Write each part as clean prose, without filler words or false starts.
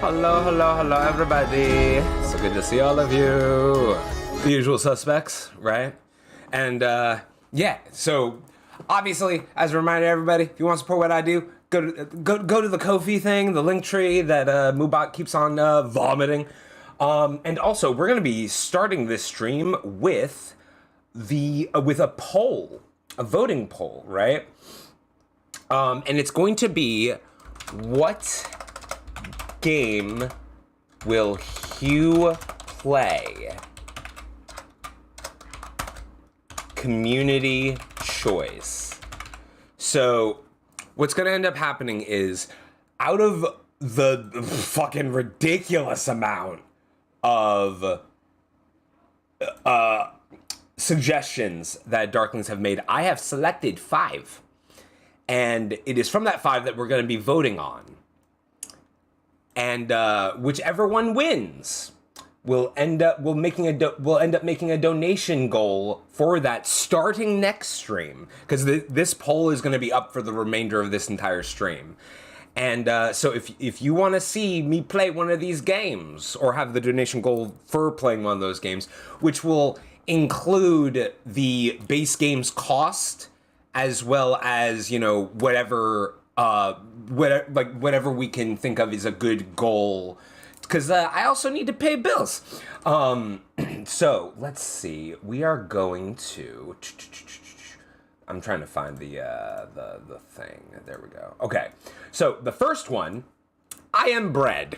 Hello, hello, hello, everybody. So good to see all of you. The usual suspects, right? And, yeah, so obviously, as a reminder to everybody, if you want to support what I do, go to the Ko-fi thing, the link tree that Mubot keeps on vomiting. And also, we're going to be starting this stream with with a poll, a voting poll, right? And it's going to be, what game will Hugh play? Community choice. So what's going to end up happening is, out of the fucking ridiculous amount of suggestions that Darklings have made, I have selected 5. And it is from that 5 that we're going to be voting on. And whichever one wins will end up making a donation goal for that starting next stream, because this poll is going to be up for the remainder of this entire stream. And so if you want to see me play one of these games, or have the donation goal for playing one of those games, which will include the base game's cost, as well as, you know, whatever we can think of as a good goal, because I also need to pay bills. So let's see. We are going to. I'm trying to find the thing. There we go. Okay. So the first one, I Am Bread.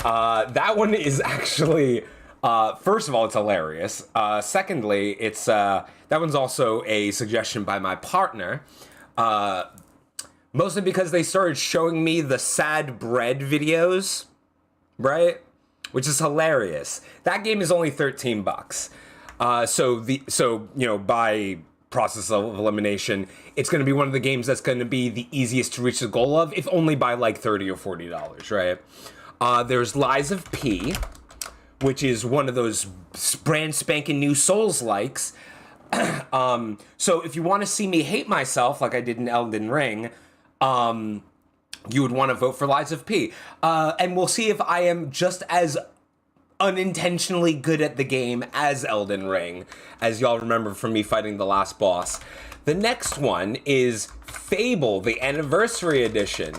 That one is actually. First of all, it's hilarious. Secondly, it's that one's also a suggestion by my partner. Mostly because they started showing me the sad bread videos, right? Which is hilarious. That game is only $13. So you know, by process of elimination, it's going to be one of the games that's going to be the easiest to reach the goal of, if only by like $30 or $40, right? There's Lies of P, which is one of those brand spanking new Souls-likes. So if you want to see me hate myself like I did in Elden Ring, you would want to vote for Lies of P. And we'll see if I am just as unintentionally good at the game as Elden Ring, as y'all remember from me fighting the last boss. The next one is Fable, the Anniversary Edition.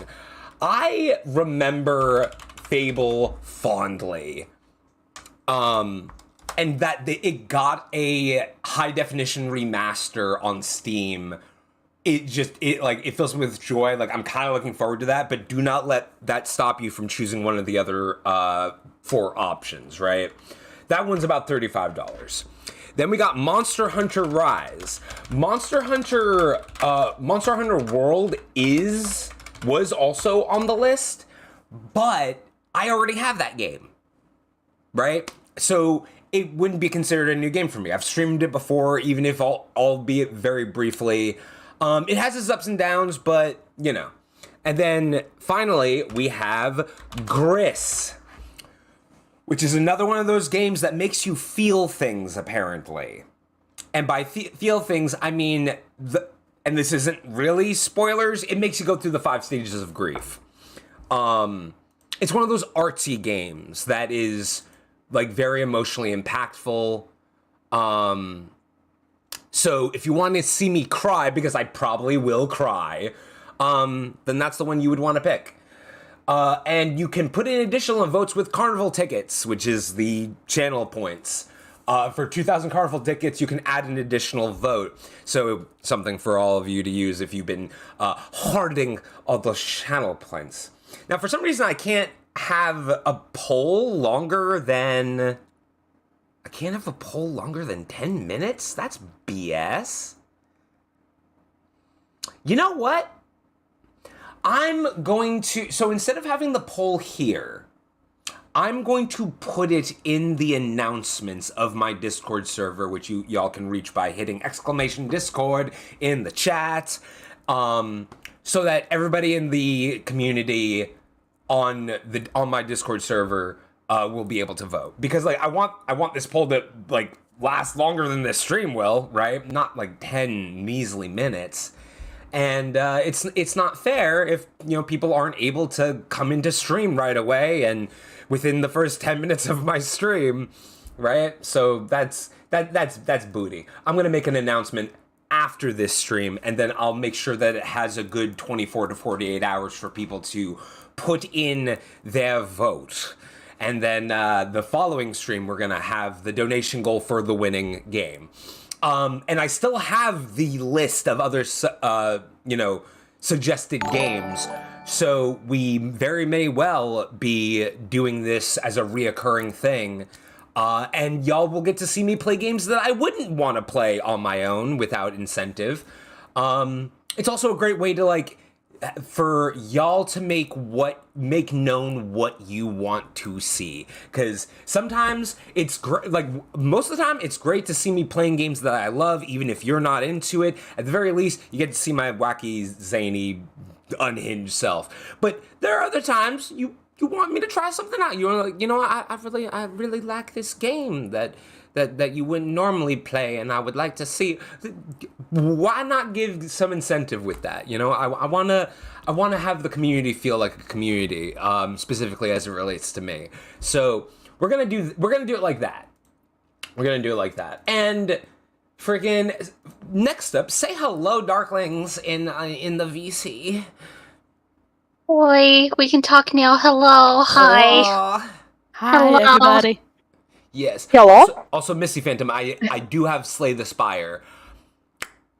I remember Fable fondly. And that it got a high definition remaster on Steam. It fills me with joy. Like, I'm kind of looking forward to that, but do not let that stop you from choosing one of the other 4 options, right? That one's about $35. Then we got Monster Hunter Rise. Monster Hunter World was also on the list, but I already have that game, right? So it wouldn't be considered a new game for me. I've streamed it before, even if albeit very briefly. It has its ups and downs, but, you know. And then, finally, we have Gris, which is another one of those games that makes you feel things, apparently. And by feel things, I mean, and this isn't really spoilers, it makes you go through the 5 stages of grief. It's one of those artsy games that is, like, very emotionally impactful. So if you want to see me cry, because I probably will cry, then that's the one you would want to pick. And you can put in additional votes with Carnival tickets, which is the channel points. For 2,000 Carnival tickets, you can add an additional vote. So something for all of you to use if you've been hoarding all those channel points. Now, for some reason, I can't have a poll longer than... I can't have a poll longer than 10 minutes? That's BS. You know what? I'm going to... So instead of having the poll here, I'm going to put it in the announcements of my Discord server, which y'all can reach by hitting !Discord in the chat, so that everybody in the community on my Discord server will be able to vote. Because, like, I want this poll to, like, last longer than this stream will, right? Not like 10 measly minutes. And it's not fair if people aren't able to come into stream right away and within the first 10 minutes of my stream, right? So that's booty. I'm gonna make an announcement after this stream, and then I'll make sure that it has a good 24 to 48 hours for people to put in their vote. And then the following stream, we're gonna have the donation goal for the winning game. And I still have the list of other, suggested games. So we very may well be doing this as a reoccurring thing. And y'all will get to see me play games that I wouldn't want to play on my own without incentive. It's also a great way to for y'all to make known what you want to see, because sometimes it's great, most of the time it's great to see me playing games that I love, even if you're not into it. At the very least, you get to see my wacky, zany, unhinged self. But there are other times you want me to try something out. You're like, I really like this game that you wouldn't normally play, and I would like to see. Why not give some incentive with that? I wanna have the community feel like a community, specifically as it relates to me. So we're gonna do it like that. And friggin' next up, say hello, Darklings, in the VC. Boy, we can talk now. Hello, hi. Hi, hello. Everybody. Yes. Hello. Also, Misty Phantom, I do have Slay the Spire.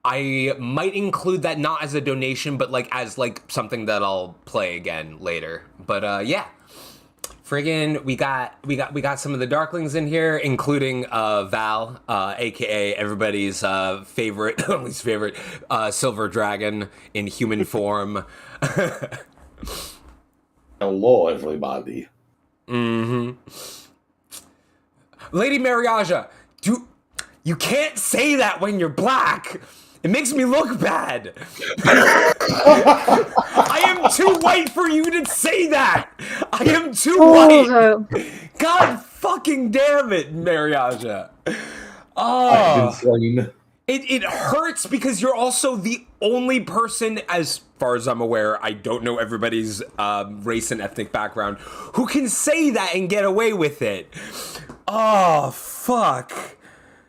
I might include that not as a donation, but as something that I'll play again later. But yeah, friggin' we got some of the Darklings in here, including Val, aka everybody's favorite, least favorite, Silver Dragon in human form. Hello, everybody. Lady Mariaja, you can't say that when you're black. It makes me look bad. I am too white for you to say that. I am too white. God fucking damn it, Mariaja. Oh. It hurts because you're also the only person, as far as I'm aware, I don't know everybody's race and ethnic background, who can say that and get away with it. Oh, fuck.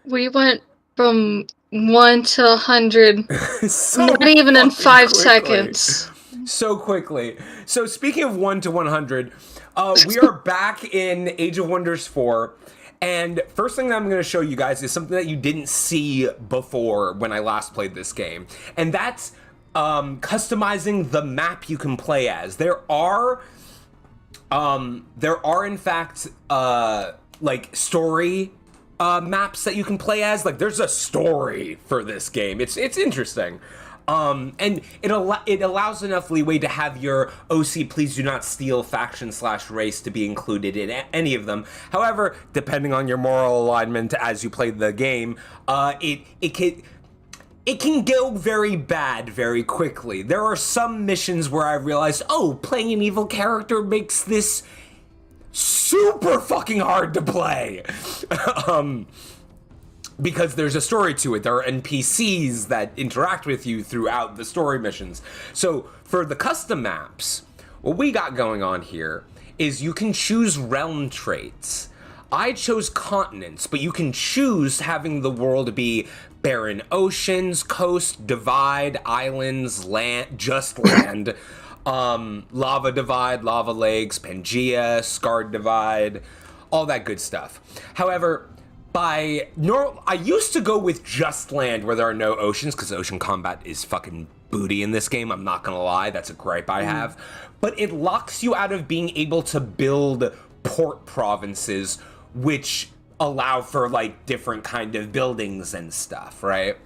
We went from 1 to 100, so not even in 5 quickly. Seconds. So quickly. So speaking of 1 to 100, we are back in Age of Wonders 4. And first thing that I'm going to show you guys is something that you didn't see before when I last played this game. And that's customizing the map you can play as. There are in fact story maps that you can play as. There's a story for this game. It's interesting. And it allows enough leeway to have your OC please do not steal faction/race to be included in any of them. However, depending on your moral alignment as you play the game, it can go very bad very quickly. There are some missions where I realized, playing an evil character makes this super fucking hard to play. Because there's a story to it. There are NPCs that interact with you throughout the story missions. So for the custom maps, what we got going on here is you can choose realm traits. I chose continents, but you can choose having the world be barren oceans, coast, divide, islands, land, just land, lava divide, lava lakes, Pangea, scarred divide, all that good stuff. However, I used to go with just land where there are no oceans, because ocean combat is fucking booty in this game, I'm not gonna lie, that's a gripe I have. But it locks you out of being able to build port provinces, which allow for different kind of buildings and stuff, right?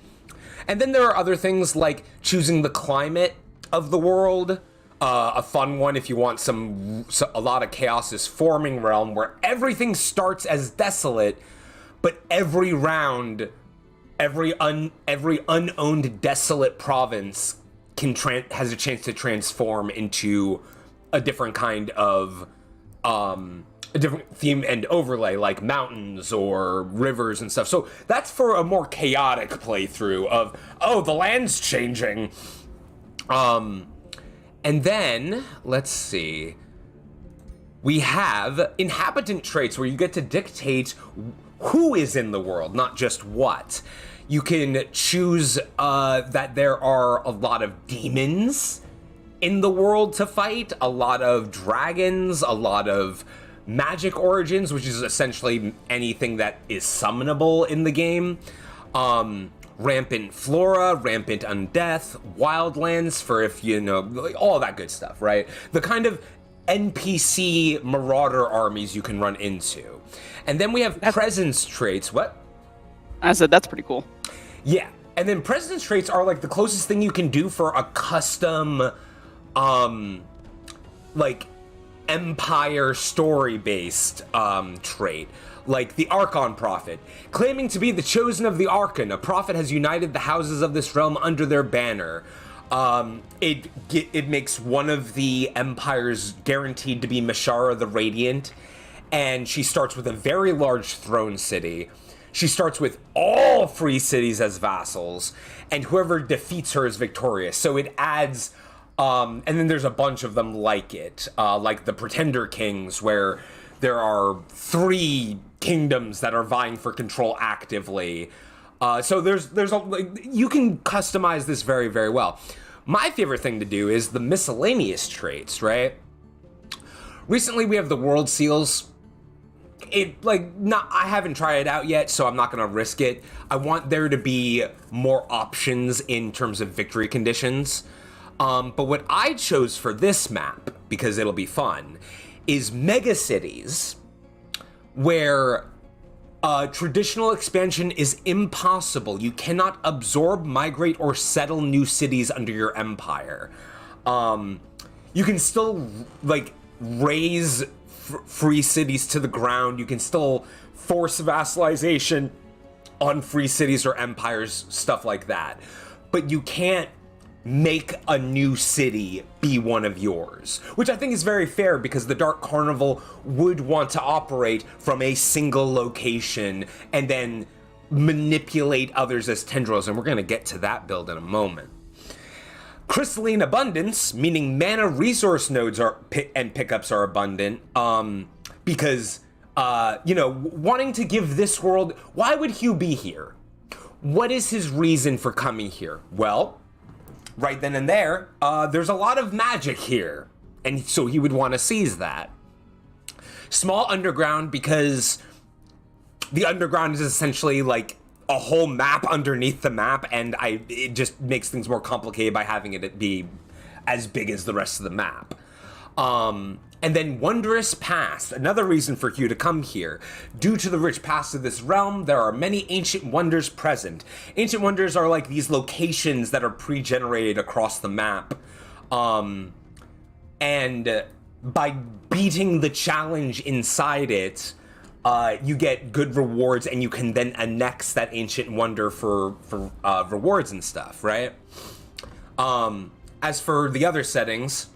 And then there are other things like choosing the climate of the world. A fun one if you want a lot of chaos is Forming Realm, where everything starts as desolate, but every round, every unowned desolate province has a chance to transform into a different kind of a different theme and overlay, like mountains or rivers and stuff. So that's for a more chaotic playthrough of, the land's changing. And then, let's see. We have inhabitant traits where you get to dictate who is in the world, not just what. You can choose that there are a lot of demons in the world to fight, a lot of dragons, a lot of magic origins, which is essentially anything that is summonable in the game. Rampant flora, rampant undeath, wildlands for if you know, like, all that good stuff, right? The kind of NPC marauder armies you can run into. And then we have presence traits. What? I said that's pretty cool. Yeah. And then presence traits are like the closest thing you can do for a custom, like empire story-based trait. Like the Archon Prophet. Claiming to be the chosen of the Archon, a prophet has united the houses of this realm under their banner. It makes one of the empires guaranteed to be Mashara the Radiant, and she starts with a very large throne city. She starts with all free cities as vassals, and whoever defeats her is victorious. So it adds, and then there's a bunch of them like it, like the Pretender Kings, where there are 3 kingdoms that are vying for control actively. So there's you can customize this very, very well. My favorite thing to do is the miscellaneous traits, right? Recently we have the world seals. I haven't tried it out yet, so I'm not gonna risk it. I want there to be more options in terms of victory conditions. But what I chose for this map, because it'll be fun, is mega cities, where traditional expansion is impossible. You cannot absorb, migrate, or settle new cities under your empire. You can still raise free cities to the ground. You can still force vassalization on free cities or empires, stuff like that. But you can't make a new city be one of yours, which I think is very fair because the Dark Carnival would want to operate from a single location and then manipulate others as tendrils, and we're going to get to that build in a moment. Crystalline abundance, meaning mana resource nodes and pickups are abundant, because wanting to give this world, why would Hugh be here? What is his reason for coming here? Well, right then and there, there's a lot of magic here, and so he would want to seize that. Small underground, because the underground is essentially like a whole map underneath the map, and it just makes things more complicated by having it be as big as the rest of the map. And then Wondrous Past, another reason for Hugh to come here. Due to the rich past of this realm, there are many ancient wonders present. Ancient wonders are like these locations that are pre-generated across the map. And by beating the challenge inside it, you get good rewards, and you can then annex that ancient wonder for rewards and stuff, right? As for the other settings,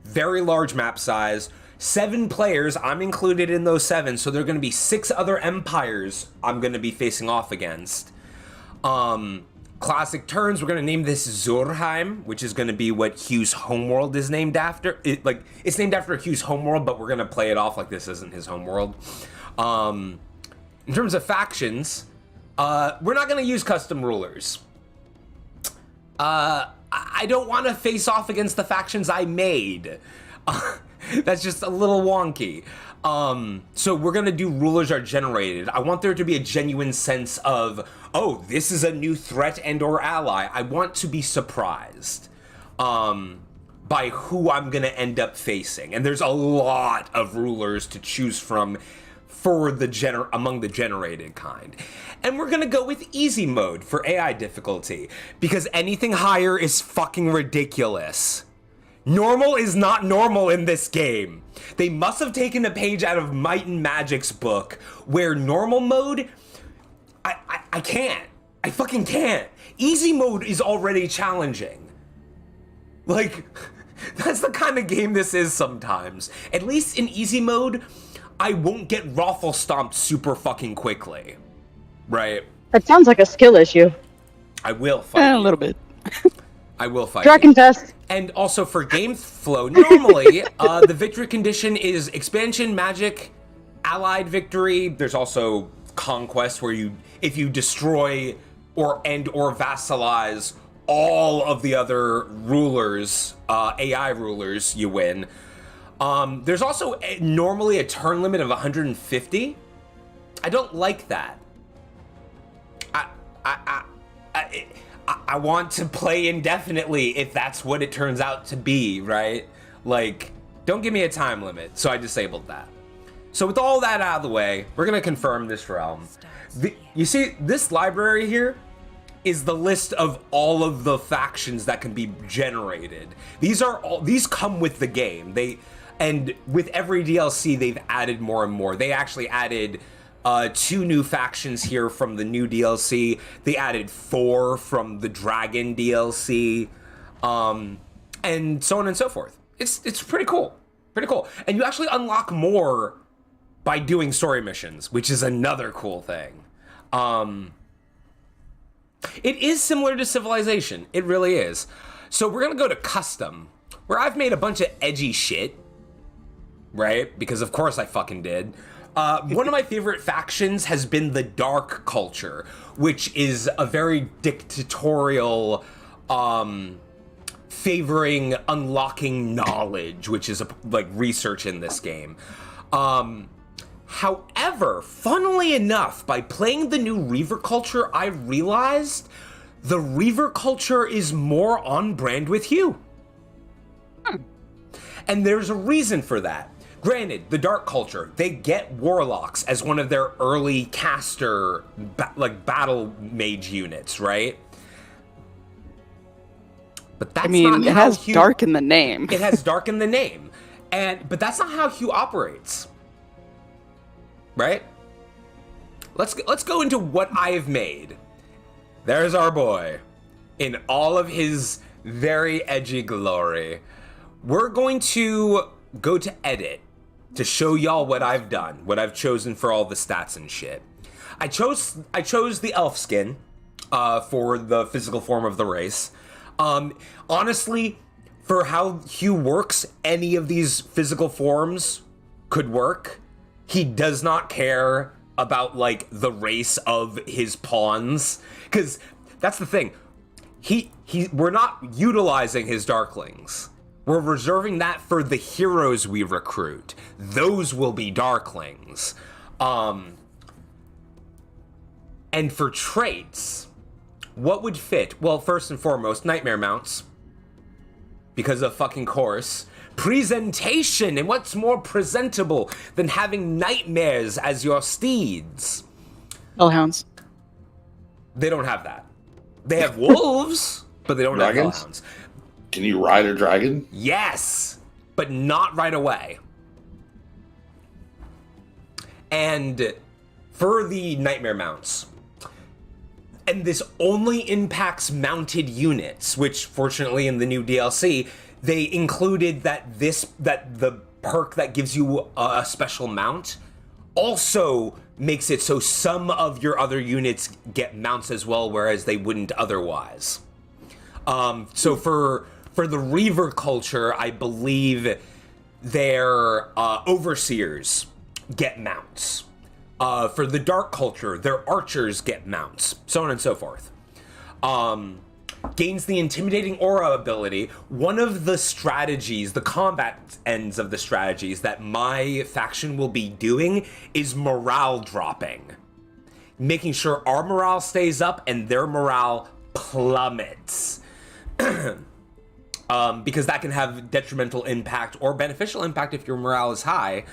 very large map size, 7 players, I'm included in those 7, so there are going to be 6 other empires I'm going to be facing off against. Classic turns, we're going to name this Zurheim, which is going to be what Hugh's homeworld is named after. It's named after Hugh's homeworld, but we're going to play it off like this isn't his homeworld. In terms of factions, we're not going to use custom rulers. I don't want to face off against the factions I made. That's just a little wonky. So we're going to do rulers are generated. I want there to be a genuine sense of, oh, this is a new threat and or ally. I want to be surprised by who I'm going to end up facing. And there's a lot of rulers to choose from for among the generated kind. And we're gonna go with easy mode for AI difficulty, because anything higher is fucking ridiculous. Normal is not normal in this game. They must have taken a page out of Might and Magic's book, where normal mode, I can't. I fucking can't. Easy mode is already challenging. Like, that's the kind of game this is sometimes. At least in easy mode, I won't get raffle stomped super fucking quickly. Right? That sounds like a skill issue. I will fight A little bit. I will fight Dragon you. Fest. And also for game flow, normally the victory condition is expansion, magic, allied victory. There's also conquest where if you destroy or vassalize all of the other rulers, AI rulers, you win. There's also normally a turn limit of 150. I don't like that. I want to play indefinitely if that's what it turns out to be, right? Like, don't give me a time limit. So I disabled that. So with all that out of the way, we're gonna confirm this realm. You see, this library here is the list of all of the factions that can be generated. These come with the game. And with every DLC, they've added more and more. They actually added 2 new factions here from the new DLC. They added 4 from the Dragon DLC, and so on and so forth. It's pretty cool, And you actually unlock more by doing story missions, which is another cool thing. It is similar to Civilization. It really is. So we're gonna go to custom, where I've made a bunch of edgy shit, right? Because of course I fucking did. One of my favorite factions has been the Dark Culture, which is a very dictatorial, favoring unlocking knowledge, which is like research in this game. However, funnily enough, by playing the new Reaver Culture, I realized the Reaver Culture is more on brand with Hugh. And there's a reason for that. Granted, the Dark Culture, they get Warlocks as one of their early caster, battle mage units, right? But that's not it how has Hugh, dark in the name. It has dark in the name. But that's not how Hugh operates. Right? Let's go into what I've made. There's our boy in all of his very edgy glory. We're going to go to edit to show y'all what I've done, what I've chosen for all the stats and shit. I chose the elf skin for the physical form of the race. Honestly, for how Hugh works, any of these physical forms could work. He does not care about like the race of his pawns, because that's the thing. We're not utilizing his darklings. We're reserving that for the heroes we recruit. Those will be darklings. And for traits, what would fit? Well, first and foremost, nightmare mounts. Because of fucking course. Presentation, and what's more presentable than having nightmares as your steeds? Hellhounds. They don't have that. They have wolves, but they don't have Dragons? hellhounds. Can you ride a dragon? Yes, but not right away. And for the nightmare mounts, and this only impacts mounted units, which fortunately in the new DLC, they included that the perk that gives you a special mount also makes it so some of your other units get mounts as well, whereas they wouldn't otherwise. So for the Reaver Culture, I believe their overseers get mounts. For the Dark Culture, their archers get mounts, so on and so forth. Gains the Intimidating Aura ability. One of the strategies, the combat ends of the strategies that my faction will be doing is morale dropping. Making sure our morale stays up and their morale plummets. Because that can have detrimental impact or beneficial impact if your morale is high,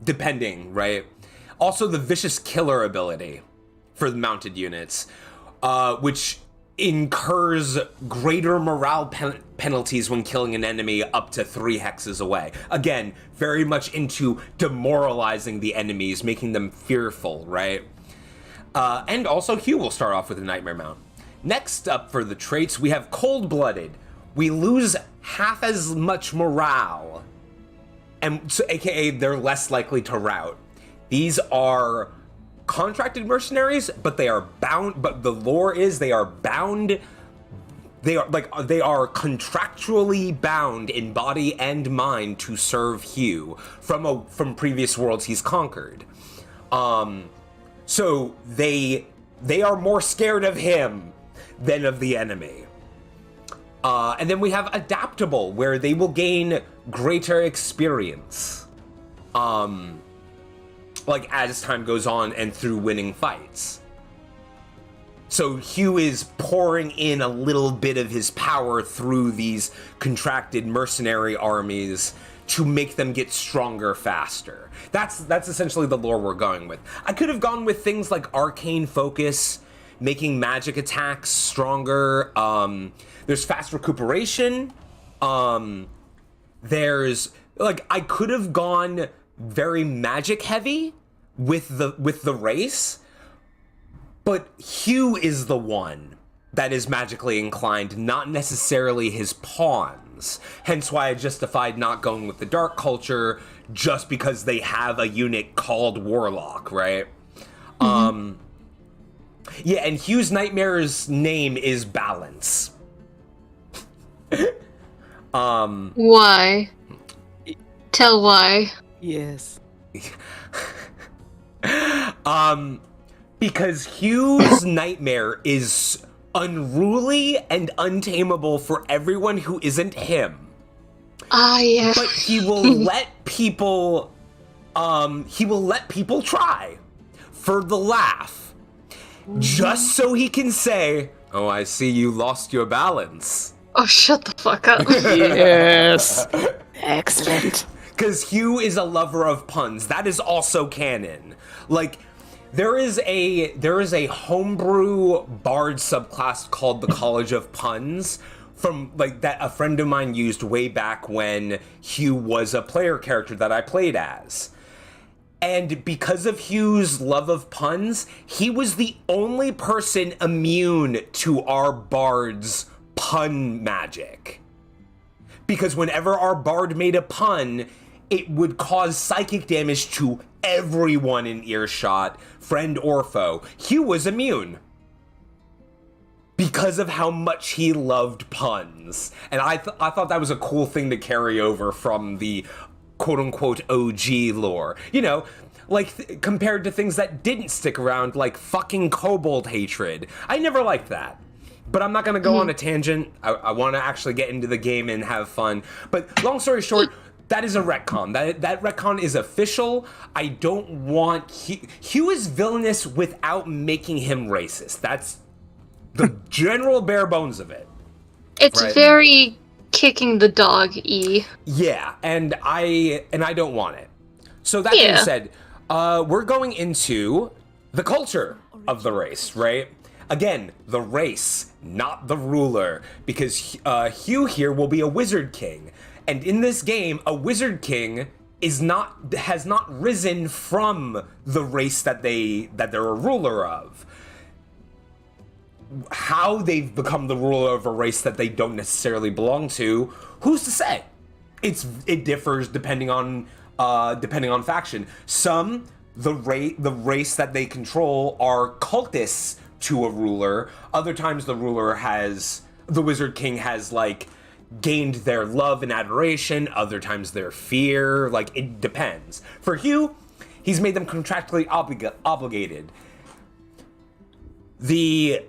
depending, right? Also, the Vicious Killer ability for the mounted units, which incurs greater morale penalties when killing an enemy up to 3 hexes away. Again, very much into demoralizing the enemies, making them fearful, right? And also, Hugh will start off with a Nightmare Mount. Next up for the traits, we have Cold-Blooded. We lose half as much morale, and so, aka they're less likely to rout. These are contracted mercenaries, but they are bound, but the lore is they are bound they are contractually bound in body and mind to serve Hugh from previous worlds he's conquered. So they are more scared of him than of the enemy. And then we have adaptable, where they will gain greater experience, like as time goes on and through winning fights. So Hugh is pouring in a little bit of his power through these contracted mercenary armies to make them get stronger faster. That's essentially the lore we're going with. I could have gone with things like arcane focus, making magic attacks stronger. There's fast recuperation. There's I could have gone very magic heavy with the race. But Hugh is the one that is magically inclined, not necessarily his pawns. Hence why I justified not going with the dark culture, just because they have a unit called Warlock, right? Mm-hmm. Yeah, and Hugh's nightmare's name is Balance. Why? Tell why. Yes. Because Hugh's nightmare is unruly and untamable for everyone who isn't him. Yeah. But he will let people try for the laugh. Just so he can say, "Oh, I see you lost your balance." Oh, shut the fuck up. Yes. Excellent. Because Hugh is a lover of puns. That is also canon. There is a homebrew bard subclass called the College of Puns from that a friend of mine used way back when Hugh was a player character that I played as. And because of Hugh's love of puns, he was the only person immune to our bard's pun magic. Because whenever our bard made a pun, it would cause psychic damage to everyone in earshot, friend or foe. Hugh was immune because of how much he loved puns. And I thought that was a cool thing to carry over from the quote-unquote OG lore. Compared to things that didn't stick around, like fucking kobold hatred. I never liked that. But I'm not going to go on a tangent. I want to actually get into the game and have fun. But long story short, that is a retcon. That retcon is official. I don't want... Hugh is villainous without making him racist. That's the general bare bones of it. It's right? very kicking the dog-y. Yeah, and I don't want it. So that being said, we're going into the culture of the race, right? Again, the race, not the ruler, because Hugh here will be a wizard king. And in this game, a wizard king has not risen from the race that they're a ruler of. How they've become the ruler of a race that they don't necessarily belong to, who's to say? It differs depending on faction. Some the race that they control are cultists to a ruler. Other times the wizard king has gained their love and adoration, other times their fear, it depends. For Hugh, he's made them contractually obligated. The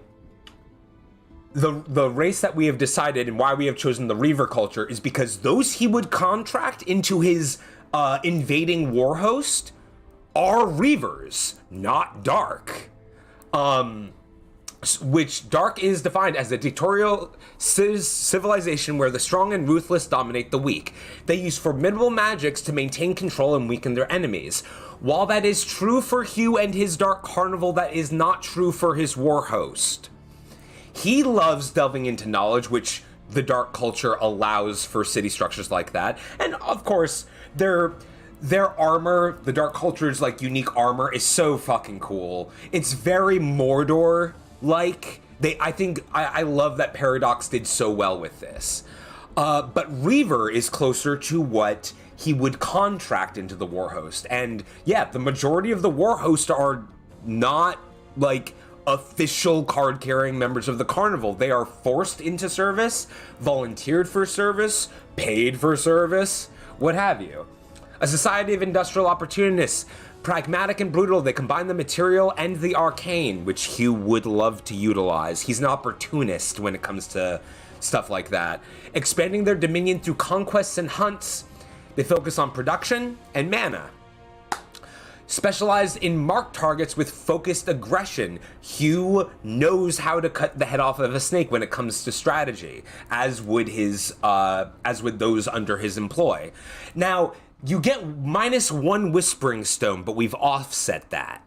race that we have decided and why we have chosen the Reaver culture is because those he would contract into his invading war host are Reavers, not Dark. Which Dark is defined as a dictatorial civilization where the strong and ruthless dominate the weak. They use formidable magics to maintain control and weaken their enemies. While that is true for Hugh and his Dark Carnival, that is not true for his war host. He loves delving into knowledge, which the Dark culture allows for city structures like that. And of course, their armor, the Dark culture's unique armor, is so fucking cool. It's very Mordor. I love that Paradox did so well with this. But Reaver is closer to what he would contract into the Warhost. And yeah, the majority of the Warhost are not official card-carrying members of the carnival. They are forced into service, volunteered for service, paid for service, what have you. A society of industrial opportunists, pragmatic and brutal. They combine the material and the arcane, which Hugh would love to utilize. He's an opportunist when it comes to stuff like that. Expanding their dominion through conquests and hunts. They focus on production and mana. Specialized in marked targets with focused aggression. Hugh knows how to cut the head off of a snake when it comes to strategy, as would those under his employ. Now, you get -1 Whispering Stone, but we've offset that.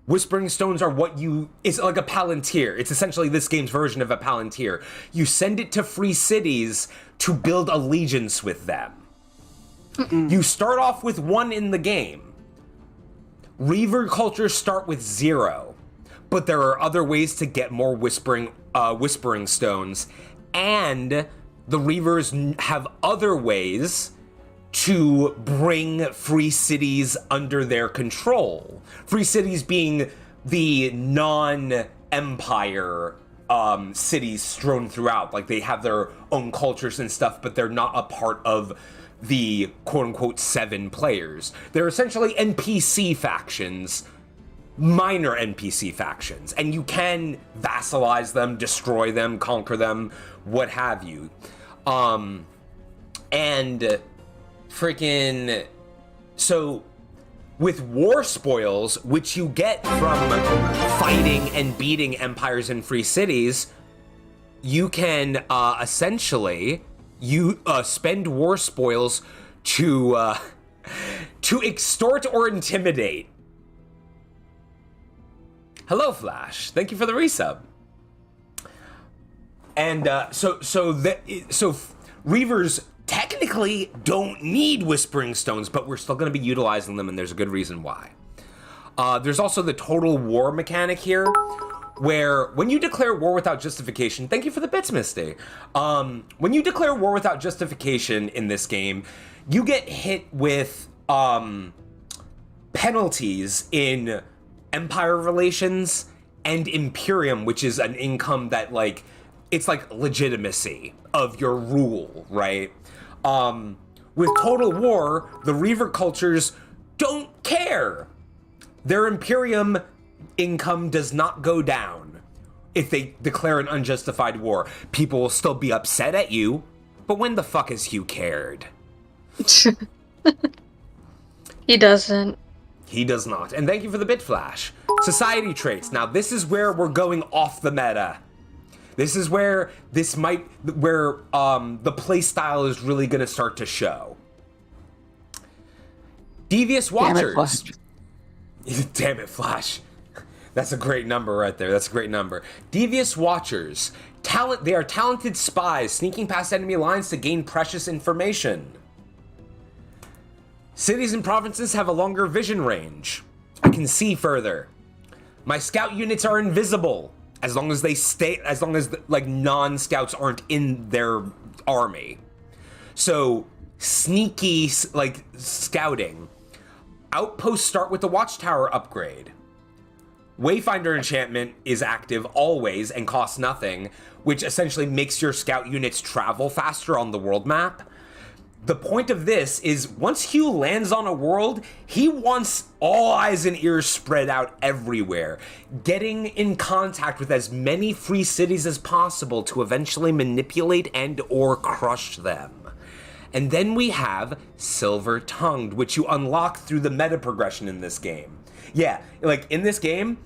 Whispering Stones are it's like a Palantir. It's essentially this game's version of a Palantir. You send it to free cities to build allegiance with them. You start off with 1 in the game. Reaver cultures start with 0, but there are other ways to get more whispering stones, and the Reavers have other ways to bring free cities under their control. Free cities being the non-empire cities strewn throughout. Like, they have their own cultures and stuff, but they're not a part of the quote-unquote 7 players. They're essentially NPC factions, minor NPC factions, and you can vassalize them, destroy them, conquer them, what have you. So with war spoils, which you get from fighting and beating empires in free cities, you can essentially spend war spoils to extort or intimidate. Hello, Flash. Thank you for the resub. And so Reavers technically don't need Whispering Stones, but we're still going to be utilizing them, and there's a good reason why. There's also the total war mechanic here, where when you declare war without justification, thank you for the bits, Misty. When you declare war without justification in this game, you get hit with penalties in Empire Relations and Imperium, which is an income that, like, it's like legitimacy of your rule, right? With Total War, the Reaver cultures don't care. Their Imperium income does not go down if they declare an unjustified war. People will still be upset at you, but when the fuck has Hugh cared? He doesn't. He does not. And thank you for the bit flash. Society traits. Now this is where we're going off the meta. This is where the play style is really going to start to show. Devious Watchers. Damn it, Flash. That's a great number right there. That's a great number. Devious Watchers. They are talented spies sneaking past enemy lines to gain precious information. Cities and provinces have a longer vision range. I can see further. My scout units are invisible as long as like non-scouts aren't in their army. So sneaky like scouting. Outposts start with the Watchtower upgrade. Wayfinder enchantment is active always and costs nothing, which essentially makes your scout units travel faster on the world map. The point of this is once Hugh lands on a world, he wants all eyes and ears spread out everywhere, getting in contact with as many free cities as possible to eventually manipulate and or crush them. And then we have Silver Tongued, which you unlock through the meta progression in this game. Yeah, like in this game,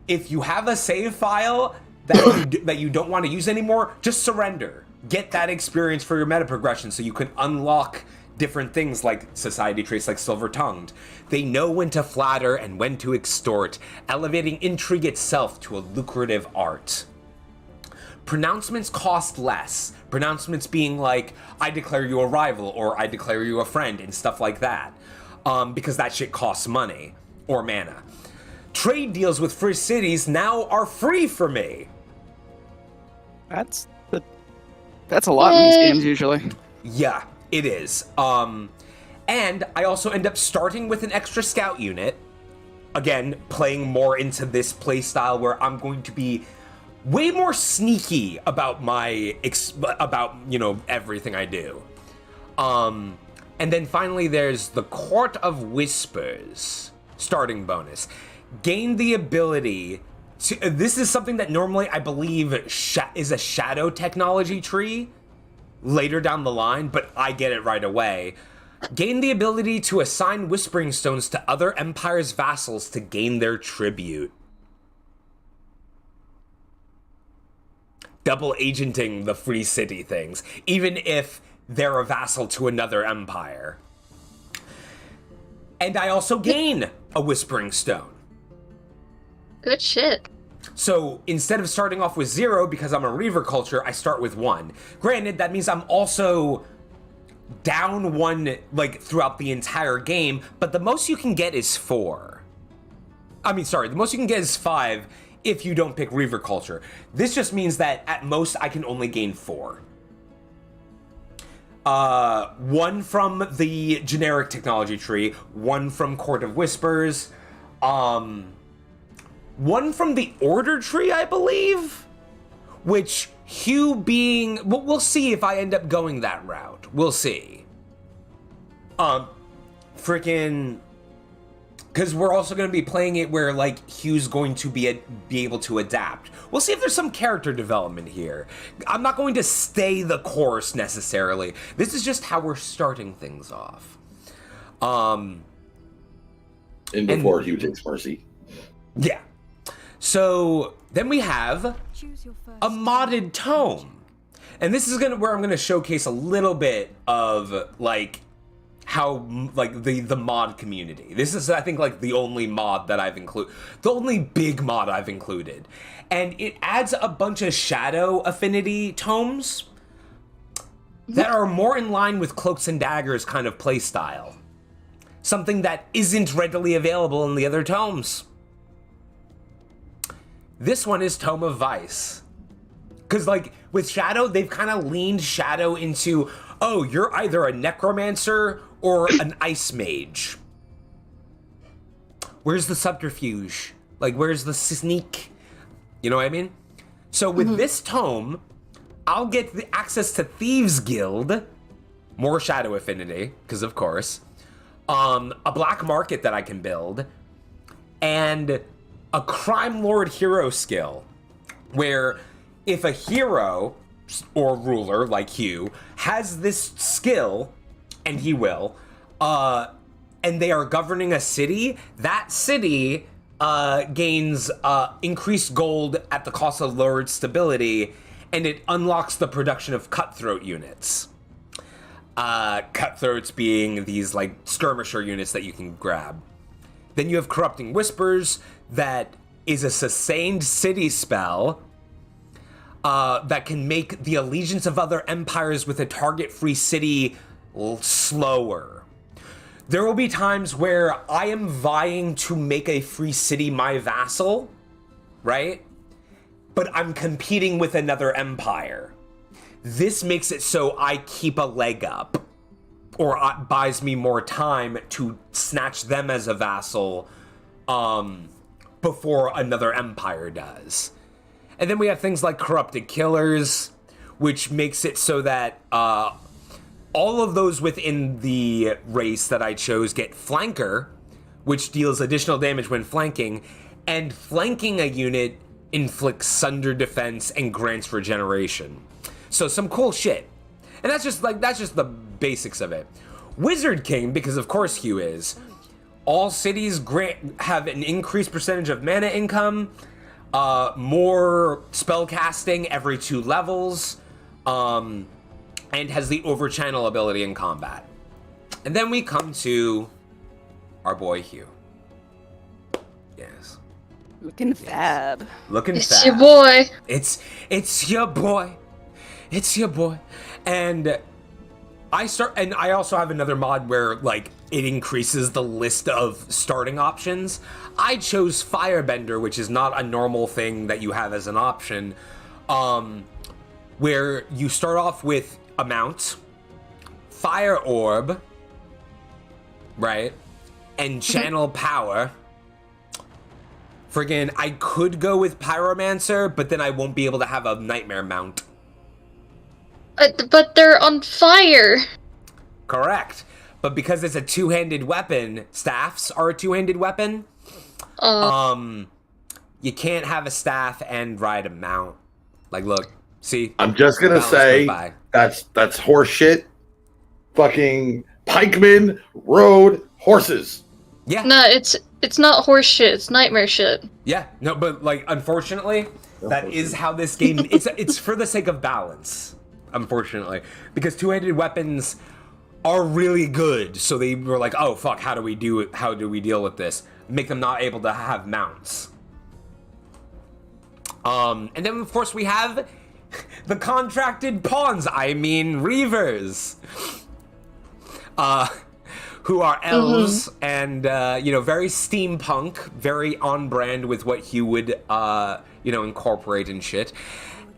if you have a save file that you don't want to use anymore, just surrender. Get that experience for your meta progression so you can unlock different things like society traits like Silver Tongued. They know when to flatter and when to extort, elevating intrigue itself to a lucrative art. Pronouncements cost less. Pronouncements being like, I declare you a rival or I declare you a friend and stuff like that. Because that shit costs money or mana. Trade deals with free cities now are free for me. That's a lot in these games usually. Yeah, it is. And I also end up starting with an extra scout unit again, playing more into this play style where I'm going to be way more sneaky about everything I do. And then finally there's the Court of Whispers starting bonus. Gain the ability to, this is something that normally I believe is a shadow technology tree later down the line, but I get it right away. Gain the ability to assign Whispering Stones to other Empire's vassals to gain their tribute. Double agenting the free city things, even if they're a vassal to another empire. And I also gain a Whispering Stone. Good shit. So instead of starting off with 0, because I'm a Reaver culture, I start with 1. Granted, that means I'm also down 1 like throughout the entire game, but the most you can get is 4. The most you can get is 5 if you don't pick Reaver culture. This just means that at most I can only gain 4. 1 from the generic technology tree, 1 from Court of Whispers, 1 from the Order tree, I believe, which Hugh being, we'll see if I end up going that route. We'll see. Because we're also going to be playing it where, like, Hugh's going to be able to adapt. We'll see if there's some character development here. I'm not going to stay the course, necessarily. This is just how we're starting things off. And before Hugh takes mercy. Yeah. So, then we have a modded tome. And this is where I'm going to showcase a little bit of, like, how, like, the mod community. This is, I think, like, the only mod that I've included. The only big mod I've included. And it adds a bunch of shadow affinity tomes that are more in line with Cloaks and Daggers kind of playstyle. Something that isn't readily available in the other tomes. This one is Tome of Vice. Because, like, with Shadow, they've kind of leaned Shadow into, oh, you're either a necromancer or an ice mage. Where's the subterfuge? Like, where's the sneak? You know what I mean? So with this tome, I'll get the access to Thieves Guild, more Shadow affinity, because of course, a black market that I can build, and a Crime Lord hero skill, where if a hero or ruler like Hugh has this skill, and he will, and they are governing a city, that city gains increased gold at the cost of lowered stability, and it unlocks the production of cutthroat units. Cutthroats being these, like, skirmisher units that you can grab. Then you have Corrupting Whispers, that is a sustained city spell that can make the allegiance of other empires with a target-free city slower. There will be times where I am vying to make a free city my vassal, right? But I'm competing with another empire. This makes it so I keep a leg up, or buys me more time to snatch them as a vassal before another empire does. And then we have things like Corrupted Killers, which makes it so that all of those within the race that I chose get Flanker, which deals additional damage when flanking, and flanking a unit inflicts Sunder Defense and grants regeneration. So some cool shit. And that's just the basics of it. Wizard King, because of course Hugh is, all cities have an increased percentage of mana income, more spell casting every 2 levels, and has the overchannel ability in combat. And then we come to our boy Hugh. Yes. Looking fab. Looking It's fab. your boy. It's your boy. It's your boy. And I also have another mod where, like, it increases the list of starting options. I chose Firebender, which is not a normal thing that you have as an option, where you start off with a mount, Fire Orb, right, and Channel Power, Friggin', I could go with Pyromancer, but then I won't be able to have a Nightmare mount. But they're on fire. Correct. But because it's a two-handed weapon, staffs are a two-handed weapon, you can't have a staff and ride a mount. Like, look, see? I'm just gonna say that's horse shit. Fucking pikemen rode horses. Yeah. No, it's not horse shit. It's nightmare shit. Yeah. No, but like, unfortunately, that is how this game. It's for the sake of balance. Unfortunately, because two-handed weapons are really good, so they were like, oh fuck, how do we do it? How do we deal with this? Make them not able to have mounts. And then of course we have the contracted pawns. I mean reavers. Who are elves and very steampunk, very on brand with what Hugh would incorporate and shit.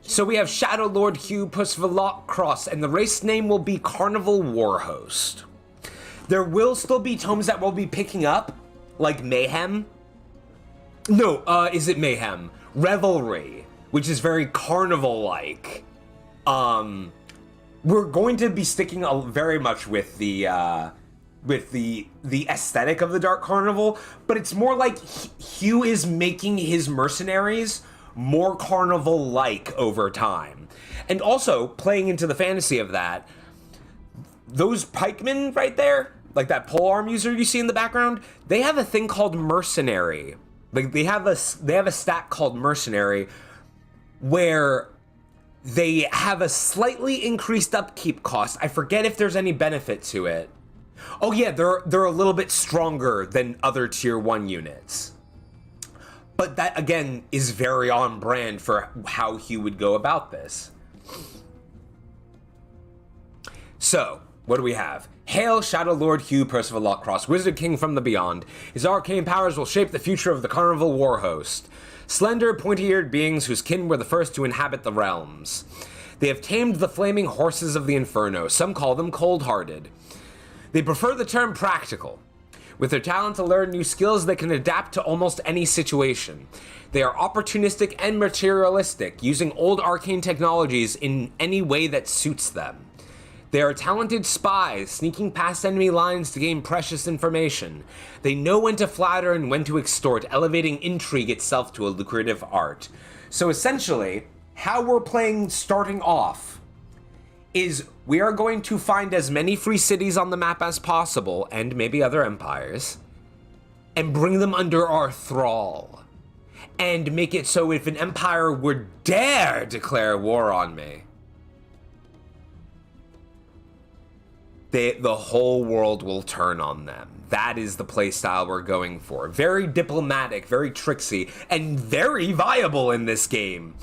So we have Shadow Lord Hugh Pusvelot, and the race name will be Carnival Warhost. There will still be tomes that we'll be picking up, like Mayhem. No, is it Mayhem? Revelry, which is very carnival-like. We're going to be sticking very much with the aesthetic of the Dark Carnival, but it's more like Hugh is making his mercenaries more carnival-like over time. And also, playing into the fantasy of that, those pikemen right there, like that polearm user you see in the background, they have a thing called mercenary. Like they have a stat called mercenary where they have a slightly increased upkeep cost. I forget if there's any benefit to it. Oh yeah, they're a little bit stronger than other tier 1 units. But that, again, is very on brand for how Hugh would go about this. So, what do we have? Hail, Shadow Lord Hugh Percival Lockcross, Wizard King from the Beyond. His arcane powers will shape the future of the Carnival Warhost. Slender, pointy-eared beings whose kin were the first to inhabit the realms. They have tamed the flaming horses of the Inferno. Some call them cold-hearted. They prefer the term practical. With their talent to learn new skills, they can adapt to almost any situation. They are opportunistic and materialistic, using old arcane technologies in any way that suits them. They are talented spies, sneaking past enemy lines to gain precious information. They know when to flatter and when to extort, elevating intrigue itself to a lucrative art. So essentially, how we're playing starting off is we are going to find as many free cities on the map as possible, and maybe other empires, and bring them under our thrall. And make it so if an empire would dare declare war on me, the whole world will turn on them. That is the playstyle we're going for. Very diplomatic, very tricksy, and very viable in this game.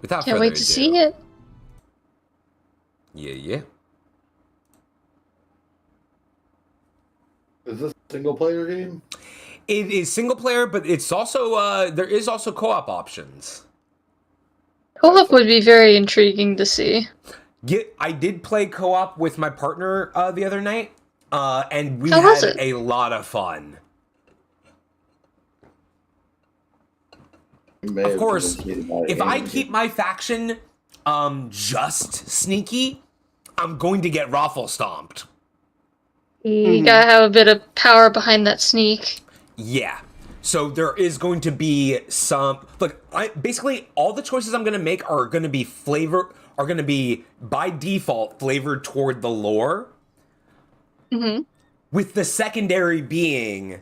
Without Can't wait to see it. Yeah. Is this a single player game? It is single player, but it's also there is also co-op options. Co-op would be very intriguing to see. Yeah, I did play co-op with my partner the other night, and we How was had it? a lot of fun. Of course, if I keep my faction just sneaky, I'm going to get raffle stomped. You gotta have a bit of power behind that sneak. Yeah. So there is going to be some... Look, basically, all the choices I'm going to make are going to be by default flavored toward the lore. Mm-hmm. With the secondary being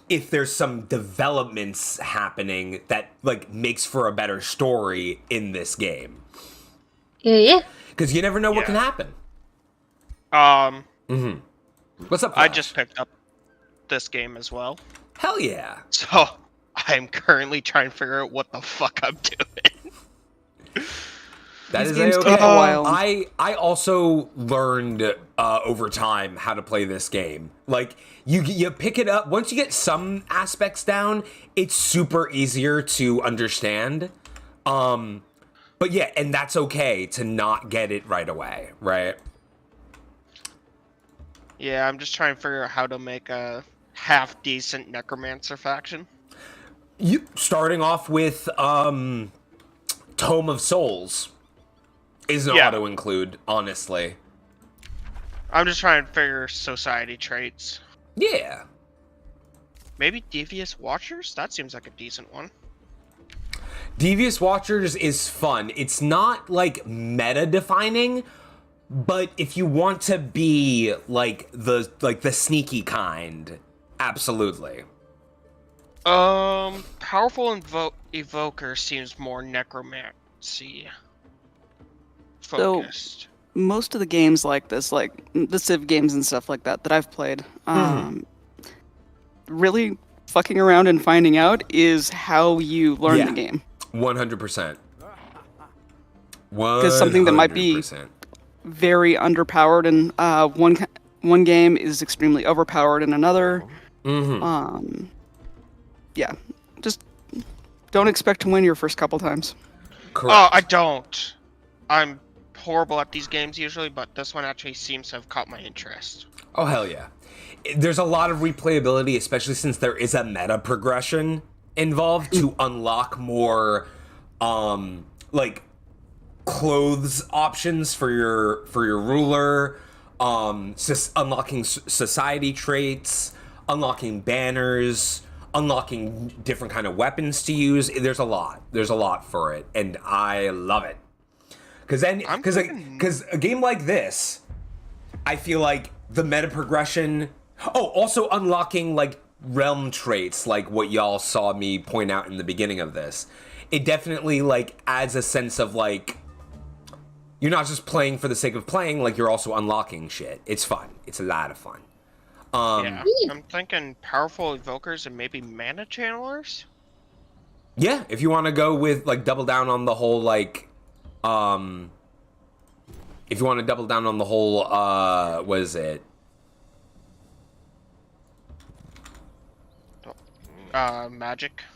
if there's some developments happening that, like, makes for a better story in this game. Yeah. Because you never know what can happen. What's up, Flash? I just picked up this game as well. Hell yeah. So, I'm currently trying to figure out what the fuck I'm doing. That is games okay. take a while. I also learned over time how to play this game. Like, you pick it up. Once you get some aspects down, it's super easier to understand. But yeah, and that's okay to not get it right away, right? Yeah, I'm just trying to figure out how to make a half decent necromancer faction? You starting off with Tome of Souls is an auto include, honestly. I'm just trying to figure society traits. Yeah. Maybe Devious Watchers? That seems like a decent one. Devious Watchers is fun. It's not like meta defining, but if you want to be like the sneaky kind, absolutely. Powerful Evoker seems more necromancy focused. So, most of the games like this, like the Civ games and stuff like that I've played, really fucking around and finding out is how you learn the game. 100%. Because something that might be very underpowered in one game is extremely overpowered in another. Yeah, just don't expect to win your first couple times. Correct. Oh, I don't. I'm horrible at these games usually, but this one actually seems to have caught my interest. Oh, hell yeah. There's a lot of replayability, especially since there is a meta progression involved to unlock more, like, clothes options for your ruler, unlocking society traits, unlocking banners, unlocking different kind of weapons to use. There's a lot for it, and I love it. Because a game like this, I feel like the meta progression. Oh, also unlocking like realm traits, like what y'all saw me point out in the beginning of this. It definitely like adds a sense of like you're not just playing for the sake of playing. Like you're also unlocking shit. It's fun. It's a lot of fun. Yeah, I'm thinking powerful evokers and maybe mana channelers. Yeah, if you want to go with like double down on the whole like, if you want to double down on the whole what is it?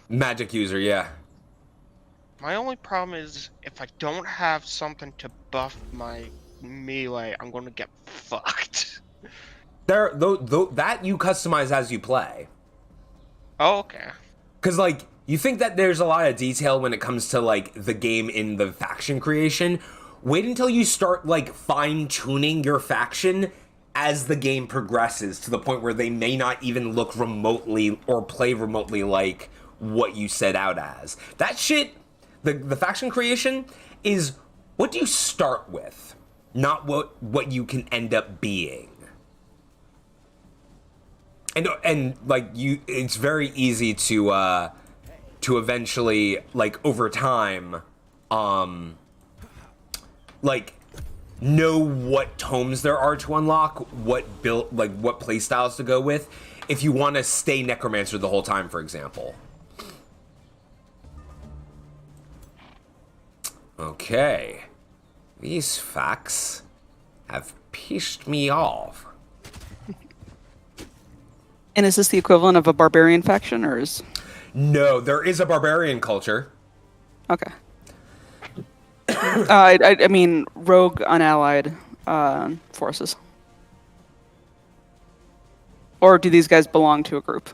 Magic user, yeah. My only problem is if I don't have something to buff my melee, I'm going to get fucked. That you customize as you play. Oh, okay. Because, like, you think that there's a lot of detail when it comes to, like, the game in the faction creation. Wait until you start, like, fine-tuning your faction as the game progresses to the point where they may not even look remotely or play remotely like what you set out as. That shit, the faction creation is what do you start with, not what you can end up being. And like it's very easy to eventually like over time, like know what tomes there are to unlock, what play styles to go with, if you want to stay necromancer the whole time, for example. Okay, these facts have pissed me off. And is this the equivalent of a barbarian faction, or is... No, there is a barbarian culture. Okay. I mean, rogue unallied forces. Or do these guys belong to a group?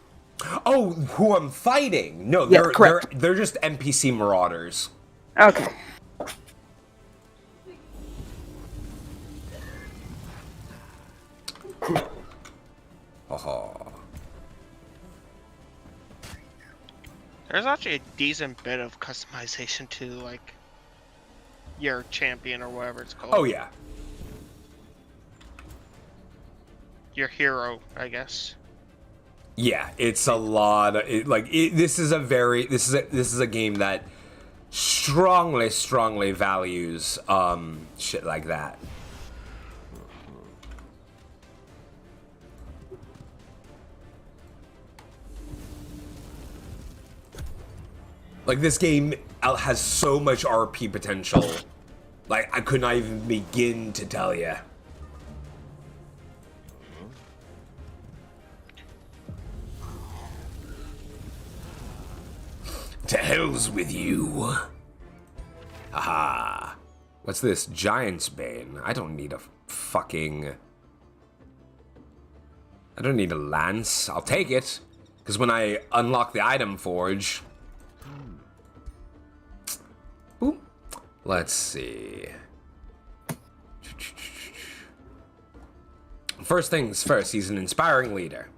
Oh, who I'm fighting? No, Yeah, correct. they're just NPC marauders. Okay. Oh. There's actually a decent bit of customization to like your champion or whatever it's called. Oh yeah. Your hero, I guess. Yeah, it's a lot. This is a game that strongly values shit like that. Like this game has so much RP potential. Like I could not even begin to tell you. To hell's with you. Aha. What's this? Giant's Bane. I don't need a fucking... I don't need a lance. I'll take it. Because when I unlock the item forge... Boop. Let's see. First things first, he's an inspiring leader.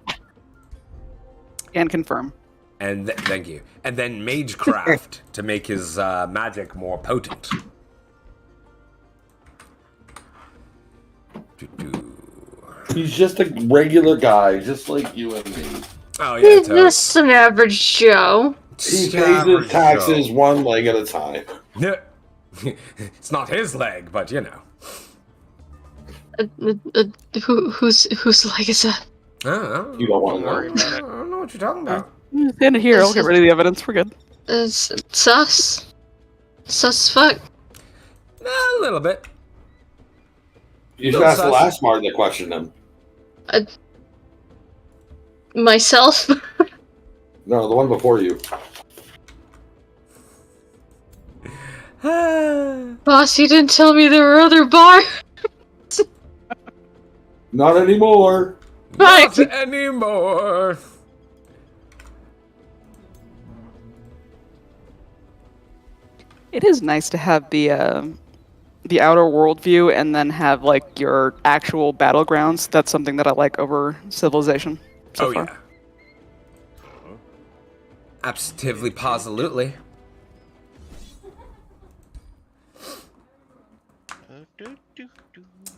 Can confirm. And thank you. And then Magecraft to make his magic more potent. He's just a regular guy, just like you and me. Oh yeah, He's just an average Joe. He pays his taxes one leg at a time. Yeah. It's not his leg, but you know. Whose leg is that? Oh, You don't want to worry know. about I it. don't know what you're talking about. Stand here. I'll get rid of the evidence. We're good. It's sus. Sus fuck. A little bit. You should ask the last Martin that questioned him. Myself? No, the one before you. Boss, you didn't tell me there were other bars. Not anymore. Not anymore. It is nice to have the outer world view and then have like your actual battlegrounds. That's something that I like over Civilization so far. Yeah. Absolutely, positively.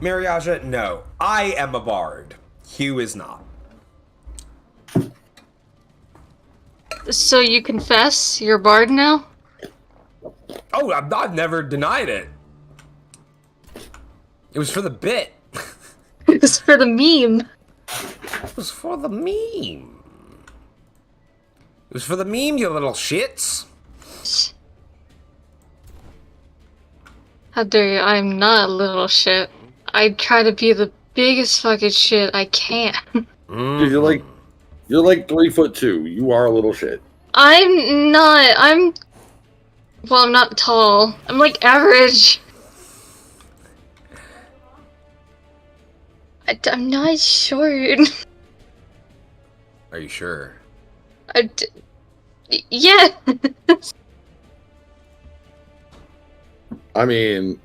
Mariaja, no. I am a bard. Hugh is not. So you confess you're a bard now? Oh, I've never denied it. It was for the bit. It's for the meme. It was for the meme. It was for the meme, you little shits. How dare you? I'm not a little shit. I try to be the biggest fucking shit I can. Dude, you're like 3'2". You are a little shit. I'm not. Well, I'm not tall. I'm like average. I'm not short. Are you sure? Yeah. I mean,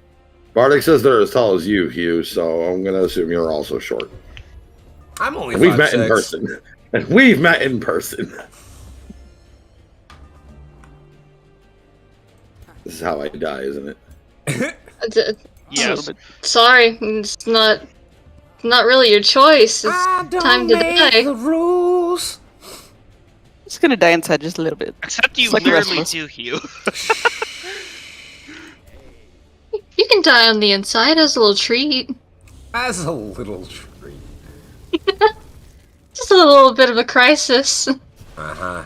Bardic says they're as tall as you, Hugh, so I'm going to assume you're also short. I'm only And we've met 5'6". in person. And we've met in person. This is how I die, isn't it? Yes. Sorry, it's not really your choice. It's time to die. The rules. Just gonna die inside just a little bit. Except you Just like the rest of literally us. do, Hugh. You can die on the inside as a little treat. As a little treat. Just a little bit of a crisis. Uh-huh.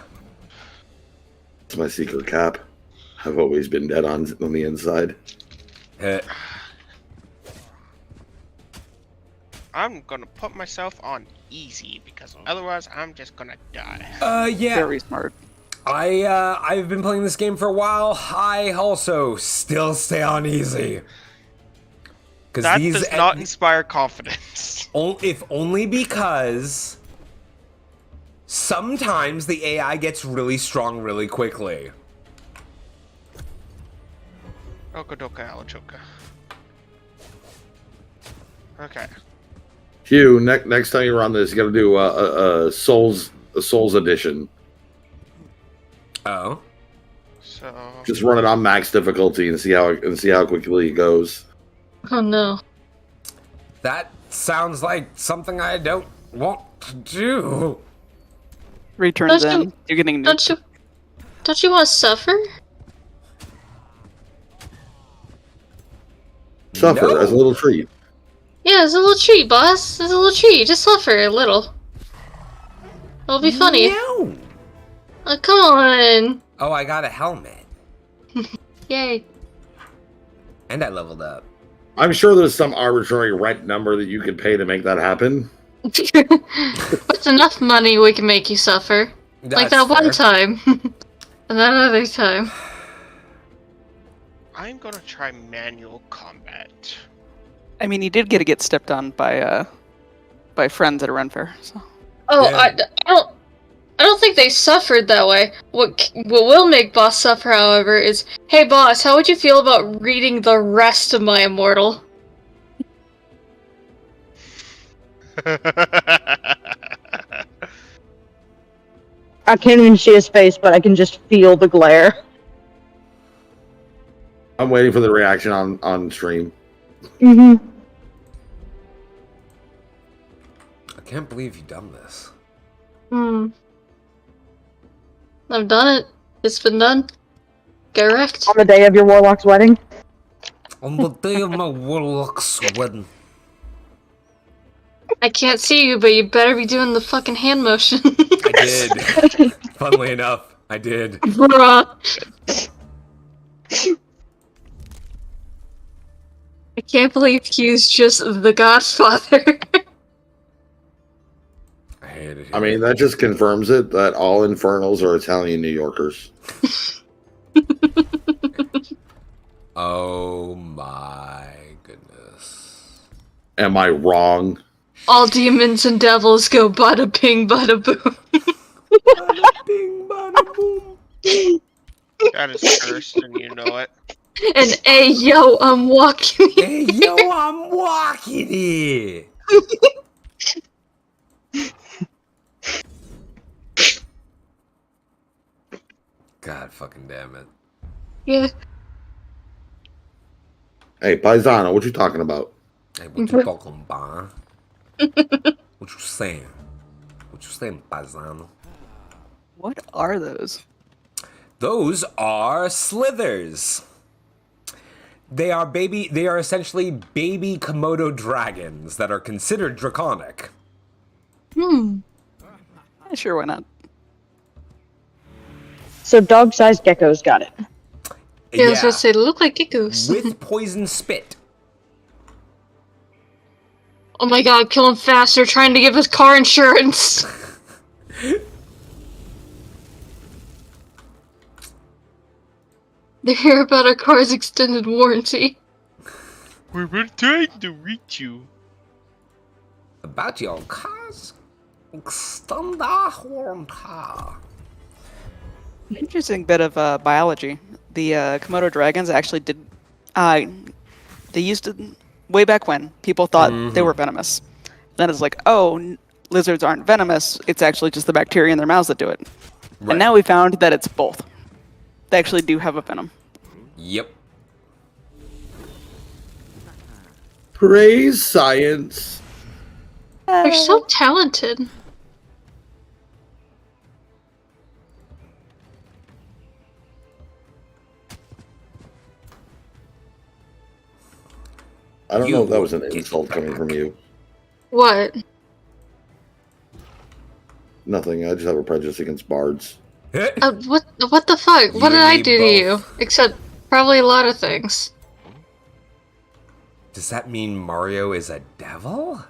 It's my secret cap. I've always been dead on the inside. I'm gonna put myself on easy because otherwise I'm just gonna die. Yeah. Very smart. I've been playing this game for a while. I also still stay on easy. That does not inspire confidence. If only because sometimes the AI gets really strong really quickly. Okadoka Alachoka. Okay. Hugh, next time you run this, you got to do a Souls edition. Oh. So Just run it on max difficulty and see how quickly it goes. Oh no. That sounds like something I don't want to do. Returns in. You're getting nuked. Don't you want to suffer? Suffer No. as a little treat. Yeah, it's a little treat, boss. It's a little treat. Just suffer a little. It'll be funny. No. Oh, come on. Oh, I got a helmet. Yay. And I leveled up. I'm sure there's some arbitrary rent number that you could pay to make that happen. With enough money, we can make you suffer. Like that one time. And that other time. I'm gonna try manual combat. I mean, he did get stepped on by friends at a run fair. So Oh, Yeah. I don't think they suffered that way. What will make boss suffer, however, is, hey boss, how would you feel about reading the rest of my immortal? I can't even see his face, but I can just feel the glare. I'm waiting for the reaction on stream. Mm-hmm. I can't believe you've done this. I've done it. It's been done. Get wrecked. On the day of your warlock's wedding. On the day of my warlock's wedding. I can't see you, but you better be doing the fucking hand motion. I did. Funnily enough, I did. Bruh. I can't believe he's just the Godfather. I hate it. I mean, that just confirms it that all Infernals are Italian New Yorkers. Oh my goodness. Am I wrong? All demons and devils go bada bing bada boom. Bada bing, bada boom. That is cursed, and you know it. And hey yo, I'm walking. Hey yo, I'm walking here. God fucking damn it. Yeah. Hey, Paisano, what you talking about? Hey, what you talking about? What you saying? What you saying, paisano? What are those? Those are slithers. They are essentially baby Komodo dragons that are considered draconic. Hmm. Sure, why not? So dog-sized geckos got it. Yeah, I was gonna say, they look like geckos. With poison spit. Oh my god, kill him faster, trying to give us car insurance. They hear about our car's extended warranty. We were trying to reach you. About your car's extended warranty. Interesting bit of biology. The Komodo dragons actually did. They used to way back when people thought they were venomous. Then it's like, oh, lizards aren't venomous. It's actually just the bacteria in their mouths that do it. Right. And now we found that it's both. They actually do have a venom. Yep. Praise science. They're so talented. I don't know if that was an Get insult coming from you. What? Nothing. I just have a prejudice against bards. What the fuck? You What did and I me do to you? both. Except probably a lot of things. Does that mean Mario is a devil?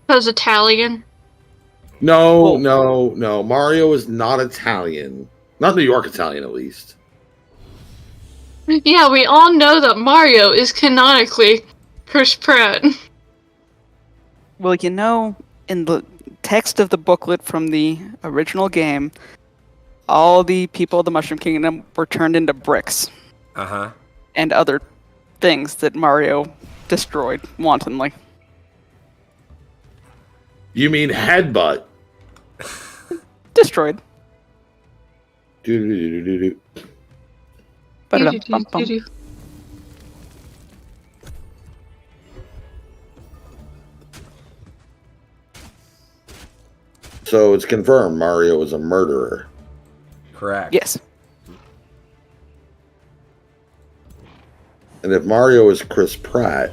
I was Italian. No, no. Mario is not Italian. Not New York Italian, at least. Yeah, we all know that Mario is canonically Chris Pratt. Well, you know, in the text of the booklet from the original game, all the people of the Mushroom Kingdom were turned into bricks Uh-huh. and other things that Mario destroyed wantonly. You mean headbutt? Destroyed. Do-do-do-do-do. Ba-da-dum-bum-bum. So it's confirmed Mario is a murderer. Correct. Yes. And if Mario is Chris Pratt,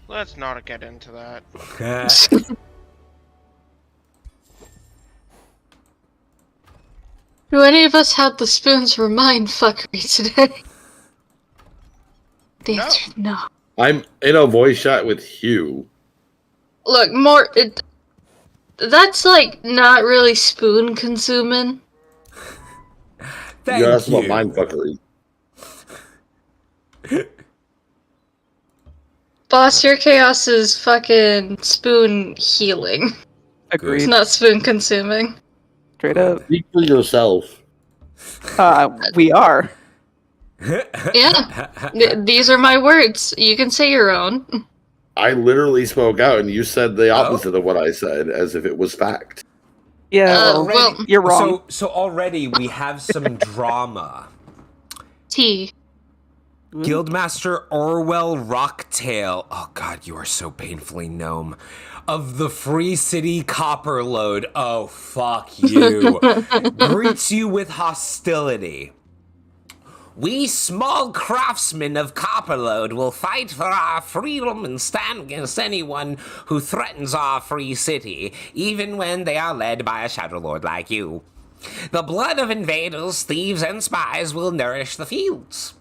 Let's not get into that. Do any of us have the spoons for mind fuckery today? The answer is no. I'm in a voice chat with Hugh. Look, that's like not really spoon consuming. Thank You asked you. about mindfuckery. Boss, your chaos is fucking spoon healing. Agreed. It's not spoon consuming. Straight up. Speak for yourself. We are. Yeah. These are my words. You can say your own. I literally spoke out, and you said the opposite of what I said, as if it was fact. Yeah, well, you're wrong. So already we have some drama. T. Guildmaster Orwell Rocktail, oh god, you are so painfully gnome, of the Free City Copperload, oh fuck you, greets you with hostility. We small craftsmen of Copperload will fight for our freedom and stand against anyone who threatens our free city, even when they are led by a Shadow Lord like you. The blood of invaders, thieves, and spies will nourish the fields.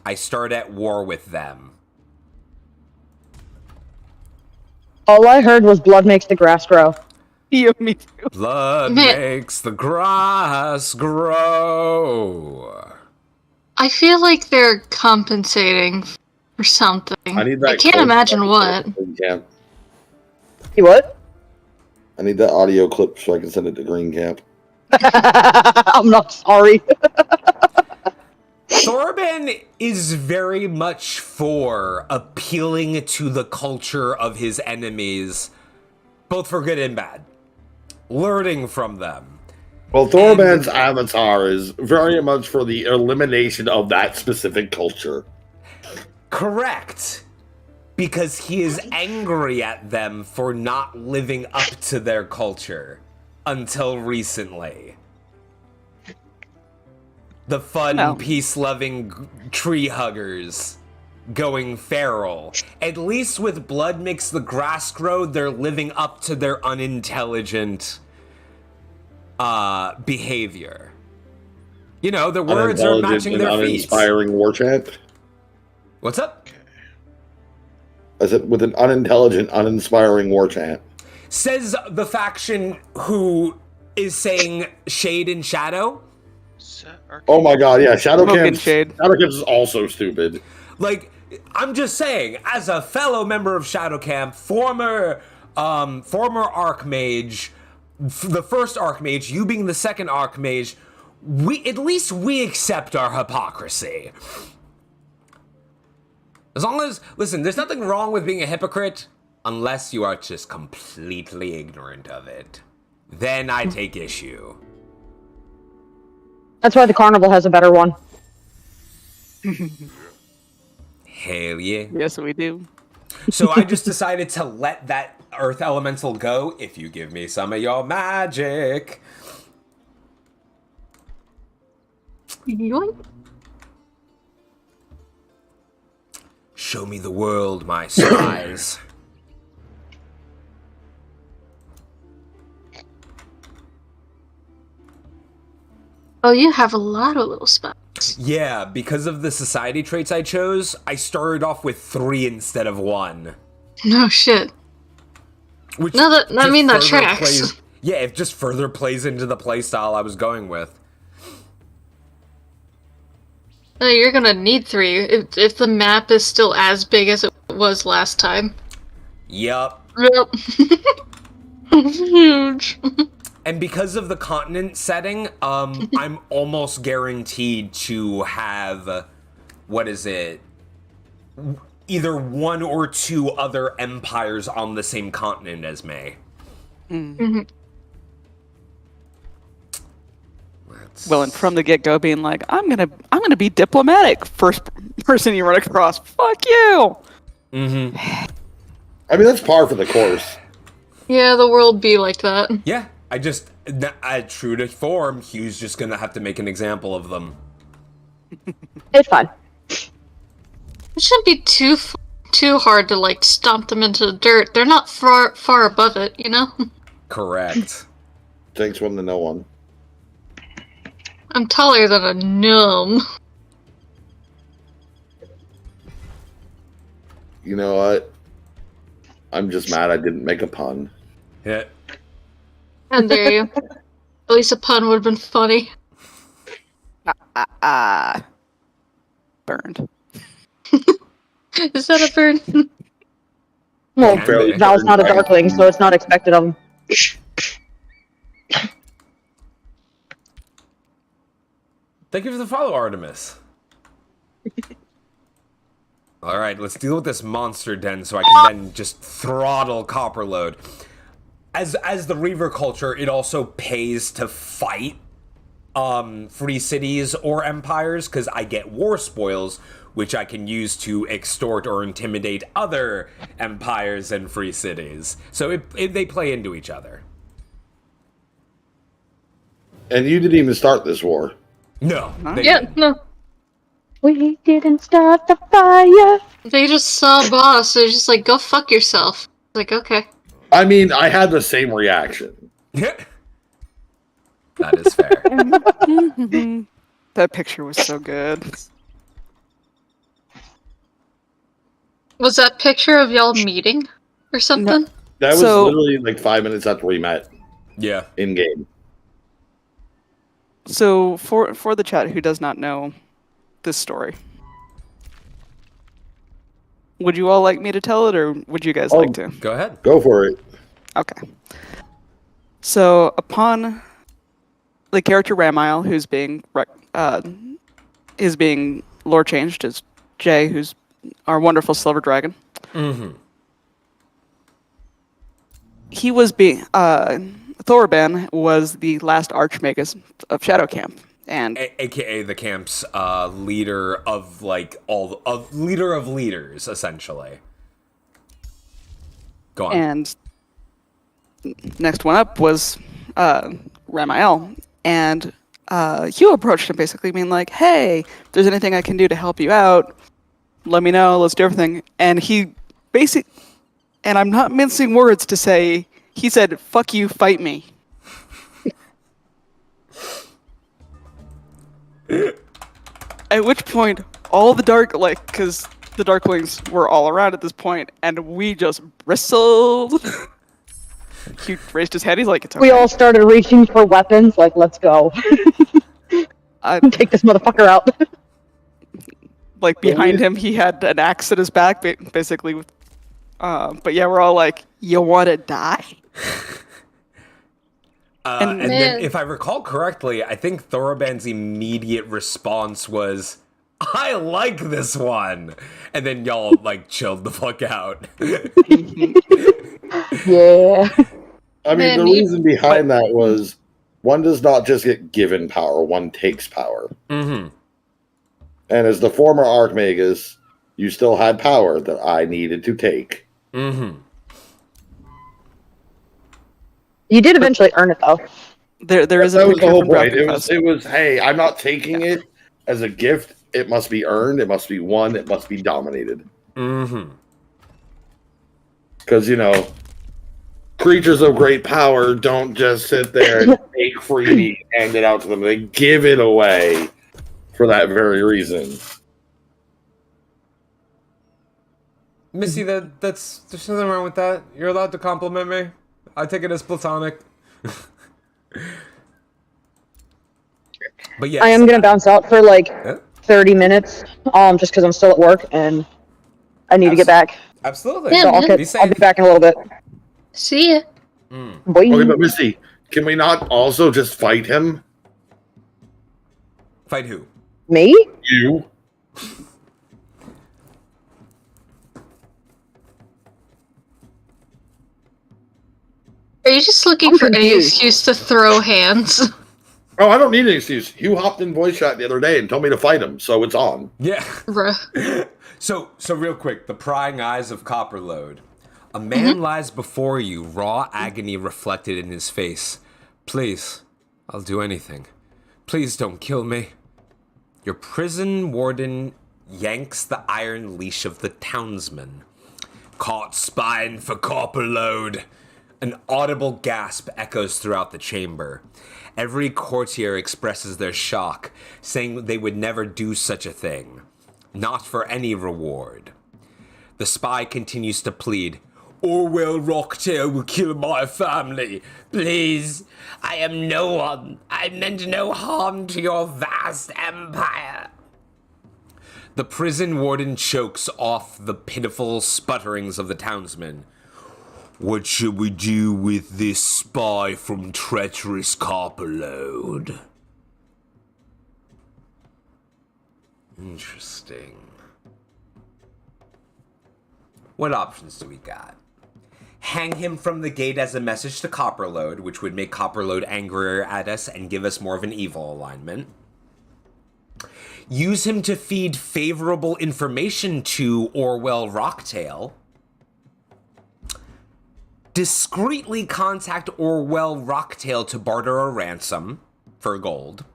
I start at war with them. All I heard was blood makes the grass grow. Yeah, me too. Blood makes the grass grow. I feel like they're compensating for something. I need that. I can't imagine what. Camp. You what? I need that audio clip so I can send it to Green Camp. I'm not sorry. Thorben is very much for appealing to the culture of his enemies, both for good and bad. Learning from them. Well, Thorben's avatar is very much for the elimination of that specific culture. Correct. Because he is angry at them for not living up to their culture until recently. The fun, peace-loving tree huggers going feral. At least with Blood Makes the Grass Grow, they're living up to their unintelligent behavior. You know, their words are matching their feet. Uninspiring war chant. What's up? I said with an unintelligent, uninspiring war chant. Says the faction who is saying shade and shadow. Oh my god, yeah, Shadow Camp is also stupid. Like, I'm just saying, as a fellow member of Shadow Camp, former Archmage, the first Archmage, you being the second Archmage, at least we accept our hypocrisy. As long as, listen, there's nothing wrong with being a hypocrite, unless you are just completely ignorant of it. Then I take issue. That's why the carnival has a better one. Hell yeah. Yes, we do. So I just decided to let that Earth Elemental go if you give me some of your magic. Yoink. Show me the world, my spies. Oh, you have a lot of little spots. Yeah, because of the society traits I chose, I started off with 3 instead of 1. No shit. Which No, that tracks. Yeah, it just further plays into the playstyle I was going with. No, you're gonna need 3 if the map is still as big as it was last time. Yup. Yep. Huge. And because of the continent setting, I'm almost guaranteed to have, either 1 or 2 other empires on the same continent as me. Mm-hmm. Well, and from the get-go, being like, I'm gonna be diplomatic. First person you run across, fuck you. Mm-hmm. I mean, that's par for the course. Yeah, the world be like that. Yeah, true to form, Hugh's just gonna have to make an example of them. It's fine. It shouldn't be too hard to like stomp them into the dirt. They're not far above it, you know. Correct. Takes one to know one. I'm taller than a gnome. You know what? I'm just mad I didn't make a pun. Yeah. And there you. At least a pun would have been funny. Burned. Is that a burn? Well, Can be. Val's not a Darkling, so it's not expected of him. Thank you for the follow, Artemis. Alright, let's deal with this monster den so I can then just throttle Copperload. As the Reaver culture, it also pays to fight free cities or empires, because I get war spoils, which I can use to extort or intimidate other empires and free cities. So they play into each other. And you didn't even start this war. No. No. We didn't start the fire. They just saw boss, so they're just like, go fuck yourself. Like, okay. I mean, I had the same reaction. That is fair. That picture was so good. Was that picture of y'all meeting or something? That was So- literally like 5 minutes after we met Yeah. in game. So for the chat who does not know this story, would you all like me to tell it, or would you guys like to? Go ahead. Go for it. Okay. So upon the character Ramael, who's being lore changed, as Jay, who's our wonderful silver dragon. Mm-hmm. He was being Thorban was the last archmagus of Shadow Camp, and AKA the camp's leader of leader of leaders, essentially. Go on. and next one up was Ramael, and Hugh approached him basically being like, "Hey, if there's anything I can do to help you out, let me know. Let's do everything." And he and I'm not mincing words to say, he said, "Fuck you, fight me." At which point, all the because the Darklings were all around at this point, and we just bristled. He raised his head. He's like, "It's okay." We all started reaching for weapons, like, let's go. Take this motherfucker out. Like behind him, he had an axe at his back, basically. But yeah, we're all like, "You want to die?" And then, if I recall correctly, I think Thoroban's immediate response was, "I like this one," and then y'all chilled the fuck out. Yeah. I mean, Man, the reason behind that was one does not just get given power, one takes power. Mm-hmm. And as the former Archmagus, you still had power that I needed to take. Mm-hmm. You did eventually earn it, though. There is a That was the picture whole from point. Dragon It was, hey, I'm not taking it as a gift. It must be earned. It must be won. It must be dominated. Mm-hmm. Because, creatures of great power don't just sit there and take freely and hand it out to them. They give it away for that very reason. Missy, there's nothing wrong with that. You're allowed to compliment me. I take it as platonic. But yes, I am gonna bounce out for 30 minutes, just because I'm still at work and I need to get back. Absolutely. Yeah, So man. I'll be back in a little bit. See ya. Boy. Okay, but Misty, can we not also just fight him? Fight who? Me? You? Are you just looking for any excuse to throw hands? Oh, I don't need an excuse. You hopped in voice chat the other day and told me to fight him, so it's on. Yeah. Bruh. So real quick, the prying eyes of Copperload. A man lies before you, raw agony reflected in his face. Please, I'll do anything. Please don't kill me. Your prison warden yanks the iron leash of the townsman. Caught spine for Copperload. An audible gasp echoes throughout the chamber. Every courtier expresses their shock, saying they would never do such a thing. Not for any reward. The spy continues to plead. Orwell Rocktail will kill my family. Please, I am no one. I meant no harm to your vast empire. The prison warden chokes off the pitiful sputterings of the townsmen. What should we do with this spy from treacherous Copperload? Interesting. What options do we got? Hang him from the gate as a message to Copperload, which would make Copperload angrier at us and give us more of an evil alignment. Use him to feed favorable information to Orwell Rocktail. Discreetly contact Orwell Rocktail to barter a ransom for gold.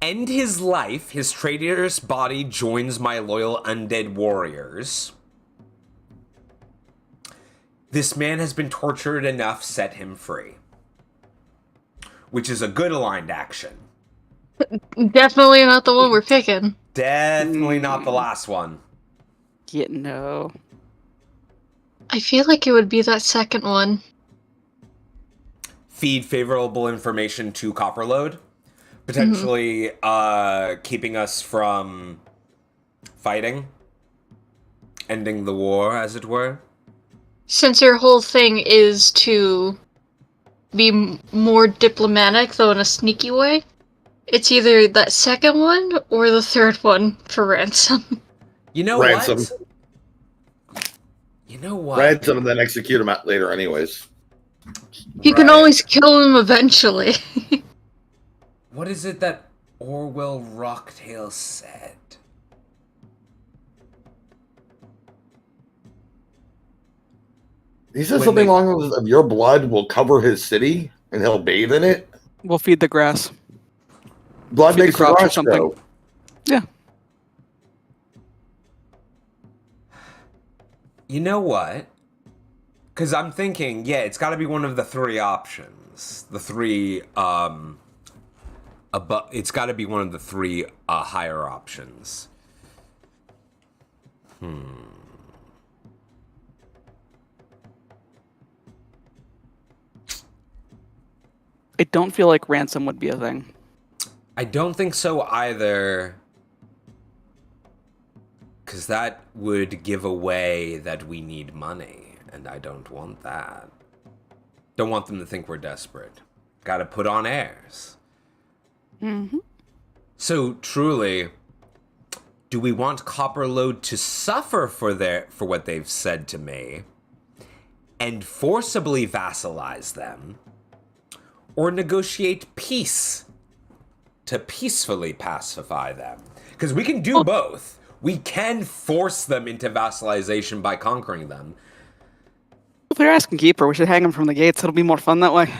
End his life. His traitorous body joins my loyal undead warriors. This man has been tortured enough, set him free. Which is a good aligned action. Definitely not the one we're picking. Definitely not the last one. Yeah, no. I feel like it would be that second one. Feed favorable information to Copperload. Potentially keeping us from fighting. Ending the war, as it were. Since your whole thing is to be more diplomatic, though in a sneaky way, it's either that second one or the third one for ransom. You know Ransom. what? You know what? Ransom and then execute him out later, anyways. You can always kill him eventually. What is it that Orwell Rocktail said? He said When something they- along those lines of your blood will cover his city and he'll bathe in it. We'll feed the grass. Blood Feed the makes the crops or grass something. grow. Yeah. You know what? Because I'm thinking, yeah, it's got to be one of the three options. The three, it's got to be one of the three higher options. I don't feel like ransom would be a thing. I don't think so either. Because that would give away that we need money. And I don't want that. Don't want them to think we're desperate. Gotta put on airs. Mm-hmm. So, truly, do we want Copperload to suffer for what they've said to me and forcibly vassalize them, or negotiate peace to peacefully pacify them? Because we can do both. We can force them into vassalization by conquering them. If they're asking Keeper, we should hang him from the gates. It'll be more fun that way.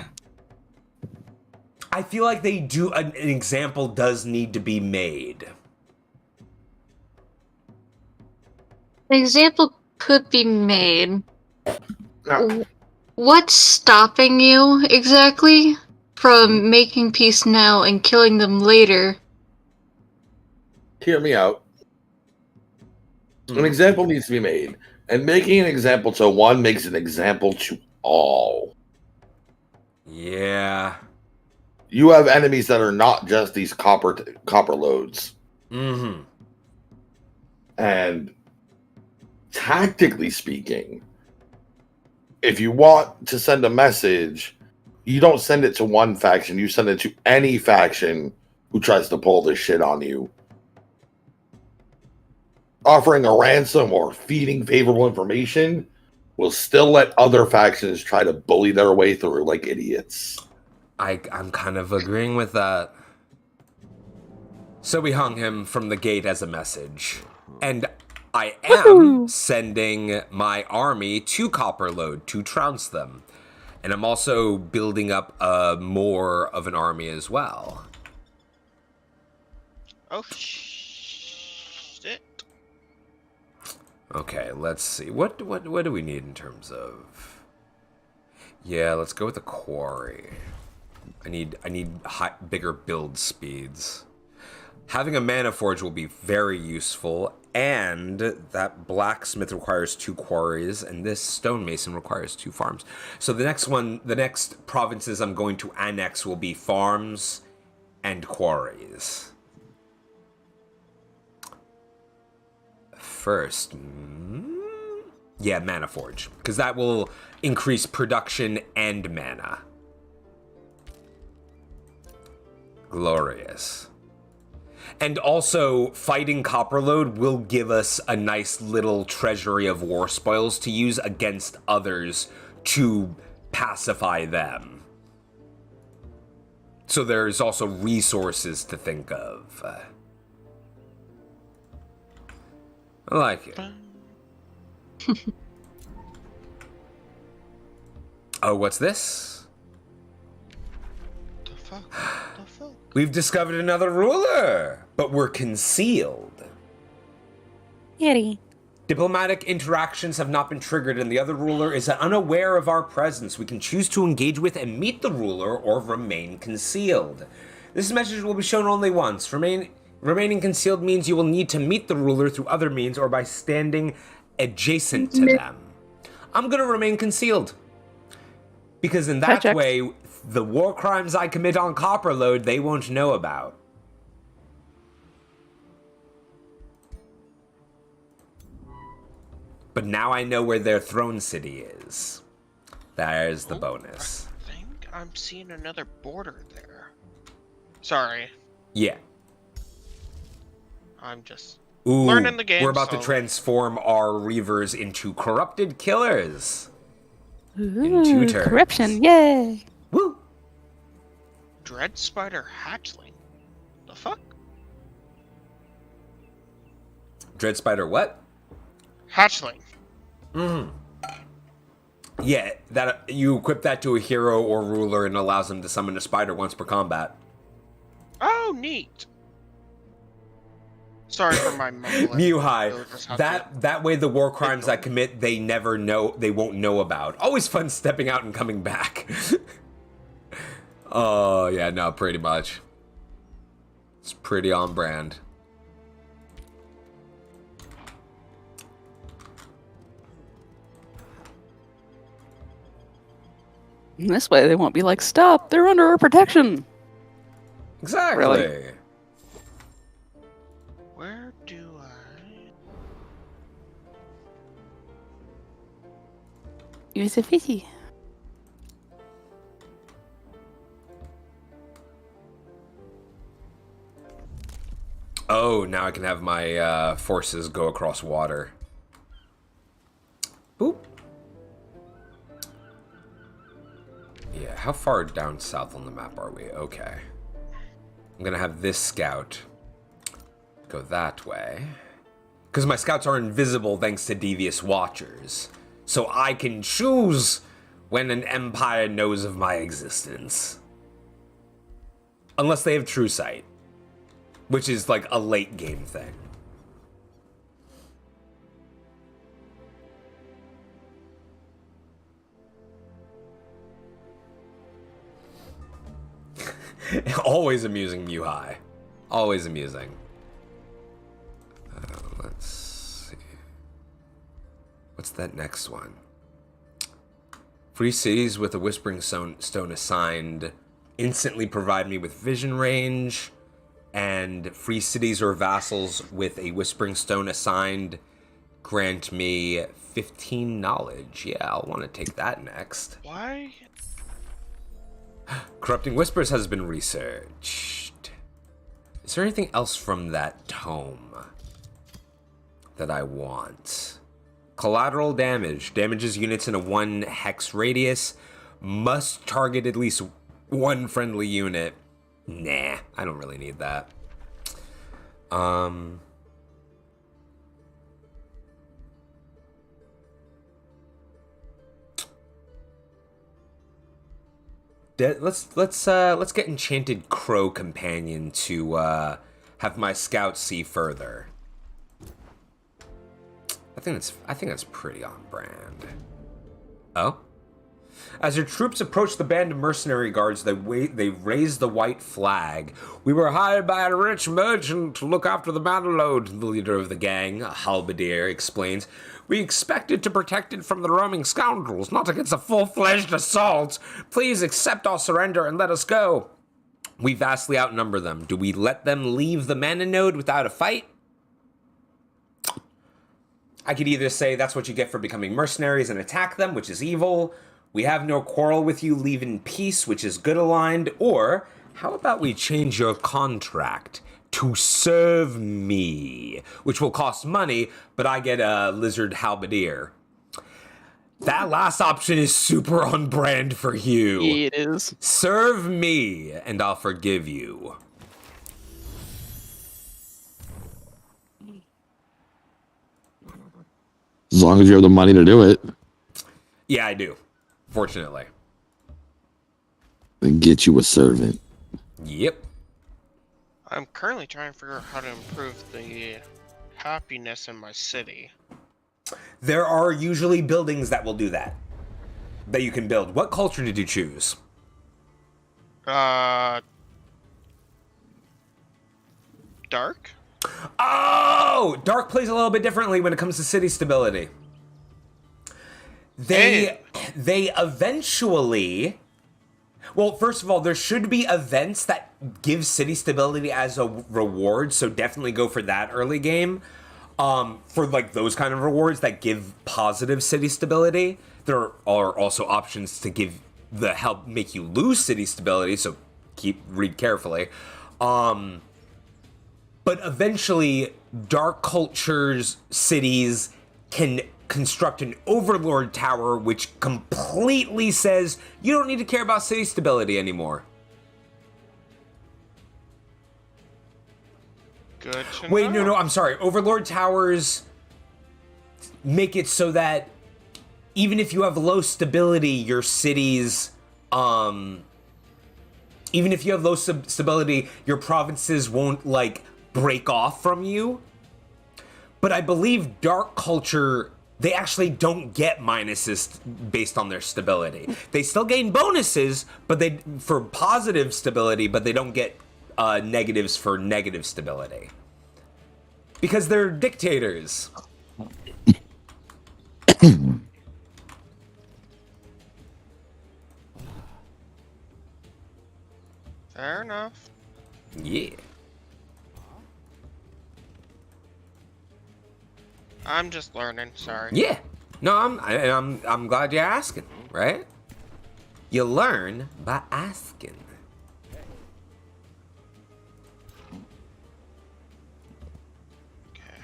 I feel like they do. An example does need to be made. An example could be made. Now, What's stopping you, exactly, from making peace now and killing them later? hear me out. An example needs to be made. And making an example to one makes an example to all. Yeah. You have enemies that are not just these copper loads. Mm-hmm. And tactically speaking, if you want to send a message, you don't send it to one faction. You send it to any faction who tries to pull this shit on you. Offering a ransom or feeding favorable information will still let other factions try to bully their way through like idiots. I'm kind of agreeing with that. So we hung him from the gate as a message. And I am sending my army to Copperload to trounce them. And I'm also building up more of an army as well. Oh, shit. Okay, let's see. What do we need in terms of? Yeah, let's go with the quarry. I need bigger build speeds. Having a mana forge will be very useful, and that blacksmith requires 2 quarries, and this stonemason requires 2 farms. So the next provinces I'm going to annex will be farms and quarries. first? Yeah, Mana Forge. Because that will increase production and mana. Glorious. And also, fighting Copperlode will give us a nice little treasury of war spoils to use against others to pacify them. So there's also resources to think of. I like it. Oh, what's this? The fuck? The fuck? We've discovered another ruler, but we're concealed. Kitty. Diplomatic interactions have not been triggered, and the other ruler is unaware of our presence. We can choose to engage with and meet the ruler or remain concealed. This message will be shown only once. Remaining concealed means you will need to meet the ruler through other means or by standing adjacent to them. I'm going to remain concealed. Because in that way, the war crimes I commit on Copperlode, they won't know about. But now I know where their throne city is. There's the bonus. I think I'm seeing another border there. Sorry, Yeah. I'm just Ooh, learning the game. we're about to so- transform our Reavers into corrupted killers. Ooh, 2 turns. corruption, yay! Woo! Dread Spider Hatchling. The fuck? Dread Spider what? Hatchling. Yeah, that you equip that to a hero or ruler and allows them to summon a spider once per combat. Oh, neat. Sorry for my mumbling. Mew High. You'll just have to- That way the war crimes I commit, they won't know about. Always fun stepping out and coming back. Oh, yeah, no, pretty much. It's pretty on brand. This way they won't be like, stop, they're under our protection. Exactly. Really? Where do I? Use a fishy. Oh, now I can have my forces go across water. Boop. Yeah, how far down south on the map are we? Okay. I'm gonna have this scout go that way. Because my scouts are invisible thanks to devious watchers. So I can choose when an empire knows of my existence. Unless they have true sight. Which is like a late game thing. Always amusing, Mew High. Always amusing. Let's see. What's that next one? Free cities with a Whispering Stone assigned instantly provide me with vision range. And free cities or vassals with a Whispering Stone assigned grant me 15 knowledge. Yeah, I'll want to take that next. Why? Corrupting Whispers has been researched. Is there anything else from that tome that I want? Collateral damage. Damages units in a 1 hex radius. Must target at least 1 friendly unit. Nah, I don't really need that. Let's get Enchanted Crow Companion to have my scouts see further. I think that's pretty on brand. Oh? As your troops approach the band of mercenary guards, they raise the white flag. We were hired by a rich merchant to look after the battle load, the leader of the gang, a halberdier, explains. We expected to protect it from the roaming scoundrels, not against a full-fledged assault. Please accept our surrender and let us go. We vastly outnumber them. Do we let them leave the mana node without a fight? I could either say that's what you get for becoming mercenaries and attack them, which is evil. We have no quarrel with you, leave in peace, which is good aligned. Or how about we change your contract to serve me, which will cost money, but I get a lizard halberdier. That last option is super on brand for you. It is. Serve me, and I'll forgive you. As long as you have the money to do it. Yeah, I do. Fortunately. Then get you a servant. Yep. I'm currently trying to figure out how to improve the happiness in my city. There are usually buildings that will do that. That you can build. What culture did you choose? Dark? Oh! Dark plays a little bit differently when it comes to city stability. They eventually... Well, first of all, there should be events that give city stability as a reward, so definitely go for that early game. For like those kind of rewards that give positive city stability. There are also options to help make you lose city stability, so read carefully. But eventually, dark cultures, cities can construct an overlord tower which completely says you don't need to care about city stability anymore. Good to Wait, know. no, I'm sorry. Overlord towers make it so that even if you have low stability, your cities, even if you have low stability, your provinces won't, like, break off from you. But I believe Dark Culture, they actually don't get minuses based on their stability. They still gain bonuses, but for positive stability, but they don't get negatives for negative stability. Because they're dictators. Fair enough. Yeah. I'm just learning, sorry. Yeah. No, I'm glad you're asking, right? You learn by asking. Okay.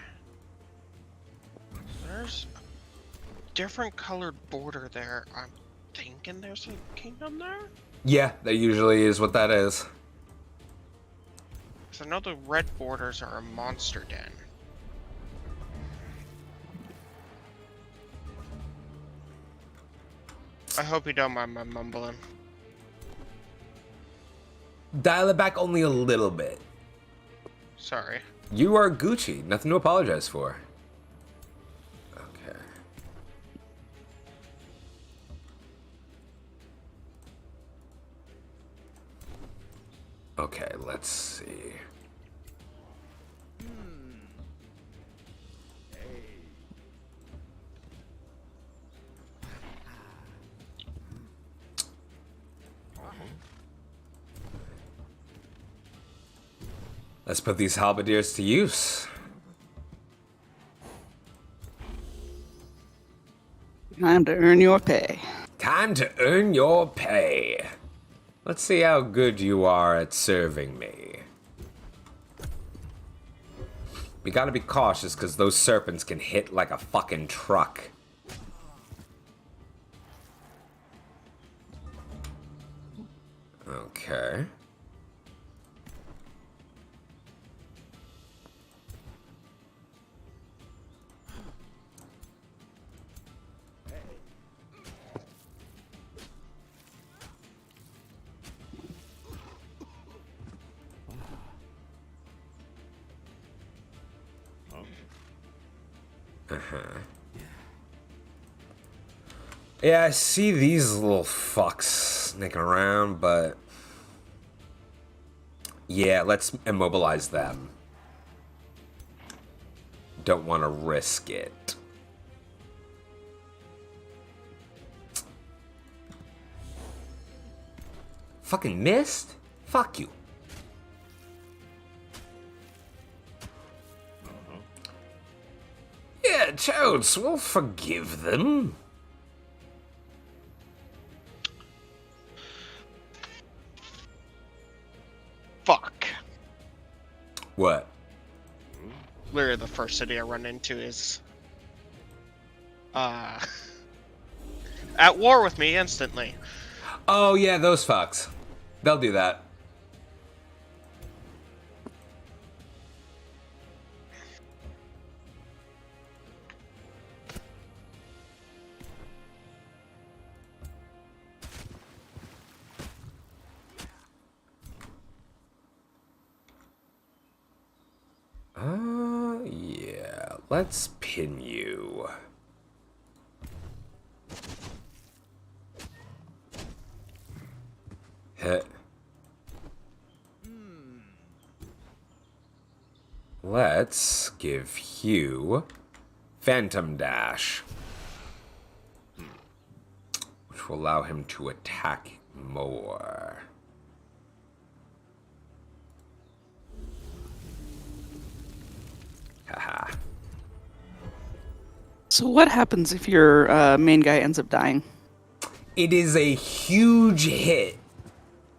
There's a different colored border there. I'm thinking there's a kingdom there? Yeah, that usually is what that is. Because I know the red borders are a monster den. I hope you don't mind my mumbling. Dial it back only a little bit. Sorry. You are Gucci. Nothing to apologize for. Okay. Okay, let's see. Let's put these halberdiers to use. Time to earn your pay. Time to earn your pay. Let's see how good you are at serving me. We gotta be cautious because those serpents can hit like a fucking truck. Okay. Yeah, I see these little fucks sneaking around, but... Yeah, let's immobilize them. Don't want to risk it. Fucking missed? Fuck you. Yeah, Totes, we'll forgive them. Fuck. What? Literally the first city I run into is at war with me instantly. Oh yeah, those fucks. They'll do that. Yeah, let's pin you. Heh. Let's give Hugh Phantom Dash, which will allow him to attack more. Haha. So what happens if your main guy ends up dying? It is a huge hit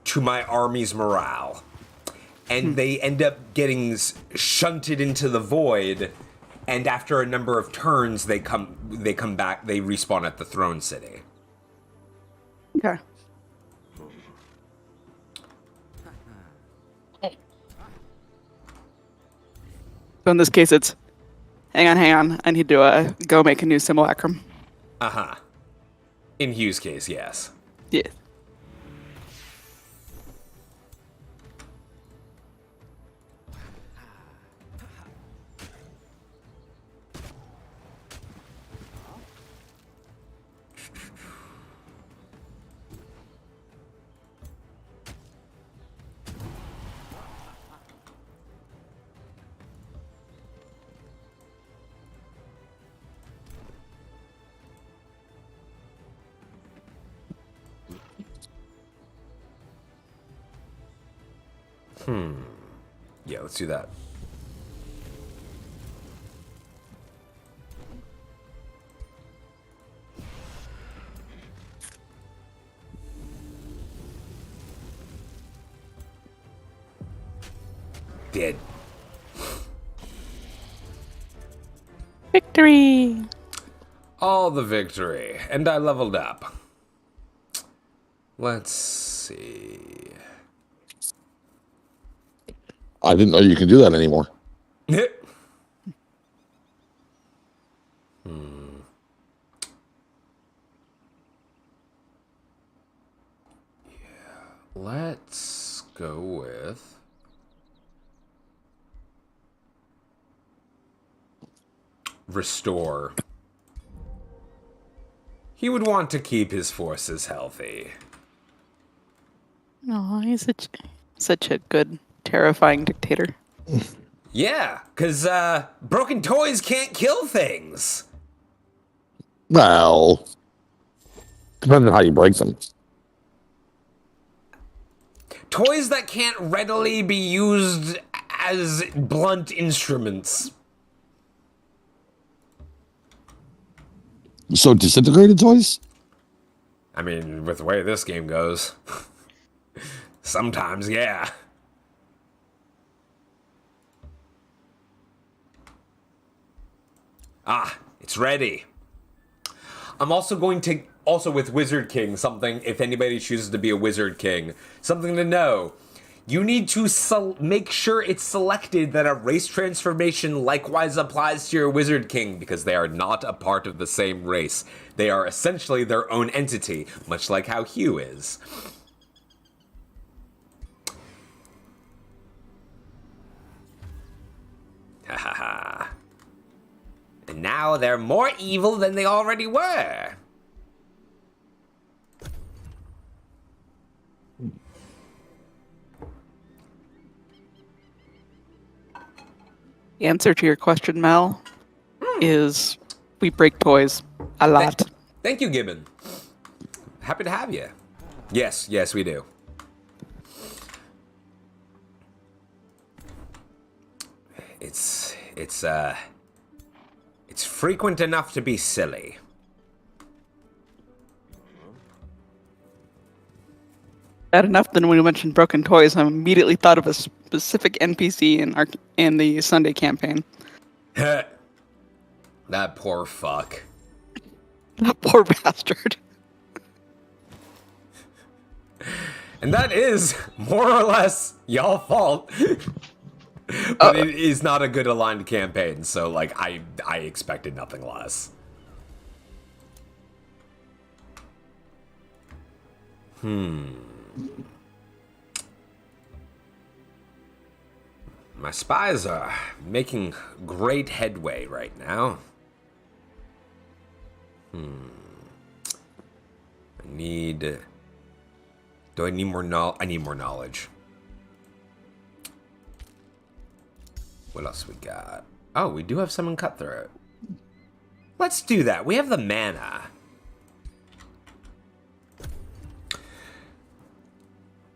to my army's morale. And they end up getting shunted into the void, and after a number of turns, they come back, they respawn at the Throne City. Okay. So in this case, it's hang on. I need to go make a new simulacrum. Uh-huh. In Hugh's case, yes. Yeah. Yeah, let's do that. Dead. Victory! All the victory. And I leveled up. Let's see. I didn't know you could do that anymore. Let's go with Restore. He would want to keep his forces healthy. Oh, he's such a good, terrifying dictator. Yeah, because broken toys can't kill things. Well, depends on how you break them. Toys that can't readily be used as blunt instruments. So disintegrated toys? I mean, with the way this game goes, sometimes, yeah. Ah, it's ready. I'm also going to, with Wizard King, something, if anybody chooses to be a Wizard King, something to know. You need to make sure it's selected that a race transformation likewise applies to your Wizard King, because they are not a part of the same race. They are essentially their own entity, much like how Hugh is. Ha ha ha. And now they're more evil than they already were. The answer to your question, Mel, is we break toys a lot. Thank you, Gibbon. Happy to have you. Yes, we do. It's It's frequent enough to be silly. Bad enough that when you mentioned broken toys, I immediately thought of a specific NPC in the Sunday campaign. That poor fuck. That poor bastard. And that is, more or less, y'all fault. But it is not a good aligned campaign, so, like, I expected nothing less. My spies are making great headway right now. I need... Do I need more I need more knowledge. What else we got? Oh, we do have summon Cutthroat. Let's do that. We have the mana.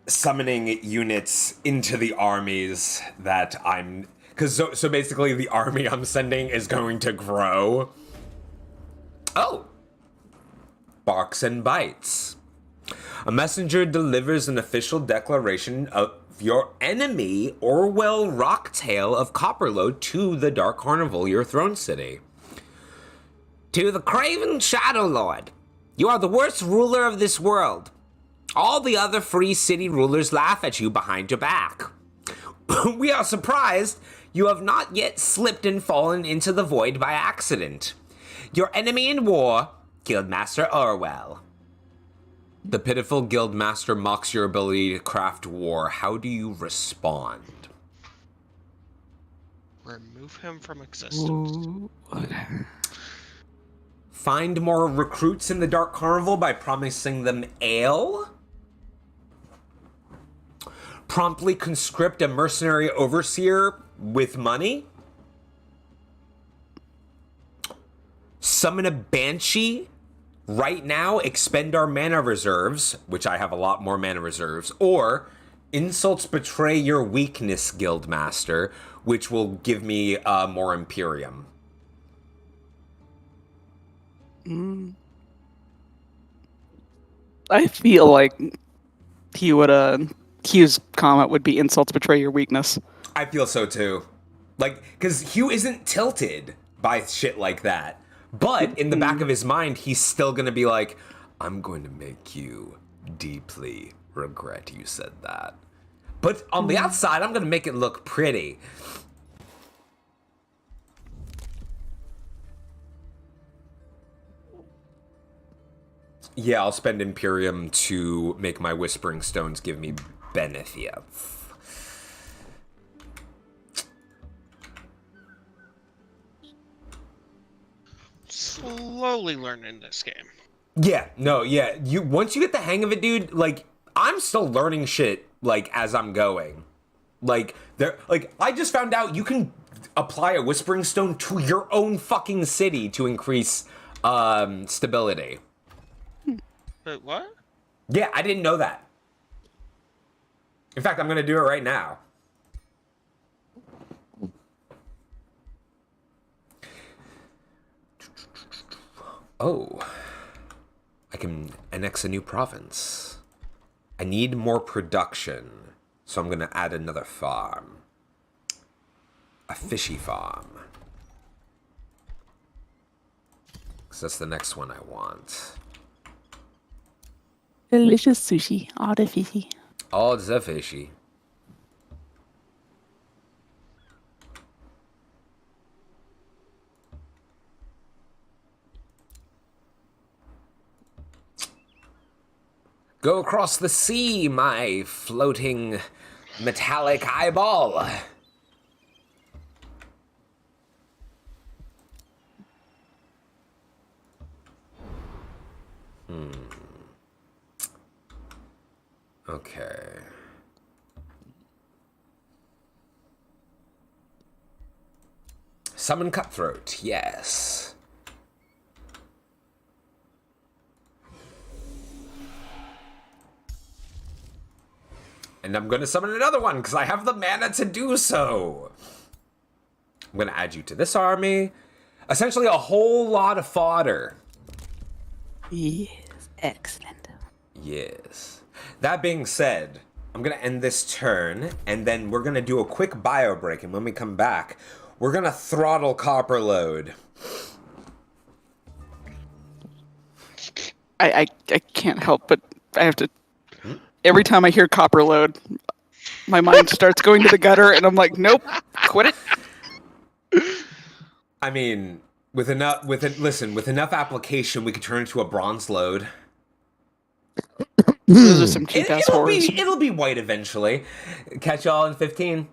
Summoning units into the armies that I'm... Because so basically the army I'm sending is going to grow. Oh. Barks and Bites. A messenger delivers an official declaration of your enemy, Orwell Rocktail of Copperlow, to the Dark Carnival, your throne city. To the craven Shadow Lord, you are the worst ruler of this world. All the other free city rulers laugh at you behind your back. We are surprised you have not yet slipped and fallen into the void by accident. Your enemy in war, Guildmaster Orwell. The pitiful Guildmaster mocks your ability to craft war. How do you respond? Remove him from existence. Find more recruits in the Dark Carnival by promising them ale? Promptly conscript a mercenary overseer with money? Summon a banshee? Right now, expend our mana reserves, which I have a lot more mana reserves, or insults betray your weakness, Guildmaster, which will give me more Imperium. I feel like he would, Q's comment would be insults betray your weakness. I feel so too. Like, because Hugh isn't tilted by shit like that. But in the back of his mind, he's still going to be like, I'm going to make you deeply regret you said that. But on the outside, I'm going to make it look pretty. Yeah, I'll spend Imperium to make my Whispering Stones give me benefits. Slowly learning this game. Yeah, no, yeah. Once you get the hang of it, dude, like, I'm still learning shit, like, as I'm going. Like, I just found out you can apply a Whispering Stone to your own fucking city to increase stability. But what? Yeah, I didn't know that. In fact, I'm gonna do it right now. Oh, I can annex a new province. I need more production, so I'm gonna add another farm. A fishy farm. Because that's the next one I want. Delicious sushi. All the fishy. Oh, the fishy. Go across the sea, my floating metallic eyeball. Okay. Summon Cutthroat, yes. And I'm going to summon another one because I have the mana to do so. I'm going to add you to this army. Essentially, a whole lot of fodder. Yes, excellent. Yes. That being said, I'm going to end this turn, and then we're going to do a quick bio break, and when we come back, we're going to throttle Copperload. I can't help but I have to. Every time I hear Copperload, my mind starts going to the gutter, and I'm like, nope, quit it. I mean, with enough application, we could turn into a bronze load. Those are some cute ass horrors. It'll be white eventually. Catch y'all in 15.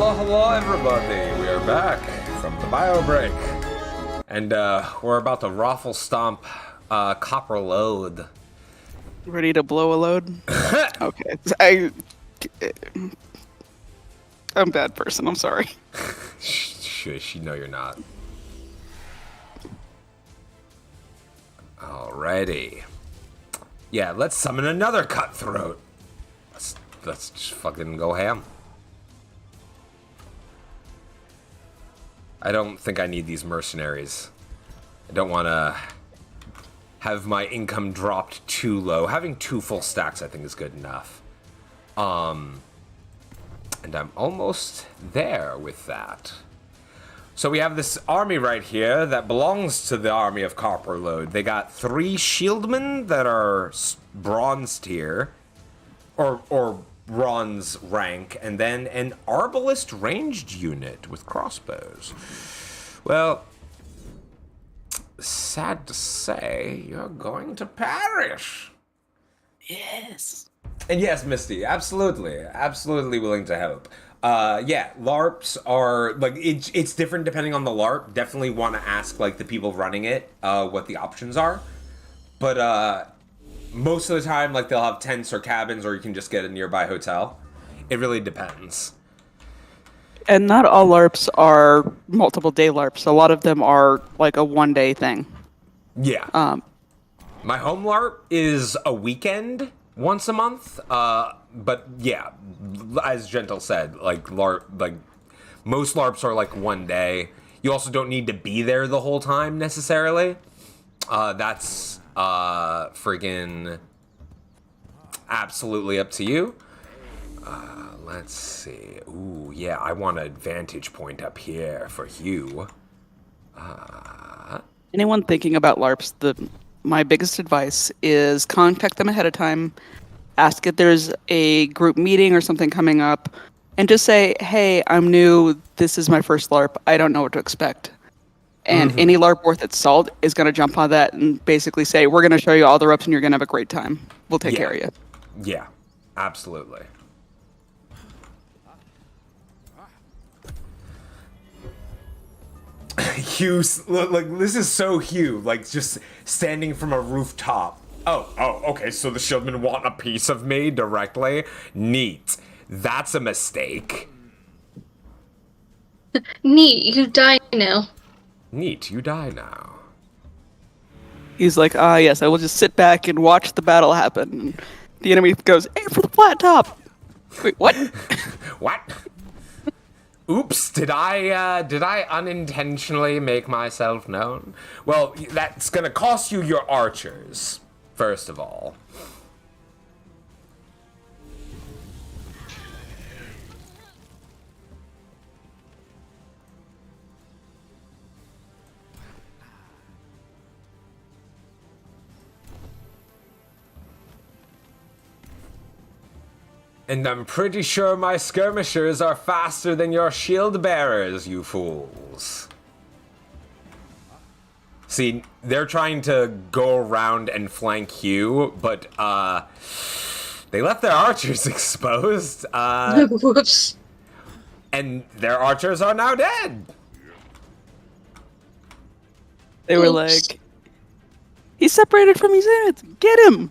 Hello, hello, everybody. We are back from the bio break. And we're about to raffle stomp Copper Load. Ready to blow a load? Okay. I'm a bad person. I'm sorry. Shush, you know you're not. Alrighty. Yeah, let's summon another cutthroat. Let's just fucking go ham. I don't think I need these mercenaries. I don't want to have my income dropped too low. Having 2 full stacks, I think, is good enough. And I'm almost there with that. So we have this army right here that belongs to the army of Copperload. They got 3 shieldmen that are bronze tier, or bronze rank, and then an arbalist ranged unit with crossbows. Well, sad to say, you're going to perish. Yes. And yes, Misty, absolutely willing to help. Yeah, LARPs are, like, it's different depending on the LARP. Definitely want to ask, like, the people running it what the options are. But most of the time, like, they'll have tents or cabins, or you can just get a nearby hotel. It really depends. And not all LARPs are multiple day LARPs. A lot of them are like a one-day thing. Yeah. My home LARP is a weekend once a month. But yeah, as Gentle said, like most LARPs are like one day. You also don't need to be there the whole time necessarily. That's friggin' absolutely up to you. Let's see. Ooh, yeah, I want a vantage point up here for you. Anyone thinking about LARPs, my biggest advice is contact them ahead of time, ask if there's a group meeting or something coming up, and just say, hey, I'm new, this is my first LARP, I don't know what to expect. And any LARP worth its salt is going to jump on that and basically say, we're going to show you all the ropes and you're going to have a great time. We'll take care of you. Yeah, absolutely. Hugh, like, this is so Hugh, like, just standing from a rooftop. Oh, okay, so the shieldmen want a piece of me directly? Neat. That's a mistake. Neat, you die now. Neat, you die now. He's like, yes, I will just sit back and watch the battle happen. And the enemy goes, aim for the flat top. Wait, what? What? Oops, did I unintentionally make myself known? Well, that's gonna cost you your archers, first of all. And I'm pretty sure my skirmishers are faster than your shield bearers, you fools. See, they're trying to go around and flank you, but they left their archers exposed. Whoops. And their archers are now dead. They were Oops. like, he's separated from his units. Get him.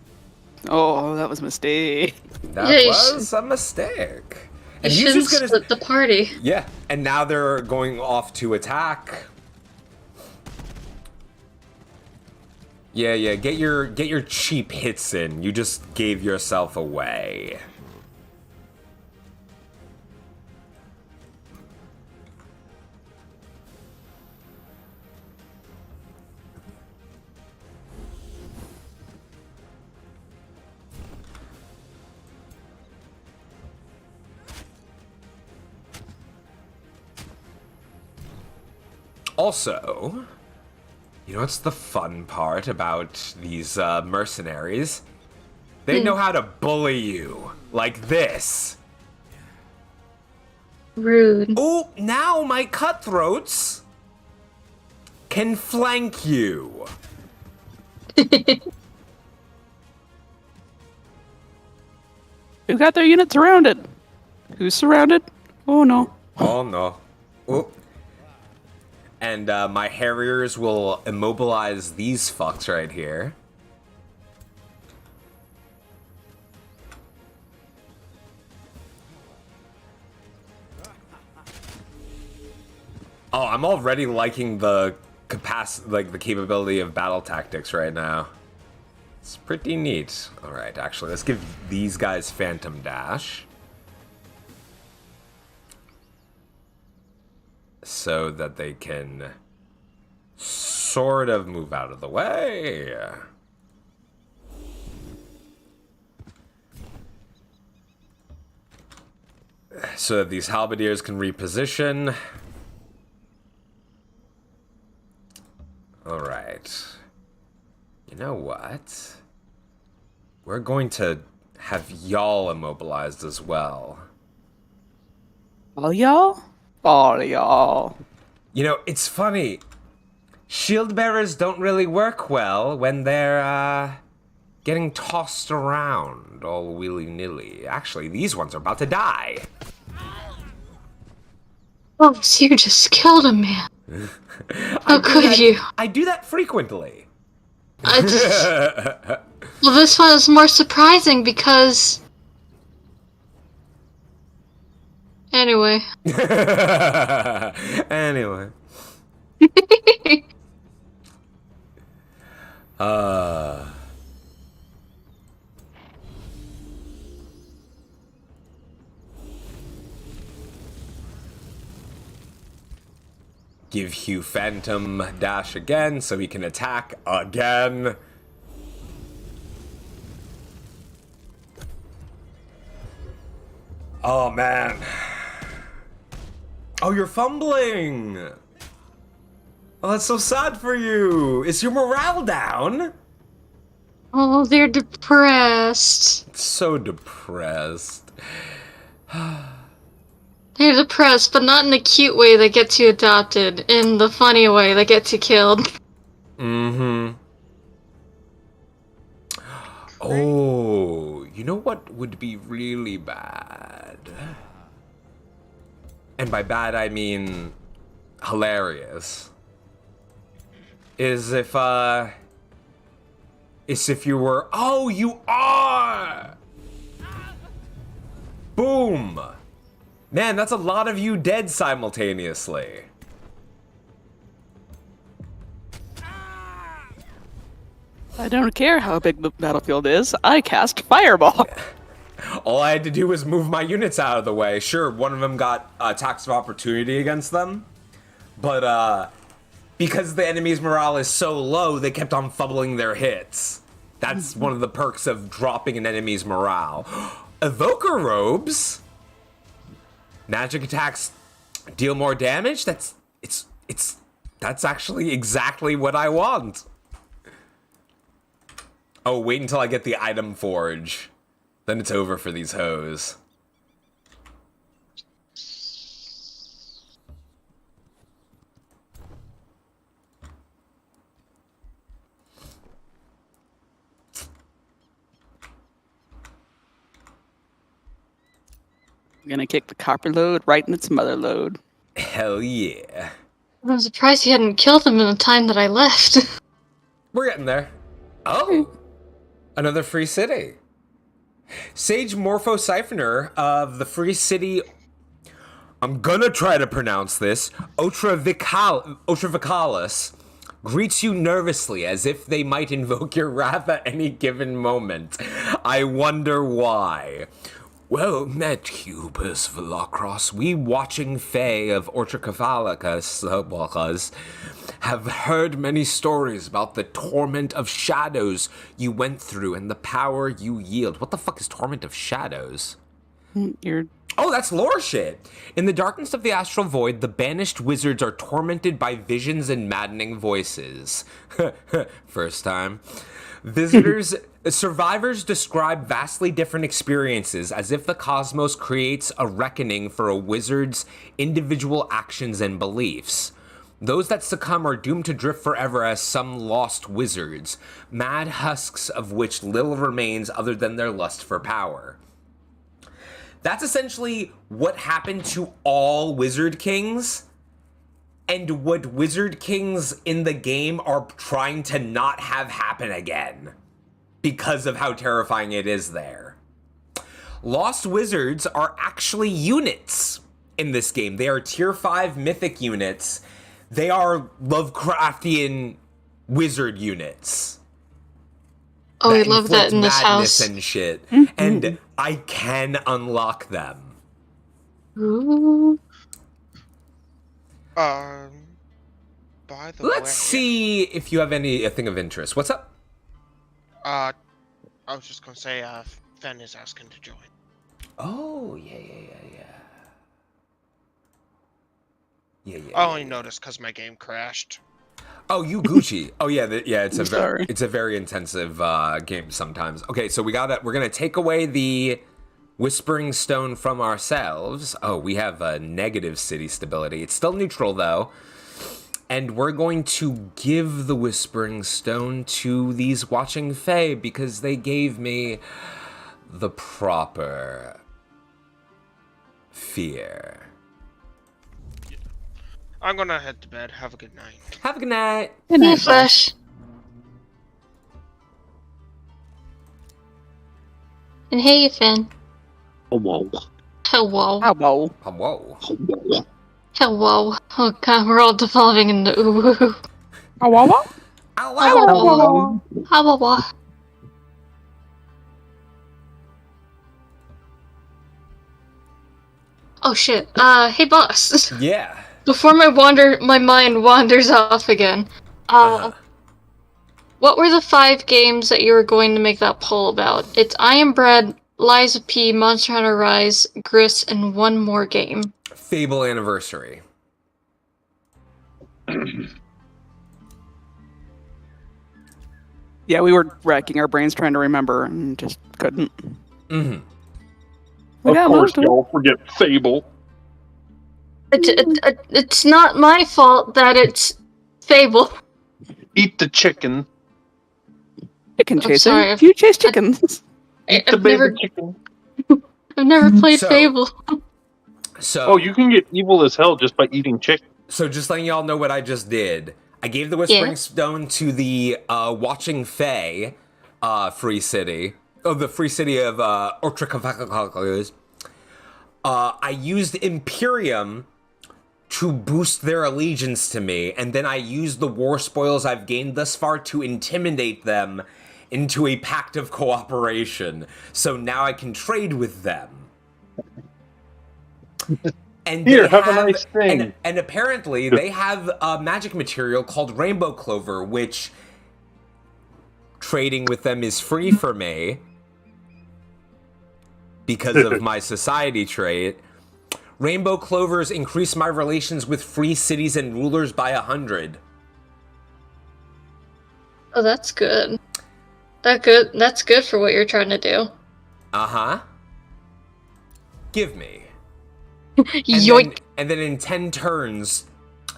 Oh, that was a mistake. That Yeah, was a mistake. You And he's shouldn't just gonna split the party. Yeah, and now they're going off to attack. Yeah, get your cheap hits in. You just gave yourself away. Also, you know what's the fun part about these mercenaries? They know how to bully you, like this. Rude. Oh, now my cutthroats can flank you. Who got their unit surrounded? Who's surrounded? Oh no. Oh no. Oop. And my Harriers will immobilize these fucks right here. Oh, I'm already liking the capacity, like the capability of battle tactics right now. It's pretty neat. All right, actually, let's give these guys Phantom Dash. So that they can sort of move out of the way. So that these halberdiers can reposition. All right. You know what? We're going to have y'all immobilized as well. All y'all? All y'all. You know, it's funny. Shield bearers don't really work well when they're, getting tossed around all willy-nilly. Actually, these ones are about to die. Oh, so you just killed a man. How could you? I do that frequently. Well, this one is more surprising because... Anyway. Anyway. Give Hugh Phantom Dash again so he can attack again. Oh, man. Oh, you're fumbling. Oh, that's so sad for you. Is your morale down? Oh, they're depressed. So depressed. They're depressed, but not in the cute way that gets you adopted. In the funny way that gets you killed. Mm-hmm. Oh, you know what would be really bad? And by bad, I mean hilarious. Is if you were... Oh, you are! Boom! Man, that's a lot of you dead simultaneously. I don't care how big the battlefield is. I cast Fireball. All I had to do was move my units out of the way. Sure, one of them got attacks of opportunity against them. But, because the enemy's morale is so low, they kept on fumbling their hits. That's one of the perks of dropping an enemy's morale. Evoker robes? Magic attacks deal more damage? That's actually exactly what I want. Oh, wait until I get the item forge. Then it's over for these hoes. I'm gonna kick the copper load right in its mother load. Hell yeah. I'm surprised you hadn't killed them in the time that I left. We're getting there. Oh, another free city. Sage Morpho Siphoner of the free city. I'm gonna try to pronounce this. Otravicalis greets you nervously as if they might invoke your wrath at any given moment. I wonder why. Well met, Hubus Velocros. We watching Fae of Ortricophalicus have heard many stories about the torment of shadows you went through and the power you yield. What the fuck is torment of shadows? Oh, that's lore shit. In the darkness of the astral void, the banished wizards are tormented by visions and maddening voices. First time. Survivors describe vastly different experiences as if the cosmos creates a reckoning for a wizard's individual actions and beliefs. Those that succumb are doomed to drift forever as some lost wizards, mad husks of which little remains other than their lust for power. That's essentially what happened to all Wizard Kings, and what Wizard Kings in the game are trying to not have happen again because of how terrifying it is there. Lost Wizards are actually units in this game. They are tier 5 mythic units. They are Lovecraftian wizard units. Oh, I love that inflict in this madness house. and shit. And I can unlock them. Ooh. By the way, Let's see if you have anything of interest. What's up? I was just gonna say, Fen is asking to join. Oh, yeah. I only noticed because my game crashed. Oh, you Gucci. Oh yeah, it's sorry. it's a very intensive game sometimes. Okay, so we're gonna take away the Whispering Stone from ourselves. Oh, we have a negative city stability. It's still neutral though. And we're going to give the Whispering Stone to these watching Fae because they gave me the proper fear. I'm gonna head to bed. Have a good night. Have a good night. Hey, Flash. And hey, Finn. Hello. Hello. Hello. Whoa. Hello. Oh god, we're all devolving into ooh. Hello. Hello. Hello. Oh shit. Hey boss. Yeah. Before my mind wanders off again. What were the 5 games that you were going to make that poll about? It's I Am Bread, Lies of P, Monster Hunter Rise, Gris, and one more game. Fable Anniversary. Yeah, we were racking our brains trying to remember and just couldn't. Mm-hmm. Of course, y'all forget Fable. It's not my fault that it's Fable. Eat the chicken. Chicken I'm chasing. sorry, You chase chickens. Eat the baby chicken. I've never played So- Fable. So Oh, you can get evil as hell just by eating chicken. So just letting y'all know what I just did. I gave the Whispering Stone to the Watching Fae free city. Oh, the free city of Ortricavacacacus. I used Imperium to boost their allegiance to me, and then I used the war spoils I've gained thus far to intimidate them into a pact of cooperation. So now I can trade with them. And Here, they have a nice thing. And apparently they have a magic material called Rainbow Clover, which trading with them is free for me because of my society trait. Rainbow Clovers increase my relations with free cities and rulers by 100. Oh, that's good. That's good for what you're trying to do. Uh-huh. Give me. Yoink. And then in 10 turns,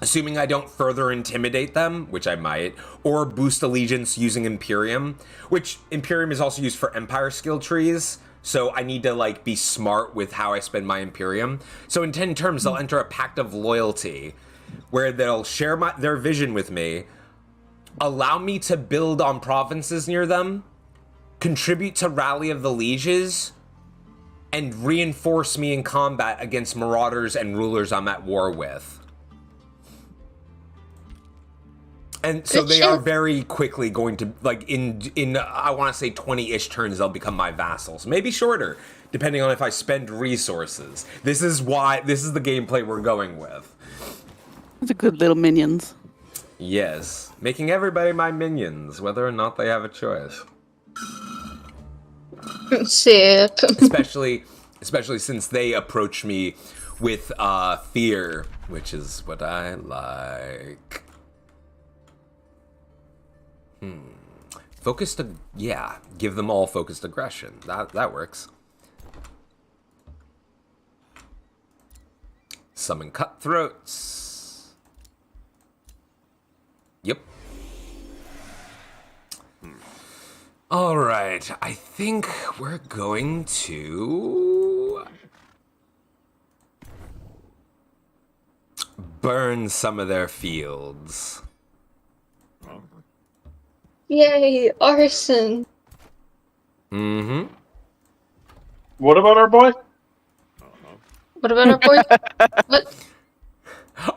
assuming I don't further intimidate them, which I might, or boost allegiance using Imperium, which Imperium is also used for Empire skill trees, so I need to, like, be smart with how I spend my Imperium. So in 10 turns, they'll enter a pact of loyalty, where they'll share their vision with me, allow me to build on provinces near them, contribute to Rally of the Lieges, and reinforce me in combat against marauders and rulers I'm at war with. And so they are very quickly going to, like, in I want to say 20-ish turns, they'll become my vassals. Maybe shorter, depending on if I spend resources. This is the gameplay we're going with. Those are good little minions. Yes. Making everybody my minions, whether or not they have a choice. Sip. Especially since they approach me with fear, which is what I like. Give them all focused aggression. That works. Summon cutthroats. Yep. All right, I think we're going to burn some of their fields. Yay, arson. Mm-hmm. What about our boy? What about our boy? What?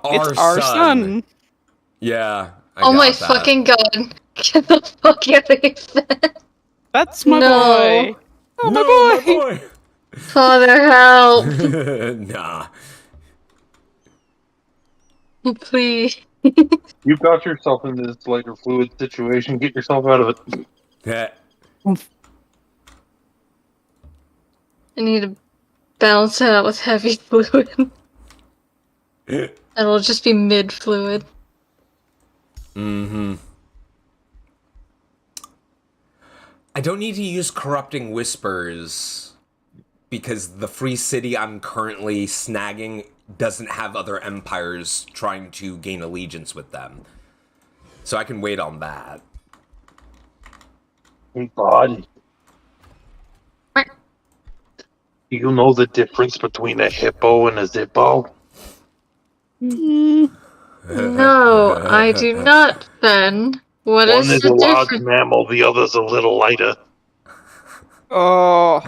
It's our son. Yeah. I Oh my got that. fucking god. Get the fuck out of here. That's my No. boy. Oh, No, my boy. my Father, help. boy. Nah. Please. You got yourself into this lighter fluid situation. Get yourself out of it. Yeah. I need to balance it out with heavy fluid. It'll just be mid-fluid. Mm-hmm. I don't need to use corrupting whispers because the free city I'm currently snagging doesn't have other empires trying to gain allegiance with them. So I can wait on that. Hey, God. What? Do you know the difference between a hippo and a zippo? No, I do not, Ben. What One is is a the large difference? mammal, the other's a little lighter. Oh.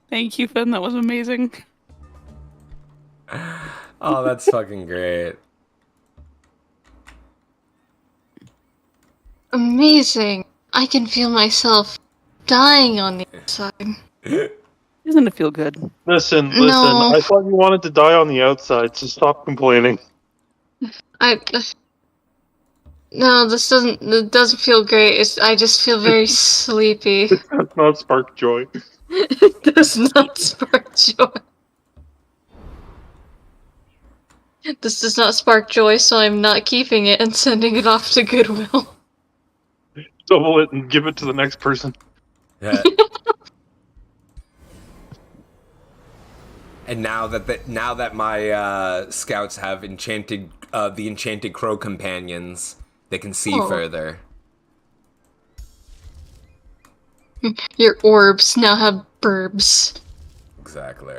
Thank you, Finn. That was amazing. Oh, that's fucking great. Amazing. I can feel myself dying on the inside. Doesn't it feel good? Listen, No. I thought you wanted to die on the outside, so stop complaining. No, it doesn't feel great. I just feel very sleepy. That's not spark joy. It does not spark joy. This does not spark joy, so I'm not keeping it and sending it off to Goodwill. Double it and give it to the next person. Yeah. And now that my scouts have enchanted the enchanted crow companions, they can see further. Your orbs now have burbs. Exactly.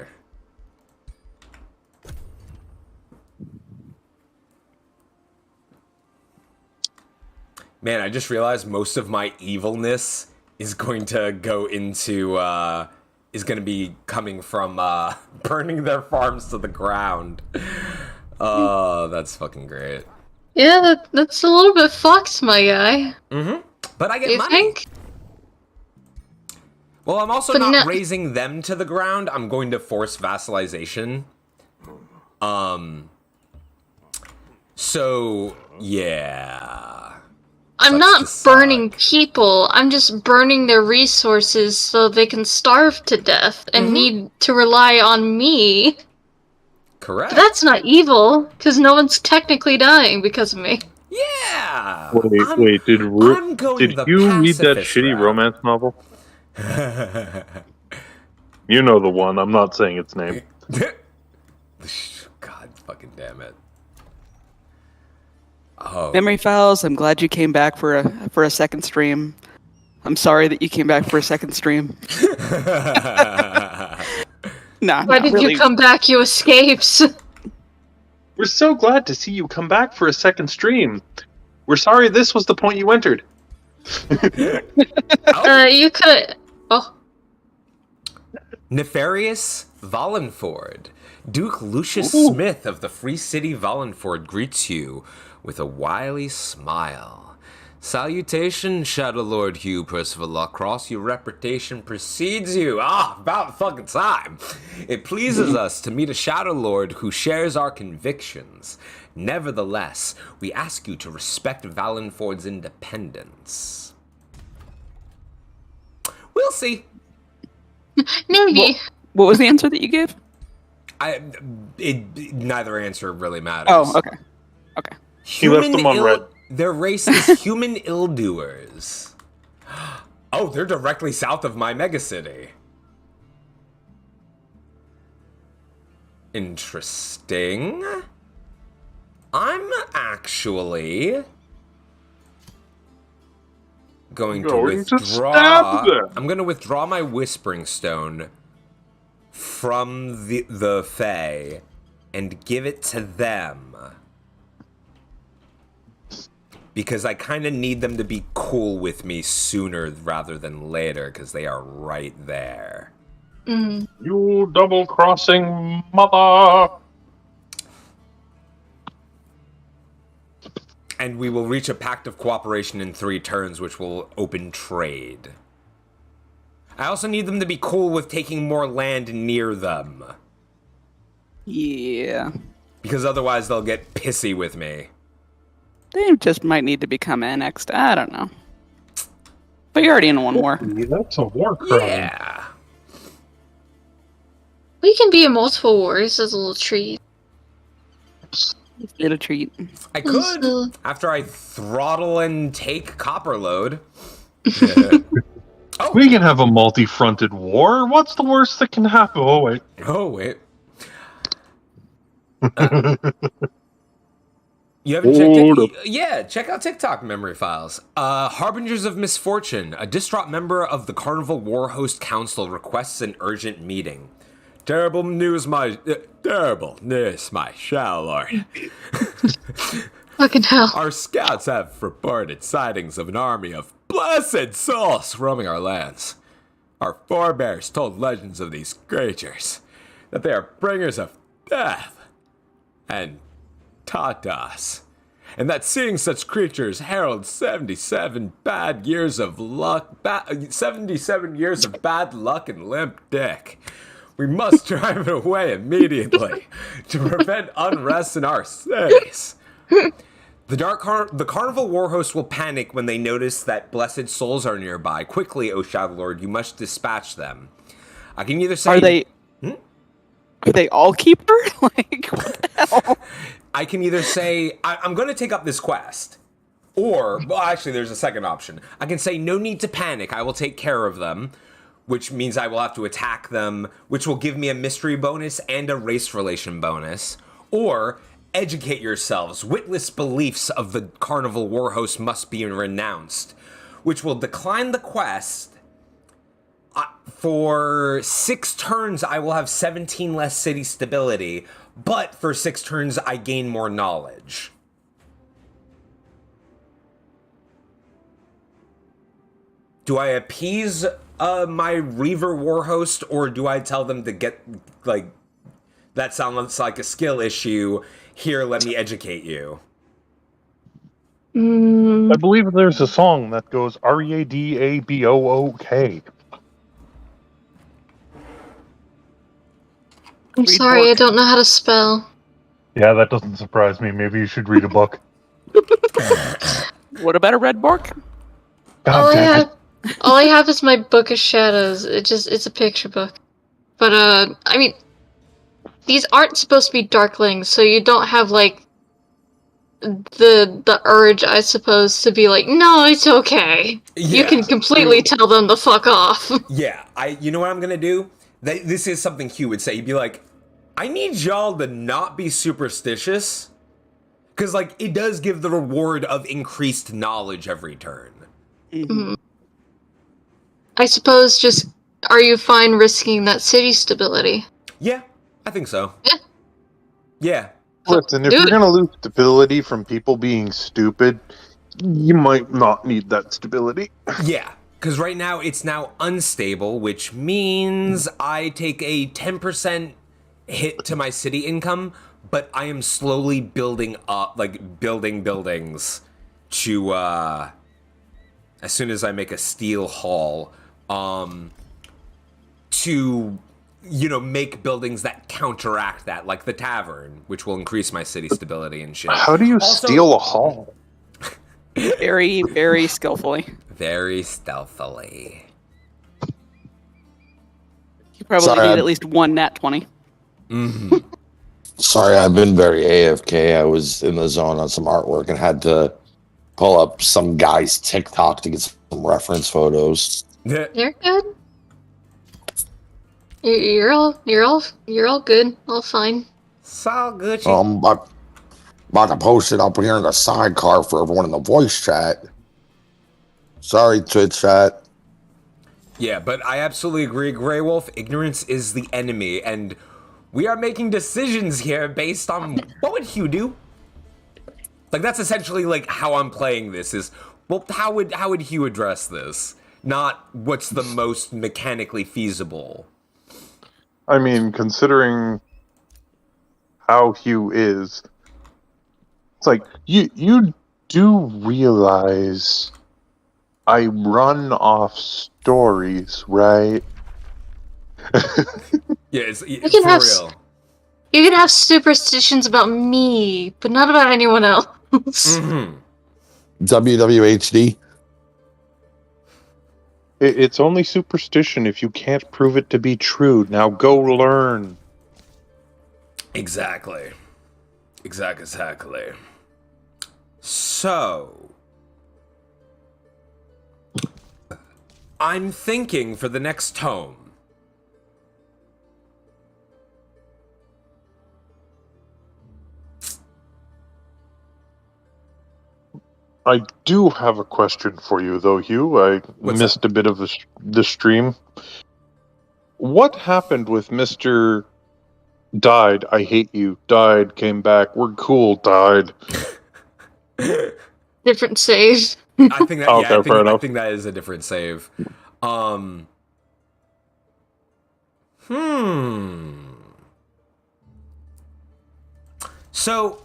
Man, I just realized most of my evilness is going to go into is going to be coming from burning their farms to the ground. Oh, that's fucking great. Yeah, that's a little bit fucked, my guy. Mm-hmm. But I get You money. think? Well, I'm also But not no- raising them to the ground. I'm going to force vassalization. So, yeah. I'm Sucks not to burning suck. people. I'm just burning their resources so they can starve to death and need to rely on me. Correct. But that's not evil, because no one's technically dying because of me. Yeah. Wait, did I'm going the you read that pacifist shitty route. romance novel? You know the one. I'm not saying its name. God fucking damn it. Oh. Memory files. I'm glad you came back for a second stream. I'm sorry that you came back for a second stream. Nah, Why not did really. you come back, you escapes? We're so glad to see you come back for a second stream. We're sorry this was the point you entered. You could. Oh, Nefarious Wallenford. Duke Lucius Smith of the Free City Wallenford greets you with a wily smile. Salutation, Shadow Lord Hugh Percival Lawcross. Your reputation precedes you. About fucking time. It pleases us to meet a Shadow Lord who shares our convictions. Nevertheless, we ask you to respect Wallenford's independence. We'll see. maybe. What was the answer that you gave? Neither answer really matters. Oh, okay. Okay. He left them on red. Their race is human ill-doers. Oh, they're directly south of my megacity. Interesting. I'm actually going to Going to withdraw. stab them. I'm going to withdraw my Whispering Stone from the Fae and give it to them. Because I kind of need them to be cool with me sooner rather than later, because they are right there. Mm. You double-crossing mother! And we will reach a pact of cooperation in 3 turns, which will open trade. I also need them to be cool with taking more land near them. Yeah. Because otherwise they'll get pissy with me. They just might need to become annexed. I don't know. But you're already in one war. That's a war crime. Yeah. We can be in multiple wars as a little treat. Little treat. I could, after I throttle and take Copperload. Oh. We can have a multi-fronted war. What's the worst that can happen? Oh, wait. Oh, wait. You haven't checked it? Yeah, check out TikTok memory files. Harbingers of Misfortune. A distraught member of the Carnival War Host Council requests an urgent meeting. Terrible news, my Shadow Lord. Fucking hell. Our scouts have reported sightings of an army of blessed souls roaming our lands. Our forebears told legends of these creatures, that they are bringers of death, and taught us. And that seeing such creatures heralds 77 bad years of luck, 77 years of bad luck and limp dick. We must drive it away immediately to prevent unrest in our cities. The Carnival War Host will panic when they notice that blessed souls are nearby. Quickly, O Shadow Lord, you must dispatch them. I can either say... Are they all keeper? Like, what the hell? I can either say, I'm going to take up this quest. Or, well, actually, there's a second option. I can say, no need to panic. I will take care of them. Which means I will have to attack them, which will give me a mystery bonus and a race relation bonus. Or, educate yourselves. Witless beliefs of the Carnival War Host must be renounced. Which will decline the quest. For 6 turns, I will have 17 less city stability. But for 6 turns, I gain more knowledge. Do I appease my Reaver Warhost, or do I tell them to get, like, that sounds like a skill issue, here, let me educate you? I believe there's a song that goes R-E-A-D-A-B-O-O-K. I'm sorry, I don't know how to spell. Yeah, that doesn't surprise me. Maybe you should read a book. What about a red bork? All I have is my Book of Shadows. It's a picture book. But I mean, these aren't supposed to be darklings, so you don't have like the urge, I suppose, to be like, no, it's okay. Yeah. You can completely tell them to fuck off. Yeah, you know what I'm gonna do? This is something Hugh would say. He'd be like, I need y'all to not be superstitious. Because, like, it does give the reward of increased knowledge every turn. Mm-hmm. I suppose just, are you fine risking that city stability? Yeah, I think so. Yeah. Yeah. Listen, if you're going to lose stability from people being stupid, you might not need that stability. Yeah, because right now it's now unstable, which means I take a 10% hit to my city income, but I am slowly building up, like, building buildings to, as soon as I make a steel hall, to, you know, make buildings that counteract that, like the tavern, which will increase my city stability and shit. How do you steal a hall? Very, very skillfully. Very stealthily. You probably need at least one nat 20. Mm-hmm. Sorry, I've been very AFK. I was in the zone on some artwork and had to pull up some guy's TikTok to get some reference photos. You're good. You're all good. All fine. It's all good. I'm about to post it up here in the sidecar for everyone in the voice chat. Sorry, Twitch chat. Yeah, but I absolutely agree, Grey Wolf. Ignorance is the enemy, and we are making decisions here based on what would Hugh do? Like, that's essentially like how I'm playing this is, well, how would Hugh address this? Not what's the most mechanically feasible. I mean, considering how Hugh is, it's like you do realize I run off stories, right? Yeah, it's can for have real. You can have superstitions about me, but not about anyone else. Mm-hmm. WWHD. It's only superstition if you can't prove it to be true. Now go learn. Exactly. Exactly. So, I'm thinking for the next tome. I do have a question for you, though, Hugh. I What's missed a bit of the stream. What happened with Mr. Died, I hate you, died, came back, we're cool, died? Different save. I think that Okay, fair I enough. think that is a different save. So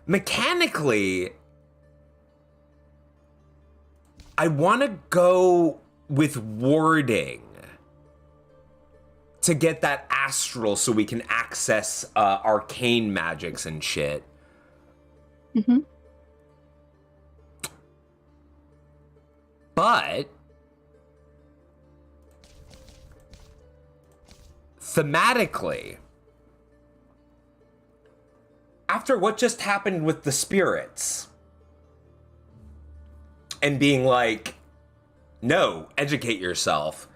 mechanically, I want to go with warding to get that astral so we can access arcane magics and shit. Mm-hmm. But thematically, after what just happened with the spirits and being like, no, educate yourself,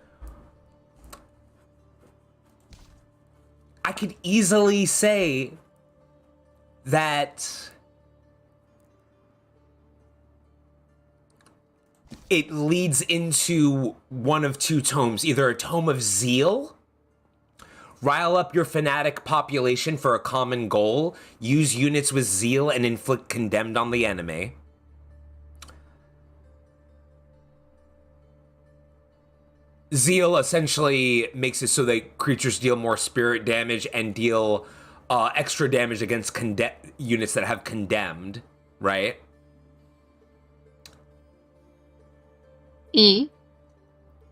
I could easily say that it leads into one of two tomes, either a tome of zeal, rile up your fanatic population for a common goal, use units with zeal and inflict condemned on the enemy. Zeal essentially makes it so that creatures deal more spirit damage and deal extra damage against units that have condemned, right? E.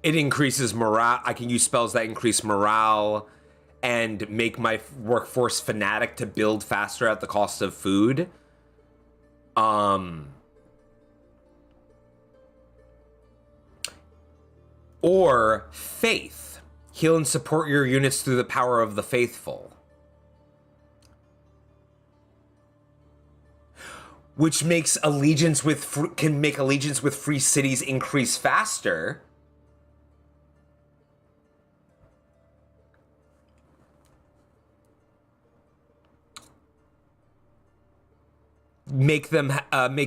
It increases morale. I can use spells that increase morale and make my workforce fanatic to build faster at the cost of food. Or faith. Heal and support your units through the power of the faithful. Which makes allegiance with can make allegiance with free cities increase faster. Make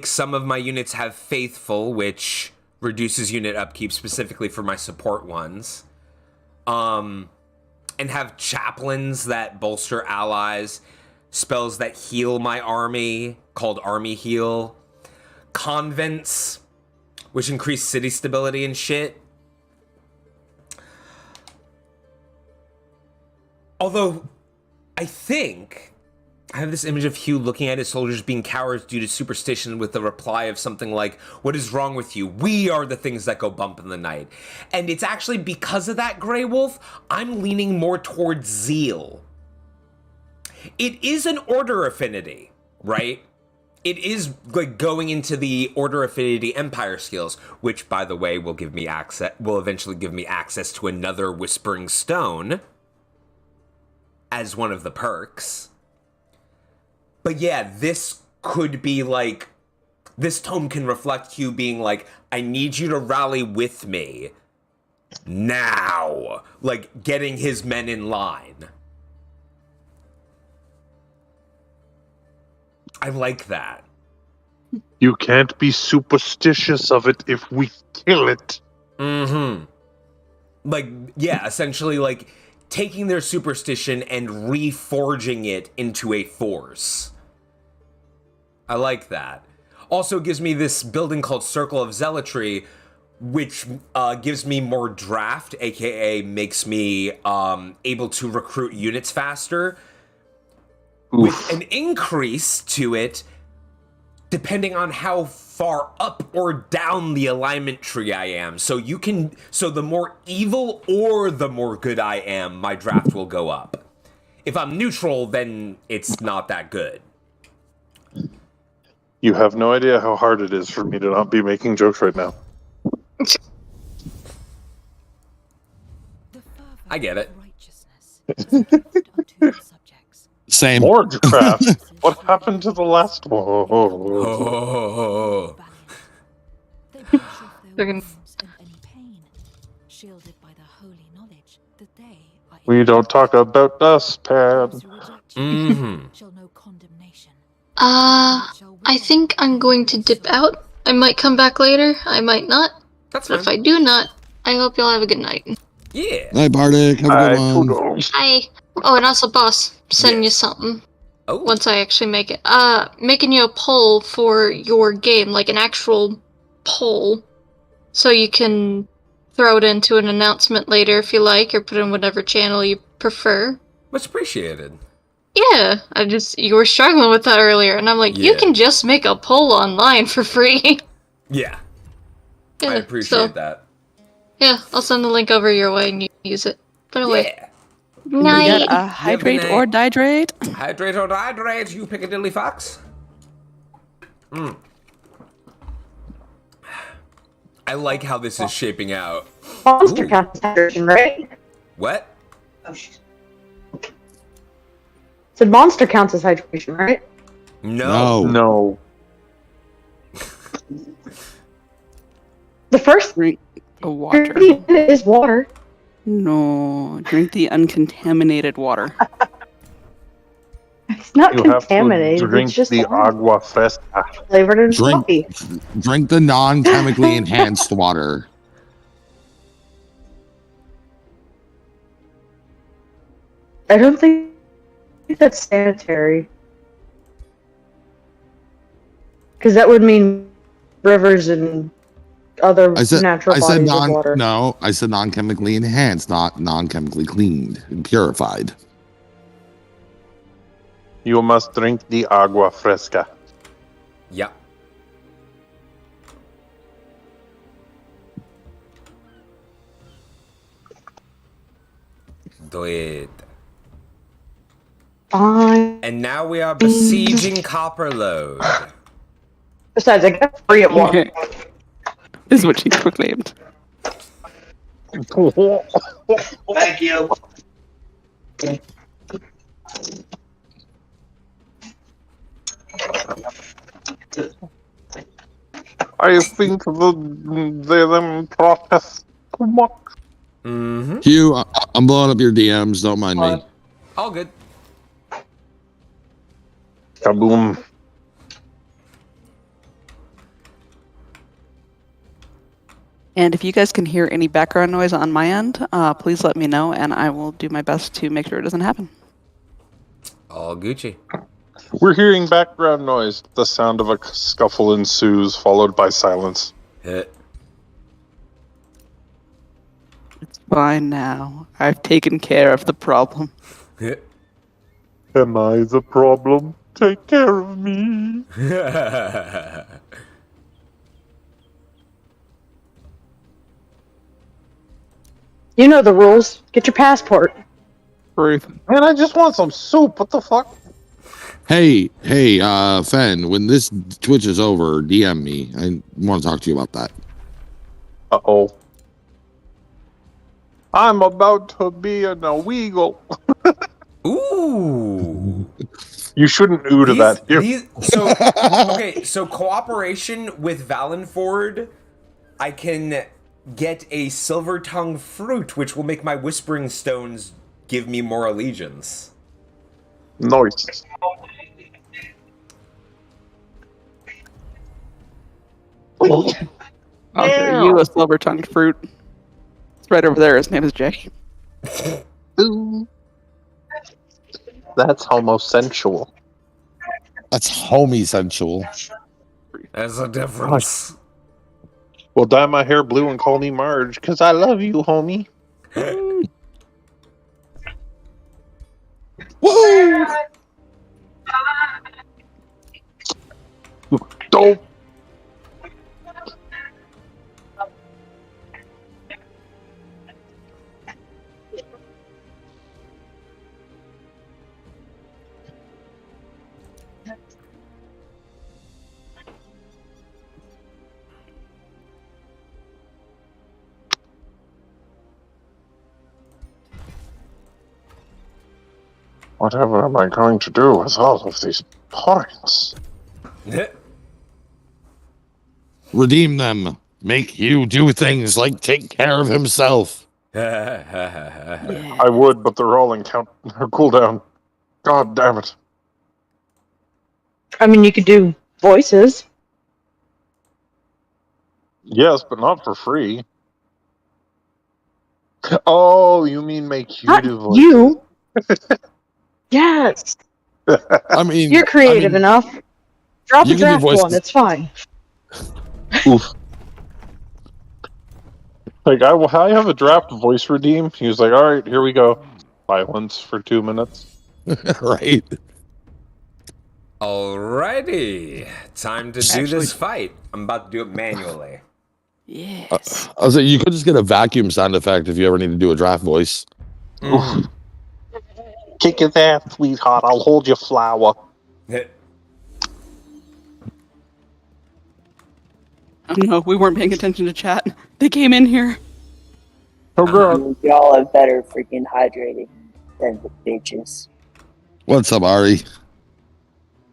some of my units have faithful, which reduces unit upkeep specifically for my support ones. And have chaplains that bolster allies, spells that heal my army called army heal, convents which increase city stability and shit. Although I think I have this image of Hugh looking at his soldiers being cowards due to superstition with the reply of something like, "What is wrong with you? We are the things that go bump in the night." And it's actually because of that, Grey Wolf, I'm leaning more towards zeal. It is an order affinity, right? It is like going into the order affinity empire skills, which, by the way, will eventually give me access to another Whispering Stone as one of the perks. But yeah, this could be like, this tome can reflect Hugh being like, I need you to rally with me now. Like, getting his men in line. I like that. You can't be superstitious of it if we kill it. Mm-hmm. Like, yeah, essentially, like, taking their superstition and reforging it into a force. I like that. Also gives me this building called Circle of Zealotry, which gives me more draft, aka makes me able to recruit units faster, with an increase to it depending on how far up or down the alignment tree I am. So the more evil or the more good I am, my draft will go up. If I'm neutral, then it's not that good. You have no idea how hard it is for me to not be making jokes right now. I get it. Same. More draft. What happened to the last one? Oh. We don't talk about us, Pan. Mm-hmm. I think I'm going to dip out. I might come back later. I might not. That's But fine. if I do not, I hope y'all have a good night. Yeah. Hi, Bardic. Have a good one. Toodles. Hi. Oh, and also, boss, send you something. Oh. Once I actually make it. Making you a poll for your game, like an actual poll, so you can throw it into an announcement later if you like, or put it in whatever channel you prefer. Much appreciated. Yeah, you were struggling with that earlier, and I'm like, you Yeah. can just make a poll online for free. Yeah. Yeah, I appreciate that. Yeah, I'll send the link over your way and you can use it. Put it away. Yeah. We Night. got hydrate or dihydrate. Hydrate or dihydrate, you Piccadilly Fox. I like how this is shaping out. Monster Ooh. counts as hydration, right? What? So monster counts as hydration, right? No. No. The first Drink the water. ingredient is water. No, drink the uncontaminated water. It's not You have to contaminated. drink It's just the water. agua fresca. Flavored and Drink- fluffy. Drink the non-chemically enhanced water. I don't think that's sanitary. Because that would mean rivers and other I said natural bodies of water. no. I said non-chemically enhanced, not non-chemically cleaned and purified. You must drink the agua fresca. Yeah. Do it. Fine. And now we are besieging Copperload. Besides, I got free at water. This is what she proclaimed. Thank you. I think them protest too much. Mm-hmm. Hugh, I'm blowing up your DMs. Don't mind me. All good. Kaboom. And if you guys can hear any background noise on my end, please let me know, and I will do my best to make sure it doesn't happen. All Gucci. We're hearing background noise. The sound of a scuffle ensues, followed by silence. Hit. It's fine now. I've taken care of the problem. Hit. Am I the problem? Take care of me. You know the rules. Get your passport. Truth. Man, I just want some soup. What the fuck? Hey, Fen, when this Twitch is over, DM me. I want to talk to you about that. Uh-oh. I'm about to be an illegal. Ooh. You shouldn't ooh to that. So cooperation with Valenford, I can get a silver tongue fruit, which will make my whispering stones give me more allegiance. Nice. I'll show you a silver-tongued fruit. It's right over there. His name is Jay. Ooh. That's homosexual. That's homosexual. There's a difference. Well, dye my hair blue and call me Marge, because I love you, homie. Woo! Dope. Whatever am I going to do with all of these points? Redeem them. Make you do things like take care of himself. I would, but they're all in cooldown. God damn it. I mean, you could do voices. Yes, but not for free. Oh, you mean make you Not do voices? you. Yes. I mean, You're creative enough. Drop you a can do draft voices. one. It's fine. Oof. Like, I have a draft voice redeem. He was like, all right, here we go. Silence for 2 minutes. Right. Alrighty. Time to do this fight. I'm about to do it manually. Yes. I was like, you could just get a vacuum sound effect if you ever need to do a draft voice. Mhm. Kick his ass, sweetheart. I'll hold your flower. Oh no, we weren't paying attention to chat. They came in here. Oh, God. Y'all are better freaking hydrated than the bitches. What's up, Ari?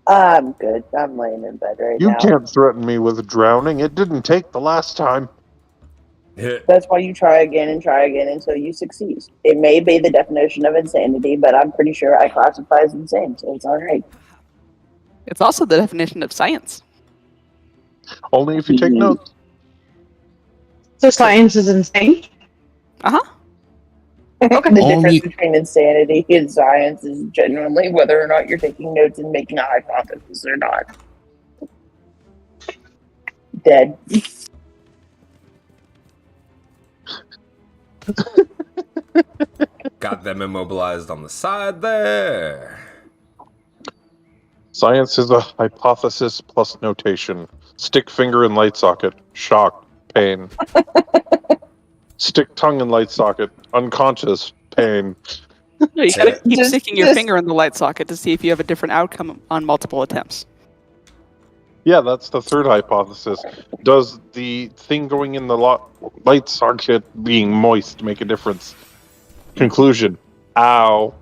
I'm good. I'm laying in bed right You now. can't threaten me with drowning. It didn't take the last time. That's why you try again until you succeed. It may be the definition of insanity, but I'm pretty sure I classify as insane, so it's alright. It's also the definition of science. Only if you take notes. So science is insane? Uh-huh. The Only- difference between insanity and science is genuinely whether or not you're taking notes and making a hypothesis or not. Dead. Got them immobilized on the side there. Science is a hypothesis plus notation. Stick finger in light socket. Shock. Pain. Stick tongue in light socket. Unconscious. Pain. No, you gotta keep Just- sticking your just- finger in the light socket to see if you have a different outcome on multiple attempts. Yeah, that's the third hypothesis. Does the thing going in the light socket being moist make a difference? Conclusion. Ow.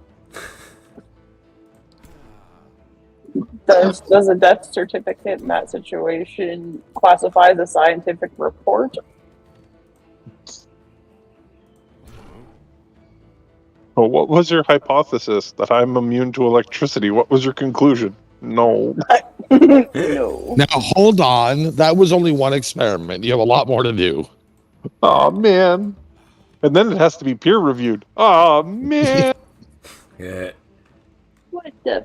Does a death certificate in that situation classify as a scientific report? Well, what was your hypothesis? That I'm immune to electricity. What was your conclusion? No. No. Now, hold on. That was only one experiment. You have a lot more to do. Oh, man. And then it has to be peer reviewed. Oh, man. Yeah. What the?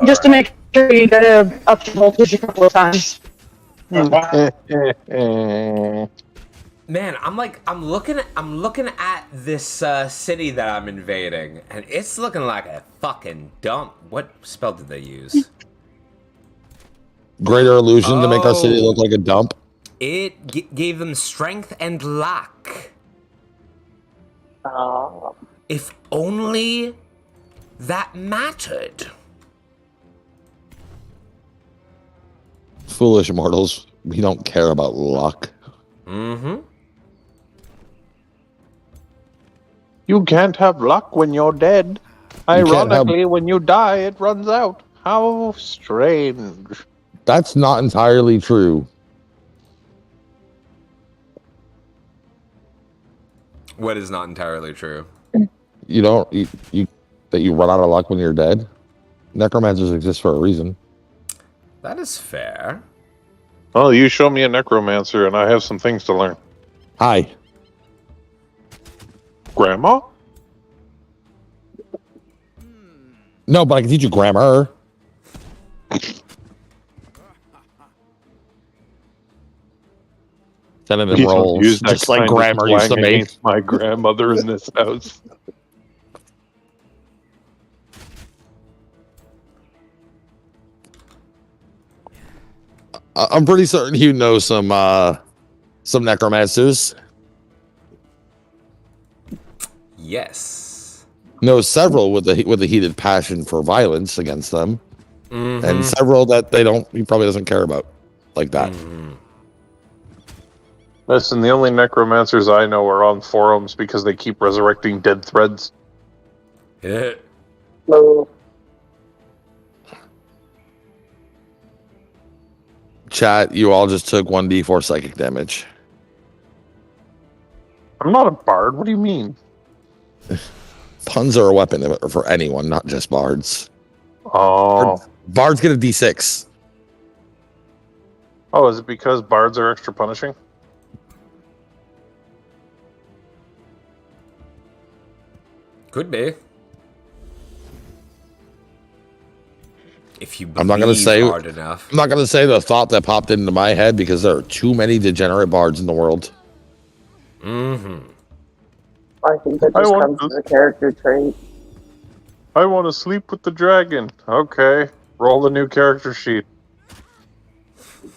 Just to make sure you gotta up the voltage a couple of times. Man, I'm looking at this city that I'm invading, and it's looking like a fucking dump. What spell did they use? Greater illusion to make our city look like a dump. It gave them strength and luck. If only that mattered. Foolish mortals. We don't care about luck. Mm-hmm. You can't have luck when you're dead. You can't Ironically, when you die, it runs out. How strange. That's not entirely true. What is not entirely true? You don't that you run out of luck when you're dead. Necromancers exist for a reason. That is fair. Well, you show me a necromancer, and I have some things to learn. Hi. Grandma? No, but I can teach you grammar. Send them Please don't rolls, use that just like kind of grammar used to slang make. against my grandmother in this house. I'm pretty certain you know some necromancers. Yes. Know several with a heated passion for violence against them, Mm-hmm. and several that he probably doesn't care about like that. Mm-hmm. Listen, the only necromancers I know are on forums because they keep resurrecting dead threads. Yeah. So, Chat, you all just took 1d4 psychic damage. I'm not a bard. What do you mean? Puns are a weapon for anyone, not just bards. Oh. Bards get a d6. Oh, is it because bards are extra punishing? Could be. If you believe I'm not gonna say hard enough. I'm not gonna say the thought that popped into my head because there are too many degenerate bards in the world. Mm-hmm. I think that just comes as a character trait. I want to sleep with the dragon. Okay, roll the new character sheet.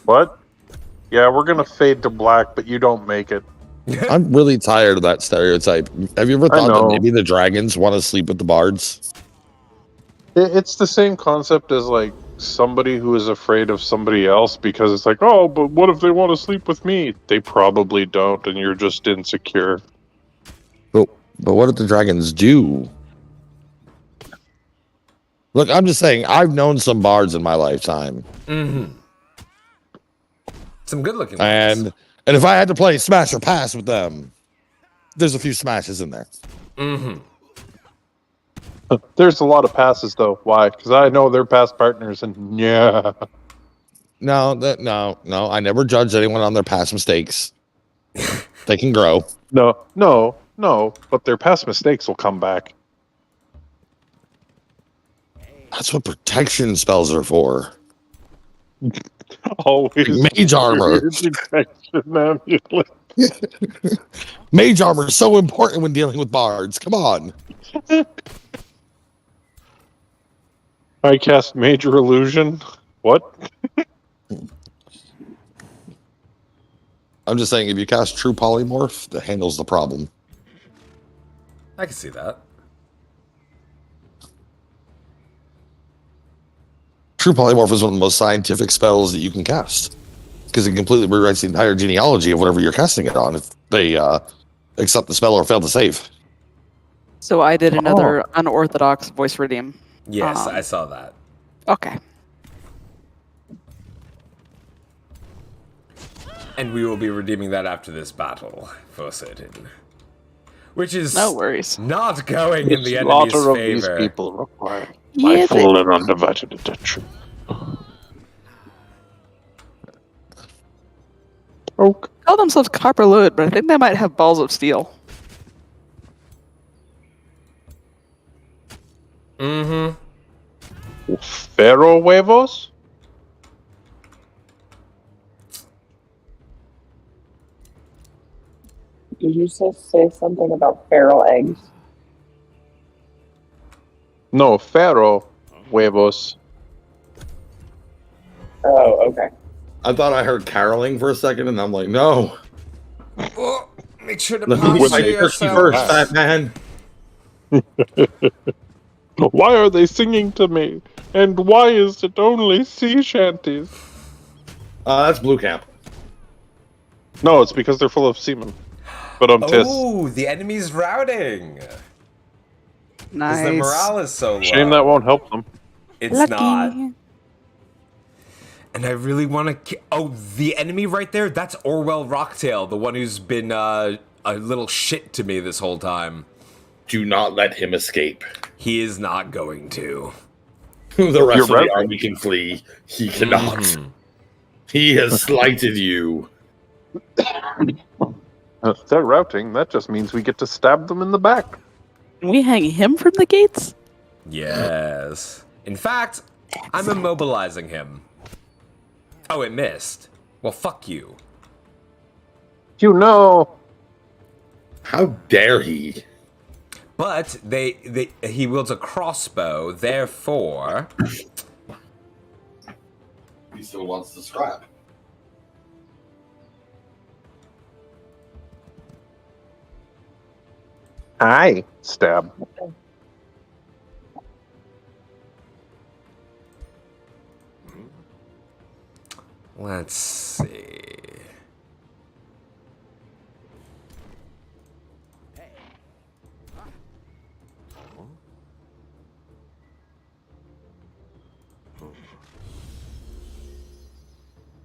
What? Yeah, we're gonna fade to black, but you don't make it. I'm really tired of that stereotype. Have you ever I thought that know. maybe the dragons want to sleep with the bards? It's the same concept as like somebody who is afraid of somebody else because it's like, oh, but what if they want to sleep with me? They probably don't, and you're just insecure. But what if the dragons do? Look, I'm just saying, I've known some bards in my lifetime. Mm-hmm. Some good-looking ones. And if I had to play smash or pass with them, there's a few smashes in there. Mm-hmm. There's a lot of passes though. Why? Because I know they're past partners, and yeah. No. I never judge anyone on their past mistakes. They can grow. No. But their past mistakes will come back. That's what protection spells are for. Always mage armor. Protection amulet. Mage armor is so important when dealing with bards. Come on. I cast Major Illusion. What? I'm just saying, if you cast True Polymorph, that handles the problem. I can see that. True Polymorph is one of the most scientific spells that you can cast because it completely rewrites the entire genealogy of whatever you're casting it on if they accept the spell or fail to save. So I did another unorthodox voice redeem. Yes, I saw that. Okay. And we will be redeeming that after this battle, for certain. Which is no worries. Not going in the slaughter enemy's of favor. these people require Yeah, my full and undivided attention. Call themselves copper load, but I think they might have balls of steel. Mm-hmm. Pharaoh huevos? Did you say something about feral eggs? No, Pharaoh huevos. Oh, okay. I thought I heard caroling for a second, and I'm like, no. Oh, make sure to Let me get my posture turkey yourself. first, fat man. Why are they singing to me? And why is it only sea shanties? That's Blue Camp. No, it's because they're full of semen. But Oh, the enemy's routing. Nice. Because the morale is so low. Shame that won't help them. It's Lucky. not. And I really want to... Oh, the enemy right there? That's Orwell Rocktail, the one who's been a little shit to me this whole time. Do not let him escape. He is not going to. The rest You're of the right. army can flee. He cannot. Mhm. He has slighted you. They're routing. That just means we get to stab them in the back. Can we hang him from the gates? Yes. In fact, I'm immobilizing him. Oh, it missed. Well, fuck you. You know. How dare he? But he wields a crossbow, therefore. He still wants to scrap. Hi. Stab. Let's see.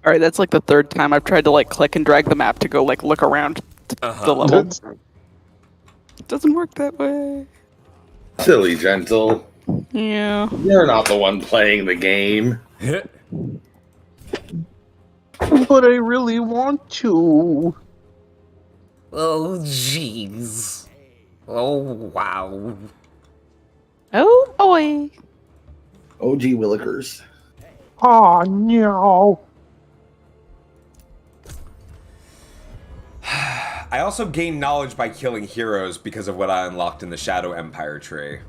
All right, that's like the third time I've tried to like click and drag the map to go like look around the level. It doesn't work that way. Silly gentle. Yeah. You're not the one playing the game. But I really want to. Oh, jeez. Oh, wow. Oh boy. OG Willikers. Oh, no. I also gained knowledge by killing heroes because of what I unlocked in the Shadow Empire tree.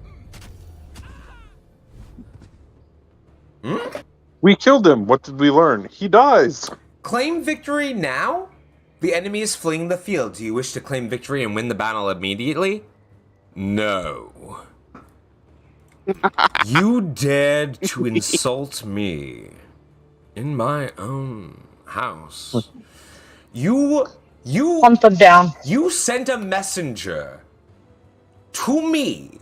We killed him. What did we learn? He dies. Claim victory now? The enemy is fleeing the field. Do you wish to claim victory and win the battle immediately? No. You dared to insult me in my own house. You Hunt them down. You sent a messenger to me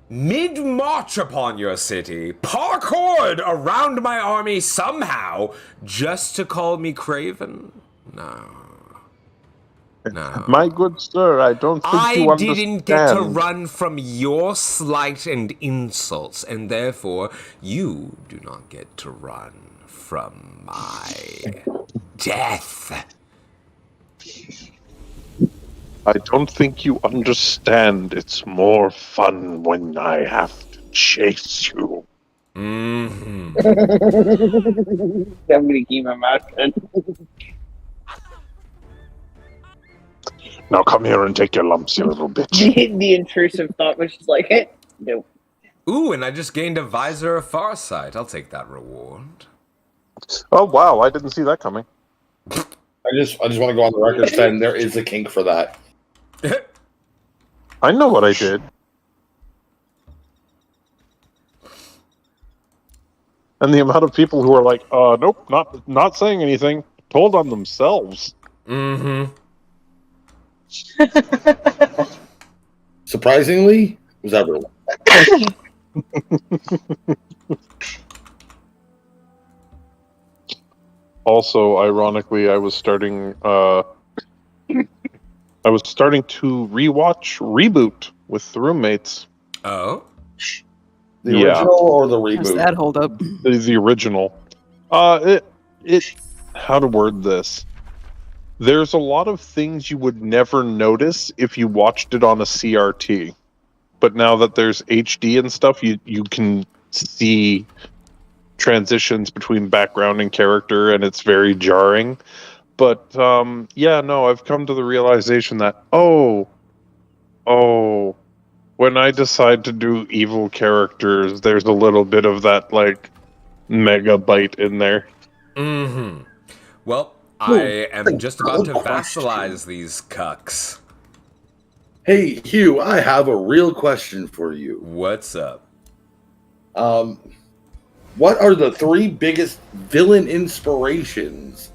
mid-march upon your city, parkoured around my army somehow, just to call me craven? No. No. My good sir, I don't think you I understand. didn't get to run from your slight and insults, and therefore you do not get to run from my death. I don't think you understand. It's more fun when I have to chase you. Mm-hmm. I'm gonna keep my mouth shut. Now come here and take your lumps, you little bitch. The intrusive thought was just like, hey, nope. Ooh, and I just gained a Visor of Farsight. I'll take that reward. Oh wow, I didn't see that coming. I just want to go on the record saying there is a kink for that. I know what I did. And the amount of people who are like, nope, not saying anything, told on themselves. Mm-hmm. Surprisingly, it was everyone. Also, ironically, I was starting to rewatch Reboot with the roommates. Oh? The original or the reboot? How's that hold up? The original. How to word this? There's a lot of things you would never notice if you watched it on a CRT. But now that there's HD and stuff, you can see transitions between background and character, and it's very jarring. But I've come to the realization that when I decide to do evil characters, there's a little bit of that like megabyte in there. Mm-hmm. Well, I am just about to vassalize these cucks. Hey, Hugh, I have a real question for you. What's up? What are the 3 biggest villain inspirations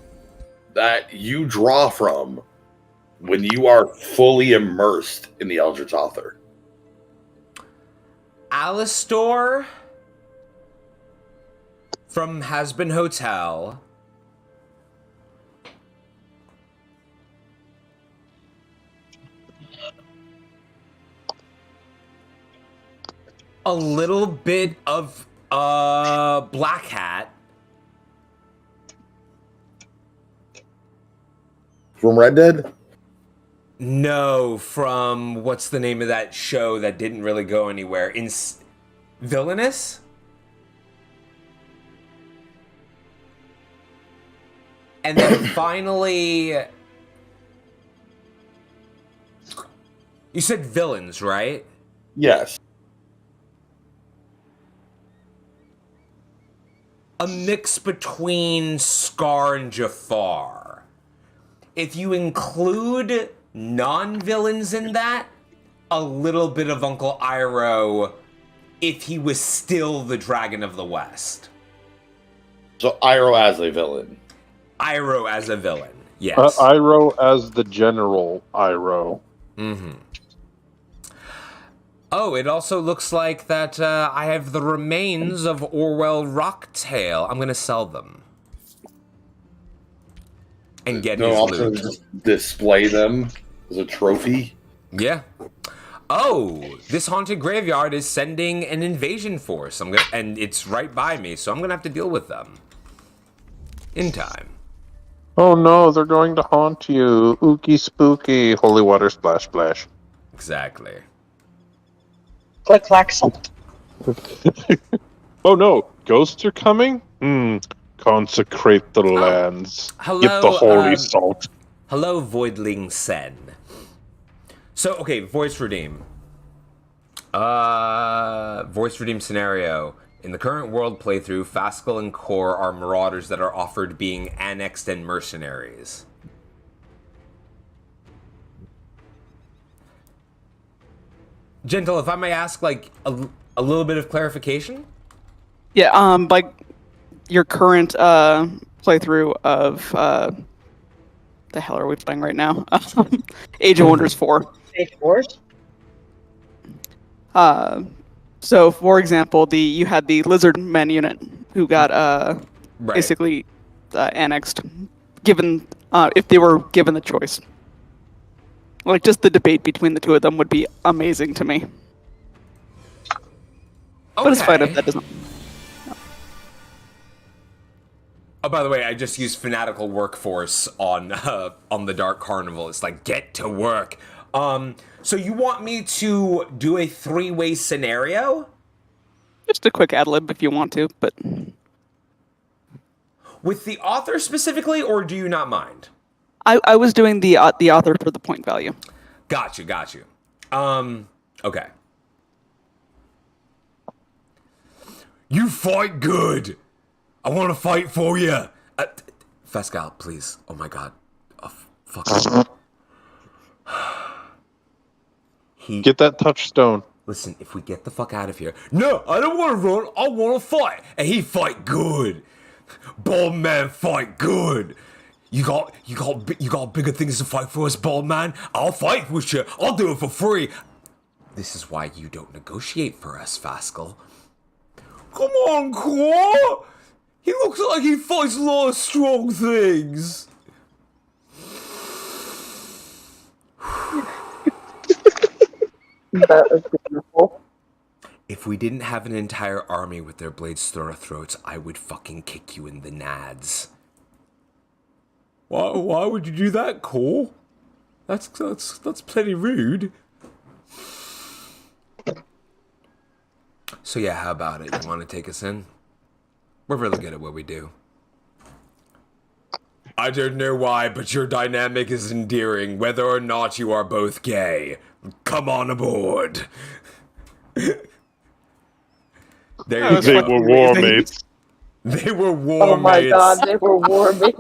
that you draw from when you are fully immersed in the Eldritch author? Alistor from Hasbin Hotel. A little bit of Black Hat. From Red Dead? No, from what's the name of that show that didn't really go anywhere? Villainous? And then finally, you said villains, right? Yes. A mix between Scar and Jafar. If you include non-villains in that, a little bit of Uncle Iroh if he was still the Dragon of the West. So Iroh as a villain. Iroh as a villain, yes. Iroh as the General Iroh. Mm-hmm. Oh, it also looks like that I have the remains of Orwell Rocktail. I'm going to sell them. And get his also loot. Just display them as a trophy. Yeah. Oh, this haunted graveyard is sending an invasion force. And it's right by me, so I'm going to have to deal with them. In time. Oh no, they're going to haunt you. Ookie spooky. Holy water splash splash. Exactly. Click, clack, salt. Oh no, ghosts are coming? Consecrate the lands. Hello, Get the holy salt. Hello, Voidling Sen. So, okay, voice redeem. Voice redeem scenario. In the current world playthrough, Fascal and Core are marauders that are offered being annexed and mercenaries. Gentle, if I may ask, like, a little bit of clarification? Yeah, like your current playthrough of the hell are we playing right now? Age of Wonders 4. Age of Wars? So, for example, you had the Lizard Men unit who got basically annexed, given if they were given the choice. Like, just the debate between the two of them would be amazing to me. Okay. But it's fine if that doesn't. Oh, by the way, I just used Fanatical Workforce on the Dark Carnival. It's like, get to work. So you want me to do a 3-way scenario? Just a quick ad lib if you want to, but with the author specifically, or do you not mind? I was doing the author for the point value. Got you. Okay. You fight good. I want to fight for you. Fascal, please. Oh my god. Oh, fuck. Get that touchstone. Listen, if we get the fuck out of here. No, I don't want to run. I want to fight. And he fight good. Bald man fight good. You got bigger things to fight for us, bald man. I'll fight with you. I'll do it for free. This is why you don't negotiate for us, Fascal. Come on, Core. He looks like he fights a lot of strong things. That was beautiful. If we didn't have an entire army with their blades through our throats, I would fucking kick you in the nads. Why would you do that, Cole? That's plenty rude. So yeah, how about it? You want to take us in? We're really good at what we do. I don't know why, but your dynamic is endearing, whether or not you are both gay. Come on aboard. There you They go. were war mates. They were war mates. Oh my god, they were war mates.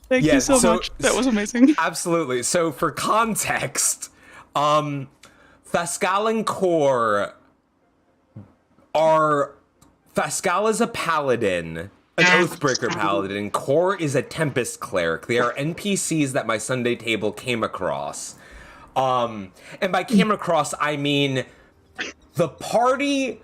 Thank you so much. That was amazing. Absolutely. So for context, Fascal and Core are... Fascal is a paladin, an Oathbreaker paladin. Core is a Tempest cleric. They are NPCs that my Sunday table came across. And by came across, I mean the party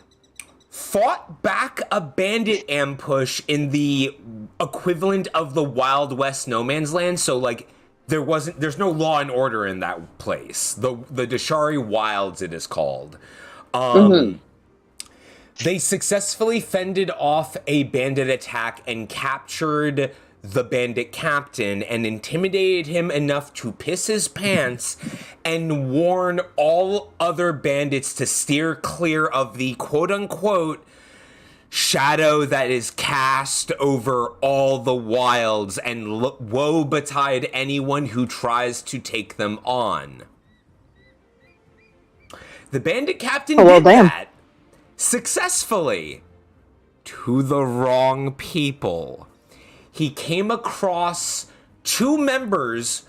fought back a bandit ambush in the equivalent of the Wild West No Man's Land. So, like, there's no law and order in that place. The Dashari Wilds, it is called. They successfully fended off a bandit attack and captured the bandit captain and intimidated him enough to piss his pants and warn all other bandits to steer clear of the quote-unquote shadow that is cast over all the wilds and woe betide anyone who tries to take them on. The bandit captain did that successfully to the wrong people. He came across 2 members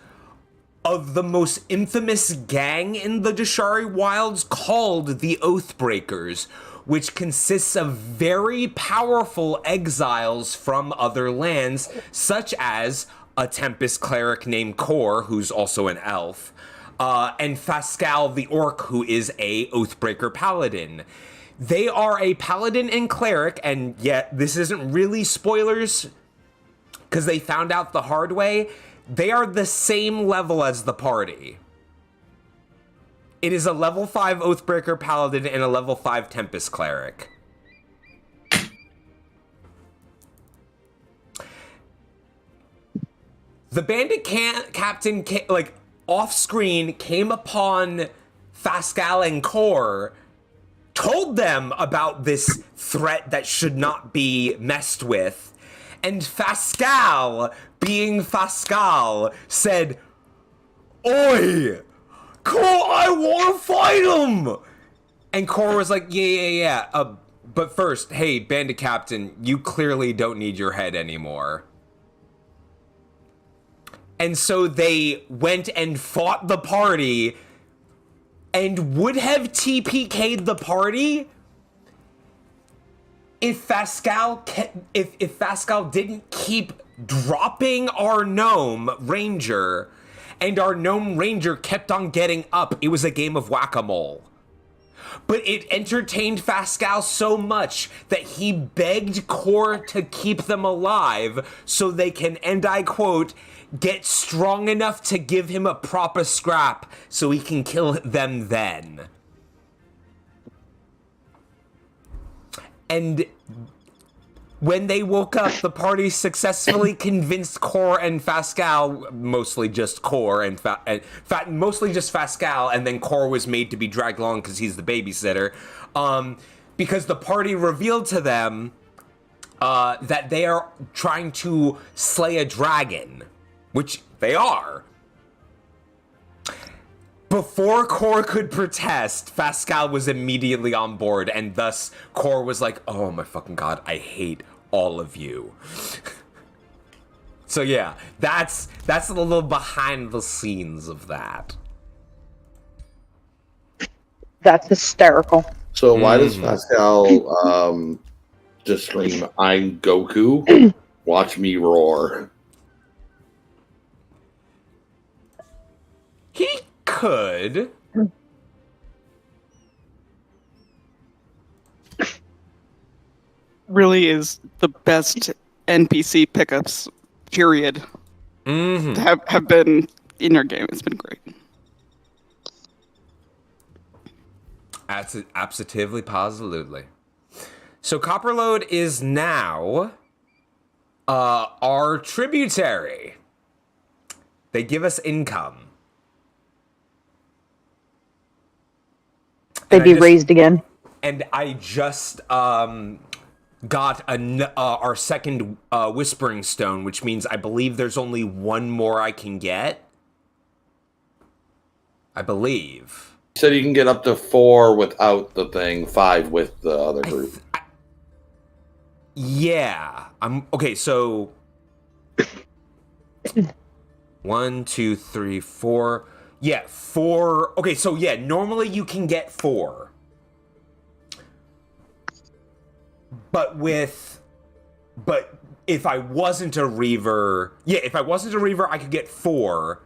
of the most infamous gang in the Dashari Wilds called the Oathbreakers, which consists of very powerful exiles from other lands, such as a Tempest cleric named Kor, who's also an elf, and Fascal the Orc, who is a Oathbreaker paladin. They are a paladin and cleric, and yet this isn't really spoilers, because they found out the hard way. They are the same level as the party. It is a level 5 Oathbreaker paladin and a level 5 Tempest cleric. The bandit captain, like, off-screen, came upon Fascal and Kor, told them about this threat that should not be messed with, and Fascal, being Fascal, said, "Oi! Kor, I want to fight him!" And Kor was like, yeah. But first, hey, bandit captain, you clearly don't need your head anymore. And so they went and fought the party and would have TPK'd the party if Fascal didn't keep dropping our gnome ranger, and our gnome ranger kept on getting up. It was a game of whack-a-mole. But it entertained Fascal so much that he begged Kor to keep them alive so they can, and I quote, get strong enough to give him a proper scrap so he can kill them then. And when they woke up, the party successfully convinced Kor and Fascal, mostly just Kor and mostly just Fascal, and then Kor was made to be dragged along because he's the babysitter, because the party revealed to them that they are trying to slay a dragon, which they are. Before Kor could protest, Fascal was immediately on board, and thus Kor was like, oh my fucking god, I hate all of you. So yeah, that's a little behind the scenes of that. That's hysterical. So why does Pascal just scream, "I'm Goku, watch me roar"? He could. Really is the best NPC pickups, period, have been in your game. It's been great. Absolutely, positively. So Copperload is now our tributary. They give us income. They'd be raised again. And I just got our second Whispering Stone, which means I believe there's only one more I can get. I believe. You said you can get up to 4 without the thing, 5 with the other group. Yeah. Okay, so 1, 2, 3, 4. Yeah, 4. Okay, so yeah, normally you can get 4. But if I wasn't a Reaver, I could get 4.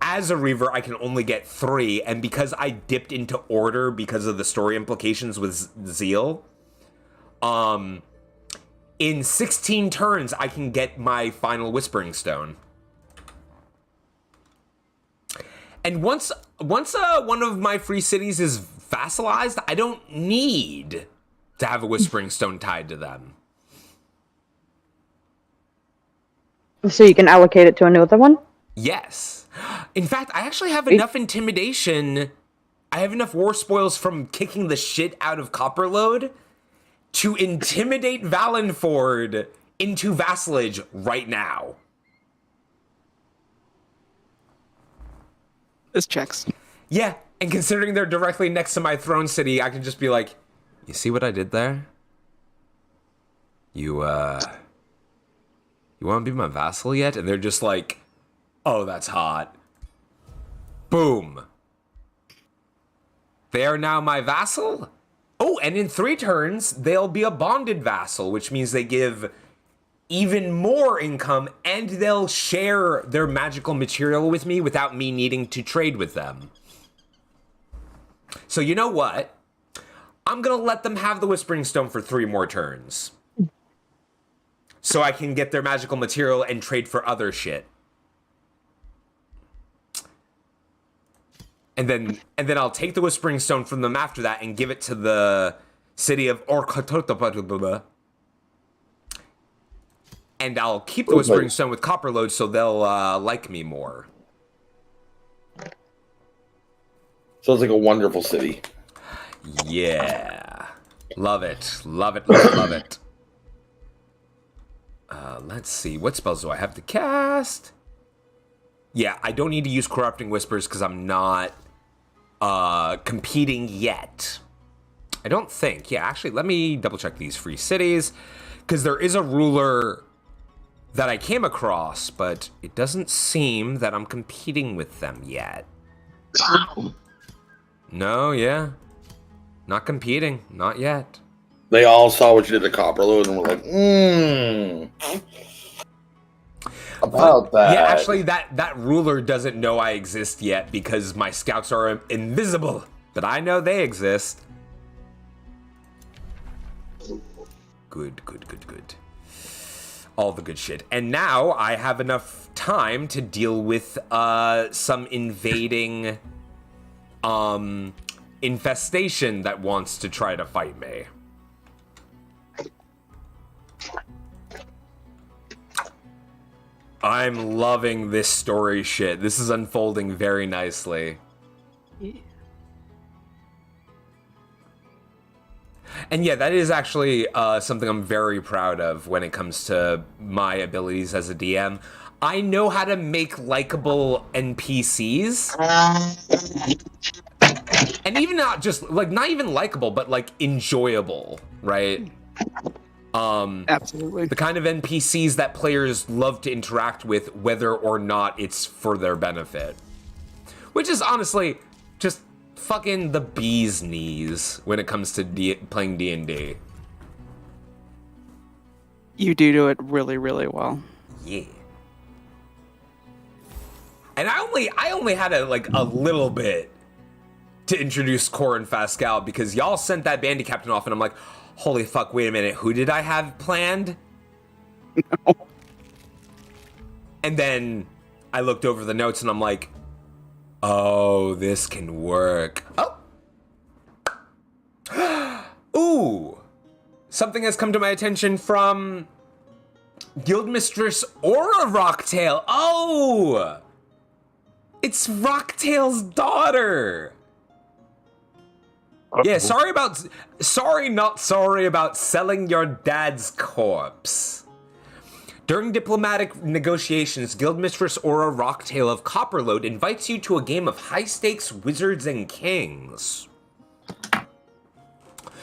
As a Reaver, I can only get 3, and because I dipped into Order because of the story implications with Zeal, in 16 turns, I can get my final Whispering Stone. And once one of my free cities is vassalized, I don't need to have a Whispering Stone tied to them. So you can allocate it to another one? Yes. In fact, I actually have enough intimidation. I have enough war spoils from kicking the shit out of Copperload to intimidate Valenford into vassalage right now. This checks. Yeah, and considering they're directly next to my throne city, I can just be like, you see what I did there? You want to be my vassal yet? And they're just like, oh, that's hot. Boom. They are now my vassal? Oh, and in 3 turns, they'll be a bonded vassal, which means they give even more income, and they'll share their magical material with me without me needing to trade with them. So you know what? I'm gonna let them have the Whispering Stone for 3 more turns. So I can get their magical material and trade for other shit. And then I'll take the Whispering Stone from them after that and give it to the city of Orkototopatubaba. And I'll keep the Whispering Stone with Copperload so they'll like me more. Sounds like a wonderful city. Yeah. Love it. Love it, love it, love it. Let's see. What spells do I have to cast? Yeah, I don't need to use Corrupting Whispers because I'm not competing yet. I don't think. Yeah, actually, let me double check these free cities. Because there is a ruler that I came across, but it doesn't seem that I'm competing with them yet. No, yeah. Not competing. Not yet. They all saw what you did to Copperload and were like, about that. Yeah, actually, that ruler doesn't know I exist yet because my scouts are invisible. But I know they exist. Good, good, good, good. All the good shit. And now I have enough time to deal with some invading infestation that wants to try to fight me. I'm loving this story shit. This is unfolding very nicely. Yeah. And yeah, that is actually something I'm very proud of when it comes to my abilities as a DM. I know how to make likable NPCs. And even not just, like, not even likable, but, like, enjoyable, right? Absolutely. The kind of NPCs that players love to interact with, whether or not it's for their benefit. Which is honestly just fucking the bee's knees when it comes to playing D&D. You do it really, really well. Yeah. And I only had a little bit to introduce Core and Fascal because y'all sent that bandy captain off and I'm like, holy fuck, wait a minute, who did I have planned? No. And then I looked over the notes and I'm like, oh, this can work. Oh! Ooh! Something has come to my attention from Guildmistress Aura Rocktail. Oh! It's Rocktail's daughter! Yeah, not sorry about selling your dad's corpse. During diplomatic negotiations, Guildmistress Aura Rocktail of Copperload invites you to a game of high-stakes Wizards and Kings.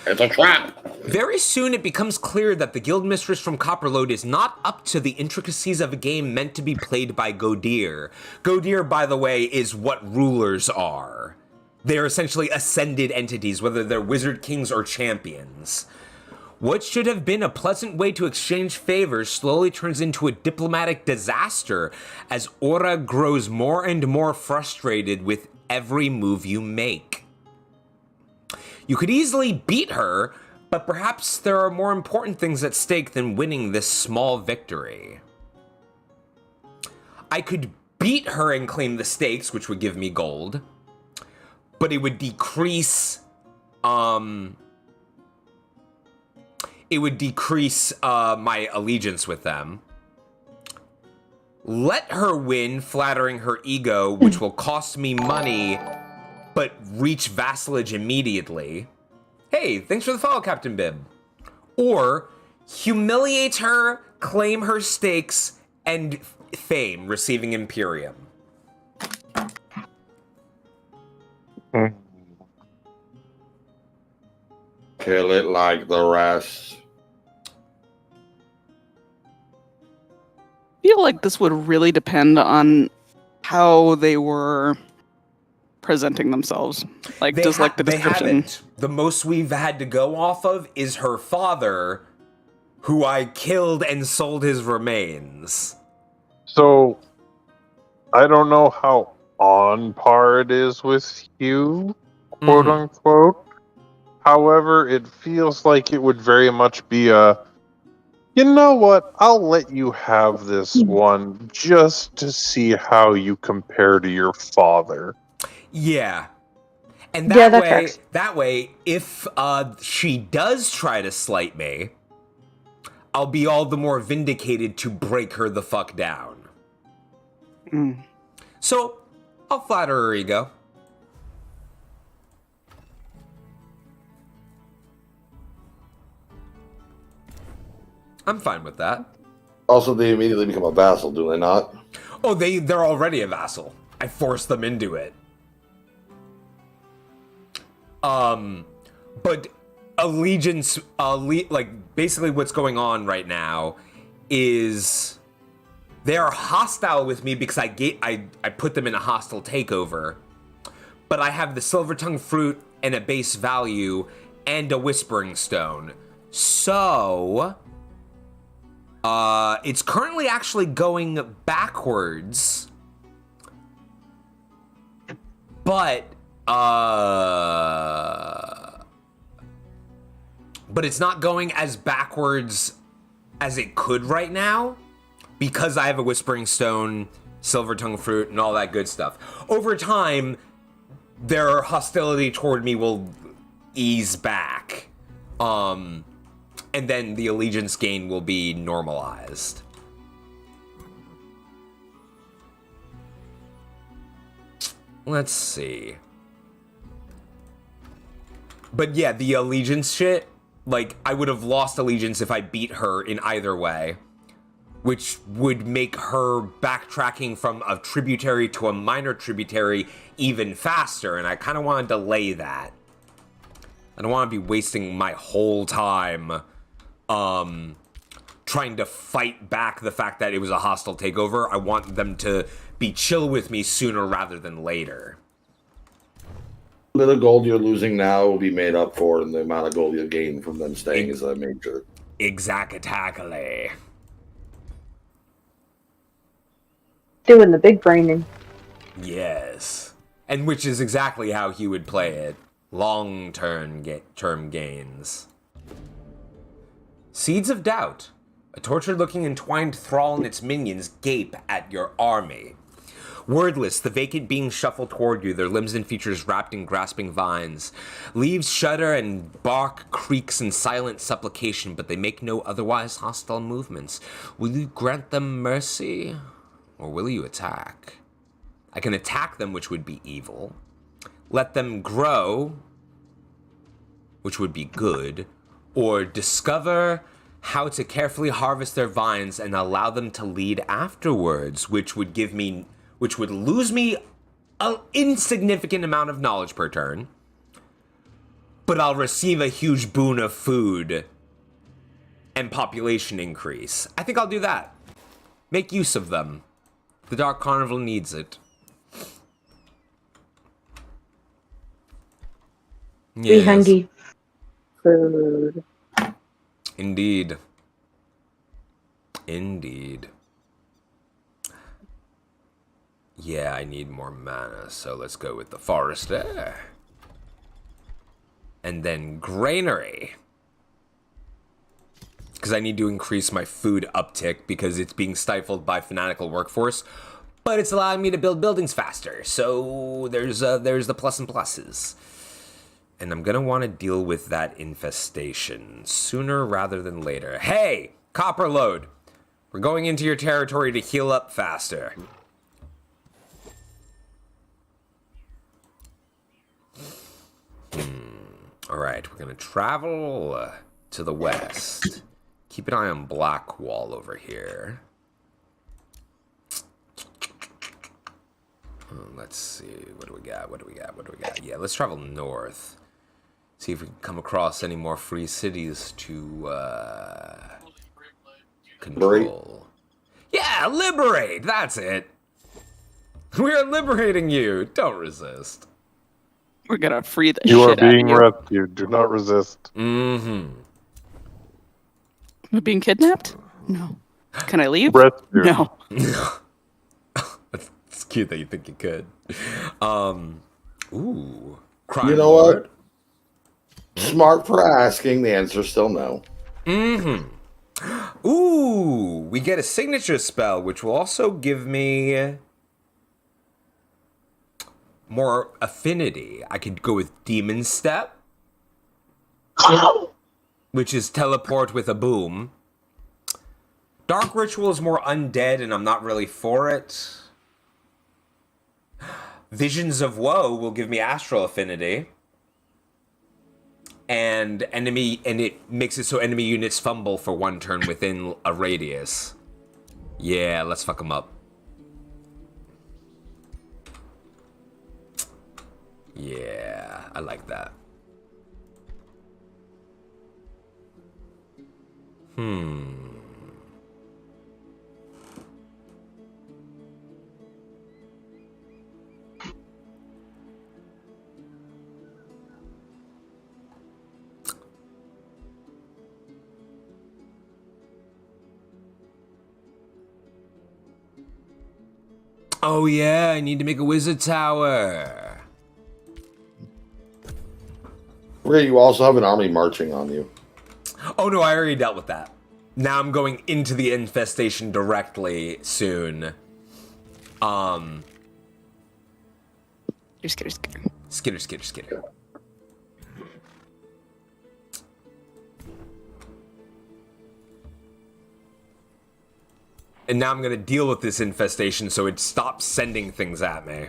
It's a trap. Very soon it becomes clear that the Guildmistress from Copperload is not up to the intricacies of a game meant to be played by Godir. Godir, by the way, is what rulers are. They're essentially ascended entities, whether they're wizard kings or champions. What should have been a pleasant way to exchange favors slowly turns into a diplomatic disaster as Aura grows more and more frustrated with every move you make. You could easily beat her, but perhaps there are more important things at stake than winning this small victory. I could beat her and claim the stakes, which would give me gold, but it would decrease, my allegiance with them. Let her win, flattering her ego, which will cost me money, but reach vassalage immediately. Hey, thanks for the follow, Captain Bib. Or humiliate her, claim her stakes, and fame, receiving Imperium. Kill it like the rest. I feel like this would really depend on how they were presenting themselves. Like, just like the description. They haven't. The most we've had to go off of is her father, who I killed and sold his remains. So, I don't know how on par it is with you, quote unquote. However, it feels like it would very much be a, you know what, I'll let you have this one just to see how you compare to your father. Yeah. And that way, if she does try to slight me, I'll be all the more vindicated to break her the fuck down. So, I'll flatter her ego. I'm fine with that. Also, they immediately become a vassal, do they not? Oh, they're already a vassal. I forced them into it. But allegiance, like, basically what's going on right now is they are hostile with me because I put them in a hostile takeover. But I have the silver tongue fruit and a base value and a whispering stone. So it's currently actually going backwards. But it's not going as backwards as it could right now because I have a whispering stone, silver tongue fruit, and all that good stuff. Over time, their hostility toward me will ease back. And then the allegiance gain will be normalized. Let's see. But yeah, the allegiance shit, like, I would have lost allegiance if I beat her in either way, which would make her backtracking from a tributary to a minor tributary even faster, and I kind of want to delay that. I don't want to be wasting my whole time trying to fight back the fact that it was a hostile takeover. I want them to be chill with me sooner rather than later. The little gold you're losing now will be made up for in the amount of gold you'll gain from them staying as a major. Exactly. Doing the big braining. Yes. And which is exactly how he would play it. Long-term gains. Seeds of Doubt. A tortured-looking entwined thrall and its minions gape at your army. Wordless, the vacant beings shuffle toward you, their limbs and features wrapped in grasping vines. Leaves shudder and bark creaks in silent supplication, but they make no otherwise hostile movements. Will you grant them mercy, or will you attack? I can attack them, which would be evil. Let them grow, which would be good. Or discover how to carefully harvest their vines and allow them to lead afterwards, which would lose me an insignificant amount of knowledge per turn, but I'll receive a huge boon of food and population increase. I think I'll do that. Make use of them. The Dark Carnival needs it. Be hungry. Food. Indeed. Yeah, I need more mana, so let's go with the Forester. And then Granary. Because I need to increase my food uptick because it's being stifled by Fanatical Workforce. but it's allowing me to build buildings faster. So there's the plus and pluses. And I'm going to want to deal with that infestation sooner rather than later. Hey, Copper Load, we're going into your territory to heal up faster. All right, we're going to travel to the west. Keep an eye on Blackwall over here. Let's see. What do we got? Yeah, let's travel north. See if we can come across any more free cities to control. Yeah, liberate! That's it! We're liberating you! Don't resist. We're gonna free the You are shit out of being you. rescued. Do not resist. We're being kidnapped? No. Can I leave? Rescued. No. It's cute that you think you could. Ooh. Crime You know Lord. what? Smart for asking. The answer's still no. Ooh, we get a signature spell, which will also give me more affinity. I could go with Demon Step, which is teleport with a boom. Dark Ritual is more undead, and I'm not really for it. Visions of Woe will give me astral affinity. And it makes it so enemy units fumble for one turn within a radius. Yeah, let's fuck them up. Yeah, I like that. Oh yeah, I need to make a wizard tower. Ray, you also have an army marching on you. Oh no, I already dealt with that. Now I'm going into the infestation directly soon. Skitter. And now I'm gonna deal with this infestation so it stops sending things at me.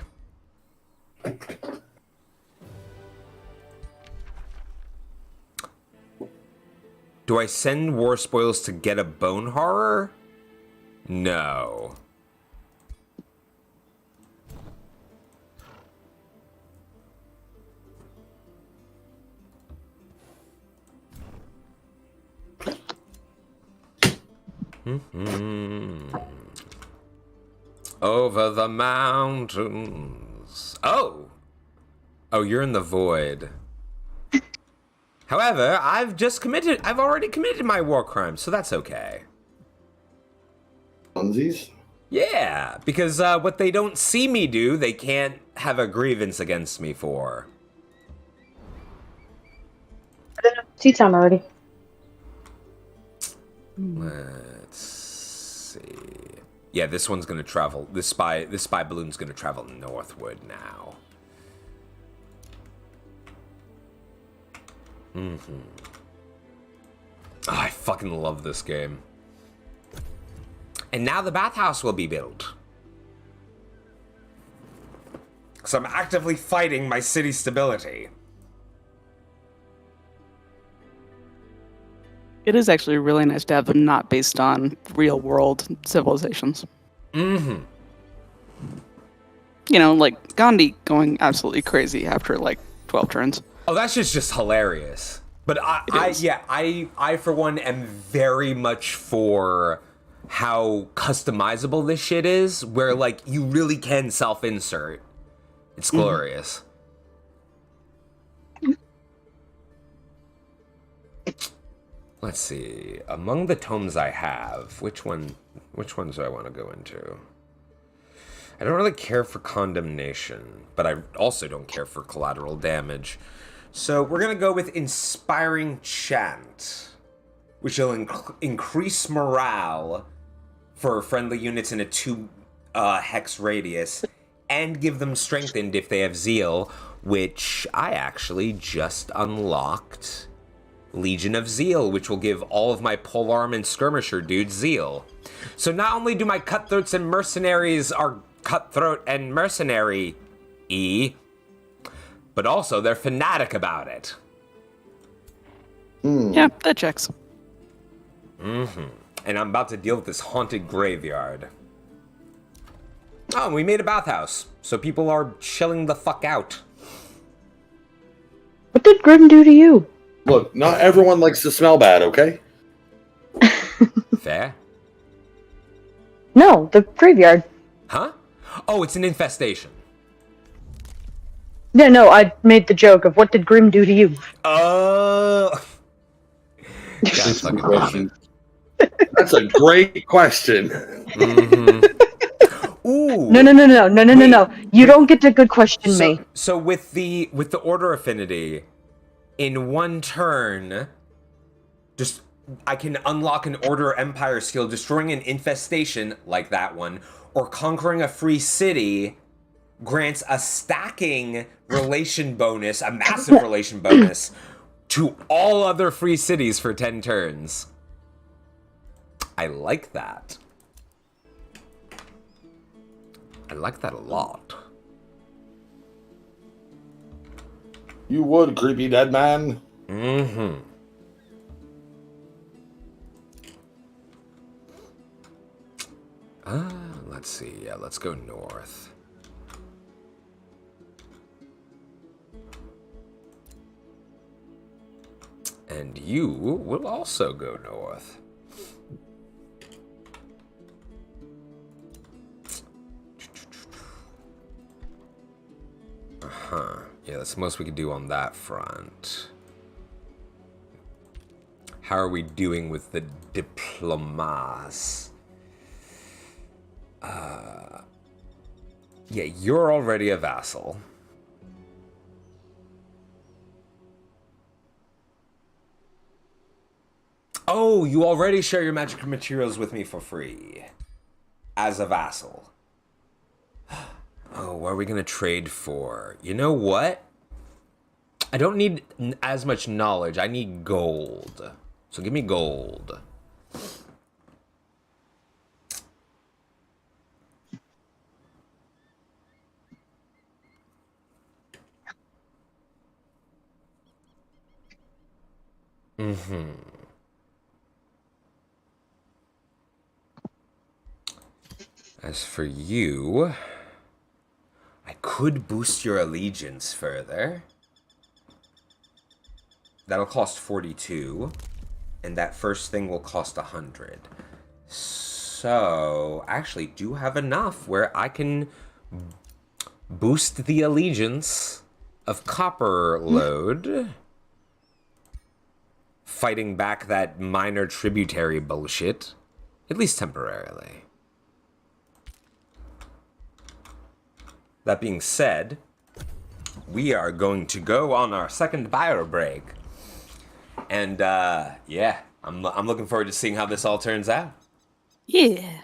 Do I send war spoils to get a bone horror? No. Over the mountains. Oh, you're in the void. However, I've already committed my war crime, so that's okay. Funsies? Yeah, because what they don't see me do, they can't have a grievance against me for. Tea time already. Let's see. Yeah, this one's gonna travel. This spy balloon's gonna travel northward now. Oh, I fucking love this game. And now the bathhouse will be built. Because I'm actively fighting my city stability. It is actually really nice to have them not based on real world civilizations. You know, like Gandhi going absolutely crazy after like 12 turns. Oh, that's just hilarious. But I for one am very much for how customizable this shit is, where like you really can self-insert. It's glorious. Let's see. Among the tomes I have, which ones do I want to go into? I don't really care for condemnation, but I also don't care for collateral damage. So we're going to go with Inspiring Chant, which will increase morale for friendly units in a 2 hex radius, and give them strengthened if they have zeal, which I actually just unlocked. Legion of Zeal, which will give all of my polearm and skirmisher dudes zeal. So not only do my cutthroats and mercenaries are cutthroat and mercenary but also they're fanatic about it. Yeah, that checks. And I'm about to deal with this haunted graveyard. Oh, and we made a bathhouse, so people are chilling the fuck out. What did Grim do to you? Look, not everyone likes to smell bad, okay? Fair. No, the graveyard. Huh? Oh, it's an infestation. Yeah, no, I made the joke of what did Grim do to you? God That's fucking damn question. That's a great question. Ooh. No. You don't get to good question me. So with the order affinity, in one turn, just I can unlock an Order Empire skill, destroying an infestation like that one, or conquering a free city grants a stacking relation bonus, a massive relation bonus, to all other free cities for 10 turns. I like that. I like that a lot. You would, creepy dead man. Let's see. Yeah, let's go north. And you will also go north. Yeah, that's the most we could do on that front. How are we doing with the diplomas? Yeah, you're already a vassal. Oh, you already share your magic materials with me for free. As a vassal. Oh, what are we gonna trade for? You know what? I don't need as much knowledge. I need gold. So give me gold. As for you, I could boost your allegiance further. That'll cost 42, and that first thing will cost 100. So, I actually do have enough where I can boost the allegiance of Copper Load, fighting back that minor tributary bullshit, at least temporarily. That being said, we are going to go on our second bio break. And, yeah, I'm looking forward to seeing how this all turns out. Yeah.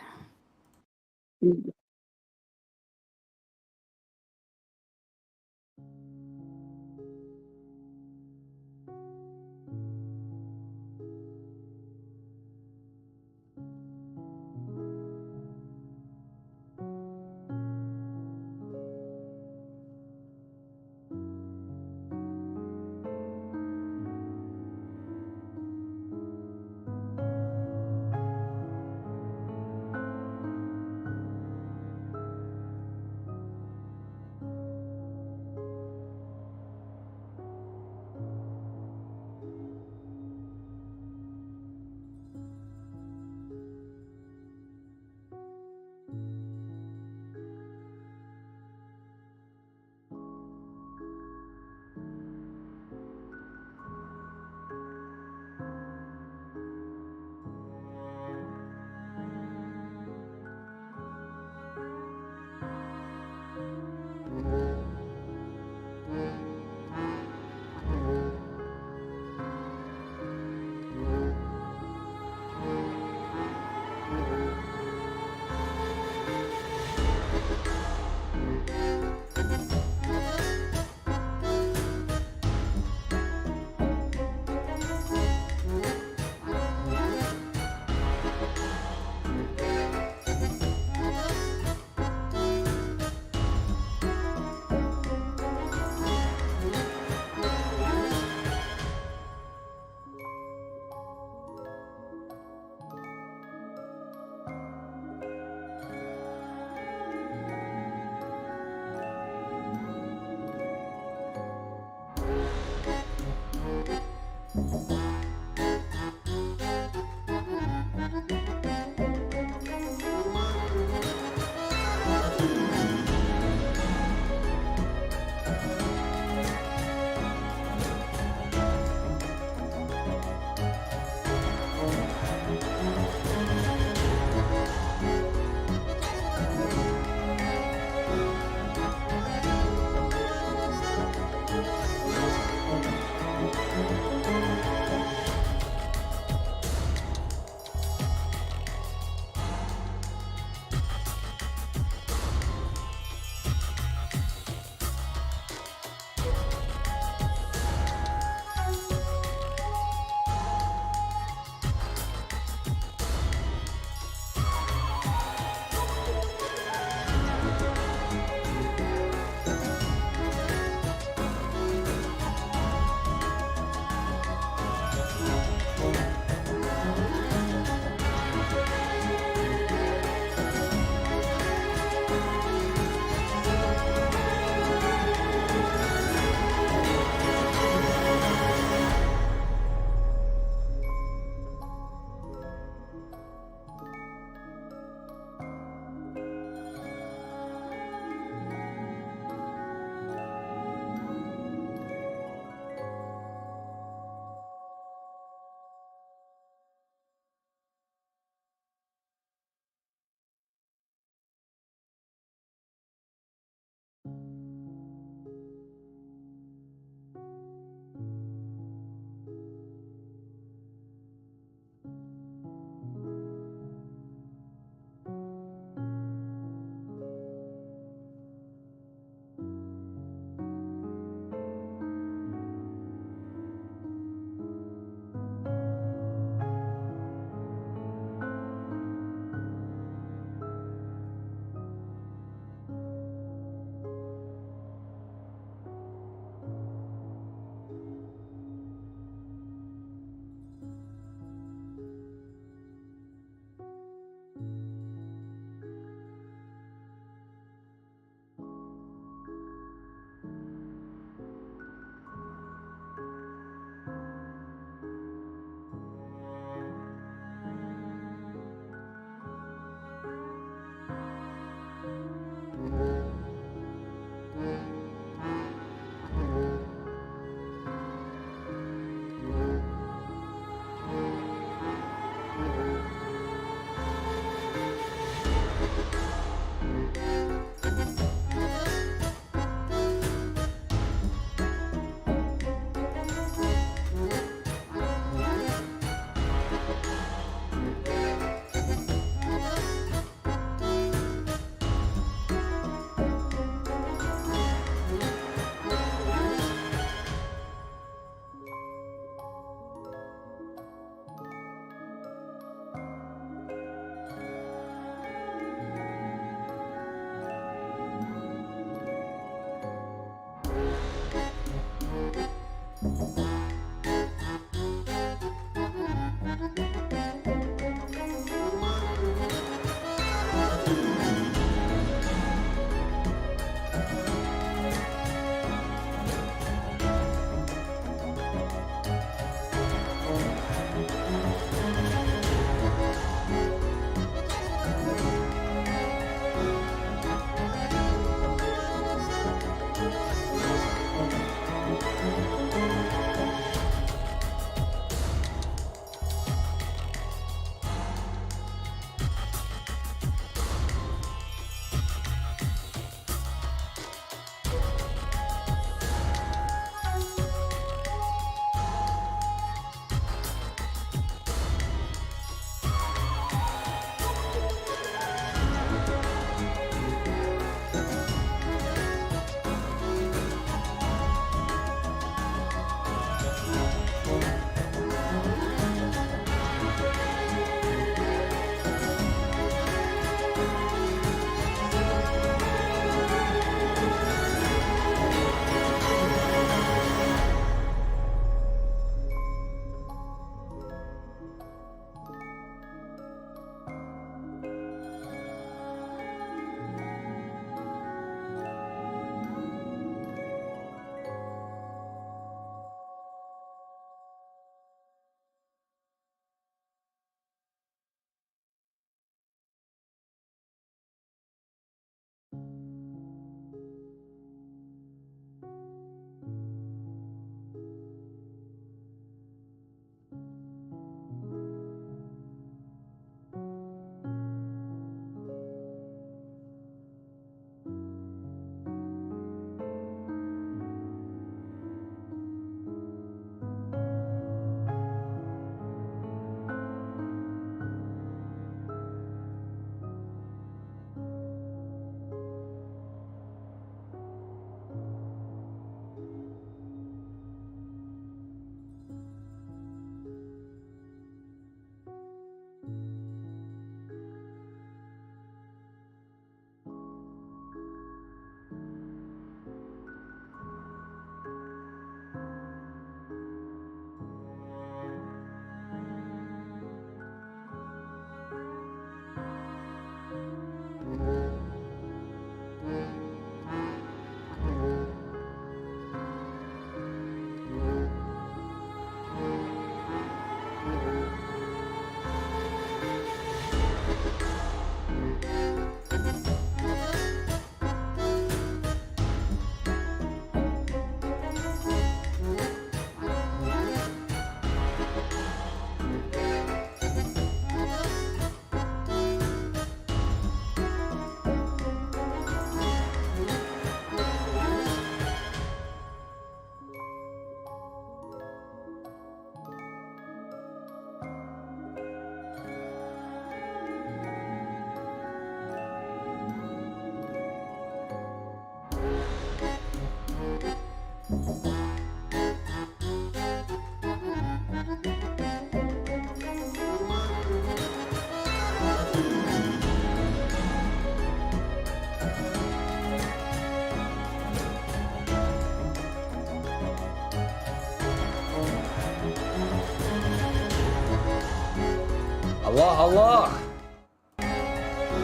Hello.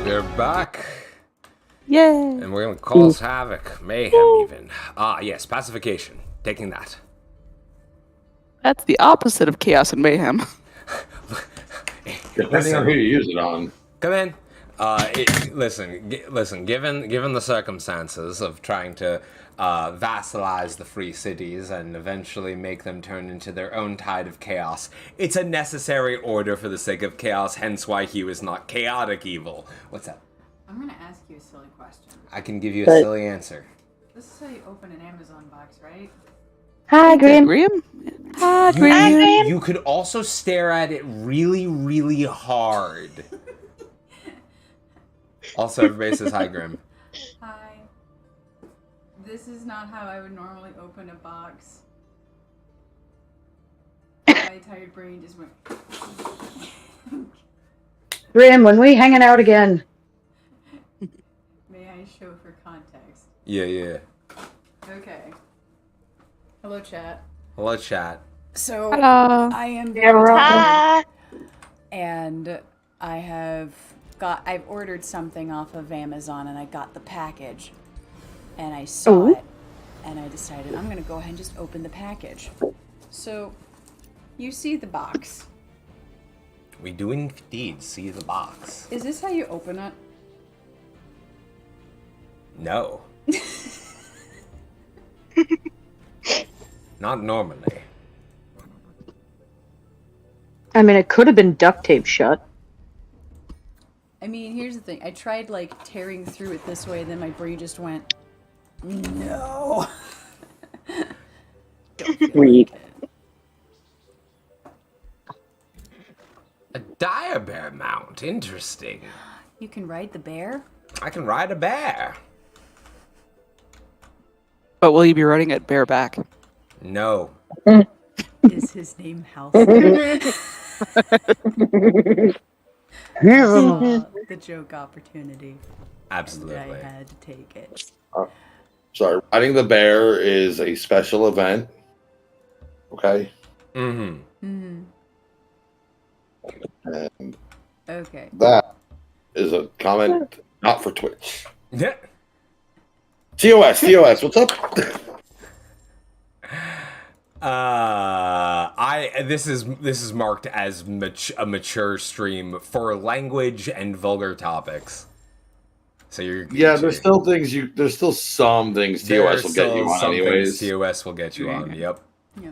They're back. Yay! And we're gonna cause havoc, mayhem even. Ah, yes, pacification. Taking that. That's the opposite of chaos and mayhem. Depending on who you use it on. Come in. Listen. Given the circumstances of trying to vassalize the free cities and eventually make them turn into their own tide of chaos, it's a necessary order for the sake of chaos. Hence, why he was not chaotic evil. What's that? I'm gonna ask you a silly question. I can give you a silly answer. This is how you open an Amazon box, right? Hi, Graham. Hi, Graham. You could also stare at it really, really hard. Also, everybody says hi, Grim. Hi. This is not how I would normally open a box. My tired brain just went. Graham, when we hanging out again? May I show for context? Yeah. Okay. Hello, chat. Hello, chat. So, Hello. I am Hi. and I've ordered something off of Amazon and I got the package and I saw it and I decided I'm gonna go ahead and just open the package. So you see the box. We do indeed see the box. Is this how you open it? No. Not normally. I mean, it could have been duct tape shut. I mean, here's the thing. I tried like tearing through it this way and then my brain just went, no. Sweet. A dire bear mount. Interesting. You can ride the bear? I can ride a bear. But will you be riding it bareback? No. Is his name Halcyon? The joke opportunity. Absolutely. And I had to take it. Sorry, riding the bear is a special event. Okay. Mm-hmm. And Okay. that is a comment not for Twitch. Yeah. TOS, what's up? This is marked as a mature stream for language and vulgar topics. So there's still some things TOS will get you on anyways. TOS will get you on. Yep. Yeah.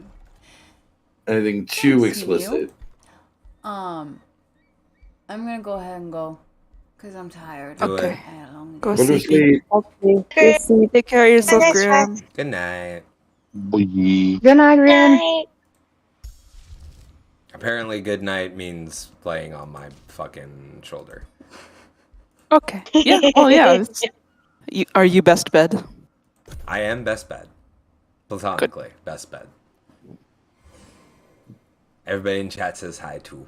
Anything too Thanks, explicit. I'm gonna go ahead and go, cause I'm tired. Do it. Okay. I had a long Go day. sleep. Okay. Take care of yourself, Graham. Good night. Bye. Good night, Graham. Apparently, good night means laying on my fucking shoulder. Okay. Yeah. Oh, yeah. Are you best bed? I am best bed. Platonically, best bed. Everybody in chat says hi too.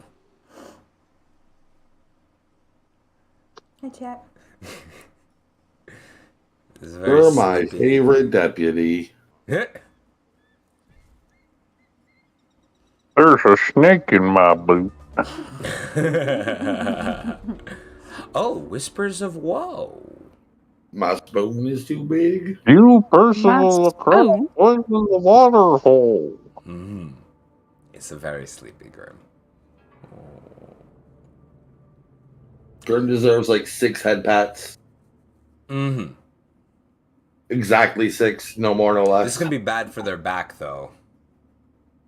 Hi, chat. This is very You're my sleepy. favorite deputy. There's a snake in my boot. Oh, whispers of woe. My spoon is too big. You personal crap went in the water hole. It's a very sleepy Grim. Gordon deserves like 6 head pats. Mm-hmm. Exactly 6, no more, no less. This is gonna be bad for their back, though.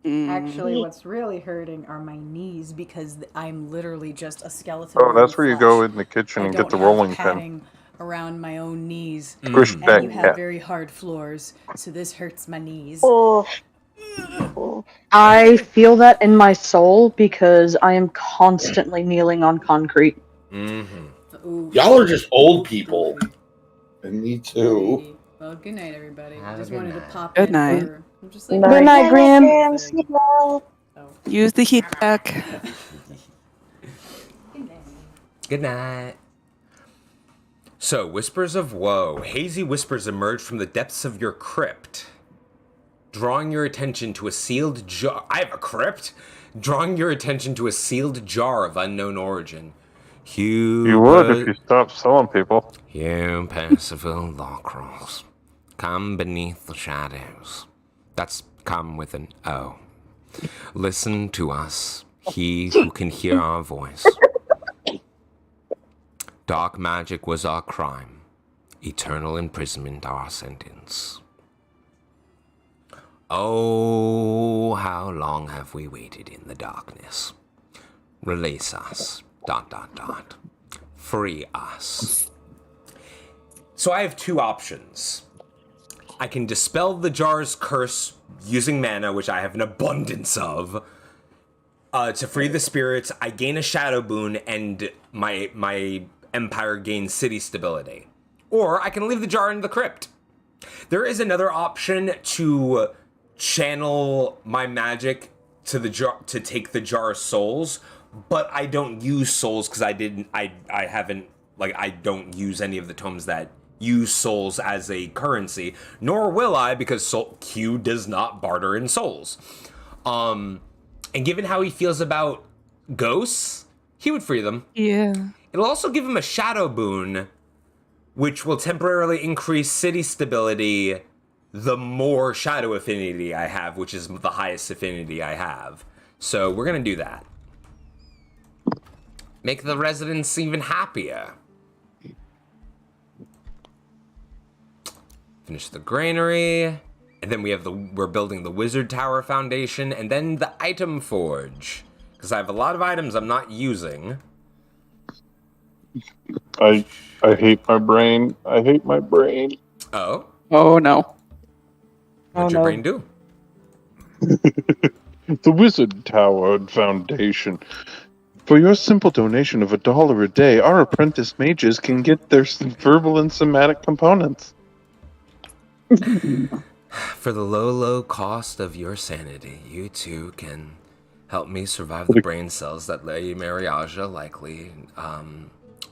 Actually, what's really hurting are my knees because I'm literally just a skeleton. Oh, that's where you go in the kitchen and get the rolling pin. Padding around my own knees. Squish And that you have cat. very hard floors, so this hurts my knees. I feel that in my soul because I am constantly kneeling on concrete. Ooh. Y'all are just old people. And me too. Well, good night, everybody. Have Just a good wanted to night. pop Good in night. for- I'm just like, Good night, Graham. Use the heat pack. Good night. So, whispers of woe. Hazy whispers emerge from the depths of your crypt. drawing your attention to a sealed jar. I have a crypt. Drawing your attention to a sealed jar of unknown origin. You would if you stopped selling people. Hugh Percival Lawcross. Come beneath the shadows. That's come with an O. Listen to us, he who can hear our voice. Dark magic was our crime. Eternal imprisonment our sentence. Oh, how long have we waited in the darkness? Release us. ... Free us. So I have two options. I can dispel the jar's curse using mana, which I have an abundance of. To free the spirits, I gain a shadow boon, and my empire gains city stability. Or I can leave the jar in the crypt. There is another option to channel my magic to the jar to take the jar of souls, but I don't use souls because I don't use any of the tomes that use souls as a currency, nor will I, because Q does not barter in souls. And given how he feels about ghosts, he would free them. Yeah. It'll also give him a shadow boon, which will temporarily increase city stability the more shadow affinity I have, which is the highest affinity I have. So we're gonna do that. Make the residents even happier. Finish the granary, and then we're building the wizard tower foundation, and then the item forge, because I have a lot of items I'm not using. I hate my brain. I hate my brain. Oh? Oh no. What'd your brain do? The Wizard Tower Foundation. For your simple donation of $1 a day, our apprentice mages can get their verbal and somatic components. For the low cost of your sanity, you too can help me survive the brain cells that Lady Mariaja likely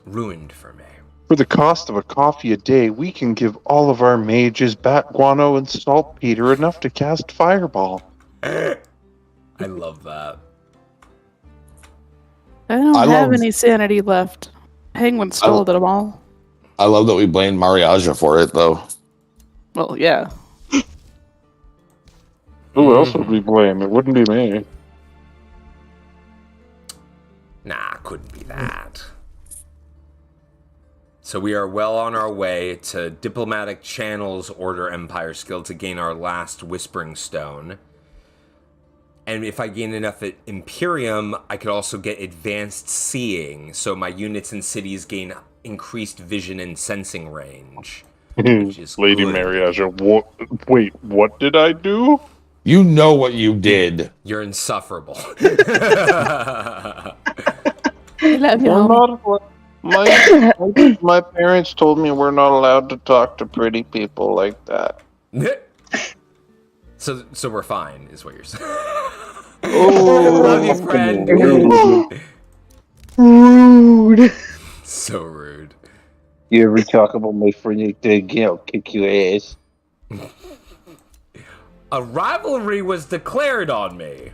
ruined for me. For the cost of a coffee a day, we can give all of our mages bat guano and saltpeter enough to cast fireball. I love that. I don't have any sanity left. Penguin stole them all. I love that we blamed Mariaja for it, though. Well, yeah. Who else would we blame? It wouldn't be me. Nah, couldn't be that. So we are well on our way to Diplomatic Channels Order Empire skill to gain our last Whispering Stone. And if I gain enough at Imperium, I could also get Advanced Seeing, so my units and cities gain increased vision and sensing range. Which is Lady good. Mariaja, wait, what did I do? You know what you did. You're insufferable. My parents told me we're not allowed to talk to pretty people like that. So we're fine, is what you're saying. Oh, love you, friend. Rude. So rude. You ever talk about my friend again, I'll kick your ass. A rivalry was declared on me.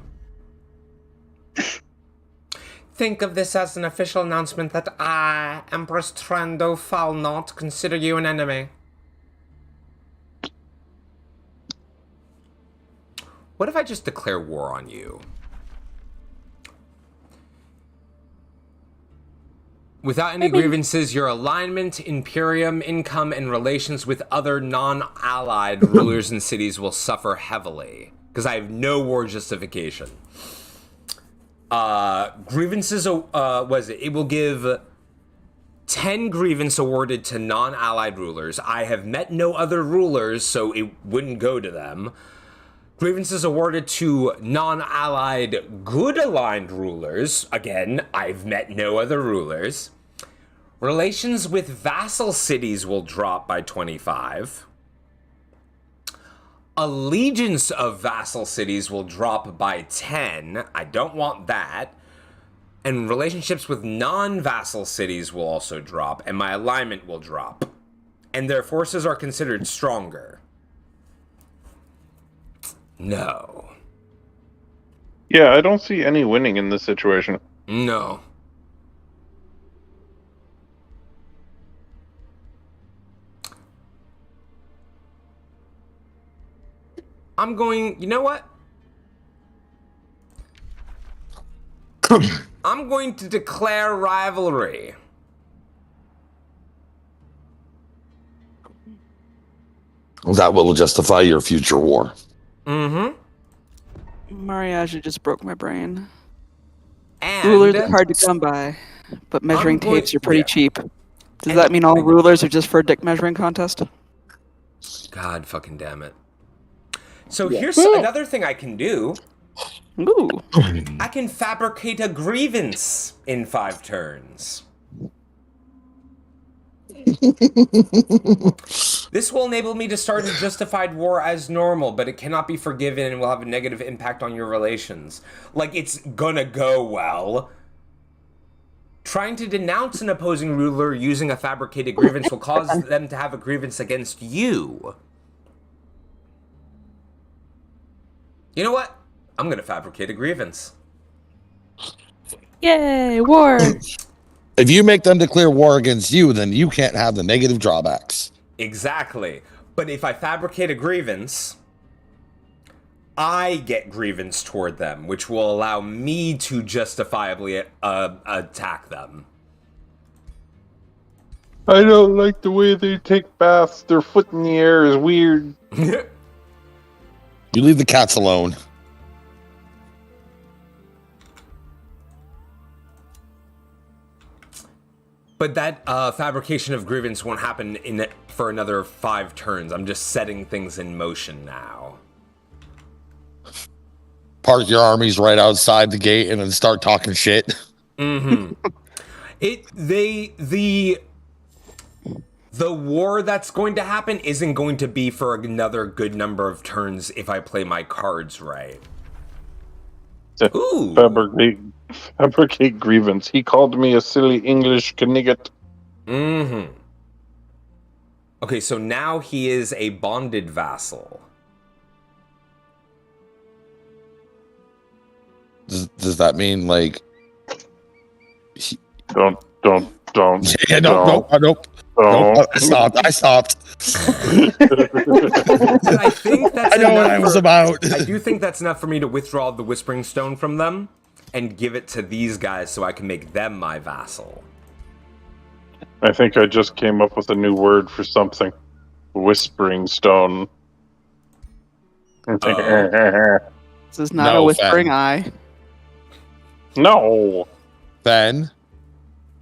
Think of this as an official announcement that I, Empress Trando Falnot, consider you an enemy. What if I just declare war on you? Without any grievances, your alignment, Imperium, income, and relations with other non-allied rulers and cities will suffer heavily. Because I have no war justification. Grievances, it will give 10 grievance awarded to non-allied rulers. I have met no other rulers, so it wouldn't go to them. Grievances awarded to non-allied good-aligned rulers. Again, I've met no other rulers. Relations with vassal cities will drop by 25. Allegiance of vassal cities will drop by 10. I don't want that. And relationships with non-vassal cities will also drop, and my alignment will drop. And their forces are considered stronger. No. Yeah, I don't see any winning in this situation. No. I'm going, you know what? I'm going to declare rivalry. That will justify your future war. Mm-hmm. Mariage just broke my brain. And Rulers are hard to come by, but measuring tapes are pretty cheap. Does And- that mean all rulers are just for a dick measuring contest? God fucking damn it. So Yeah. here's another thing I can do. Ooh. I can fabricate a grievance in 5 turns. This will enable me to start a justified war as normal, but it cannot be forgiven and will have a negative impact on your relations. Like, it's gonna go well. Trying to denounce an opposing ruler using a fabricated grievance will cause them to have a grievance against you. You know what? I'm gonna fabricate a grievance. Yay, war! If you make them declare war against you, then you can't have the negative drawbacks. Exactly. But if I fabricate a grievance, I get grievance toward them, which will allow me to justifiably attack them. I don't like the way they take baths. Their foot in the air is weird. You leave the cats alone. But that fabrication of grievance won't happen for another 5 turns. I'm just setting things in motion now. Park your armies right outside the gate and then start talking shit. Mm-hmm. The war that's going to happen isn't going to be for another good number of turns if I play my cards right. Ooh. Fabricate grievance. He called me a silly English knigget. Mm-hmm. Okay, so now he is a bonded vassal. Does that mean like? Don't. Yeah, nope. I stopped. But I think that's I know what I was about. I do think that's enough for me to withdraw the Whispering Stone from them and give it to these guys so I can make them my vassal. I think I just came up with a new word for something. Whispering stone. This is not a whispering eye. No. Ben,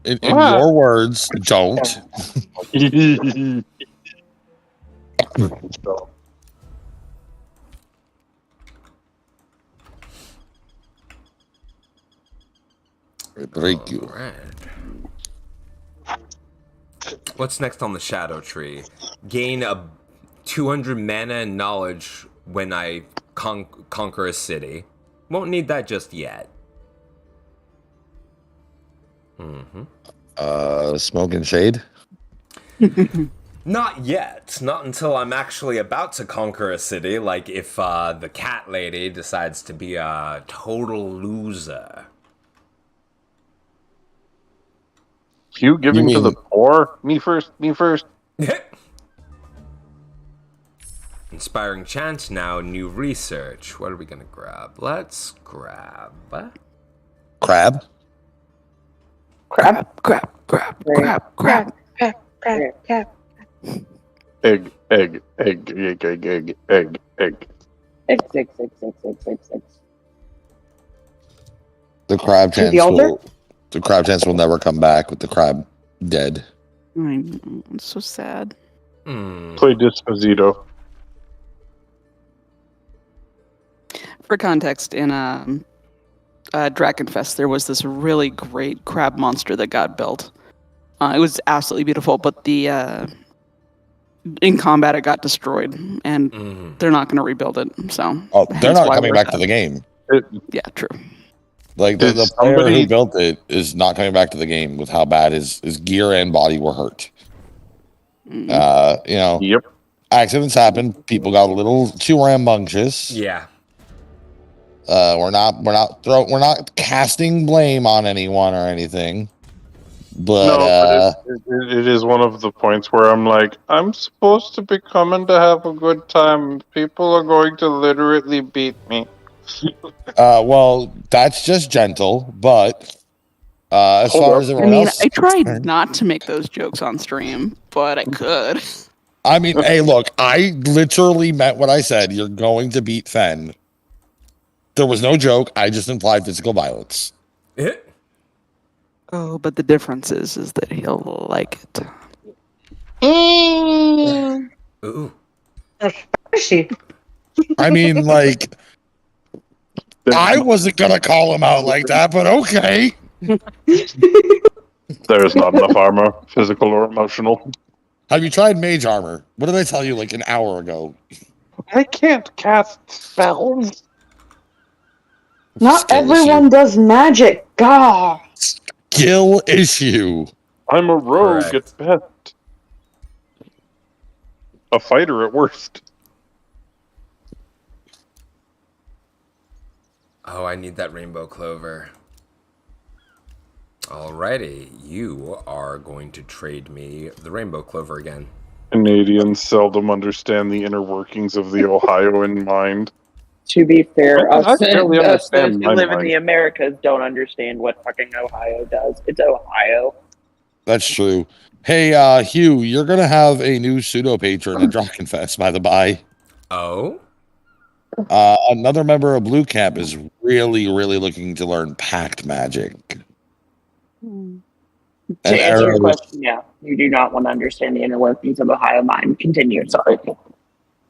in your words, don't. Break you. Right. What's next on the Shadow Tree? Gain a 200 mana and knowledge when I conquer a city. Won't need that just yet. Mm-hmm. Smoke and shade? Not yet. Not until I'm actually about to conquer a city, like if the cat lady decides to be a total loser. You giving to the poor? Me first. Inspiring chant now, new research. What are we gonna grab? Let's grab... Crab? Crab. Egg. Egg. The crab chance will never come back with the crab dead. It's so sad. Play Disposito. For context, in Drakenfest, there was this really great crab monster that got built. It was absolutely beautiful, but in combat it got destroyed, and they're not going to rebuild it. So, they're not coming back to the game. Yeah, true. Like the player who built it is not coming back to the game with how bad his gear and body were hurt. You know. Yep. accidents happen. People got a little too rambunctious. Yeah. We're not casting blame on anyone or anything. But No, but it is one of the points where I'm like, I'm supposed to be coming to have a good time. People are going to literally beat me. well, that's just gentle. But as Hold far up. as I everyone mean, else, I tried not to make those jokes on stream, but I could. I mean, hey, look, I literally meant what I said. You're going to beat Fen. There was no joke. I just implied physical violence. Oh, but the difference is that he'll like it. Ooh. Spicy. I mean, like, I wasn't gonna call him out like that, but okay. There's not enough armor, physical or emotional. Have you tried mage armor? What did I tell you like an hour ago? I can't cast spells. Not Skill everyone issue. does magic. God. Skill issue. I'm a rogue Correct. at best. A fighter at worst. Oh, I need that rainbow clover. Alrighty, you are going to trade me the rainbow clover again. Canadians seldom understand the inner workings of the Ohioan mind. To be fair, I barely us those understand who my live in mind. the Americas don't understand what fucking Ohio does. It's Ohio. That's true. Hey, Hugh, you're gonna have a new pseudo patron at Drachenfest, by the by. Oh? Another member of Blue Camp is really looking to learn Pact Magic. To And answer your Arrow, question, yeah, you do not want to understand the inner workings of Ohio mind. Continue. Sorry.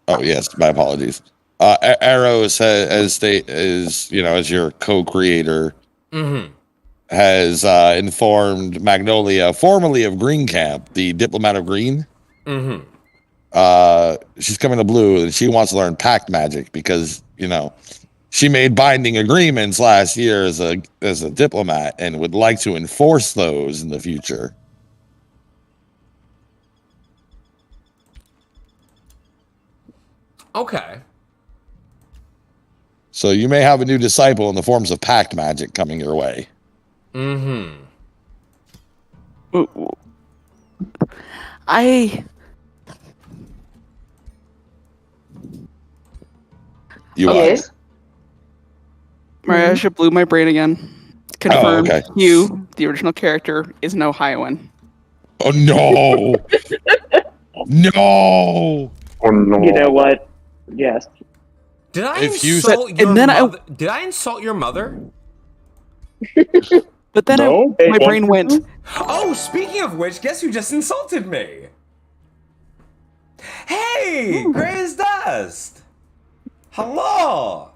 oh yes, my apologies. Arrow as your co-creator, Mm-hmm. has informed Magnolia, formerly of Green Camp, the diplomat of Green. Mm-hmm. She's coming to Blue and she wants to learn Pact Magic because she made binding agreements last year as a diplomat and would like to enforce those in the future. Okay. So you may have a new disciple in the forms of Pact Magic coming your way. Mm-hmm. Yes. Mariasha blew my brain again. Confirmed. okay. Hugh, the original character, is an Ohioan. Oh no! No! Oh no. You know what? Yes. Did I If you insult said- your and then mother? Did I insult your mother? But then No? my brain went, Oh, speaking of which, guess who just insulted me? Hey, Gray as Dust. Hello.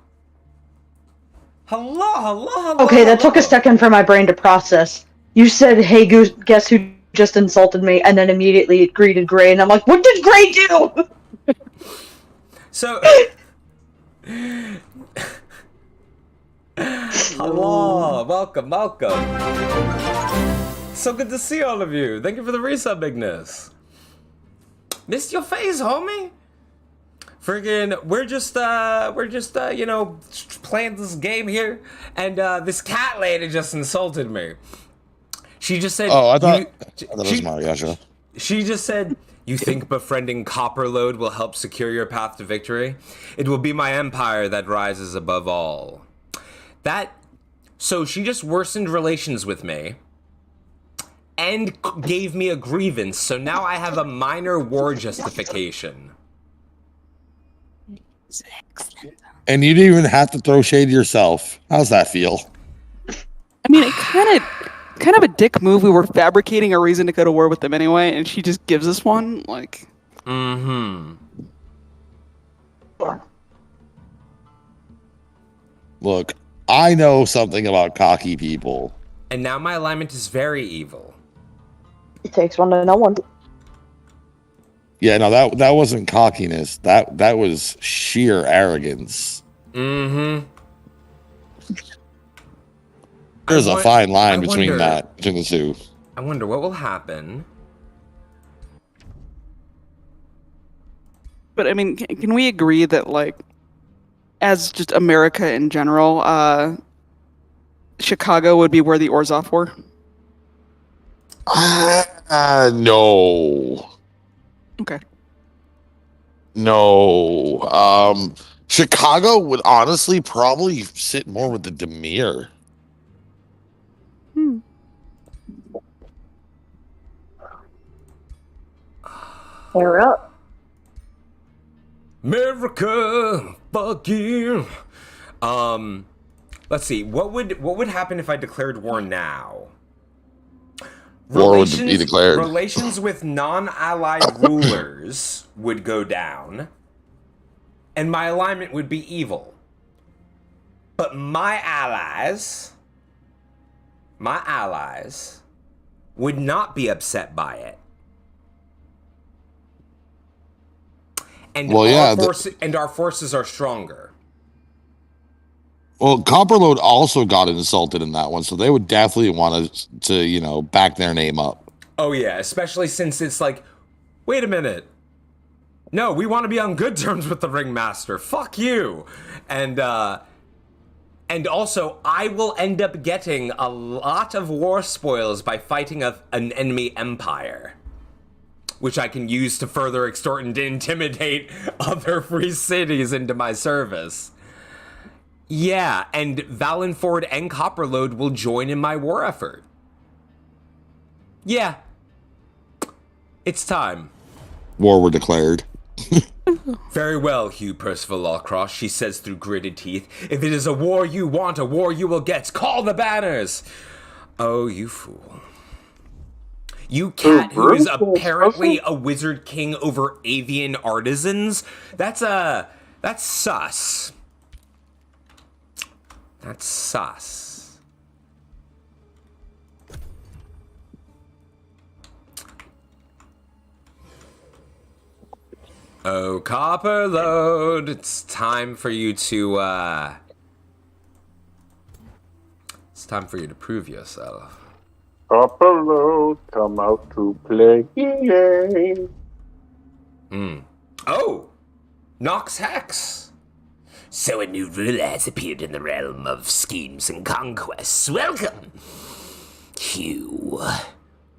Hello. Okay, that took a second for my brain to process. You said, "Hey, Goose, guess who just insulted me?" And then immediately it greeted Gray, and I'm like, "What did Gray do?" So, hello, welcome. So good to see all of you. Thank you for the resub, Ignis. Missed your face, homie. Friggin', we're just playing this game here, and this cat lady just insulted me. She just said, Oh, I thought it was Mariasha. She just said, "You think befriending Copperload will help secure your path to victory? It will be my empire that rises above all." So she just worsened relations with me and gave me a grievance, so now I have a minor war justification. And you didn't even have to throw shade yourself. How's that feel? I mean, it kind of a dick move. We were fabricating a reason to go to war with them anyway, and she just gives us one. Like, Mm-hmm. Look, I know something about cocky people. And now my alignment is very evil. It takes one to know one. Yeah, no, that wasn't cockiness. That was sheer arrogance. Mm-hmm. There's a fine line between wonder- the two. I wonder what will happen But I mean, can we agree that, like, as just America in general, Chicago would be where the Orzhov were? No. Okay. No. Chicago would honestly probably sit more with the Demir. We're up. America, fuck you. Let's see. What would happen if I declared war now? War would be declared. Relations with non-allied rulers would go down, and my alignment would be evil. But my allies would not be upset by it. And our forces are stronger. Well, Copperload also got insulted in that one, so they would definitely want to back their name up. Oh yeah, especially since it's like, wait a minute. No, we want to be on good terms with the Ringmaster. Fuck you. And also, I will end up getting a lot of war spoils by fighting an enemy empire, which I can use to further extort and intimidate other free cities into my service. Yeah, and Valenford and Copperload will join in my war effort. Yeah. It's time. War were declared. Very well, Hugh Percival Lawcross, she says through gritted teeth. If it is a war you want, a war you will get. Call the banners! Oh, you fool. You cat who is apparently a wizard king over avian artisans? That's sus. That's sus. Oh, Copperload, it's time for you to, it's time for you to prove yourself. Copperload, come out to play. Oh! Nox Hex! So a new ruler has appeared in the realm of schemes and conquests. Welcome! Hugh,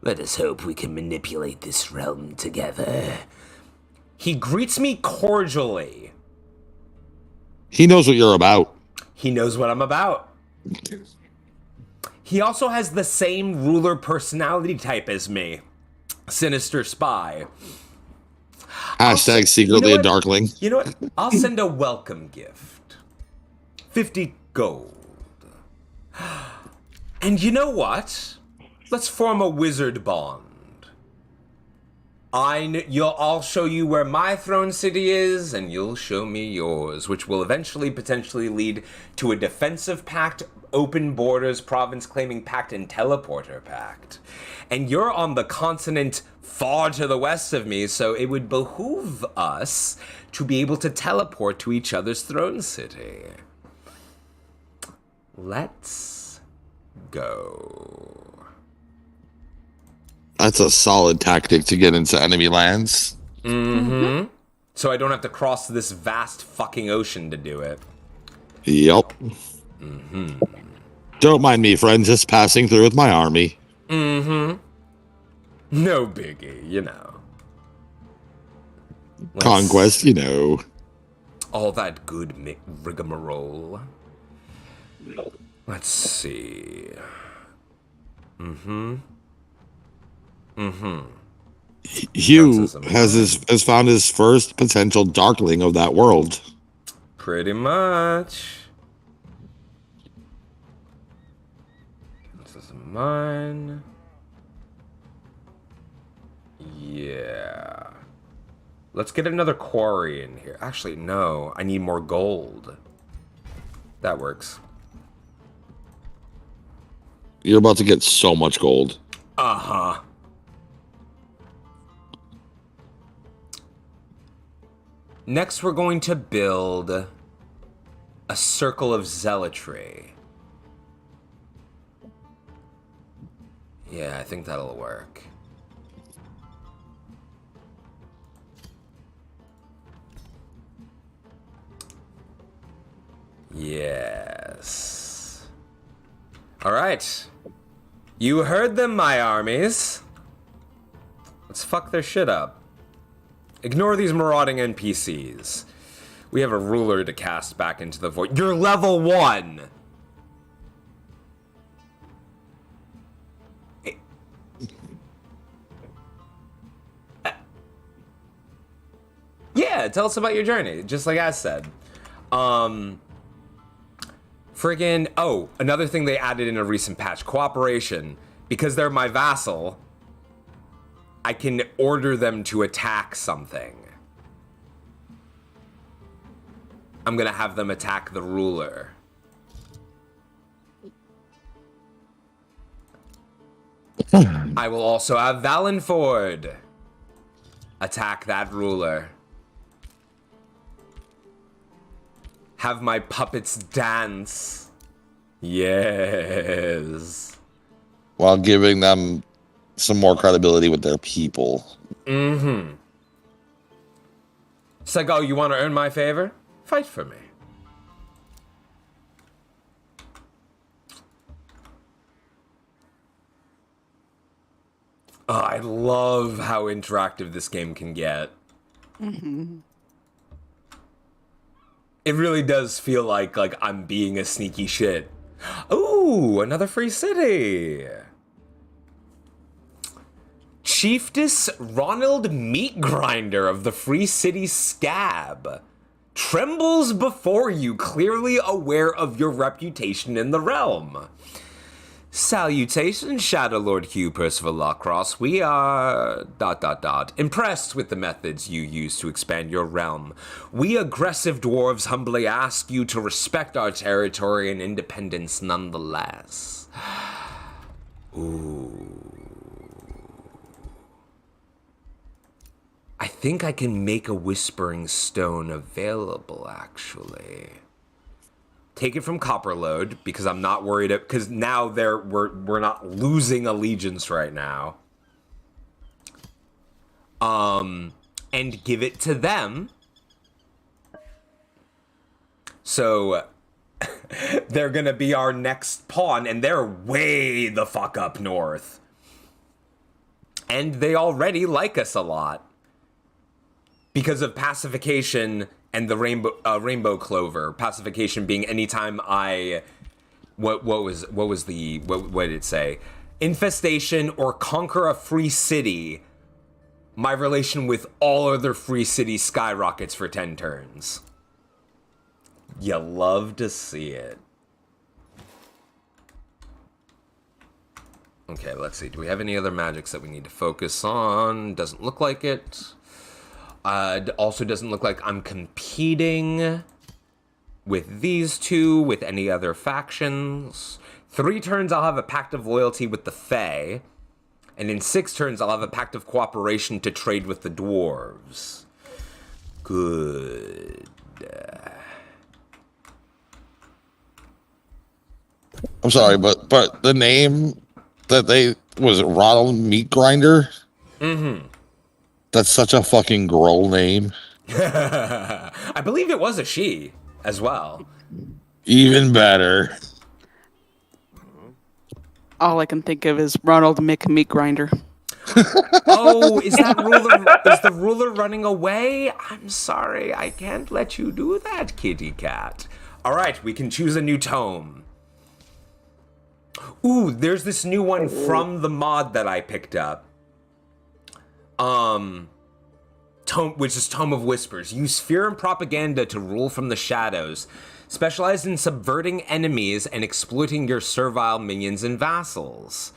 let us hope we can manipulate this realm together. He greets me cordially. He knows what you're about. He knows what I'm about. He also has the same ruler personality type as me. Sinister spy. Hashtag secretly a darkling. You know what? I'll send a welcome gift. 50 gold. And you know what? Let's form a wizard bond. I'll show you where my throne city is, and you'll show me yours, which will eventually potentially lead to a defensive pact, open borders, province-claiming pact, and teleporter pact. And you're on the continent far to the west of me, so it would behoove us to be able to teleport to each other's throne city. Let's go. That's a solid tactic to get into enemy lands. Mm-hmm. So I don't have to cross this vast fucking ocean to do it. Yep. Mm-hmm. Don't mind me, friend, just passing through with my army. Mm-hmm. No biggie, you know. Conquest, you know. All that good rigmarole. Let's see. Mm-hmm. Mm-hmm. Hugh has found his first potential darkling of that world. Pretty much. This is mine. Yeah. Let's get another quarry in here. Actually, no. I need more gold. That works. You're about to get so much gold. Uh-huh. Next, we're going to build a circle of zealotry. Yeah, I think that'll work. Yes. All right. You heard them, my armies. Let's fuck their shit up. Ignore these marauding NPCs. We have a ruler to cast back into the void. You're level 1! Yeah, tell us about your journey, just like I said. Friggin', oh, another thing they added in a recent patch, cooperation. Because they're my vassal, I can order them to attack something. I'm gonna have them attack the ruler. I will also have Valenford attack that ruler. Have my puppets dance. Yes. While giving them some more credibility with their people. Mm-hmm. It's like, oh, you want to earn my favor? Fight for me. Oh, I love how interactive this game can get. Mm-hmm. It really does feel like I'm being a sneaky shit. Ooh, another free city. Chiefess Ronald Meatgrinder of the Free City Scab trembles before you, clearly aware of your reputation in the realm. Salutations, Shadow Lord Hugh Percival Lawcross. We are... ... impressed with the methods you use to expand your realm. We aggressive dwarves humbly ask you to respect our territory and independence nonetheless. Ooh. I think I can make a Whispering Stone available, actually. Take it from Copperlode, because I'm not worried, because now we're not losing allegiance right now. And give it to them. So they're gonna be our next pawn, and they're way the fuck up north. And they already like us a lot. Because of pacification and the rainbow clover. Pacification being anytime what did it say? Infestation or conquer a free city. My relation with all other free cities skyrockets for 10 turns. You love to see it. Okay, let's see. Do we have any other magics that we need to focus on? Doesn't look like it. Also doesn't look like I'm competing with these two, with any other factions. 3 turns, I'll have a Pact of Loyalty with the Fae. And in 6 turns, I'll have a Pact of Cooperation to trade with the Dwarves. Good. I'm sorry, but the name that they... Was it Ronald Meatgrinder? Mm-hmm. That's such a fucking growl name. I believe it was a she as well. Even better. All I can think of is Ronald Meatgrinder. Oh, is the ruler running away? I'm sorry, I can't let you do that, kitty cat. All right, we can choose a new tome. Ooh, there's this new one from the mod that I picked up. Which is Tome of Whispers. Use fear and propaganda to rule from the shadows. Specialized in subverting enemies and exploiting your servile minions and vassals.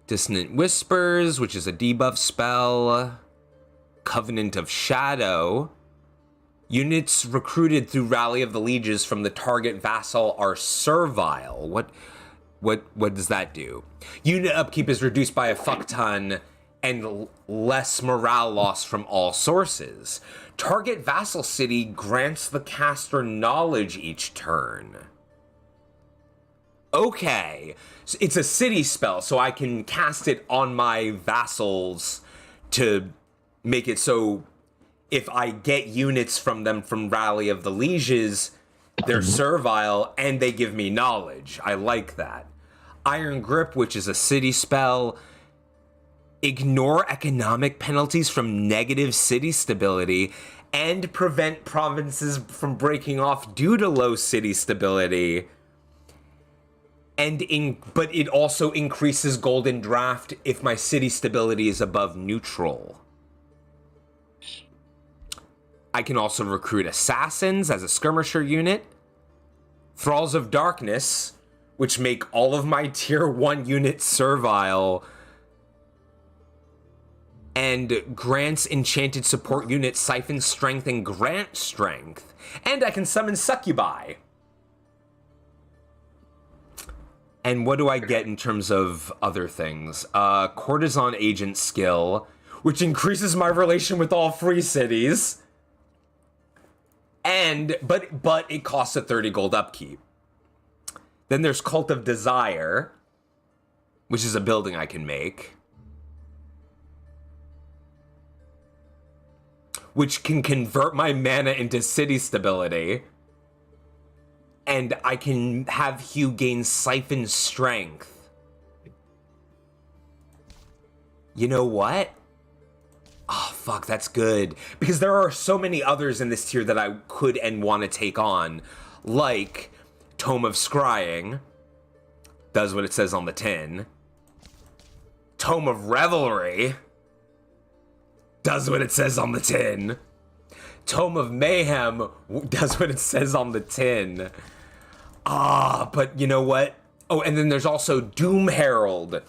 Dissonant Whispers, which is a debuff spell. Covenant of Shadow. Units recruited through Rally of the Lieges from the target vassal are servile. What does that do? Unit upkeep is reduced by a fuck ton and less morale loss from all sources. Target vassal city grants the caster knowledge each turn. Okay, so it's a city spell, so I can cast it on my vassals to make it so if I get units from them from Rally of the Lieges, They're servile, and they give me knowledge. I like that. Iron Grip, which is a city spell. Ignore economic penalties from negative city stability and prevent provinces from breaking off due to low city stability. But it also increases golden draft if my city stability is above neutral. I can also recruit assassins as a skirmisher unit. Thralls of Darkness, which make all of my tier 1 units servile. And grants enchanted support units siphon strength and grant strength. And I can summon succubi. And what do I get in terms of other things? Courtesan agent skill, which increases my relation with all free cities. But it costs a 30 gold upkeep. Then there's Cult of Desire, which is a building I can make, which can convert my mana into city stability. And I can have Hugh gain Siphon Strength. You know what? Oh, fuck, that's good. Because there are so many others in this tier that I could and want to take on. Like Tome of Scrying. Does what it says on the tin. Tome of Revelry. Does what it says on the tin. Tome of Mayhem does what it says on the tin. But you know what? Oh, and then there's also Doom Herald,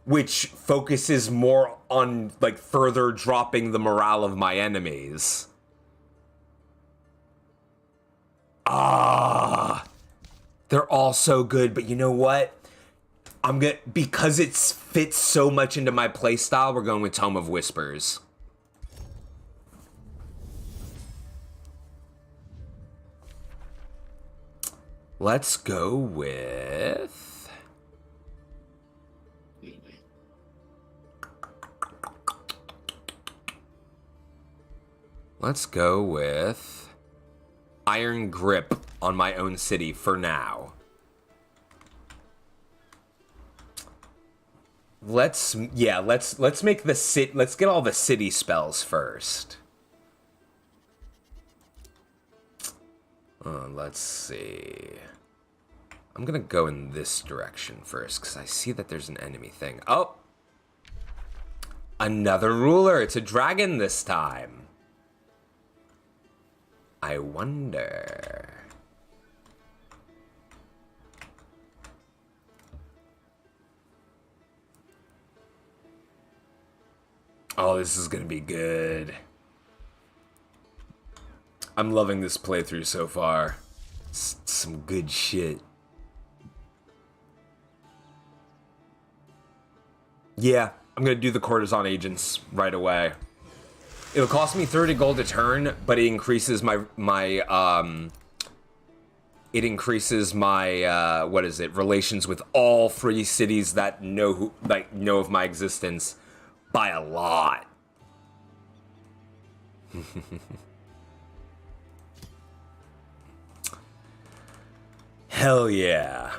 which focuses more on, like, further dropping the morale of my enemies. They're all so good, but you know what? Because it fits so much into my playstyle, we're going with Tome of Whispers. Let's go with... Iron Grip on my own city for now. Let's make the let's get all the city spells first. Let's see. I'm gonna go in this direction first, because I see that there's an enemy thing. Oh! Another ruler! It's a dragon this time! I wonder... Oh, this is gonna be good. I'm loving this playthrough so far. It's some good shit. Yeah, I'm gonna do the courtesan agents right away. It'll cost me 30 gold a turn, but it increases my relations with all free cities that know of my existence by a lot. Hell yeah.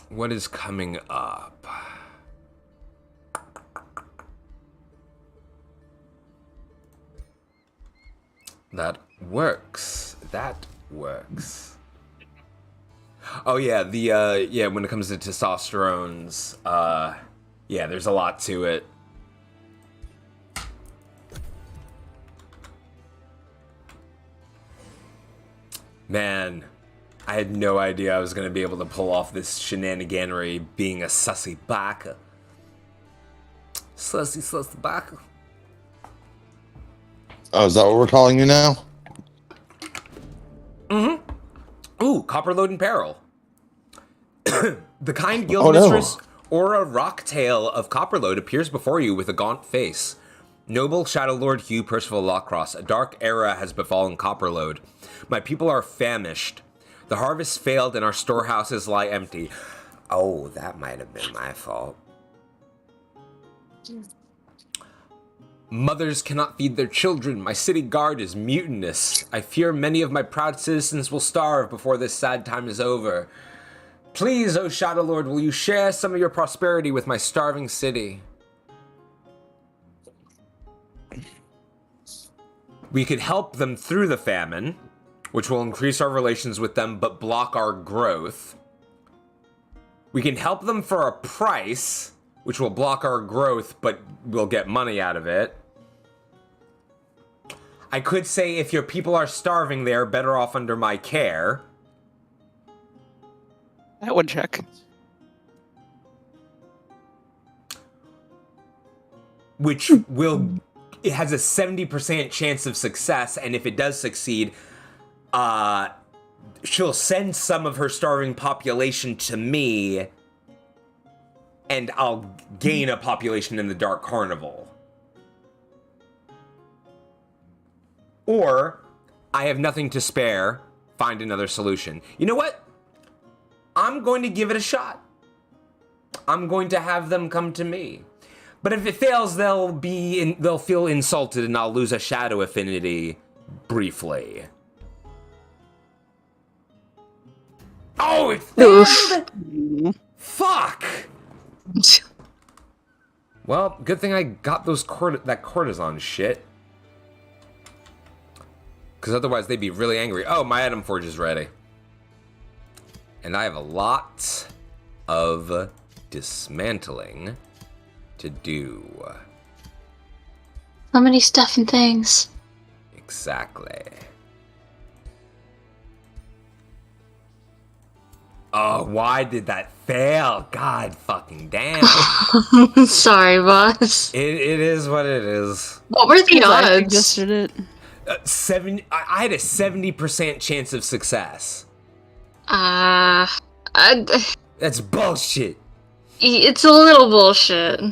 What is coming up? That works. That works. Oh yeah, when it comes to testosterones, yeah, there's a lot to it. Man, I had no idea I was going to be able to pull off this shenaniganery being a sussy baka. Sussy baka. Oh, is that what we're calling you now? Ooh, Copperload in Peril. The kind guild mistress Aura Rocktail of Copperload appears before you with a gaunt face. Noble Shadow Lord Hugh Percival Lockcross, a dark era has befallen Copperload. My people are famished. The harvest failed and our storehouses lie empty. Oh, that might have been my fault. Mothers cannot feed their children. My city guard is mutinous. I fear many of my proud citizens will starve before this sad time is over. Please, O Shadow Lord, will you share some of your prosperity with my starving city? We could help them through the famine, which will increase our relations with them but block our growth. We can help them for a price, which will block our growth, but we'll get money out of it. I could say if your people are starving, they are better off under my care. That would check. Which will... It has a 70% chance of success, and if it does succeed, she'll send some of her starving population to me, and I'll gain a population in the Dark Carnival. Or, I have nothing to spare, find another solution. You know what? I'm going to give it a shot. I'm going to have them come to me. But if it fails, they'll feel insulted, and I'll lose a shadow affinity briefly. Oh, it failed! Fuck! Well, good thing I got those that courtesan shit. Because otherwise they'd be really angry. Oh, my item forge is ready. And I have a lot of dismantling to do. How many stuff and things? Exactly. Oh, why did that fail? God fucking damn. Sorry, boss. It is what it is. What were the I odds? suggested it. I had a 70% chance of success. That's bullshit. It's a little bullshit.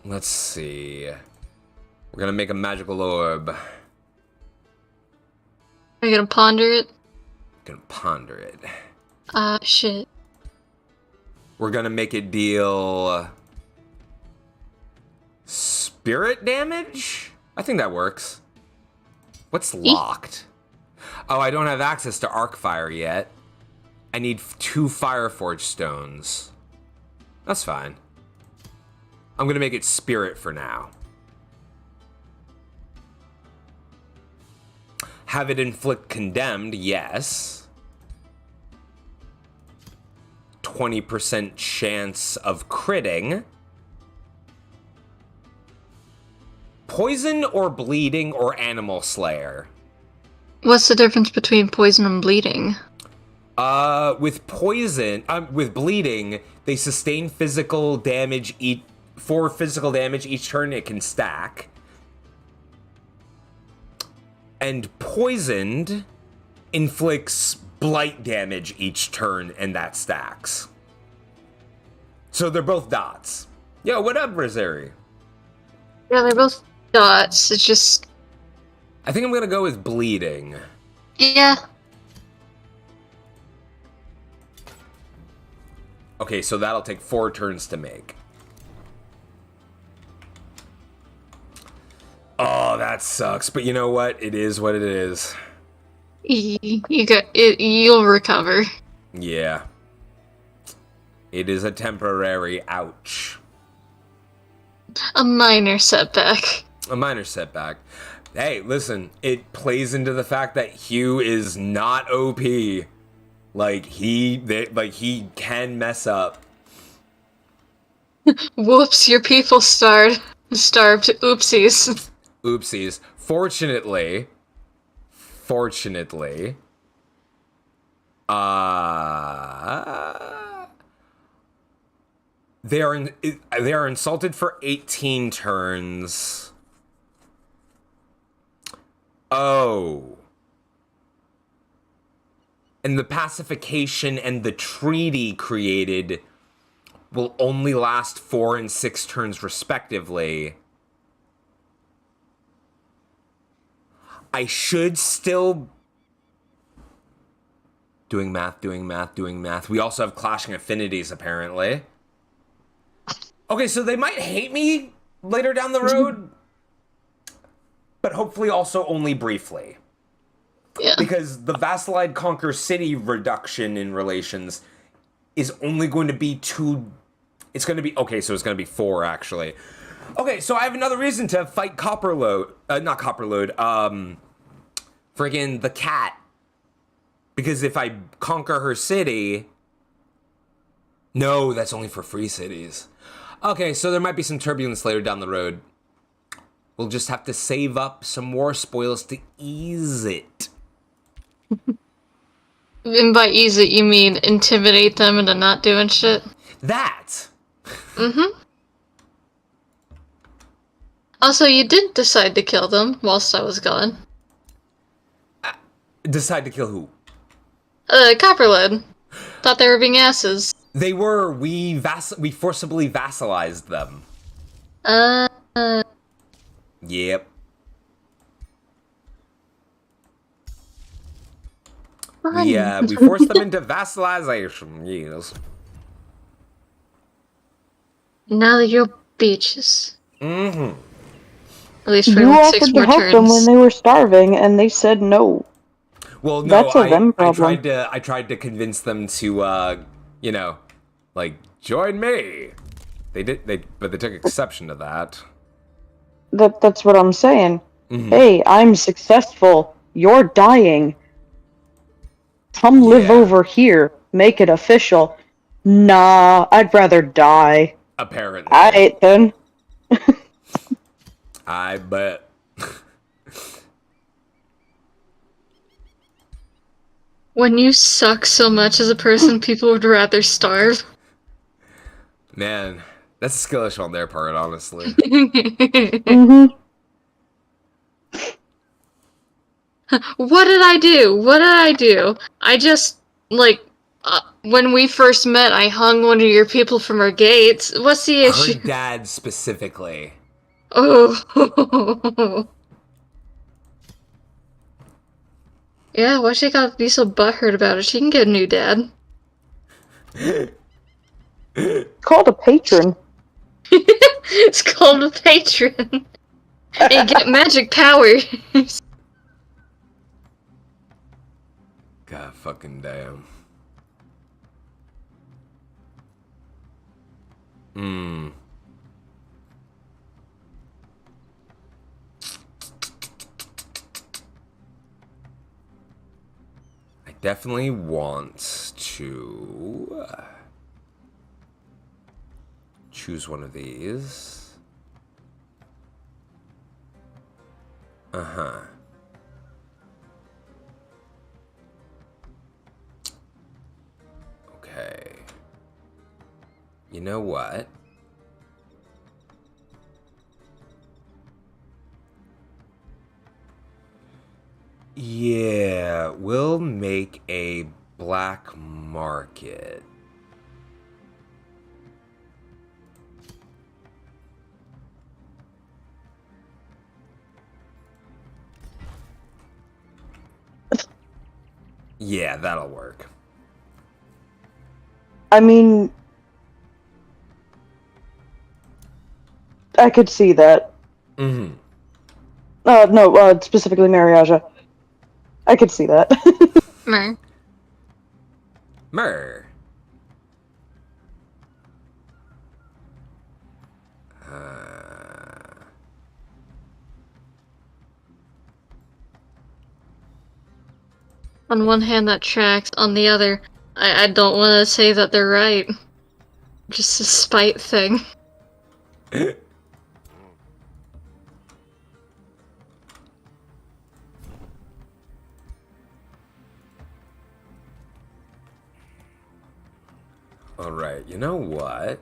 Let's see. We're gonna make a magical orb. Are you gonna ponder it? Gonna ponder it. Shit. We're gonna make it deal spirit damage? I think that works. What's locked? Oh, I don't have access to Arcfire yet. I need 2 Fireforge stones. That's fine. I'm gonna make it spirit for now. Have it inflict condemned, yes. 20% chance of critting. Poison or bleeding or animal slayer? What's the difference between poison and bleeding? With bleeding, they sustain physical damage 4 physical damage each turn it can stack. And poisoned inflicts blight damage each turn, and that stacks. So they're both dots. Yo, what up, Rosary? Yeah, they're both dots. It's just... I think I'm gonna go with bleeding. Yeah. Okay, so that'll take 4 turns to make. Oh, that sucks. But you know what? It is what it is. You got it. You'll recover. Yeah. It is a temporary ouch. A minor setback. A minor setback. Hey, listen, it plays into the fact that Hugh is not OP. Like he can mess up. Whoops, your people starved. Oopsies. Oopsies. Fortunately, they are insulted for 18 turns. Oh. And the pacification and the treaty created will only last 4 and 6 turns respectively. I should still... Doing math. We also have clashing affinities, apparently. Okay, so they might hate me later down the road, but hopefully also only briefly. Yeah. Because the Vassalide Conquer City reduction in relations is only going to be 2. It's going to be, okay, so it's going to be 4, actually. Okay, so I have another reason to fight Copperload. Not Copperload, friggin' the cat. Because if I conquer her city... No, that's only for free cities. Okay, so there might be some turbulence later down the road. We'll just have to save up some war spoils to ease it. And by ease it, you mean intimidate them into not doing shit? That! Mm-hmm. Also, you did decide to kill them whilst I was gone. Decide to kill who? Copperlead. Thought they were being asses. They were. We forcibly vassalized them. Yep. We forced them into vassalization, yes. Now that you're bitches. Mm-hmm. At least for You like 6 offered more to help them when turns. they were starving, and they said no. Well, no, That's a them problem. I tried to convince them to, join me. But they took exception to that. That's what I'm saying. Mm-hmm. Hey, I'm successful. You're dying. Come live over here. Make it official. Nah, I'd rather die. Apparently. Alright then. I bet. When you suck so much as a person, people would rather starve. Man, that's a skill issue on their part, honestly. Mm-hmm. What did I do? What did I do? I just, when we first met, I hung one of your people from our gates. What's the issue? Her dad specifically. Oh. Yeah, why she gotta be so butthurt about it? She can get a new dad. Called a patron. It's called a patron. And you get magic powers. God fucking damn. I definitely want to choose one of these. Uh-huh. Okay. You know what? Yeah, we'll make a black market. Yeah, that'll work. I mean, I could see that. Mm-hmm. No, specifically Mariaja. I could see that. Mer. Mer. On one hand, that tracks. On the other, I don't want to say that they're right. Just a spite thing. Alright, you know what?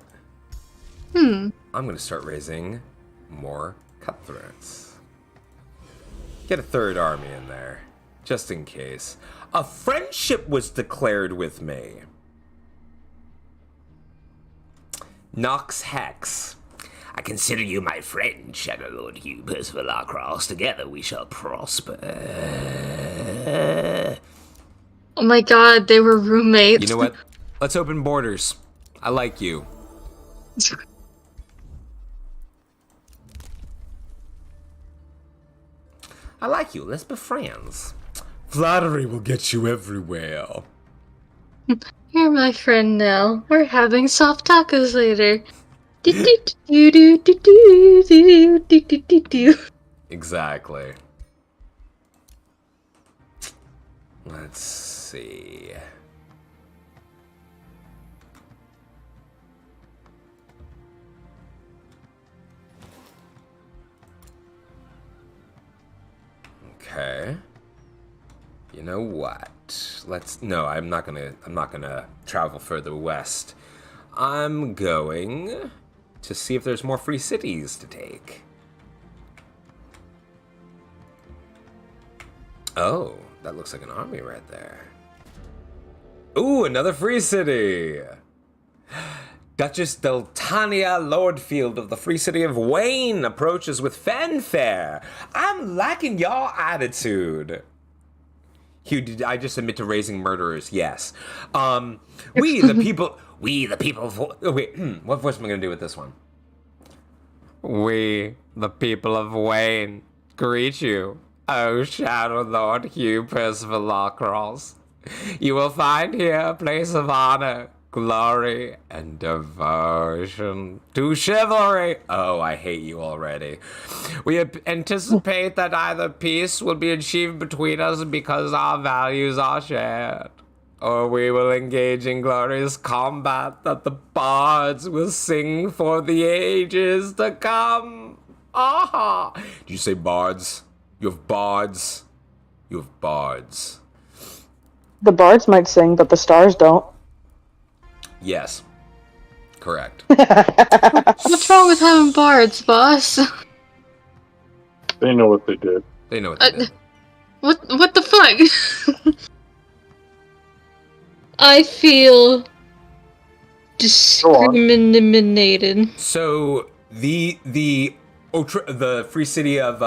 Hmm. I'm gonna start raising more cutthroats. Get a third army in there, just in case. A friendship was declared with me. Nox Hex. I consider you my friend, Shadow Lord Hugh Percival. Together we shall prosper. Oh my god, they were roommates. You know what? Let's open borders. I like you. I like you. Let's be friends. Flattery will get you everywhere. You're my friend now. We're having soft tacos later. Exactly. Let's see. Okay. You know what? I'm not gonna travel further west. I'm going to see if there's more free cities to take. Oh, that looks like an army right there. Ooh, another free city! Duchess Deltania Lordfield of the Free City of Wayne approaches with fanfare. I'm liking your attitude. Hugh, did I just admit to raising murderers? Yes. We the people of... Oh, wait, what voice am I going to do with this one? We, the people of Wayne, greet you, O Shadow Lord Hugh Percival Lawcross. You will find here a place of honor, glory, and devotion to chivalry. Oh, I hate you already. We anticipate that either peace will be achieved between us because our values are shared, or we will engage in glorious combat that the bards will sing for the ages to come. Ah! Did you say bards? You have bards. You have bards. The bards might sing, but the stars don't. Yes. Correct. What's wrong with having bards, boss? They know what they did. They know what they did. What the fuck? I feel discriminated. So the free city of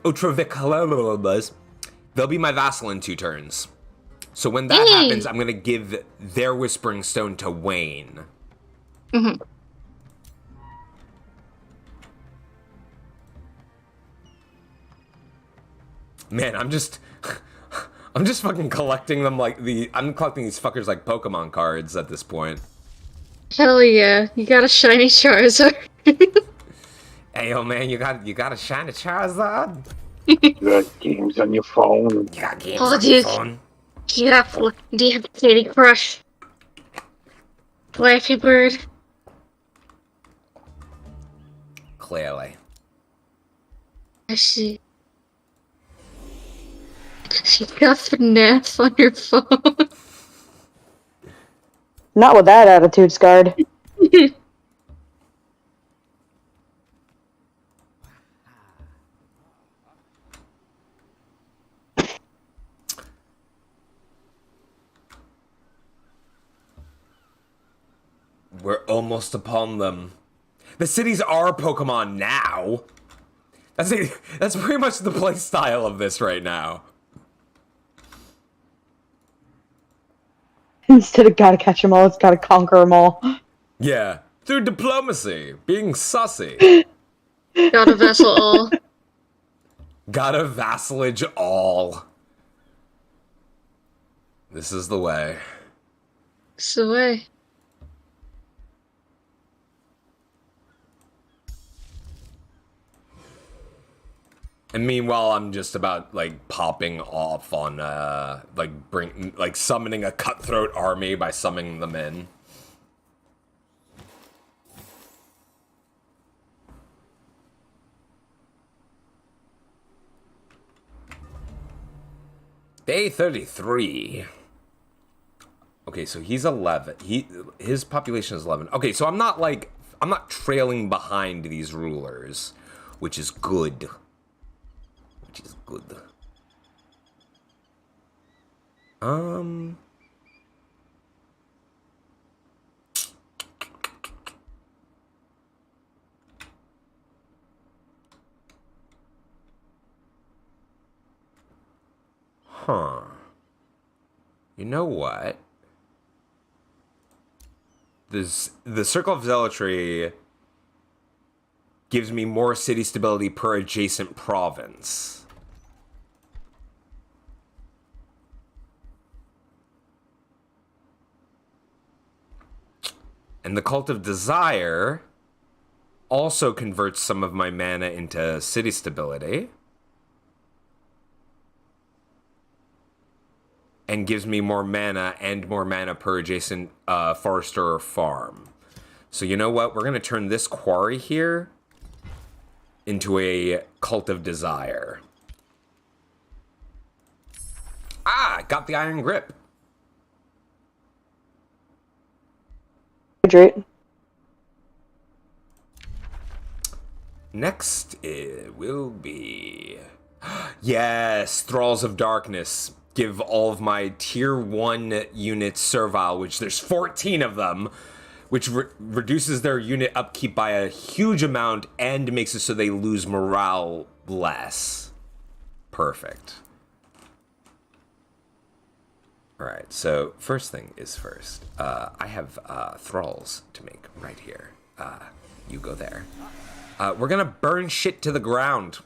Otravicalas, they'll be my vassal in 2 turns. So when that happens, I'm gonna give their Whispering Stone to Wayne. Mm-hmm. Man, I'm just fucking collecting them I'm collecting these fuckers like Pokemon cards at this point. Hell yeah, you got a shiny Charizard. Hey, yo, man, you got a shiny Charizard? You got games on your phone. You got games on your phone? Do you have Candy Crush? Flappy Bird? Clearly. I see. You got FNAF on your phone? Not with that attitude, Scarred. We're almost upon them. The cities are Pokemon now. That's pretty much the play style of this right now. Instead of gotta catch them all, it's gotta conquer them all. Yeah, through diplomacy, being sussy. Gotta vassal all. Gotta vassalage all. This is the way. It's the way. And meanwhile, I'm just about popping off on summoning a cutthroat army by summoning them in. Day 33. Okay, so he's 11. His population is 11. Okay, so I'm not trailing behind these rulers, which is good. Which is good. Huh. You know what? The Circle of Zealotry gives me more city stability per adjacent province. And the Cult of Desire also converts some of my mana into city stability. And gives me more mana and more mana per adjacent forester or farm. So you know what? We're going to turn this quarry here into a Cult of Desire. Ah, got the iron grip. Hydrate. Next, it will be... Yes, Thralls of Darkness. Give all of my tier 1 units servile, which there's 14 of them, which reduces their unit upkeep by a huge amount and makes it so they lose morale less. Perfect. Alright, so first thing is first. I have thralls to make right here. You go there. We're gonna burn shit to the ground.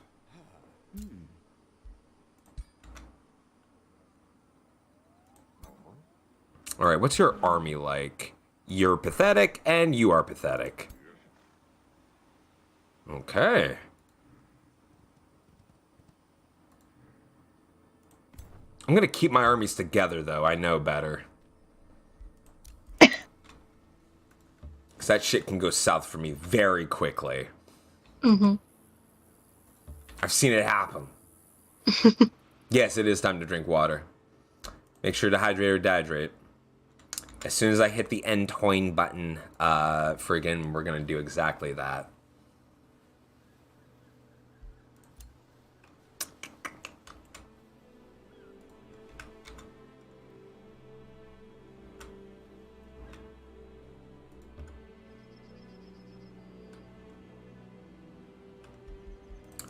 Alright, what's your army like? You're pathetic, and you are pathetic. Okay. I'm gonna keep my armies together, though. I know better. Because that shit can go south for me very quickly. Mm-hmm. I've seen it happen. Yes, it is time to drink water. Make sure to hydrate or dehydrate. As soon as I hit the end toin button, friggin', we're gonna do exactly that.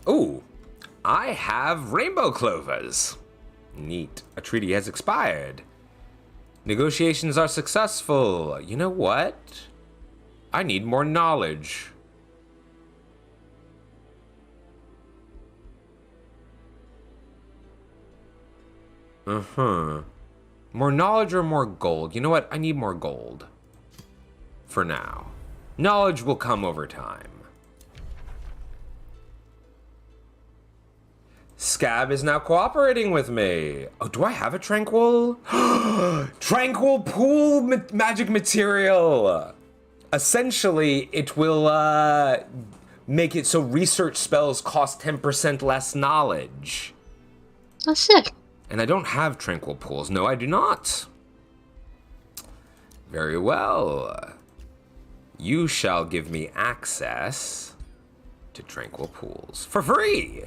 Ooh, I have rainbow clovers. Neat. A treaty has expired. Negotiations are successful. You know what? I need more knowledge. Uh-huh. More knowledge or more gold? You know what? I need more gold. For now. Knowledge will come over time. Scab is now cooperating with me. Oh, do I have a tranquil? Tranquil pool magic material. Essentially, it will make it so research spells cost 10% less knowledge. That's sick. And I don't have tranquil pools. No, I do not. Very well. You shall give me access to tranquil pools for free.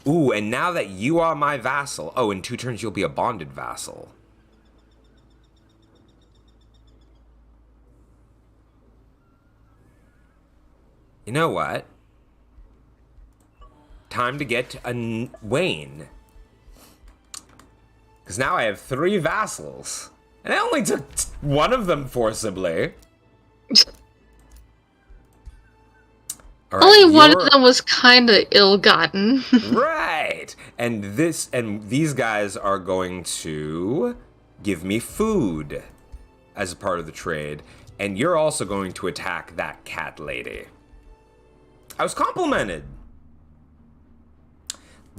Ooh, and now that you are my vassal... Oh, in 2 turns you'll be a bonded vassal. You know what? Time to get a Wayne. Because now I have 3 vassals. And I only took one of them forcibly. Right, only one of them was kind of ill-gotten. Right. And these guys are going to give me food as a part of the trade. And you're also going to attack that cat lady. I was complimented.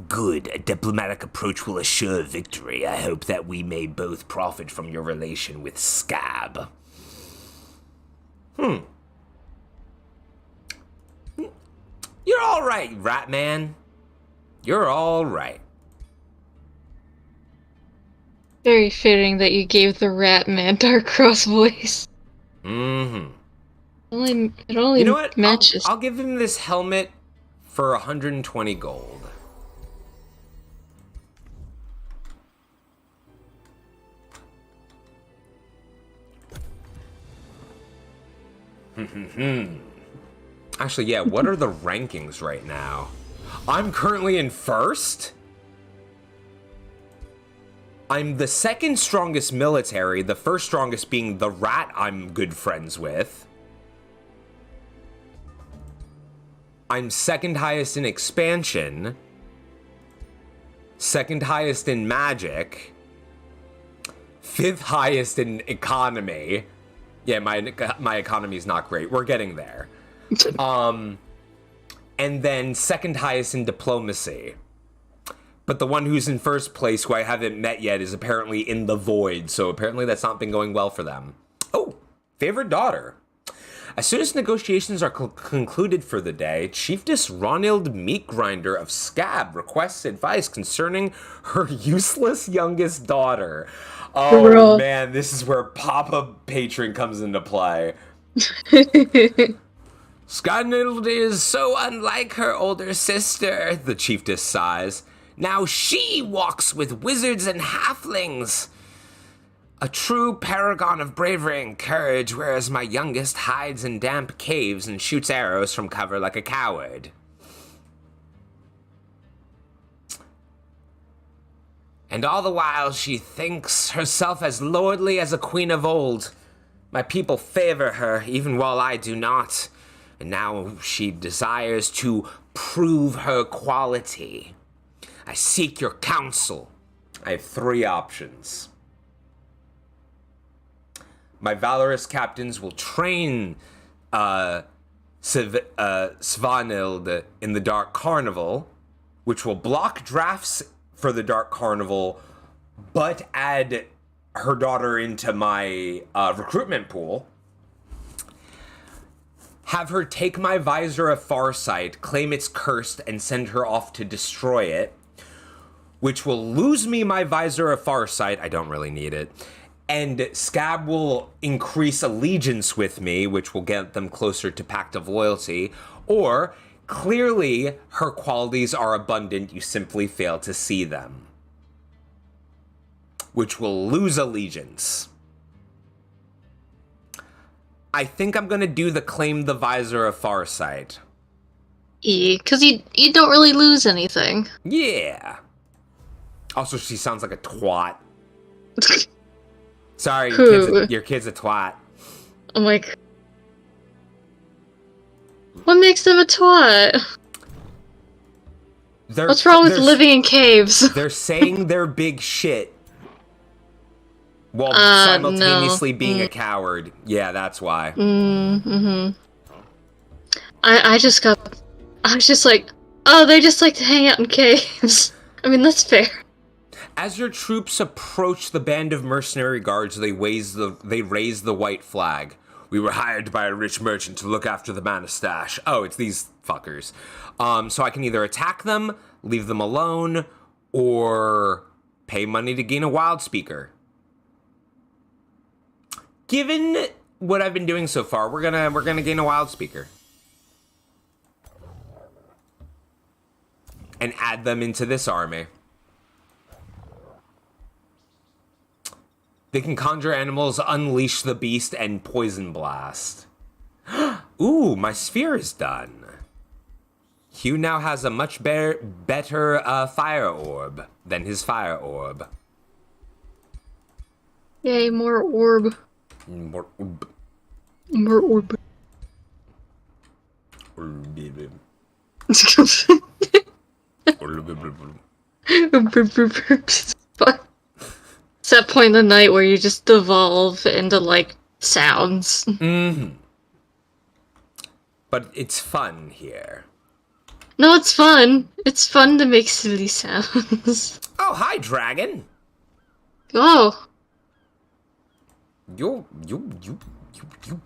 Good. A diplomatic approach will assure victory. I hope that we may both profit from your relation with Scab. You're all right, rat man. You're all right. Very fitting that you gave the rat man Dark Cross voice. Mm-hmm. It only You know what? matches. I'll give him this helmet for 120 gold. Actually, yeah, what are the rankings right now? I'm currently in first. I'm the 2nd strongest military, the 1st strongest being the rat I'm good friends with. I'm 2nd highest in expansion. 2nd highest in magic. 5th highest in economy. Yeah, my economy is not great. We're getting there. And then 2nd highest in diplomacy. But the one who's in 1st place, who I haven't met yet, is apparently in the void. So apparently that's not been going well for them. Oh, favorite daughter. As soon as negotiations are concluded for the day, Chiefess Ronhild Meatgrinder of Scab requests advice concerning her useless youngest daughter. Oh man, this is where Papa Patron comes into play. Scarnild is so unlike her older sister, the chiefess sighs. Now she walks with wizards and halflings. A true paragon of bravery and courage, whereas my youngest hides in damp caves and shoots arrows from cover like a coward. And all the while she thinks herself as lordly as a queen of old. My people favor her, even while I do not. And now she desires to prove her quality. I seek your counsel. I have 3 options. My valorous captains will train Svanhild in the Dark Carnival, which will block drafts for the Dark Carnival, but add her daughter into my recruitment pool. Have her take my Visor of Farsight, claim it's cursed, and send her off to destroy it, which will lose me my Visor of Farsight. I don't really need it. And Scab will increase allegiance with me, which will get them closer to Pact of Loyalty. Or, clearly, her qualities are abundant, you simply fail to see them, which will lose allegiance. I think I'm gonna do the claim the Visor of Farsight. Because you don't really lose anything. Yeah. Also, she sounds like a twat. Sorry, your kid's a twat. I'm like, what makes them a twat? What's wrong with living in caves? They're saying they're big shit while simultaneously being a coward. Yeah, that's why. I was just like, oh, they just like to hang out in caves. I mean, that's fair. As your troops approach the band of mercenary guards, they raise the white flag. We were hired by a rich merchant to look after the mana stash. Oh, it's these fuckers. So I can either attack them, leave them alone, or pay money to gain a wild speaker. Given what I've been doing so far, we're gonna gain a wild speaker. And add them into this army. They can conjure animals, unleash the beast, and poison blast. Ooh, my sphere is done. Hugh now has a much better fire orb than his fire orb. Yay, more orb. More orb. More orb. It's that point in the night where you just devolve into, like, sounds. But it's fun here. No, it's fun. It's fun to make silly sounds. Oh, hi, dragon. Oh. You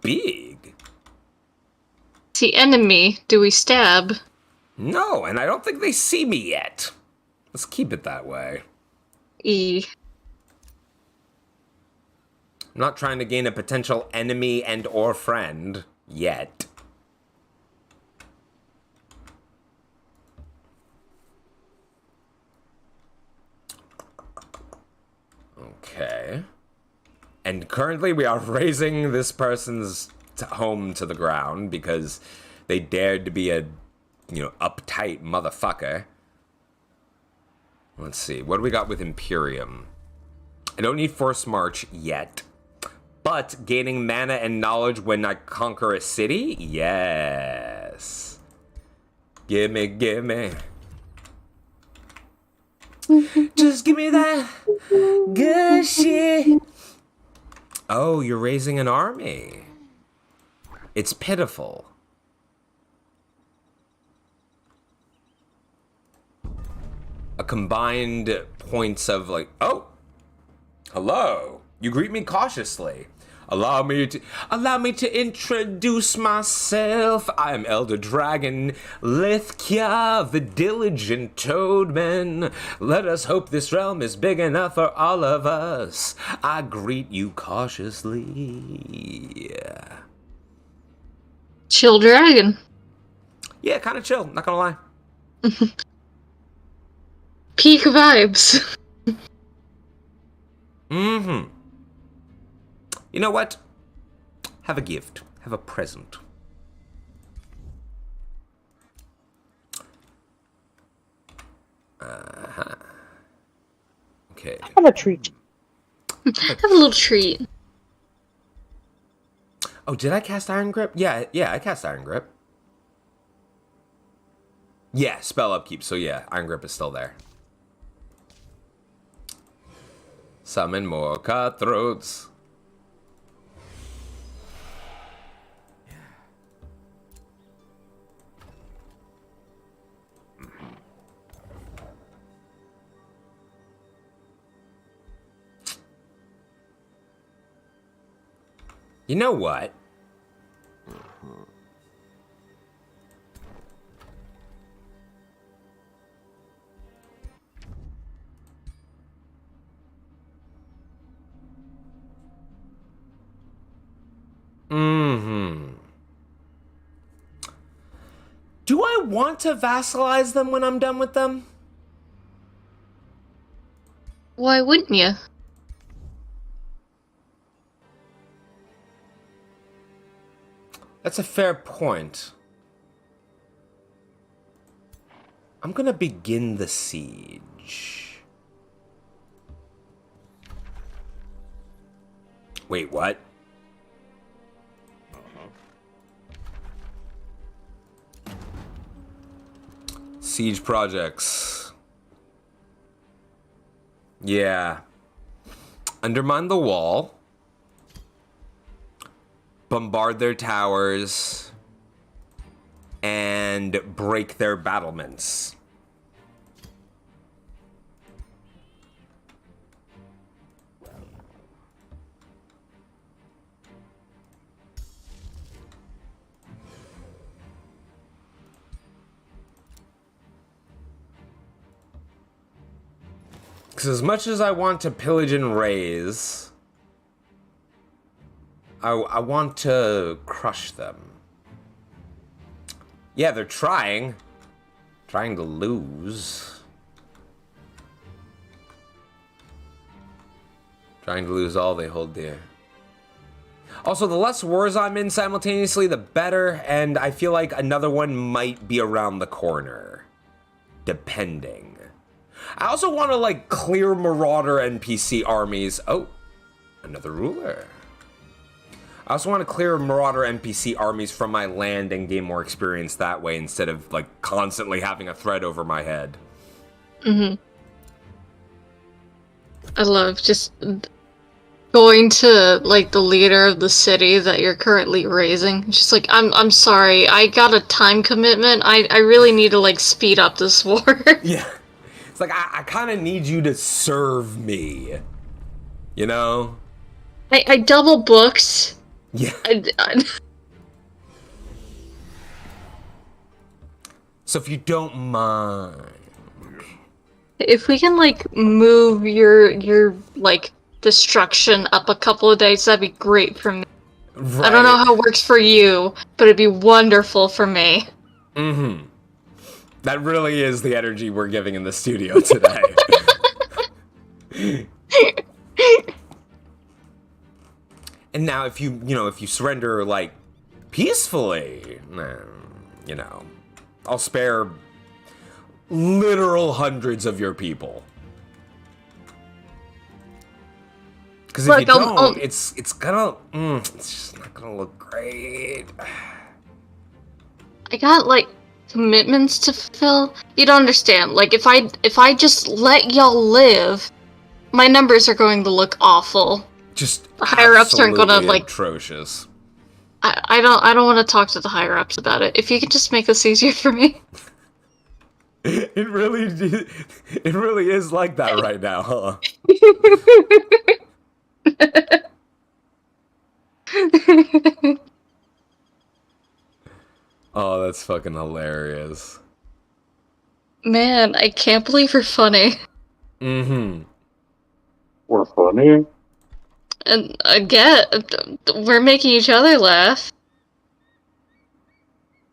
big. The enemy. Do we stab? No, and I don't think they see me yet. Let's keep it that way. I'm not trying to gain a potential enemy and or friend yet. Okay. And currently we are razing this person's home to the ground because they dared to be a, uptight motherfucker. Let's see. What do we got with Imperium? I don't need Force March yet. But gaining mana and knowledge when I conquer a city? Yes. Gimme. Just give me that good shit. Oh, you're raising an army. It's pitiful. A combined points of like, oh, hello. You greet me cautiously. Allow me to introduce myself. I am Elder Dragon Lithkia, the diligent Toadman. Let us hope this realm is big enough for all of us. I greet you cautiously. Chill dragon. Yeah, kind of chill, not gonna lie. Peak vibes. Mm-hmm. You know what? Have a gift. Have a present. Uh-huh. Okay. Have a treat. Have a little treat. Oh, did I cast Iron Grip? Yeah, I cast Iron Grip. Yeah, spell upkeep, so yeah, Iron Grip is still there. Summon more cutthroats. You know what? Mm-hmm. Do I want to vassalize them when I'm done with them? Why wouldn't you? That's a fair point. I'm gonna begin the siege. Wait, what? Siege projects. Yeah. Undermine the wall. Bombard their towers. And break their battlements. Because as much as I want to pillage and raise, I want to crush them. Yeah, they're trying. Trying to lose. Trying to lose all they hold dear. Also, the less wars I'm in simultaneously, the better, and I feel like another one might be around the corner. Depending. I also want to, like, clear Marauder NPC armies. Oh, another ruler. I also want to clear Marauder NPC armies from my land and gain more experience that way instead of, like, constantly having a threat over my head. Mm-hmm. I love just going to, like, the leader of the city that you're currently raising. Just like, I'm sorry, I got a time commitment. I really need to, like, speed up this war. Yeah. It's like, I kind of need you to serve me. You know? I double booked. Yeah. So if you don't mind. If we can, like, move your like, destruction up a couple of days, that'd be great for me. Right. I don't know how it works for you, but it'd be wonderful for me. Mm-hmm. That really is the energy we're giving in the studio today. And now if you surrender, like, peacefully, you know, I'll spare literal hundreds of your people. Because if you don't, it's gonna, it's just not gonna look great. I got, like, commitments to fulfill. You don't understand. Like, if I just let y'all live, my numbers are going to look awful. Just The higher-ups aren't gonna, absolutely like... atrocious. I don't want to talk to the higher-ups about it. If you could just make this easier for me. It really is like that right now, huh? Oh, that's fucking hilarious. Man, I can't believe you're funny. Mm-hmm. We're funny. And again, we're making each other laugh.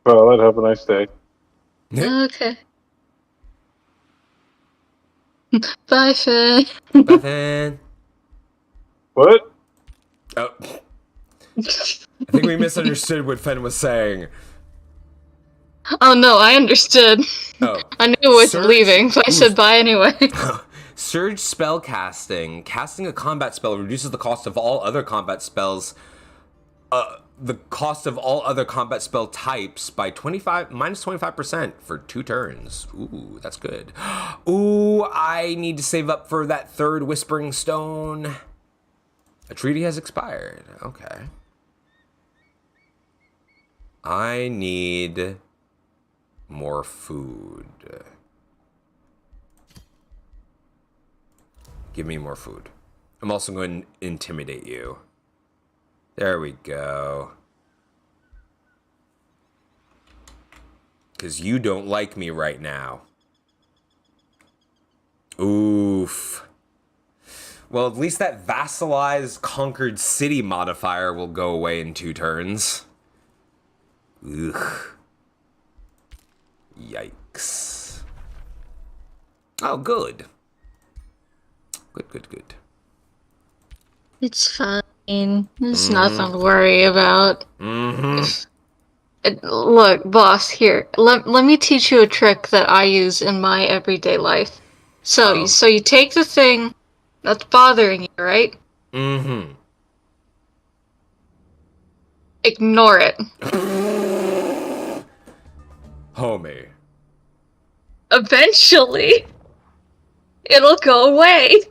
Well, that have a nice day. Okay. Bye, Finn. Bye, Finn. What? Oh. I think we misunderstood what Finn was saying. Oh no, I understood. Oh. I knew it was leaving, but I said bye anyway. Surge spell casting. Casting a combat spell reduces the cost of all other combat spells. The cost of all other combat spell types by minus 25% for 2 turns. Ooh, that's good. Ooh, I need to save up for that 3rd Whispering Stone. A treaty has expired. Okay. I need more food. Give me more food. I'm also going to intimidate you. There we go. Because you don't like me right now. Oof. Well, at least that vassalized conquered city modifier will go away in 2 turns. Ugh. Yikes. Oh, good. Good. It's fine. There's nothing to worry about. Look, boss, here. Let me teach you a trick that I use in my everyday life. So you take the thing that's bothering you, right? Mm-hmm. Ignore it. Homie. Eventually, it'll go away.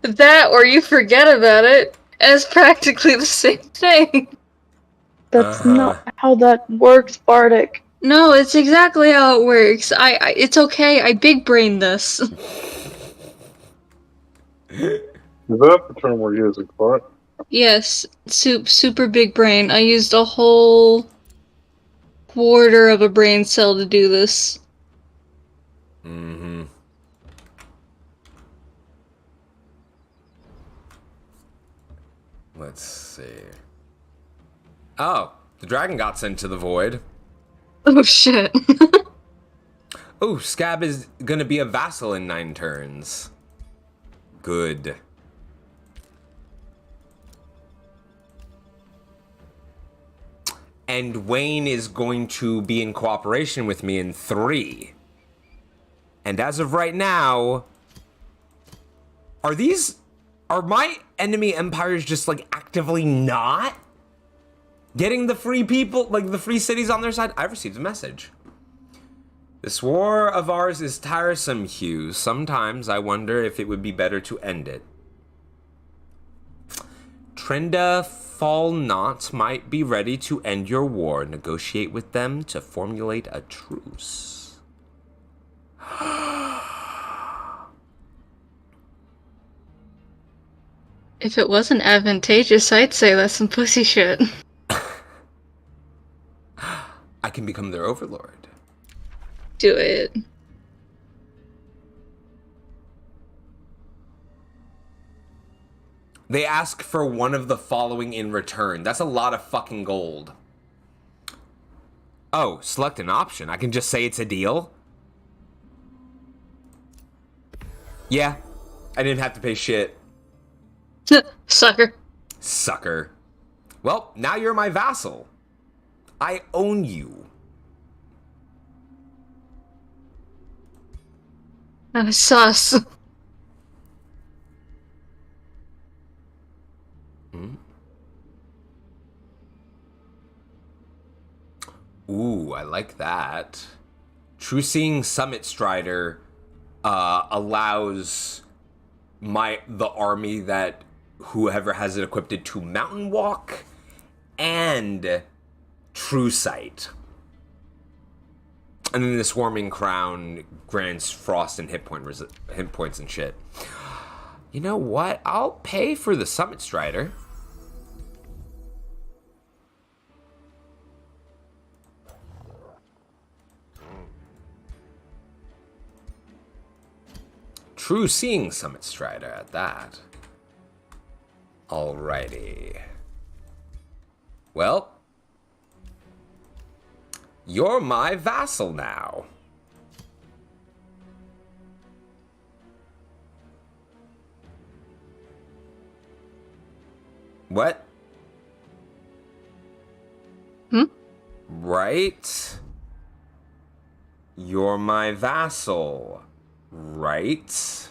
That, or you forget about it, and it's practically the same thing. That's not how that works, Bardic. No, it's exactly how it works. It's okay. I big brained this. Is that the term we're using for it? Yes, super big brain. I used a whole quarter of a brain cell to do this. Mm-hmm. Let's see. Oh, the dragon got sent to the void. Oh shit. Oh, Scab is gonna be a vassal in 9 turns. Good. And Wayne is going to be in cooperation with me in 3. And as of right now, are my enemy empires just like actively not getting the free people, like the free cities on their side? I've received a message. This war of ours is tiresome, Hugh. Sometimes I wonder if it would be better to end it. Trenda Fallnaught might be ready to end your war. Negotiate with them to formulate a truce. If it wasn't advantageous, I'd say that's some pussy shit. I can become their overlord. Do it. They ask for one of the following in return. That's a lot of fucking gold. Oh, select an option. I can just say it's a deal? Yeah. I didn't have to pay shit. Sucker. Sucker. Well, now you're my vassal. I own you. I'm sus. Ooh, I like that. True Seeing Summit Strider allows the army that whoever has it equipped to mountain walk and true sight. And then the Swarming Crown grants frost and hit points and shit. You know what? I'll pay for the Summit Strider. True Seeing Summit Strider at that. Alrighty. Well, you're my vassal now. What? Right? You're my vassal, right?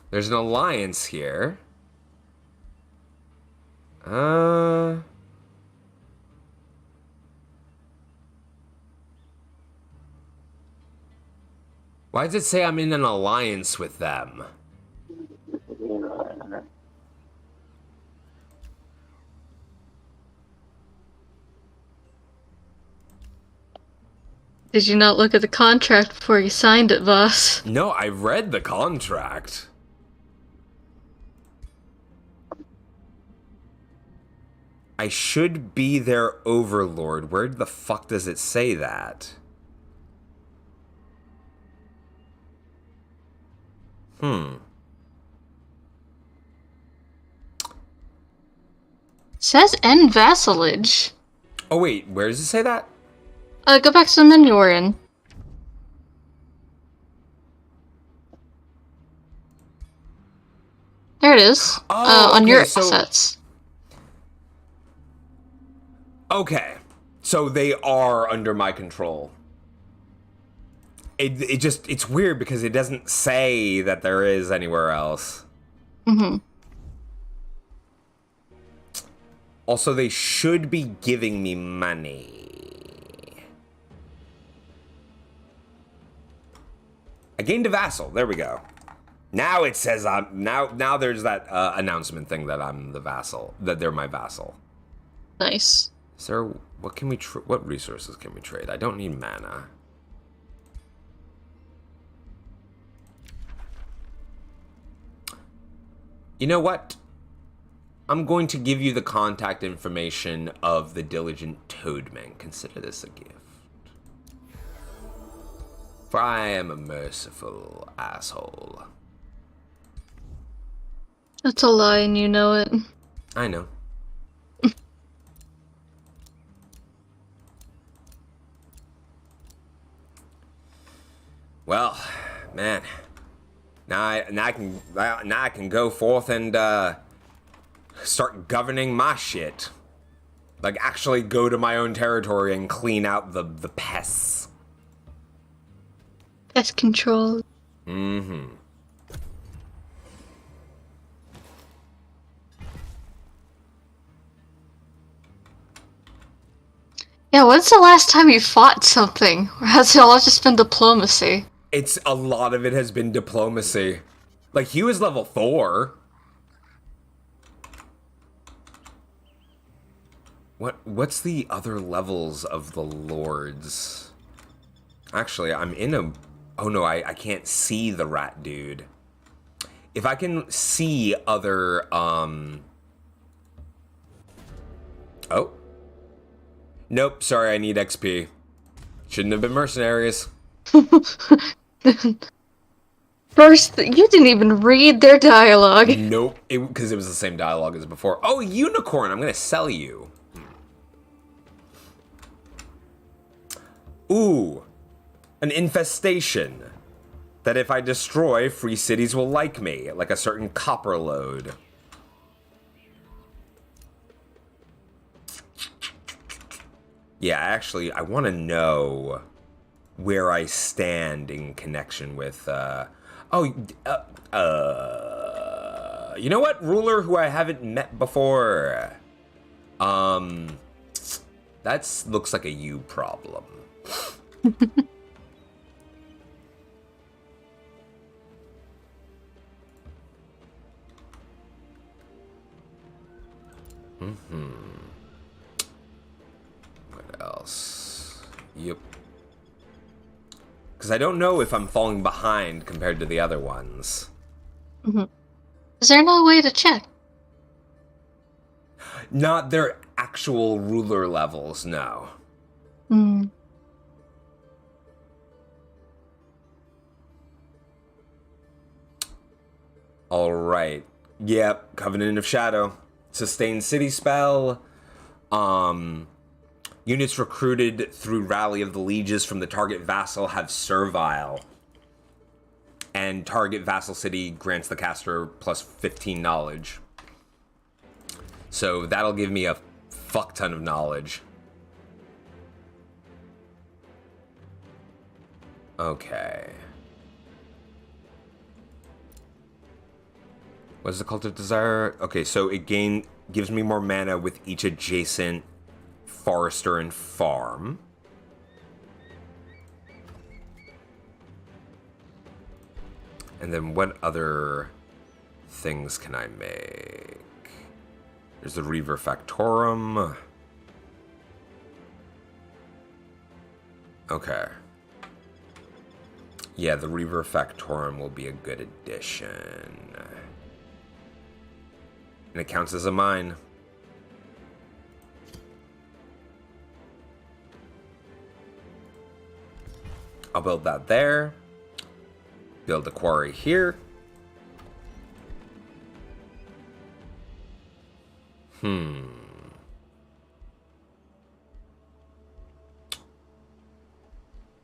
There's an alliance here. Why does it say I'm in an alliance with them? Did you not look at the contract before you signed it, boss? No, I read the contract. I should be their overlord. Where the fuck does it say that? Says end vassalage. Oh wait, where does it say that? Go back to the menu we're in. There it is. On okay, your so- assets. Okay, so they are under my control. It's weird because it doesn't say that there is anywhere else. Also, they should be giving me money. I gained a vassal. There we go. Now it says I'm now there's that announcement thing that I'm the vassal, that they're my vassal. Nice. Is there what resources can we trade? I don't need mana. You know what? I'm going to give you the contact information of the diligent Toadman. Consider this a gift. For I am a merciful asshole. That's a lie and you know it. I know. Well, man. Now I can go forth and start governing my shit. Like actually go to my own territory and clean out the pests. Pest control. Yeah, when's the last time you fought something? Or has it all just been diplomacy? A lot of it has been diplomacy. Like he was level 4. What's the other levels of the lords? Actually, I'm in a... Oh no, I can't see the rat dude. If I can see other, Oh. Nope, sorry, I need XP. Shouldn't have been mercenaries. First, you didn't even read their dialogue. Nope, because it was the same dialogue as before. Oh, unicorn, I'm gonna sell you. Ooh, an infestation. That if I destroy, free cities will like me, like a certain copper load. Yeah, actually, I want to know where I stand in connection with, you know what? Ruler who I haven't met before. That looks like a you problem. What else? Yep. Because I don't know if I'm falling behind compared to the other ones. Is there no way to check? Not their actual ruler levels, no. Alright. Yep, Covenant of Shadow. Sustained city spell. Units recruited through Rally of the Lieges from the target vassal have Servile. And target vassal city grants the caster plus 15 knowledge. So that'll give me a fuck ton of knowledge. Okay. What is the Cult of Desire? Okay, so it gives me more mana with each adjacent forester and farm. And then what other things can I make? There's the Reaver Factorum. Okay. Yeah, the Reaver Factorum will be a good addition. And it counts as a mine. I'll build that there. Build a quarry here.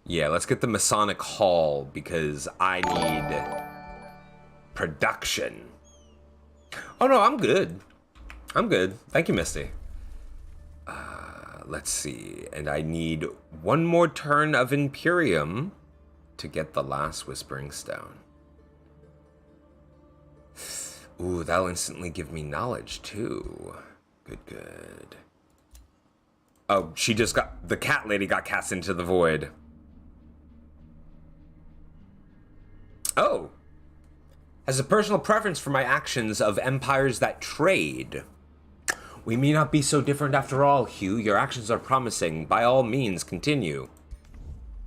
Yeah, let's get the Masonic Hall because I need production. Oh no, I'm good. I'm good. Thank you, Misty. Let's see. And I need one more turn of Imperium to get the last Whispering Stone. Ooh, that'll instantly give me knowledge too. Good. Oh, she just got... The cat lady got cast into the void. Oh. Has a personal preference for my actions of empires that trade. We may not be so different after all, Hugh. Your actions are promising. By all means, continue.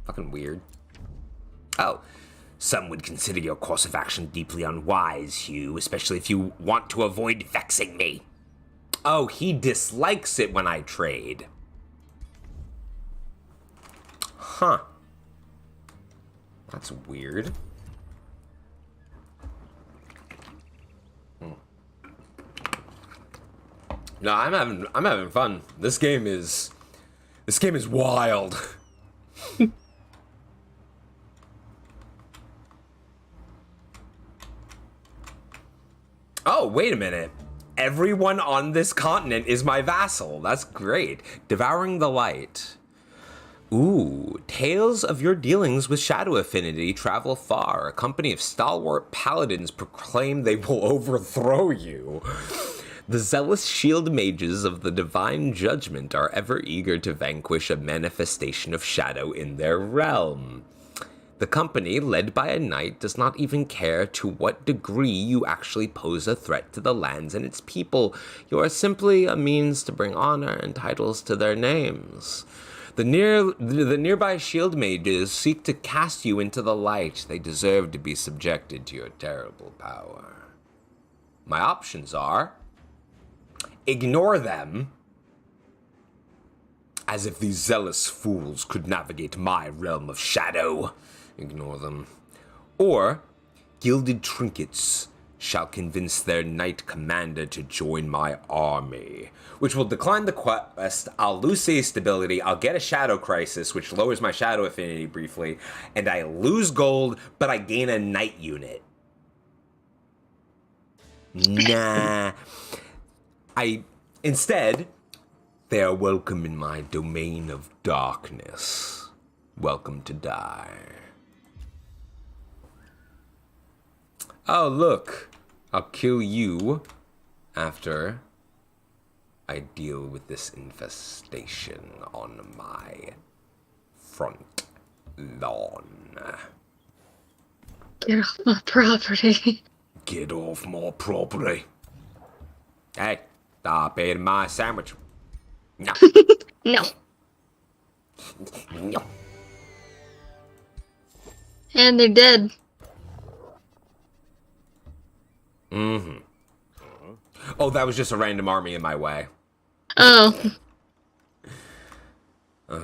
Fucking weird. Oh. Some would consider your course of action deeply unwise, Hugh, especially if you want to avoid vexing me. Oh, he dislikes it when I trade. Huh. That's weird. No, I'm having fun. This game is wild. Oh, wait a minute. Everyone on this continent is my vassal. That's great. Devouring the Light. Ooh, tales of your dealings with Shadow Affinity travel far. A company of stalwart paladins proclaim they will overthrow you. The zealous shield mages of the Divine Judgment are ever eager to vanquish a manifestation of shadow in their realm. The company, led by a knight, does not even care to what degree you actually pose a threat to the lands and its people. You are simply a means to bring honor and titles to their names. The nearby shield mages seek to cast you into the light. They deserve to be subjected to your terrible power. My options are... ignore them, as if these zealous fools could navigate my realm of shadow. Ignore them. Or, gilded trinkets shall convince their knight commander to join my army, which will decline the quest. I'll lose save stability, I'll get a shadow crisis, which lowers my shadow affinity briefly, and I lose gold, but I gain a knight unit. Nah. Instead, they are welcome in my domain of darkness. Welcome to die. Oh, look. I'll kill you after I deal with this infestation on my front lawn. Get off my property. Get off my property. Hey, stop eating my sandwich. No. No. No. And they're dead. Mm-hmm. Oh, that was just a random army in my way. Oh.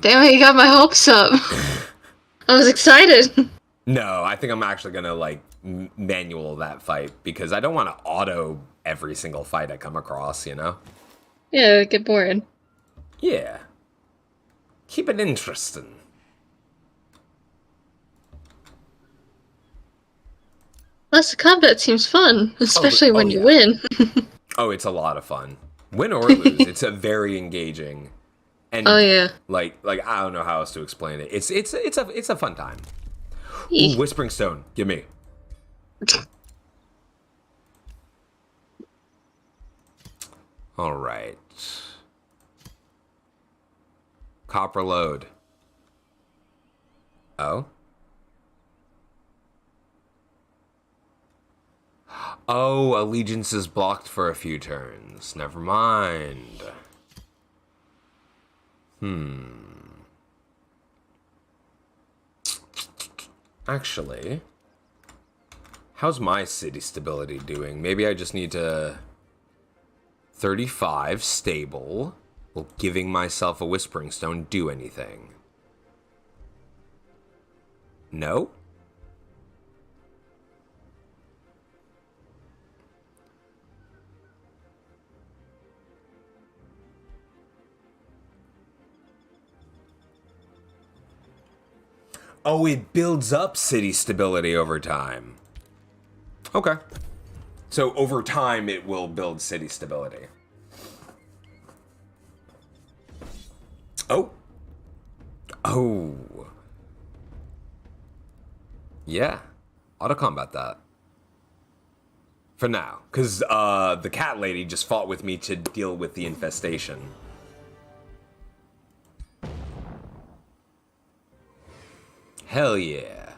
Damn it, you got my hopes up. I was excited. No, I think I'm actually gonna, like, manual that fight, because I don't want to auto every single fight I come across, you know? Yeah, get bored. Yeah. Keep it interesting. Plus, the combat seems fun, especially when you win. Oh, it's a lot of fun. Win or lose, it's a very engaging. And oh yeah. Like I don't know how else to explain it. It's a fun time. Ooh, Whispering Stone, give me. All right. Copper load. Oh. Oh, allegiance is blocked for a few turns. Never mind. Actually, how's my city stability doing? Maybe I just need to... 35, stable. Will giving myself a Whispering Stone do anything? No? Oh, it builds up city stability over time. Okay. So over time, it will build city stability. Oh. Oh. Yeah. Auto-combat that. For now. Because the cat lady just fought with me to deal with the infestation. Hell yeah.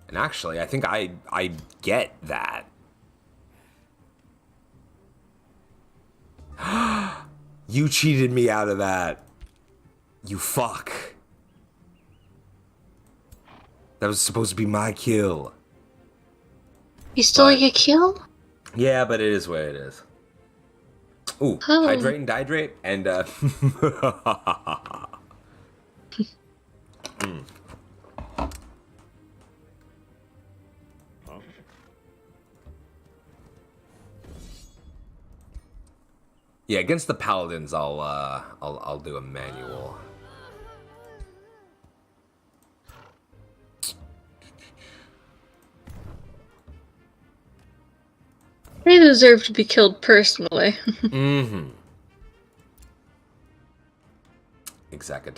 And actually, I think I get that. You cheated me out of that. You fuck. That was supposed to be my kill. You stole your kill? Yeah, but it is what it is. Ooh, hydrate and dihydrate, and yeah, against the paladins, I'll do a manual. They deserve to be killed personally. Mm-hmm. Exactly.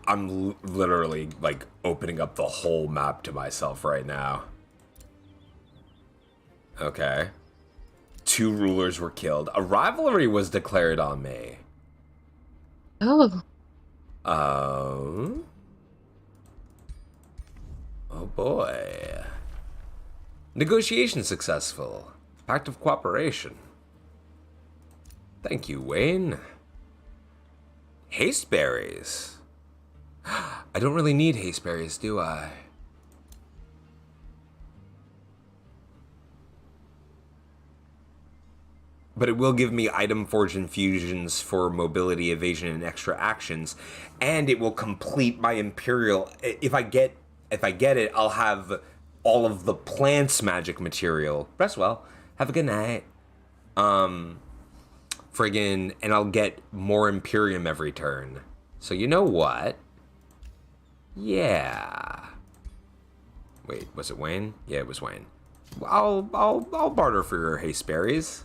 I'm literally like opening up the whole map to myself right now. Okay. 2 rulers were killed. A rivalry was declared on me. Oh. Oh boy. Negotiation successful. Pact of cooperation. Thank you, Wayne. Haste berries. I don't really need haste berries, do I? But it will give me item forge infusions for mobility, evasion, and extra actions, and it will complete my imperial. If I get it, I'll have all of the plant's magic material. Rest well. Have a good night. Friggin', and I'll get more Imperium every turn. So you know what? Yeah. Wait, was it Wayne? Yeah, it was Wayne. I'll barter for your haste berries.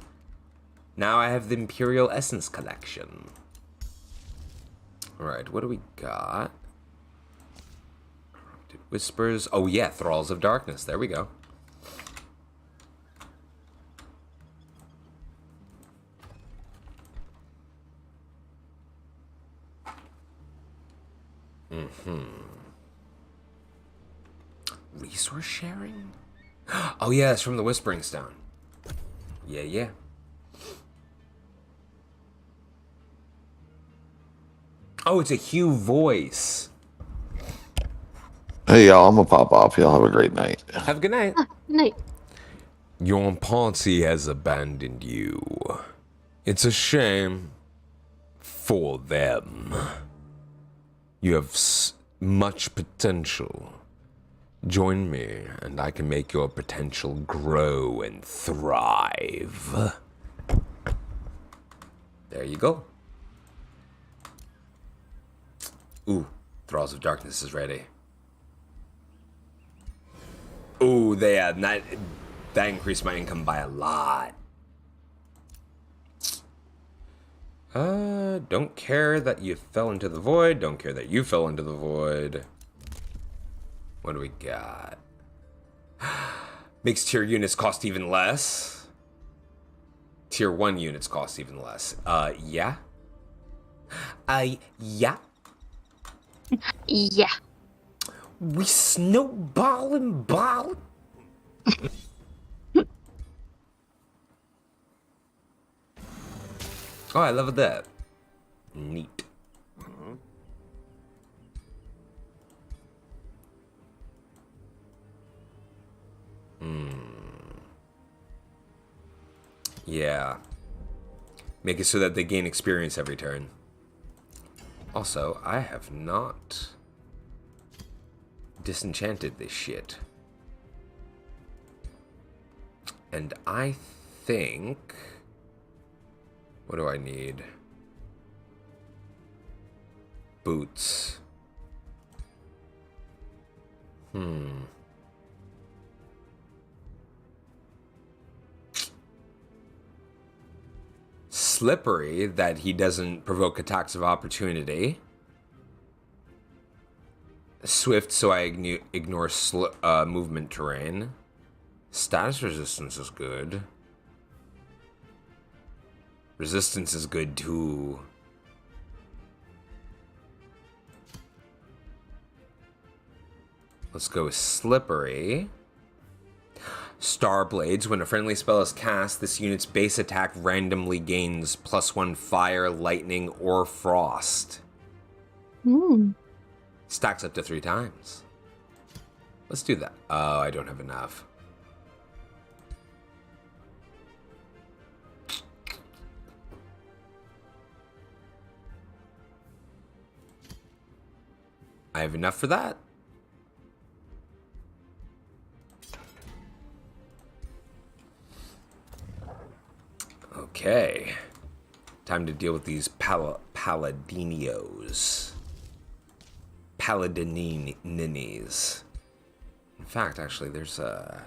Now I have the Imperial Essence collection. Alright, what do we got? Whispers. Oh yeah, Thralls of Darkness. There we go. Resource sharing? Oh yeah, it's from the Whispering Stone. Yeah. Oh, it's a Hugh voice. Hey, y'all, I'm gonna pop off. Y'all have a great night. Have a good night. Night. Your party has abandoned you. It's a shame for them. You have much potential. Join me, and I can make your potential grow and thrive. There you go. Ooh, Thralls of Darkness is ready. Ooh, that increased my income by a lot. Don't care that you fell into the void. Don't care that you fell into the void. What do we got? Makes tier units cost even less. Tier 1 units cost even less. Yeah. Yeah. Yeah. We snowball and ball. Oh, I love that. Neat. Yeah. Make it so that they gain experience every turn. Also, I have not disenchanted this shit. And I think... What do I need? Boots. Slippery, that he doesn't provoke attacks of opportunity. Swift, so I ignore movement terrain. Status resistance is good. Resistance is good too. Let's go with Slippery. Star Blades. When a friendly spell is cast, this unit's base attack randomly gains +1 fire, lightning, or frost. Stacks up to 3 times. Let's do that. Oh, I don't have enough. I have enough for that. Okay. Time to deal with these Paladinos. Paladininis. In fact, actually, there's a...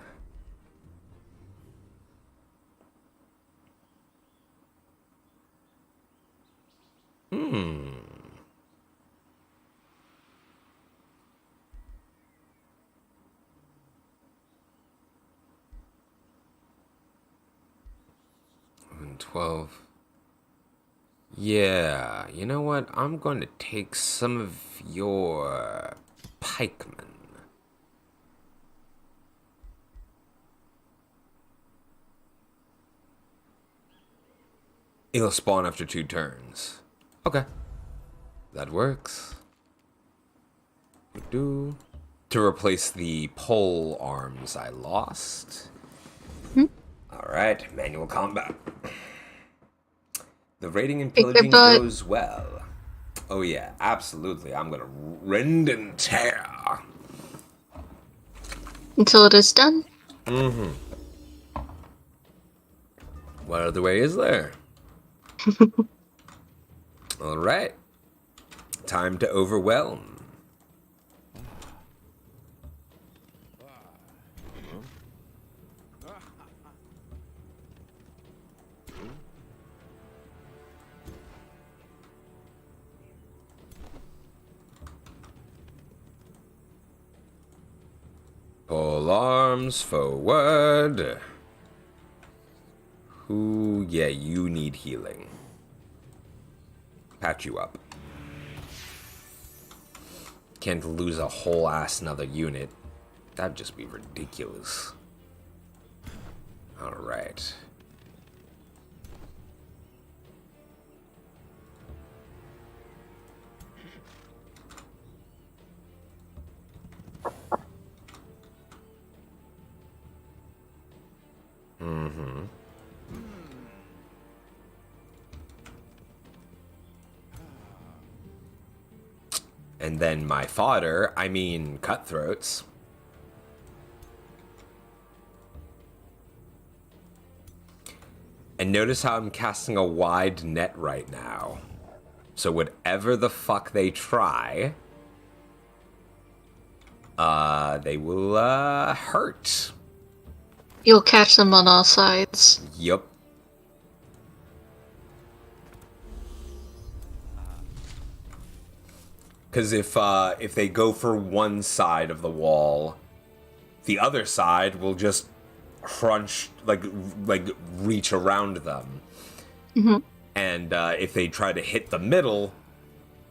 And 12. Yeah, you know what? I'm going to take some of your pikemen. It'll spawn after 2 turns. Okay. That works. To replace the pole arms I lost. Alright, manual combat. The raiding and pillaging goes well. Oh yeah, absolutely. I'm gonna rend and tear. until it is done. Mm-hmm. What other way is there? All right. Time to overwhelm. Pull arms forward. Ooh, yeah, you need healing. Patch you up. Can't lose a whole ass another unit. That'd just be ridiculous. Alright. Mm-hmm. And then my fodder, I mean cutthroats. And notice how I'm casting a wide net right now. So whatever the fuck they try, they will hurt. You'll catch them on all sides. Yup. Because if they go for one side of the wall, the other side will just crunch, like reach around them. Mm-hmm. And if they try to hit the middle,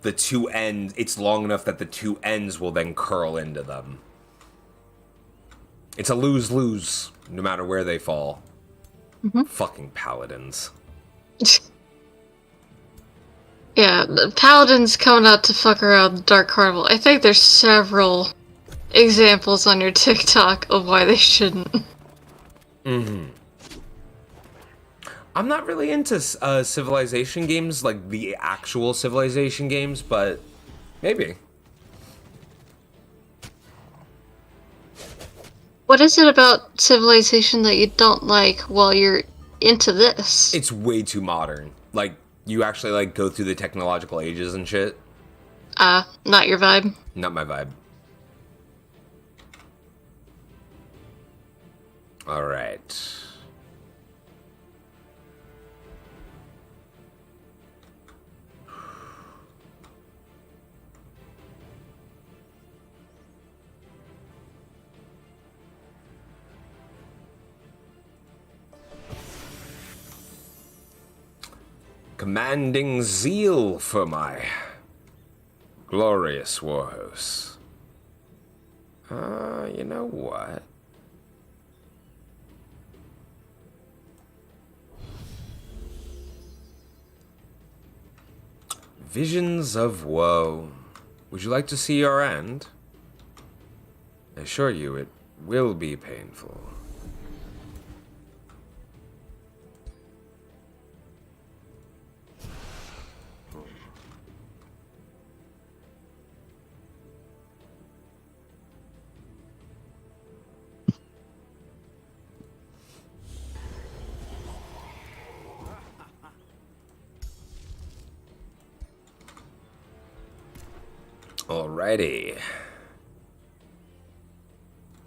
the two ends, it's long enough that the two ends will then curl into them. It's a lose-lose, no matter where they fall. Mm-hmm. Fucking paladins. Yeah, the paladins coming out to fuck around the Dark Carnival. I think there's several examples on your TikTok of why they shouldn't. Mm-hmm. I'm not really into civilization games, like the actual civilization games, but maybe. What is it about Civilization that you don't like while you're into this? It's way too modern. Like, you actually, like, go through the technological ages and shit. Not your vibe? Not my vibe. Alright. Commanding zeal for my glorious warhouse. You know what? Visions of woe. Would you like to see your end? I assure you it will be painful. Alrighty.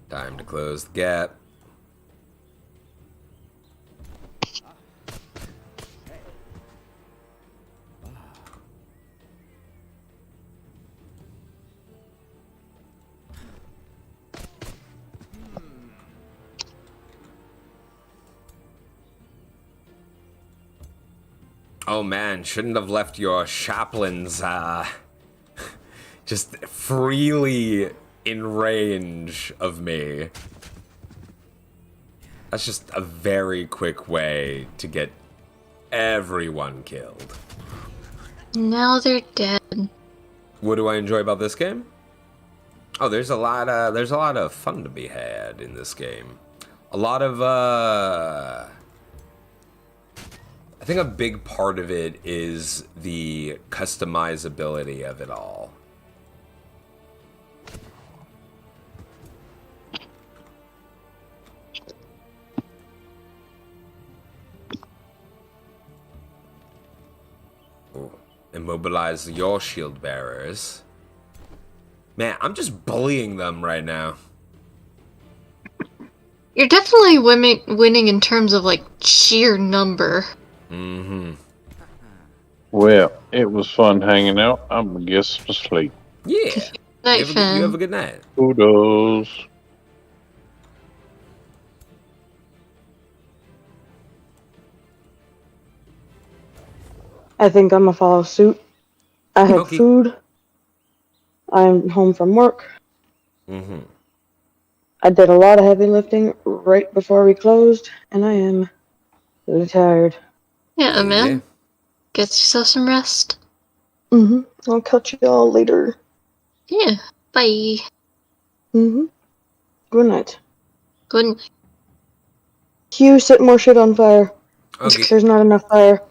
Time to close the gap. Oh man, shouldn't have left your chaplains, just freely in range of me. That's just a very quick way to get everyone killed. Now they're dead. What do I enjoy about this game? Oh, there's a lot of fun to be had in this game. A lot of I think a big part of it is the customizability of it all. immobilize your shield bearers. Man, I'm just bullying them right now. You're definitely winning in terms of, like, sheer number. Mm-hmm. Well, it was fun hanging out. I'm gonna get some sleep. Yeah. Night, You have a good night. Kudos. I think I'm gonna follow suit. I had Okay. food. I'm home from work. Mm-hmm. I did a lot of heavy lifting right before we closed, and I am really tired. Yeah, man. Yeah. Get yourself some rest. I'll catch you all later. Yeah. Bye. Good night. Good night. Q, set more shit on fire. Okay. There's not enough fire.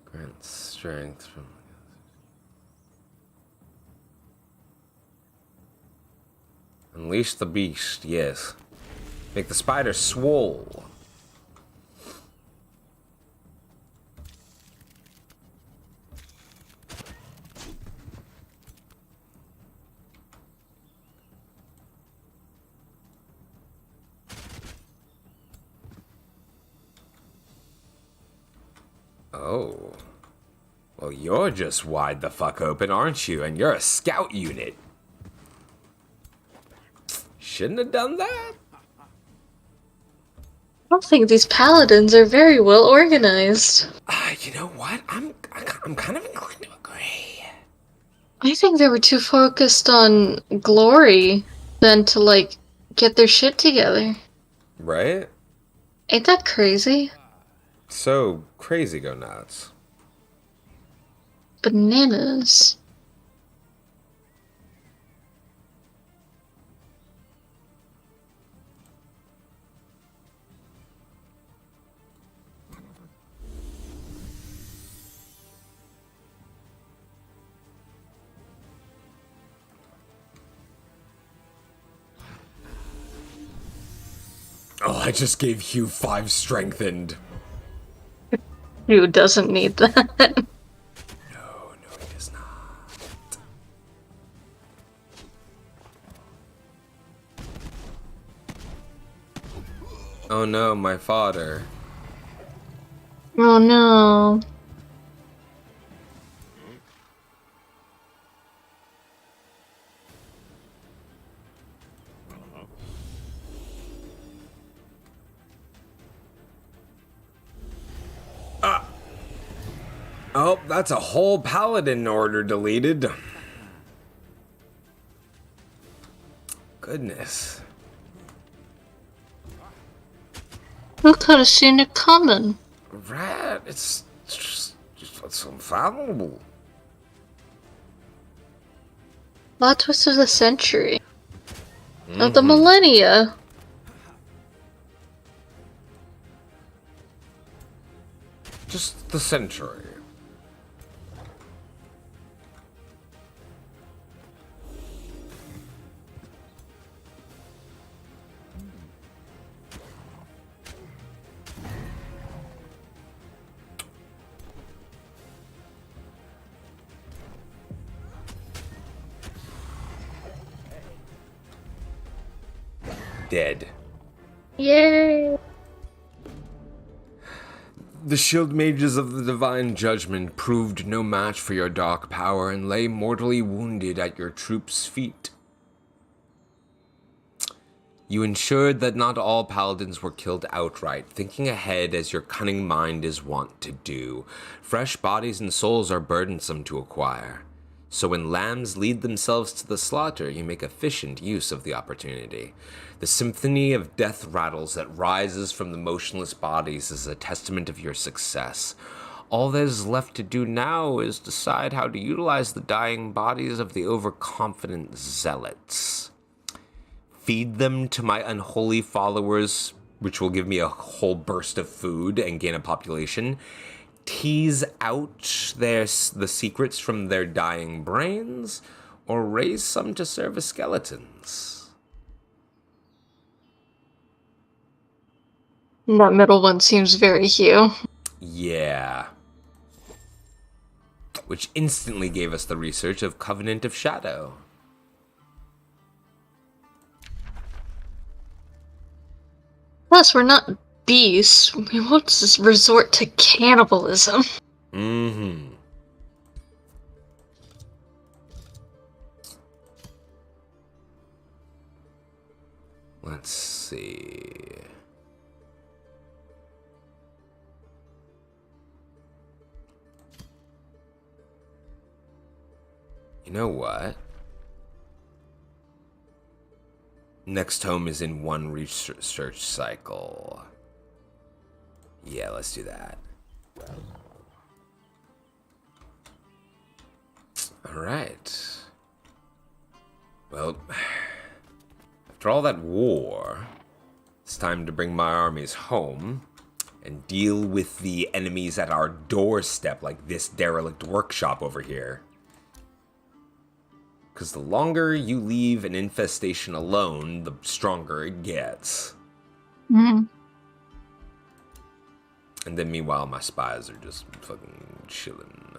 Grant strength from... Unleash the beast, yes. Make the spider swole. Oh. Well, you're just wide the fuck open, aren't you? And you're a scout unit. Shouldn't have done that. I don't think these paladins are very well organized. You know what? I'm kind of inclined to agree. I think they were too focused on glory than to, like, get their shit together. Right? Ain't that crazy? So crazy go nuts. Bananas. Oh, I just gave Hugh 5 strengthened. Who doesn't need that? No, he does not. Oh no, my father. Oh no. Oh, that's a whole paladin order deleted. Goodness. Who could have seen it coming? Right, it's just it's unfathomable. Plot twist of the century. Of the millennia. Just the century. Dead. Yay! The shield mages of the divine judgment proved no match for your dark power and lay mortally wounded at your troops' feet. You ensured that not all paladins were killed outright, thinking ahead as your cunning mind is wont to do. Fresh bodies and souls are burdensome to acquire. So when lambs lead themselves to the slaughter, you make efficient use of the opportunity. The symphony of death rattles that rises from the motionless bodies is a testament of your success. All that is left to do now is decide how to utilize the dying bodies of the overconfident zealots. Feed them to my unholy followers, which will give me a whole burst of food and gain a population. Tease out the secrets from their dying brains, or raise some to serve as skeletons. That middle one seems very Hugh. Yeah. Which instantly gave us the research of Covenant of Shadow. Plus, we're not beasts. We won't just resort to cannibalism. Mm-hmm. Let's see. You know what? Next home is in one research cycle. Yeah, let's do that. Alright. Well, after all that war, it's time to bring my armies home and deal with the enemies at our doorstep, like this derelict workshop over here. Because the longer you leave an infestation alone, the stronger it gets. Mm-hmm. And then meanwhile, my spies are just fucking chilling.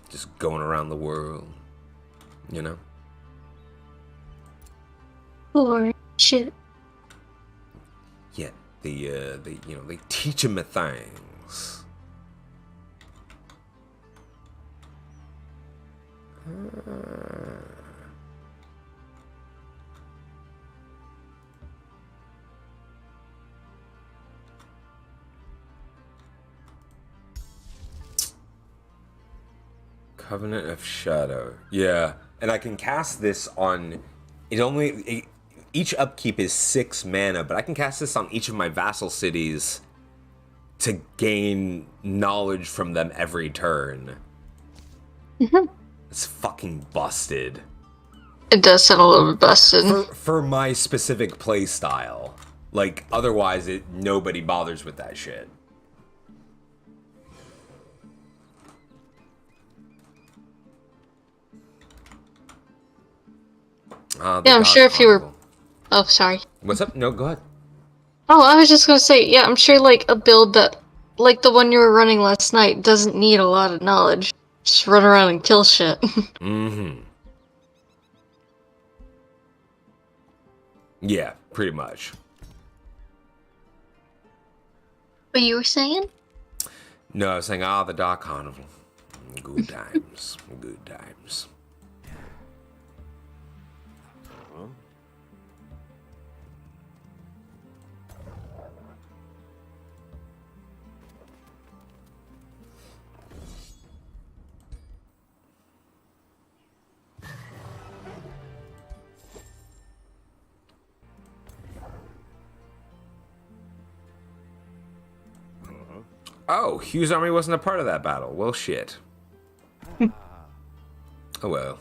Just going around the world, you know? Or shit. Yeah, they teach them things. Covenant of Shadow. Yeah, and I can cast this on... each upkeep is 6 mana, but I can cast this on each of my vassal cities to gain knowledge from them every turn. Mm-hmm. It's fucking busted. It does sound a little bit busted. For my specific play style. Like, otherwise, nobody bothers with that shit. Yeah, I'm sure if you were... Oh, sorry. What's up? No, go ahead. Oh, I was just gonna say, yeah, I'm sure, like, a build that, like the one you were running last night, doesn't need a lot of knowledge. Just run around and kill shit. Mm-hmm. Yeah, pretty much. What you were saying? No, I was saying, the Dark Carnival. Good times. Good times. Oh, Hugh's army wasn't a part of that battle. Well, shit. Oh, well.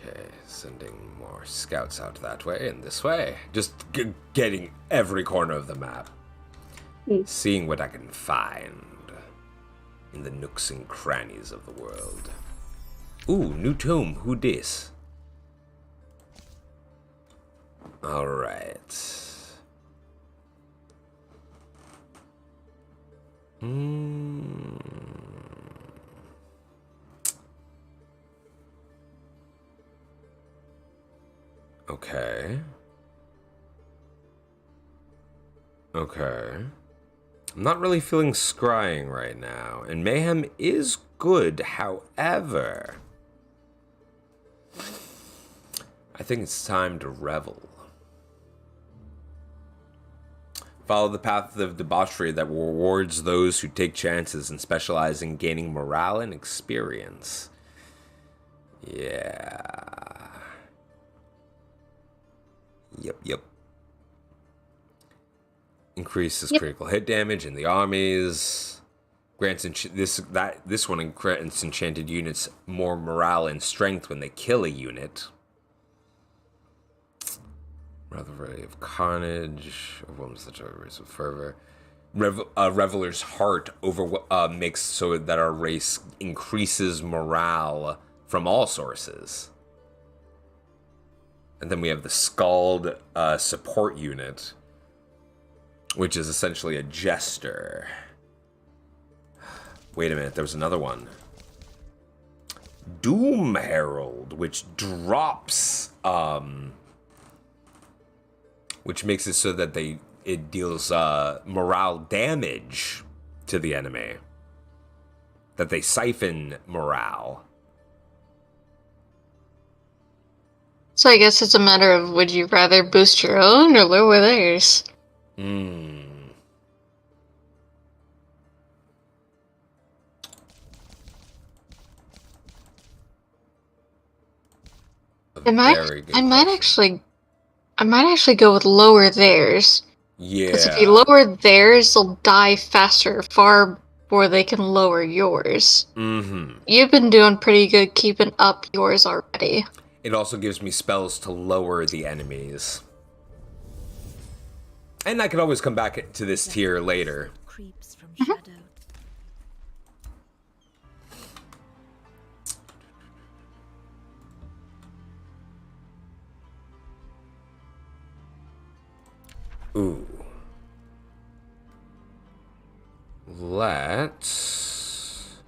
Okay, sending more scouts out that way and this way. Just getting every corner of the map. Seeing what I can find in the nooks and crannies of the world. Ooh, new tomb. Who dis? Alright. Okay. Okay. I'm not really feeling scrying right now, and mayhem is good, however... I think it's time to revel. Follow the path of debauchery that rewards those who take chances and specialize in gaining morale and experience. Yeah. Yep. Increases critical hit damage in the armies. Grants this one grants enchanted units more morale and strength when they kill a unit. Revelry of Carnage. Overwhelms such a race with fervor. Reveler's Heart makes so that our race increases morale from all sources. And then we have the Scald support unit, which is essentially a jester. Wait a minute, there was another one. Doom Herald, which drops, which makes it so that it deals morale damage to the enemy. That they siphon morale. So I guess it's a matter of would you rather boost your own or lower theirs? I might actually go with lower theirs. Yeah. Because if you lower theirs, they'll die faster, far before they can lower yours. Mm-hmm. You've been doing pretty good keeping up yours already. It also gives me spells to lower the enemies. And I can always come back to this tier later. Creeps from shadow. Ooh. Let's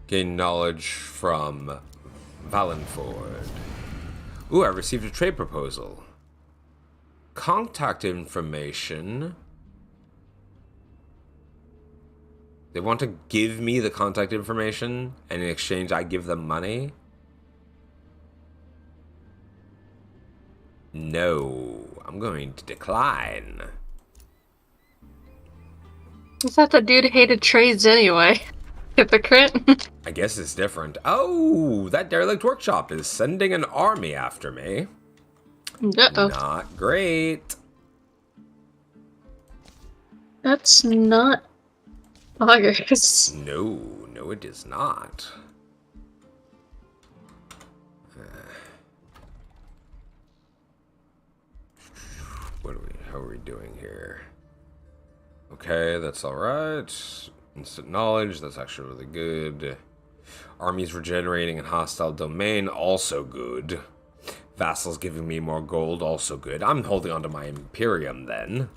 gain knowledge from Valenford. Ooh, I received a trade proposal. Contact information. They want to give me the contact information, and in exchange I give them money? No, I'm going to decline. I thought the dude hated trades anyway. Hypocrite. I guess it's different. Oh, that derelict workshop is sending an army after me. Uh-oh. Not great. That's not progress. No, it is not. How are we doing here? Okay, that's alright. Instant knowledge, that's actually really good. Armies regenerating in hostile domain, also good. Vassals giving me more gold, also good. I'm holding on to my Imperium then.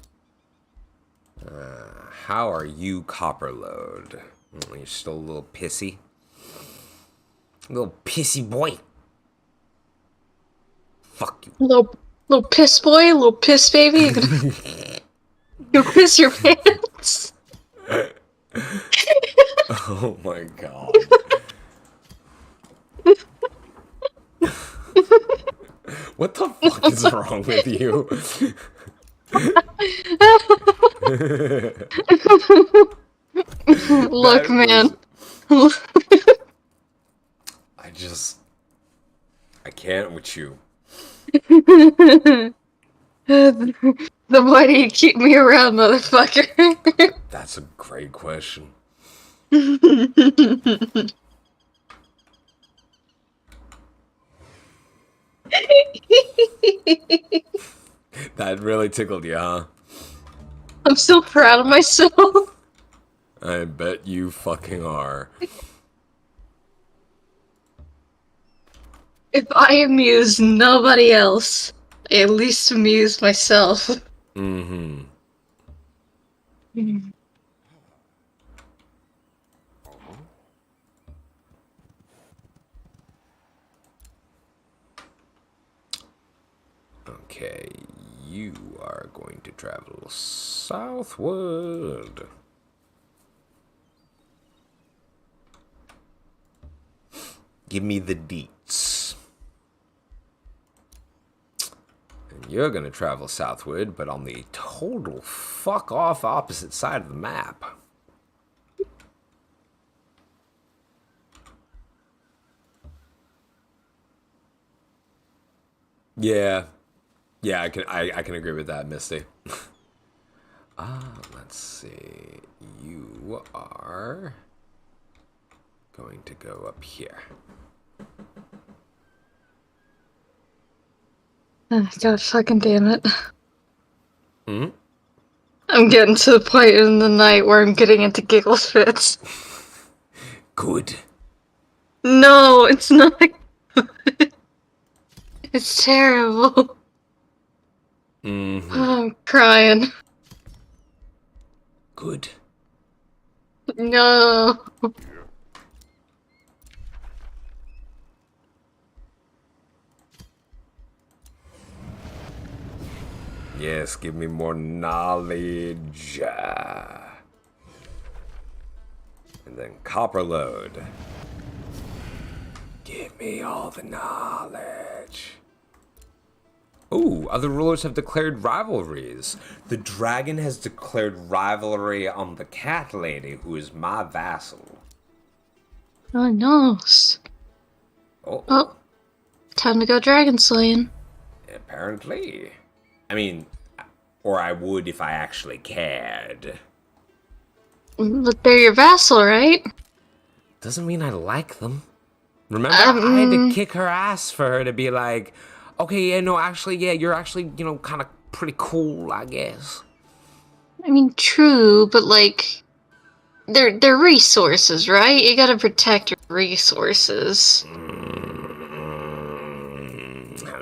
How are you, Copperload? You're still a little pissy. Little pissy boy. Fuck you. Little piss boy, little piss baby. You piss your pants. Oh my god. What the fuck is wrong with you? Look, man. I can't with you. Then why do you keep me around, motherfucker? That's a great question. That really tickled you, huh? I'm so proud of myself. I bet you fucking are. If I amuse nobody else, I at least amuse myself. Mm-hmm. Okay, you are going to travel southward. Give me the deets. And you're going to travel southward, but on the total fuck-off opposite side of the map. Yeah. Yeah, I can agree with that, Misty. Let's see. You are going to go up here. Oh, God fucking damn it. Hmm? I'm getting to the point in the night where I'm getting into giggle fits. Good. No, it's not good. It's terrible. Mm-hmm. I'm crying. Good. No. Yes, give me more knowledge. And then copper load. Give me all the knowledge. Ooh, other rulers have declared rivalries. The dragon has declared rivalry on the cat lady, who is my vassal. Oh no. Oh, time to go dragon slaying. Apparently. I mean, or I would if I actually cared. But they're your vassal, right? Doesn't mean I like them. Remember, I had to kick her ass for her to be like, okay, yeah, no, actually, yeah, you're actually, kind of pretty cool, I guess. I mean, true, but like, they're resources, right? You gotta protect your resources.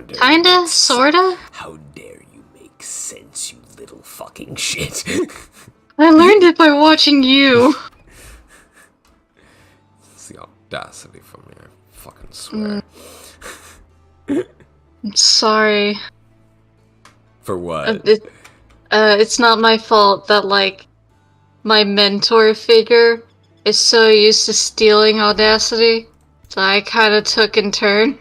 Kinda, sorta. How dare you make sense, you little fucking shit. I learned it by watching you. It's the audacity from me, I fucking swear. I'm sorry. For what? It's not my fault that, like, my mentor figure is so used to stealing audacity, so I kinda took in turn.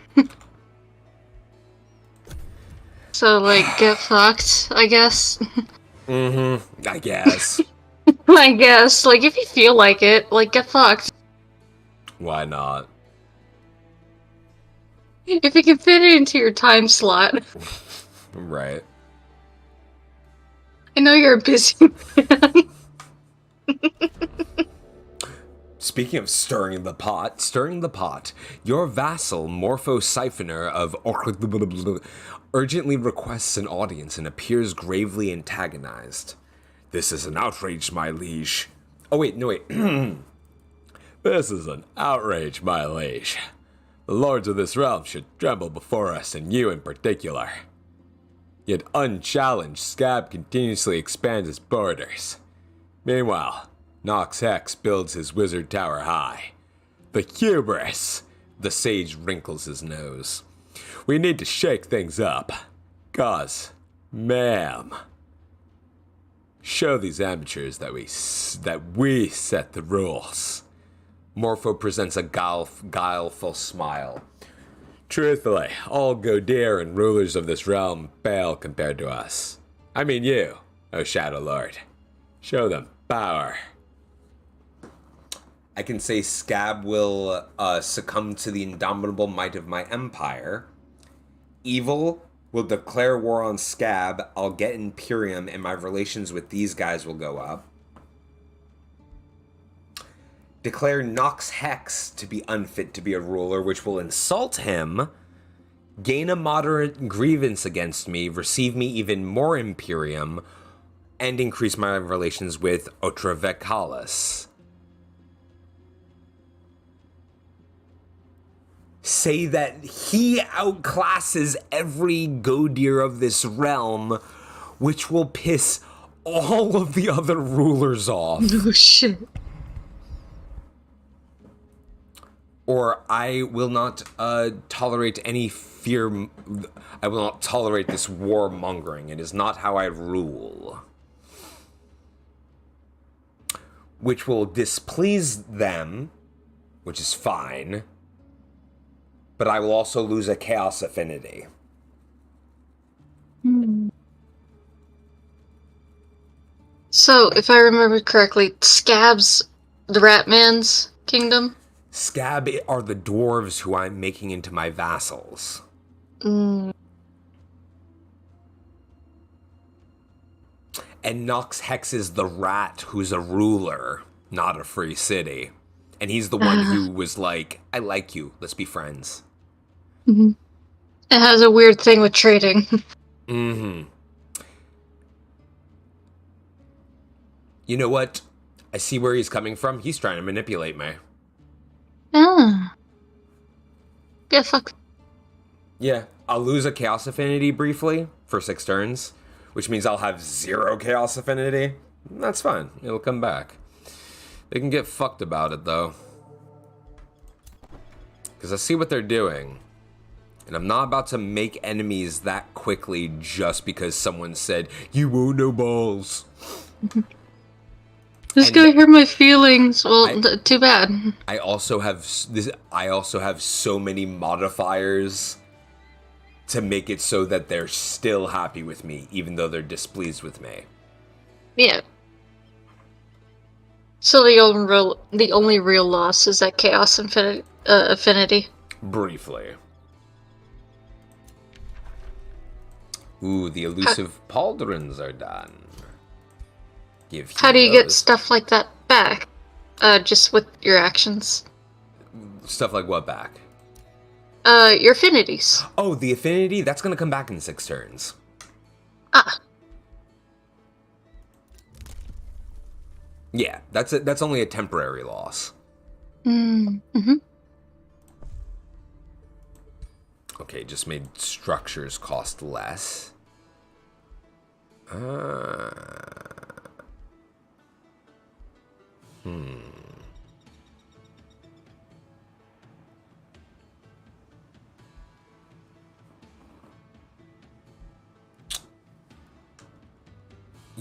So, like, get fucked, I guess. Mm-hmm, I guess. I guess. Like, if you feel like it, like, get fucked. Why not? If you can fit it into your time slot. Right. I know you're a busy man. Speaking of stirring the pot, your vassal, Morpho Siphoner of urgently requests an audience and appears gravely antagonized. This is an outrage, my liege. Oh, wait, no, wait. This is an outrage, my liege. The lords of this realm should tremble before us, and you in particular. Yet unchallenged, Scab continuously expands its borders. Meanwhile, Nox Hex builds his wizard tower high. The hubris! The sage wrinkles his nose. We need to shake things up. Cause, ma'am, show these amateurs that we set the rules. Morpho presents a guileful smile. Truthfully, all Godir and rulers of this realm pale compared to us. I mean you, O Shadow Lord. Show them power. I can say Scab will succumb to the indomitable might of my empire. Evil will declare war on Scab. I'll get Imperium, and my relations with these guys will go up. Declare Nox Hex to be unfit to be a ruler, which will insult him. Gain a moderate grievance against me, receive me even more Imperium, and increase my relations with Otravecalis. Say that he outclasses every Godir of this realm, which will piss all of the other rulers off. Oh shit. Or I will not tolerate any fear. I will not tolerate this warmongering. It is not how I rule. Which will displease them, which is fine. But I will also lose a chaos affinity. So, if I remember correctly, Scab's the Ratman's kingdom? Scab are the dwarves who I'm making into my vassals. Mm. And Nox Hex is the rat who's a ruler, not a free city. And he's the one who was like, I like you, let's be friends. Mm-hmm. It has a weird thing with trading. Mm-hmm. You know what? I see where he's coming from. He's trying to manipulate me. Ah. Yeah, fuck. Yeah, I'll lose a Chaos Affinity briefly for 6 turns, which means I'll have 0 Chaos Affinity. That's fine. It'll come back. They can get fucked about it, though. Because I see what they're doing. And I'm not about to make enemies that quickly just because someone said, you won't know balls. This guy hurt my feelings. Well, too bad. I also have so many modifiers to make it so that they're still happy with me, even though they're displeased with me. Yeah. So the only real loss is that Chaos Affinity. Briefly. Ooh, the elusive pauldrons are done. How do you get stuff like that back? Just with your actions. Stuff like what back? Your affinities. Oh, the affinity? That's gonna come back in 6 turns. Ah. Yeah, that's only a temporary loss. Mm-hmm. Okay, just made structures cost less.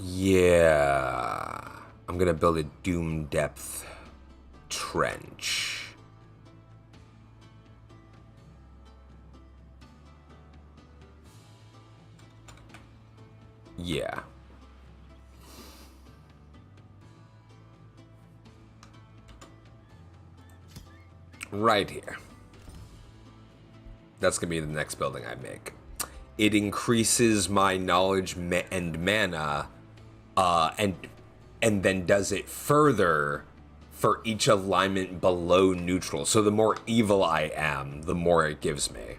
Yeah. I'm gonna build a Doom Depth trench. Yeah. Right here. That's gonna be the next building I make. It increases my knowledge and mana, and then does it further for each alignment below neutral. So the more evil I am, the more it gives me.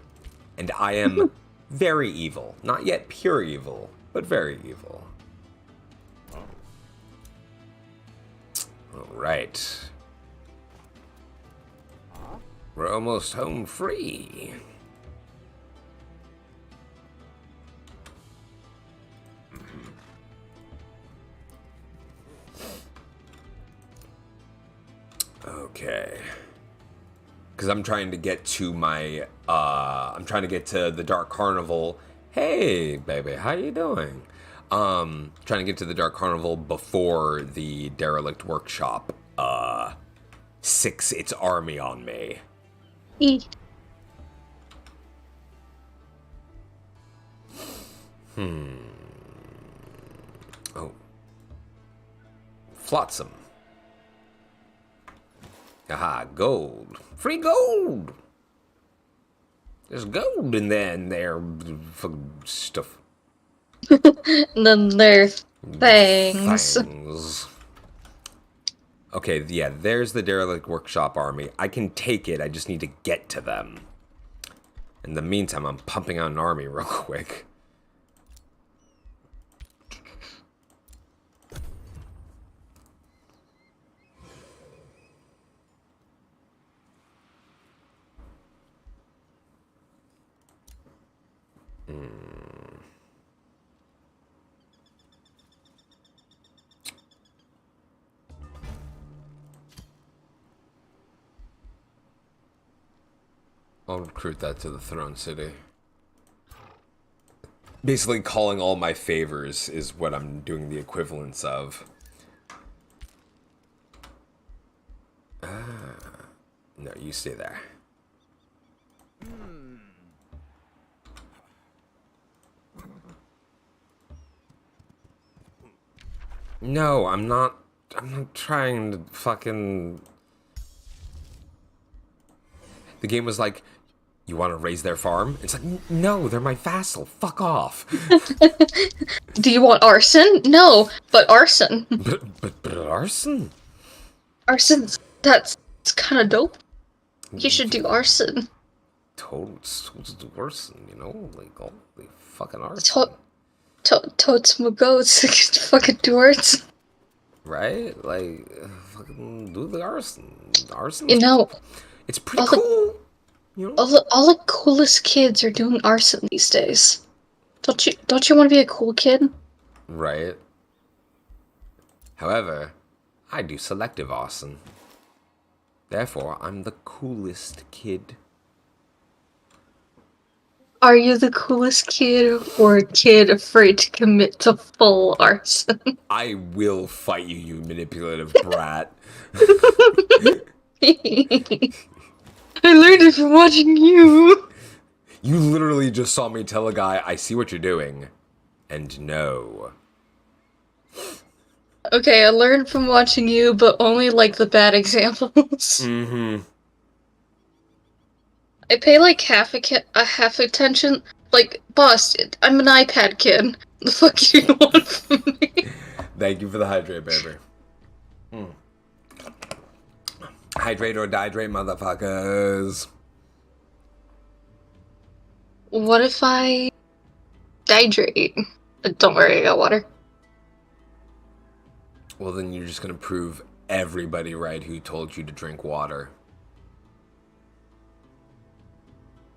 And I am very evil. Not yet pure evil, but very evil. All right. We're almost home free. Okay. Because I'm trying to get to my, I'm trying to get to the Dark Carnival. Hey, baby, how you doing? Trying to get to the Dark Carnival before the Derelict Workshop, sicks its army on me. Oh. Flotsam. Aha, gold. Free gold! There's gold in there stuff. And then there's things. Okay, yeah, there's the Derelict Workshop army. I can take it, I just need to get to them. In the meantime, I'm pumping out an army real quick. I'll recruit that to the Throne City. Basically, calling all my favors is what I'm doing the equivalence of. No, you stay there. No, I'm not trying to fucking... The game was like, you want to raise their farm? It's like, no, they're my vassal. Fuck off. Do you want arson? No, but arson. But arson? That's kind of dope. You should do arson. totes arson, you know? Like, all the fucking arson. Totes my goats. Fucking dwarves. Right? Like, fucking do the arson. Arson. You know, it's pretty cool. You know? All the coolest kids are doing arson these days. Don't you want to be a cool kid? Right. However, I do selective arson. Therefore, I'm the coolest kid. Are you the coolest kid or a kid afraid to commit to full arson? I will fight you, you manipulative brat. I learned it from watching you. You literally just saw me tell a guy, I see what you're doing. And no. Okay, I learned from watching you, but only like the bad examples. Mm-hmm. I pay like half attention. Like, boss, I'm an iPad kid. The fuck do you want from me? Thank you for the hydrate, baby. Hydrate or dihydrate, motherfuckers. What if I hydrate? Don't worry, I got water. Well, then you're just gonna prove everybody right who told you to drink water.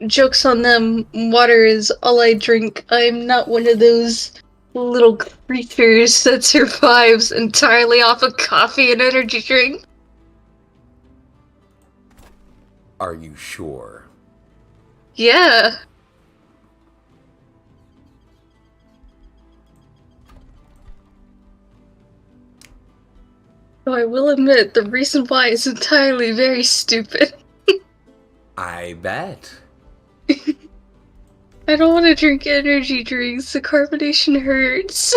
Joke's on them. Water is all I drink. I'm not one of those little creatures that survives entirely off of coffee and energy drink. Are you sure? Yeah. Though I will admit, the reason why is entirely very stupid. I bet. I don't want to drink energy drinks. The carbonation hurts.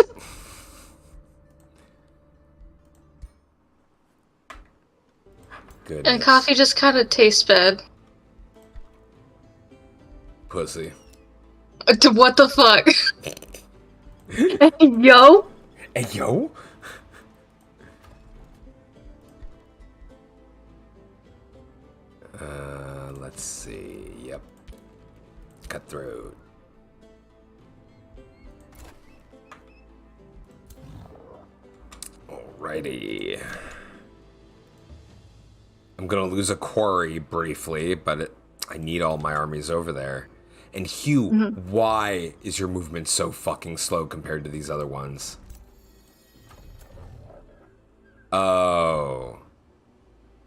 Goodness. And coffee just kind of tastes bad. Pussy. What the fuck? Yo? Hey, yo? Let's see. Yep. Cutthroat. Alrighty. I'm gonna lose a quarry briefly, but I need all my armies over there. And Hugh, why is your movement so fucking slow compared to these other ones? Oh.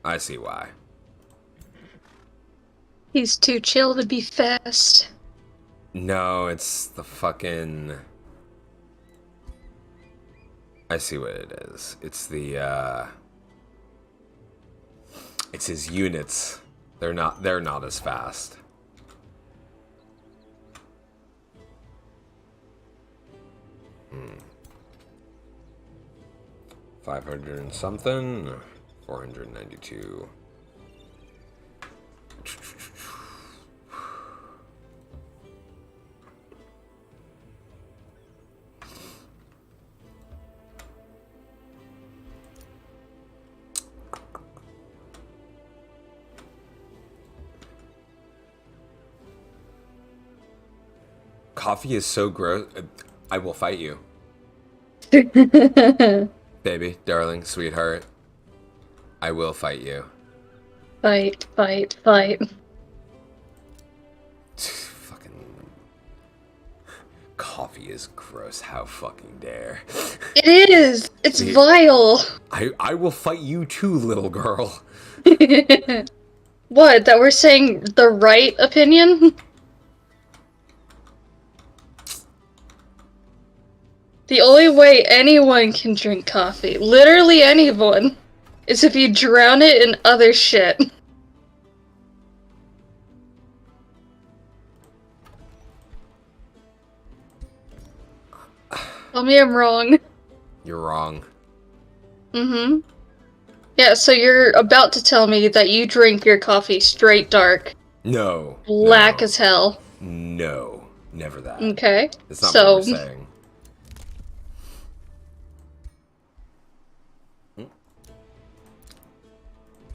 I see why. He's too chill to be fast. No, it's the fucking... I see what it is. It's the, it's his units. They're not as fast. Hmm. 500 and something. 492. Coffee is so gross. I will fight you. Baby, darling, sweetheart. I will fight you. Fight, fight, fight. Fucking... Coffee is gross. How fucking dare. It is! It's vile! I will fight you too, little girl. What, that we're saying the right opinion? The only way anyone can drink coffee, literally anyone, is if you drown it in other shit. Tell me I'm wrong. You're wrong. Mm-hmm. Yeah, so you're about to tell me that you drink your coffee straight dark. No. Black as hell. No. Never that. Okay. That's not what we're saying.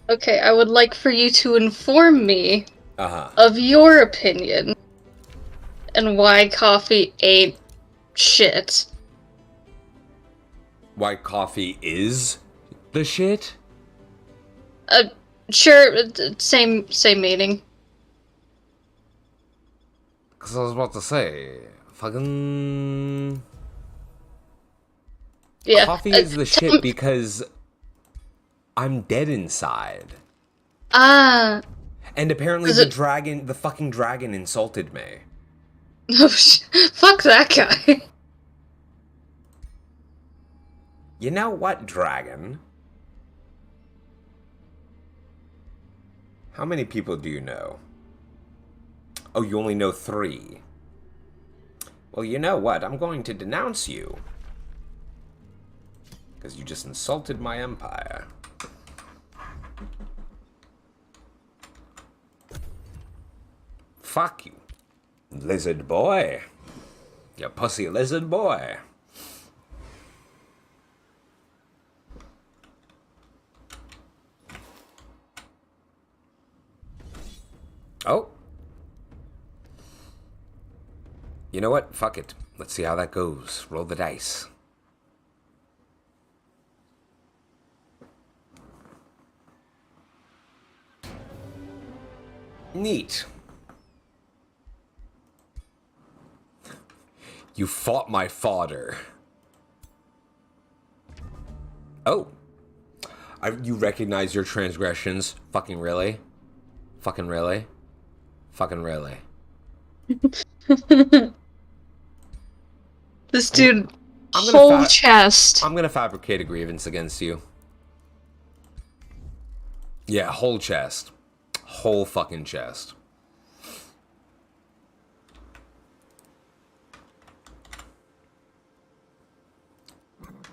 Okay, I would like for you to inform me of your opinion and why coffee ain't shit. Why coffee is the shit? Sure, same meaning. Because I was about to say, fucking... Yeah. Coffee is the shit because I'm dead inside. Ah. And apparently the fucking dragon insulted me. Fuck that guy. You know what, dragon? How many people do you know? Oh, you only know 3. Well, you know what? I'm going to denounce you. Because you just insulted my empire. Fuck you, lizard boy. You pussy lizard boy. Oh. You know what? Fuck it. Let's see how that goes. Roll the dice. Neat. You fought my fodder. Oh. You recognize your transgressions? Fucking really? Fucking really? Fucking really? This dude, whole chest. I'm gonna fabricate a grievance against you. Yeah, whole chest. Whole fucking chest.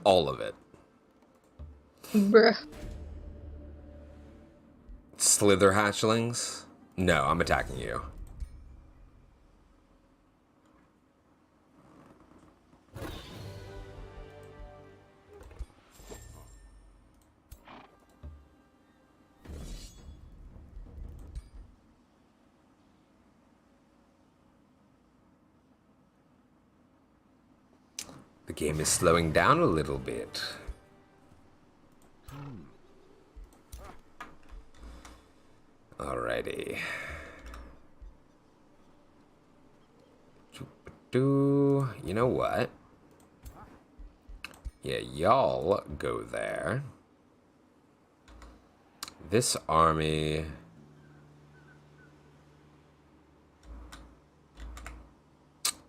All of it. Bruh. Slither hatchlings? No, I'm attacking you. The game is slowing down a little bit. Alrighty. You know what? Yeah, y'all go there. This army...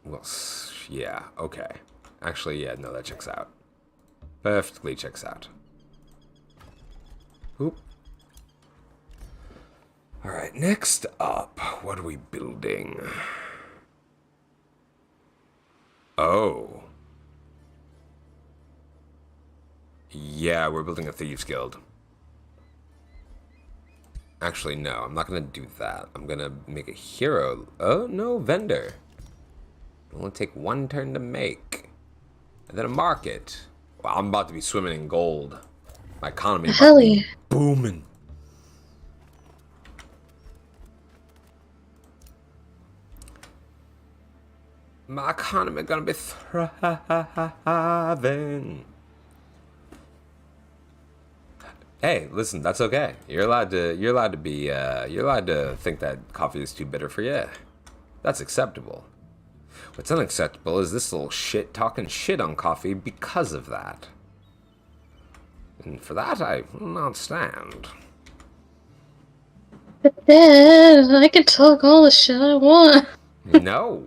Well, yeah, okay. Actually, yeah, no, that checks out. Perfectly checks out. Oop. Alright, next up, what are we building? Oh. Yeah, we're building a Thieves Guild. Actually, no, I'm not gonna do that. I'm gonna make a hero. Oh, no, vendor. It'll only take 1 turn to make. And then a market. Wow, I'm about to be swimming in gold. My economy is about to be booming. My economy gonna be thriving. Hey, listen, that's okay. You're allowed to think that coffee is too bitter for you. That's acceptable. What's unacceptable is this little shit talking shit on coffee because of that. And for that, I will not stand. But Dad, I can talk all the shit I want. No.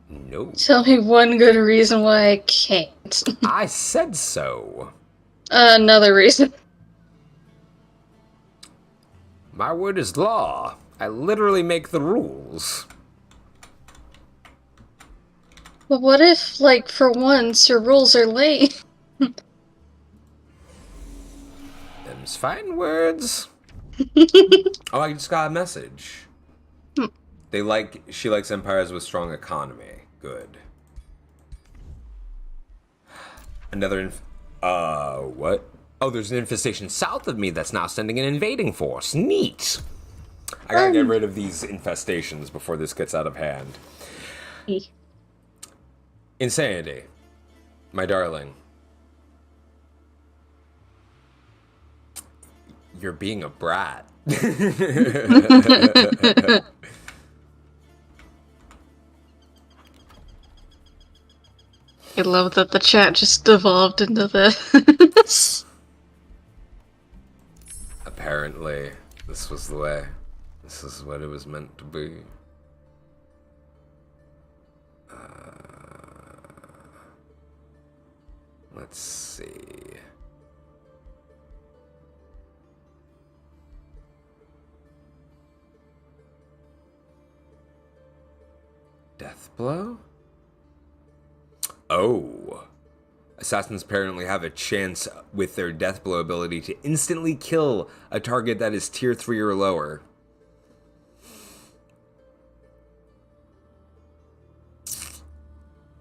No. Tell me one good reason why I can't. I said so. Another reason. My word is law. I literally make the rules. But what if, like, for once, your rules are lame? Them's fine words. Oh, I just got a message. She likes empires with strong economy. Good. Another what? Oh, there's an infestation south of me that's now sending an invading force. Neat. I gotta get rid of these infestations before this gets out of hand. Insanity. My darling. You're being a brat. I love that the chat just devolved into this. Apparently, this was the way. This is what it was meant to be. Let's see. Death blow? Oh. Assassins apparently have a chance with their death blow ability to instantly kill a target that is tier 3 or lower.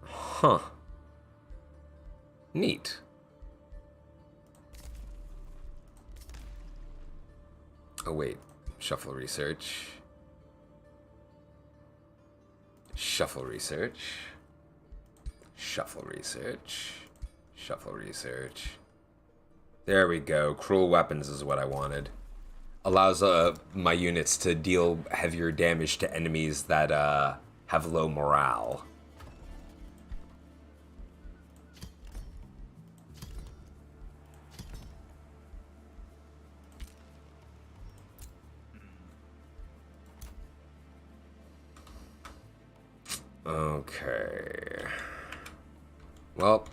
Huh. Neat. Oh wait, shuffle research. Shuffle research. Shuffle research. Shuffle research. There we go. Cruel weapons is what I wanted. Allows my units to deal heavier damage to enemies that have low morale. Okay. Well,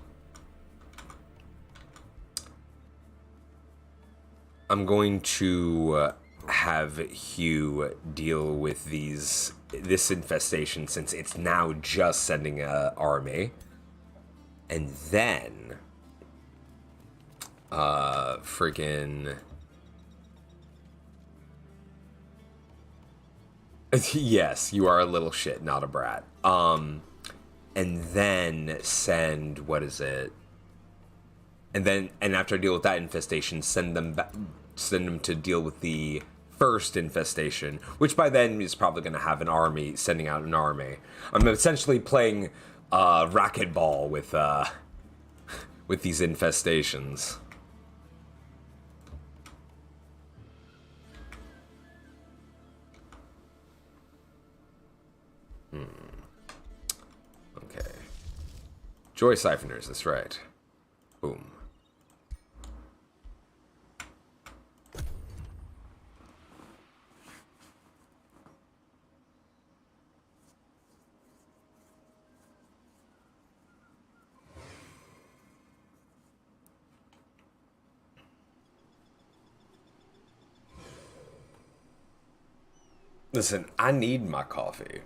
I'm going to have Hugh deal with this infestation since it's now just sending an army. And then friggin' yes, you are a little shit, not a brat. And then send, what is it? And after I deal with that infestation, send them to deal with the first infestation, which by then is probably going to have an army, sending out an army. I'm essentially playing racquetball with these infestations. Okay. Joy Siphoners, that's right. Boom. Listen, I need my coffee.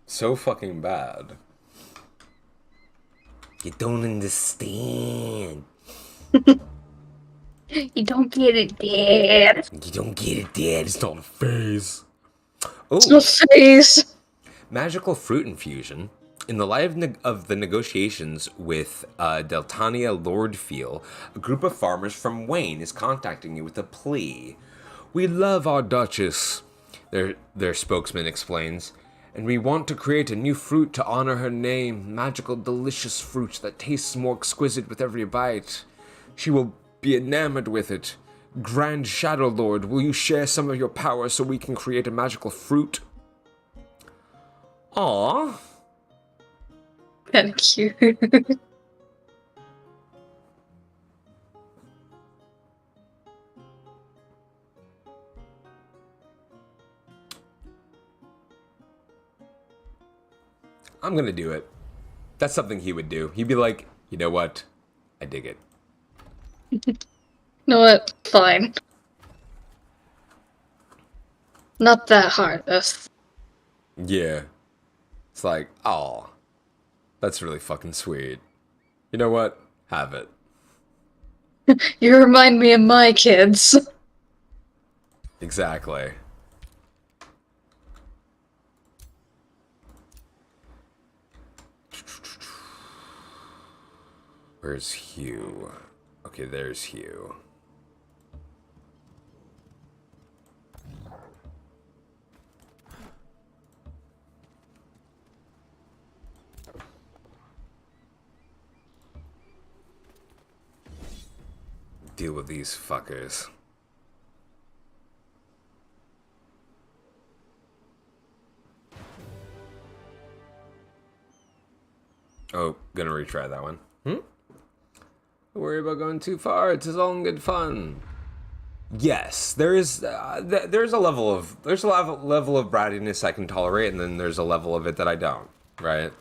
So fucking bad. You don't understand. You don't get it, Dad. You don't get it, Dad. It's not a phase. It's no phase. Magical fruit infusion. In the light of the negotiations with Deltania Lordfield, a group of farmers from Wayne is contacting you with a plea. We love our Duchess, their spokesman explains, and we want to create a new fruit to honor her name. Magical, delicious fruit that tastes more exquisite with every bite. She will be enamored with it. Grand Shadow Lord, will you share some of your power so we can create a magical fruit? Aww. Kind of cute. I'm gonna do it. That's something he would do. He'd be like, you know what? I dig it. You know what? Fine. Not that hard, though. Yeah. It's like, oh, that's really fucking sweet. You know what? Have it. You remind me of my kids. Exactly. Where's Hugh? Okay, there's Hugh. deal with these fuckers. Oh, gonna retry that one. Don't worry about going too far. It's all in good fun. Yes, there's a level of brattiness I can tolerate, and then there's a level of it that I don't. Right?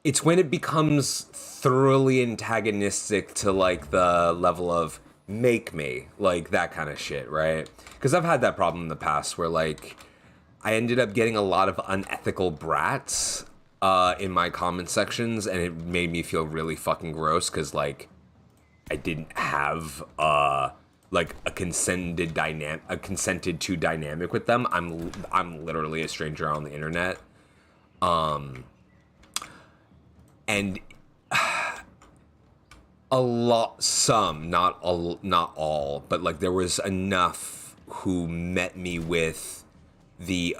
It's when it becomes thoroughly antagonistic to like the level of make me, like that kind of shit, right? Because I've had that problem in the past where like I ended up getting a lot of unethical brats in my comment sections, and it made me feel really fucking gross because like I didn't have like a consented to dynamic with them. I'm literally a stranger on the internet. And a lot, some, not all, but like there was enough who met me with the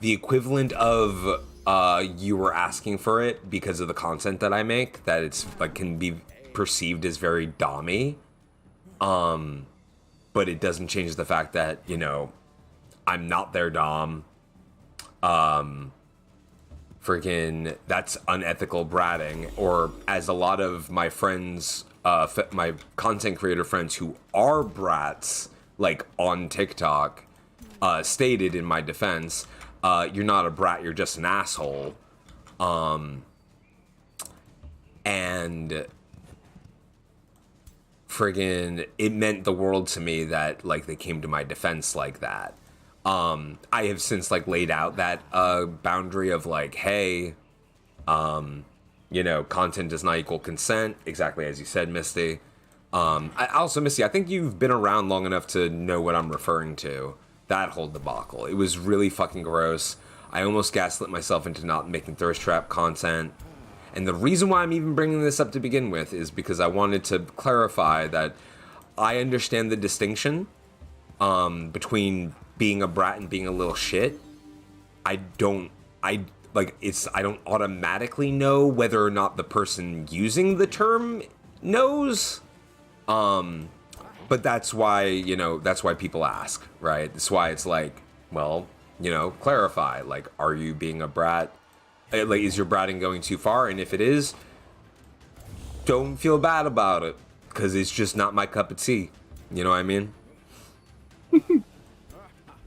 equivalent of you were asking for it because of the content that I make, that it's like can be perceived as very dommy. But it doesn't change the fact that, you know, I'm not their dom. Freaking, that's unethical bratting. Or as a lot of my friends, my content creator friends who are brats, like on TikTok, stated in my defense, you're not a brat, you're just an asshole. And friggin', it meant the world to me that like they came to my defense like that. I have since like laid out that boundary of like, hey, you know, content does not equal consent, exactly as you said, Misty. Misty, I think you've been around long enough to know what I'm referring to. That whole debacle. It was really fucking gross. I almost gaslit myself into not making thirst trap content. And the reason why I'm even bringing this up to begin with is because I wanted to clarify that I understand the distinction between being a brat and being a little shit. I don't automatically know whether or not the person using the term knows. But that's why, you know, that's why people ask, right? That's why it's like, well, you know, clarify, like, are you being a brat? Like, is your bratting going too far? And if it is, don't feel bad about it, because it's just not my cup of tea. You know what I mean?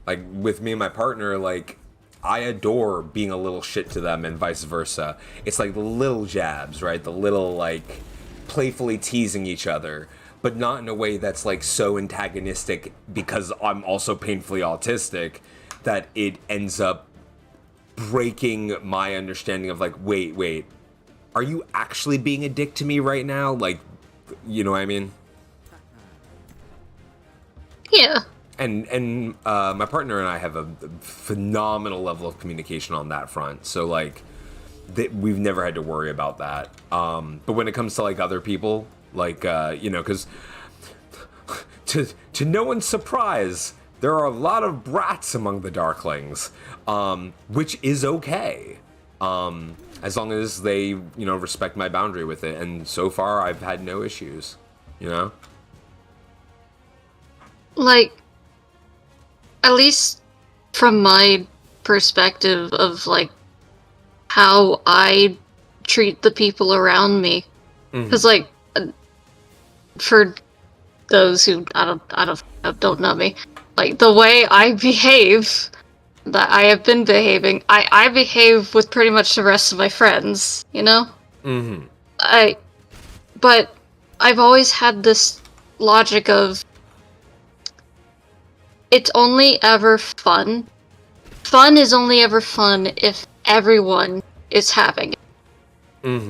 Like, with me and my partner, like, I adore being a little shit to them and vice versa. It's like the little jabs, right? The little, like, playfully teasing each other, but not in a way that's, like, so antagonistic because I'm also painfully autistic that it ends up breaking my understanding of, like, wait, are you actually being a dick to me right now? Like, you know what I mean? Yeah. And my partner and I have a phenomenal level of communication on that front. So, like, we've never had to worry about that. But when it comes to, like, other people, like, you know, because to no one's surprise, there are a lot of brats among the Darklings, which is okay. As long as they, you know, respect my boundary with it. And so far, I've had no issues, you know? Like, at least from my perspective of, like, how I treat the people around me. Because, like, for those who don't know me, like, the way I behave, that I have been behaving, I behave with pretty much the rest of my friends, you know? But I've always had this logic of, it's only ever fun. Fun is only ever fun if everyone is having it.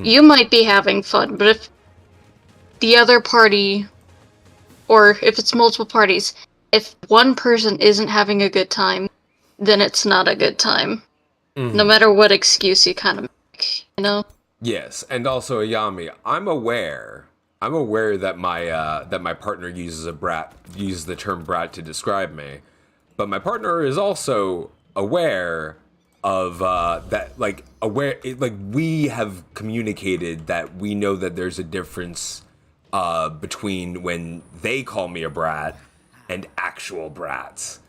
You might be having fun, but if the other party, or if it's multiple parties, if one person isn't having a good time, then it's not a good time. No matter what excuse you kind of make, you know? Yes, and also, Ayami, I'm aware that my partner uses the term brat to describe me, but my partner is also aware of that, like, aware, like, we have communicated that we know that there's a difference between when they call me a brat and actual brats.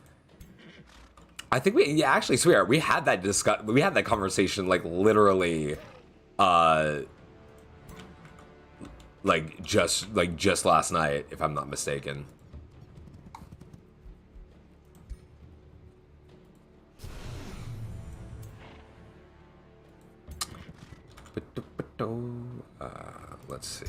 I think we, yeah, actually, swear, we had that conversation, like, literally, like just last night, if I'm not mistaken. Let's see.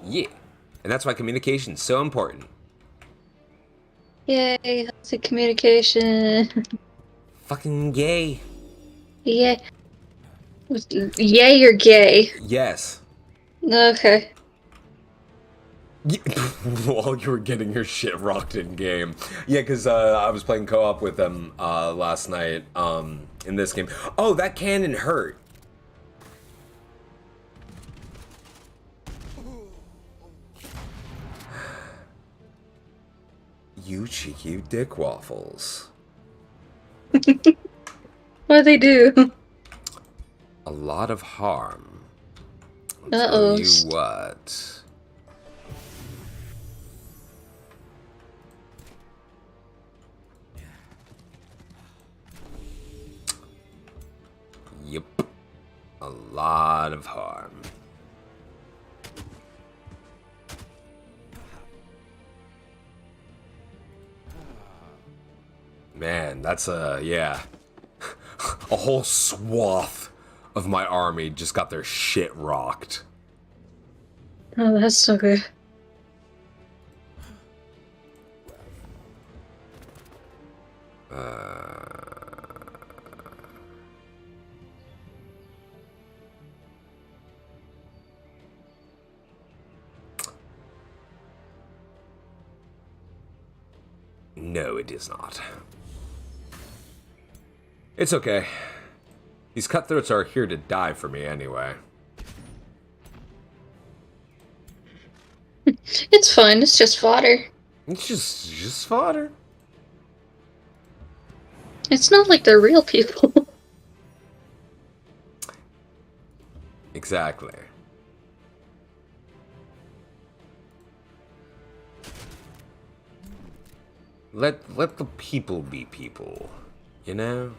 Yeah, and that's why communication is so important. Yay, healthy communication. Fucking gay. Yeah. Yay or gay? Yes. Okay. While you were getting your shit rocked in game. Yeah, because I was playing co-op with them last night in this game. Oh, that cannon hurt. You cheeky dick waffles. What'd they do? A lot of harm. Uh-oh. Tell you what. Yep. A lot of harm. Man, that's yeah. A whole swath of my army just got their shit rocked. Oh, that's so good. No, it is not. It's okay. These cutthroats are here to die for me anyway. It's fine, it's just fodder. It's just fodder. It's not like they're real people. Exactly. Let the people be people, you know?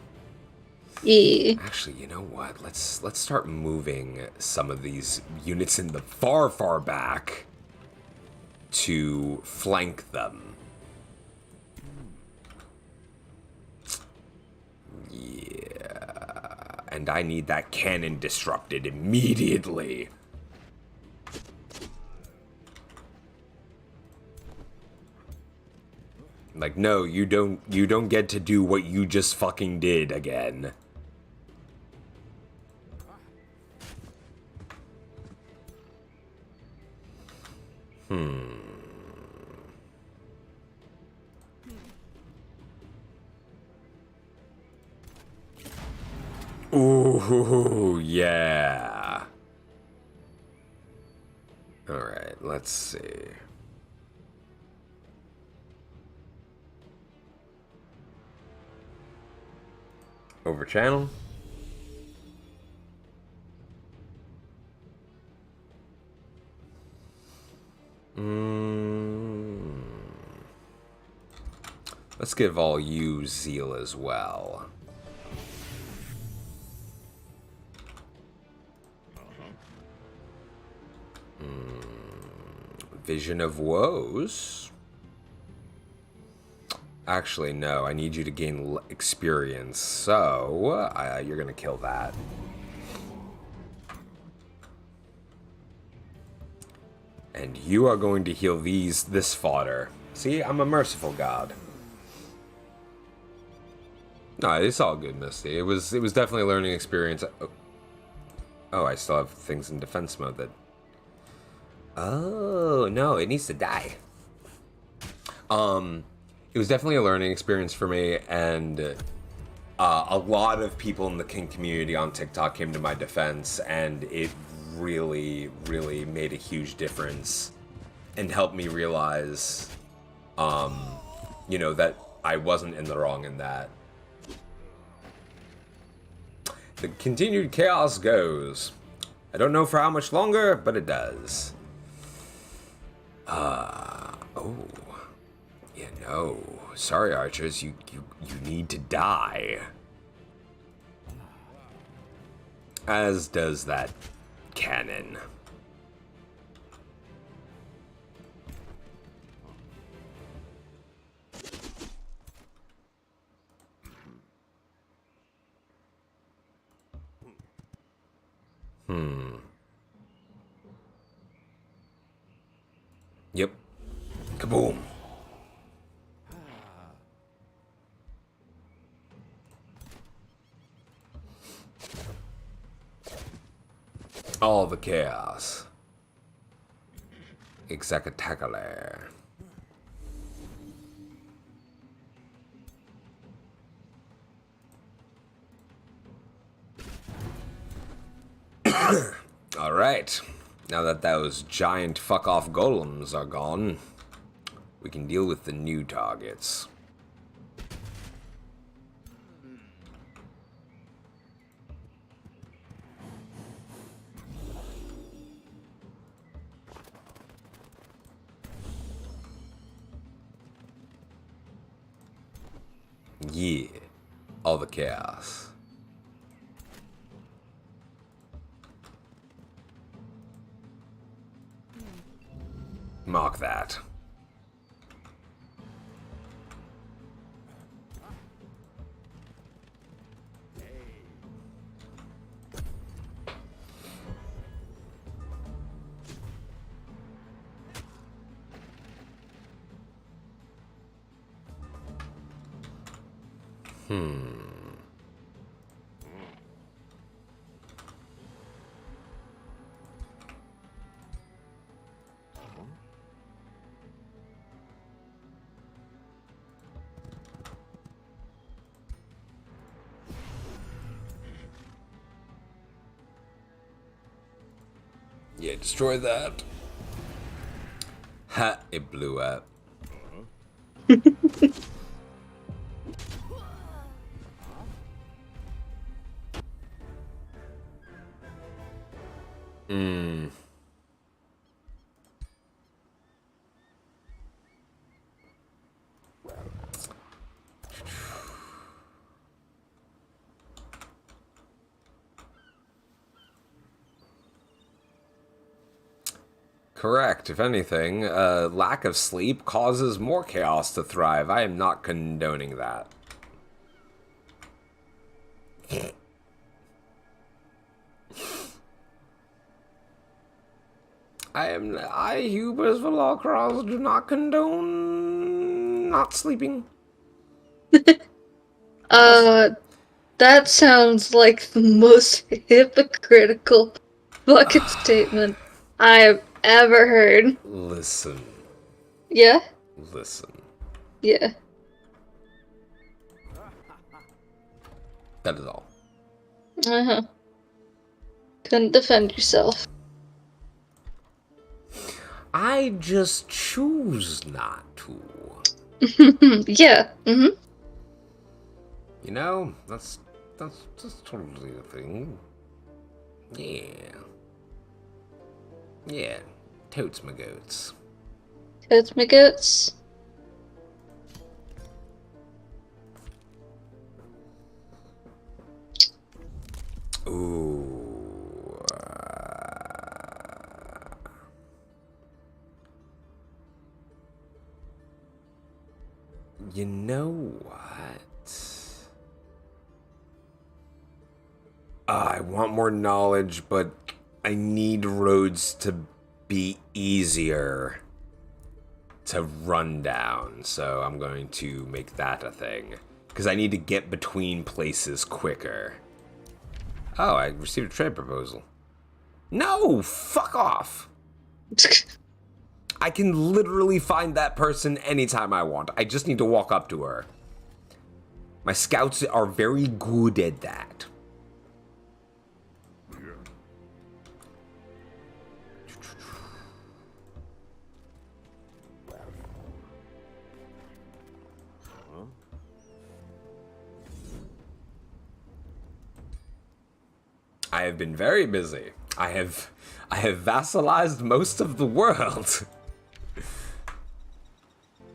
Yeah. Actually, you know what? Let's start moving some of these units in the far back to flank them. Yeah. And I need that cannon disrupted immediately. Like, no, you don't get to do what you just fucking did again. Ooh, yeah. All right, let's see. Over channel. Let's give all you zeal as well. Vision of Woes. Actually, no. I need you to gain experience, so you're gonna kill that. And you are going to heal this fodder. See, I'm a merciful god. No, it's all good, Misty. It was definitely a learning experience. Oh, I still have things in defense mode that. Oh no, it needs to die. It was definitely a learning experience for me, and a lot of people in the King community on TikTok came to my defense, and it really, really made a huge difference and helped me realize, you know, that I wasn't in the wrong in that. The continued chaos goes. I don't know for how much longer, but it does. Oh. Yeah, no. Sorry, archers, you need to die. As does that cannon. Yep. Kaboom. All the chaos. Exactly. Alright. Now that those giant fuck-off golems are gone, we can deal with the new targets. Yeah. All the chaos. Mark that. Yeah, destroy that. Ha, it blew up. Correct. If anything, lack of sleep causes more chaos to thrive. I am not condoning that. I, Hubers Velocros, do not condone not sleeping. That sounds like the most hypocritical fucking statement I have ever heard. Listen. Yeah? Listen. Yeah. That is all. Uh-huh. Couldn't defend yourself. I just choose not to. Yeah. Mm-hmm. You know, that's totally the thing. Yeah. Yeah. Totes my goats. Totes my goats. Ooh. You know what? I want more knowledge, but I need roads to be easier to run down. So I'm going to make that a thing. Because I need to get between places quicker. Oh, I received a trade proposal. No! Fuck off! I can literally find that person anytime I want. I just need to walk up to her. My scouts are very good at that. I have been very busy. I have vassalized most of the world.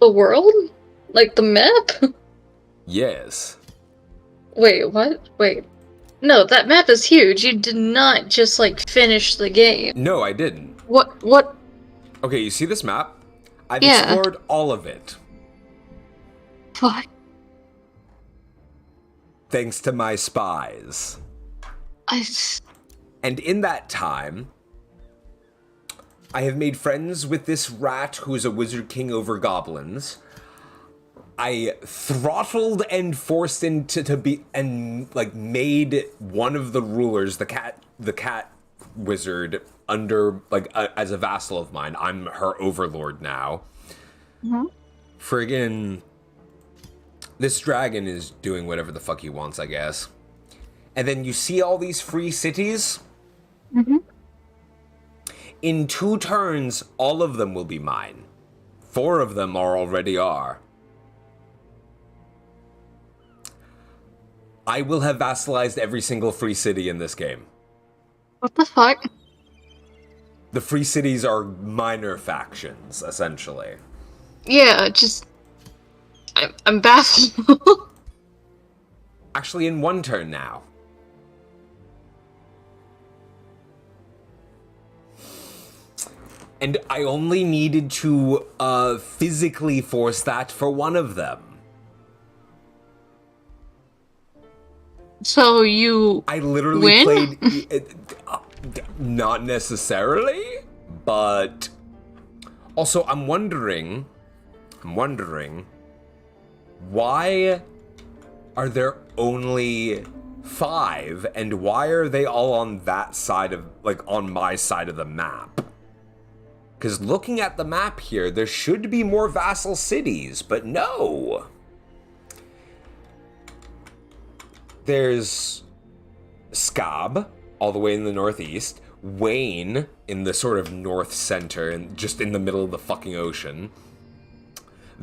The world? Like the map? Yes. Wait, what? Wait. No, that map is huge. You did not just, like, finish the game. No, I didn't. What? Okay, you see this map? I've Yeah. explored all of it. What? Thanks to my spies. And in that time, I have made friends with this rat who is a wizard king over goblins. I throttled and forced into to be and like made one of the rulers, the cat wizard, under like as a vassal of mine. I'm her overlord now. Mm-hmm. Friggin' this dragon is doing whatever the fuck he wants, I guess. And then you see all these free cities? Mm-hmm. In 2 turns, all of them will be mine. 4 of them already are. I will have vassalized every single free city in this game. What the fuck? The free cities are minor factions, essentially. Yeah, just... I'm baffled. Actually, in 1 turn now. And I only needed to physically force that for 1 of them. So you I literally win? played... not necessarily, but... Also, I'm wondering... Why are there only 5, and why are they all on that side of... Like, on my side of the map? Because looking at the map here, there should be more vassal cities, but no! There's Scab, all the way in the northeast. Wayne, in the sort of north center, and just in the middle of the fucking ocean.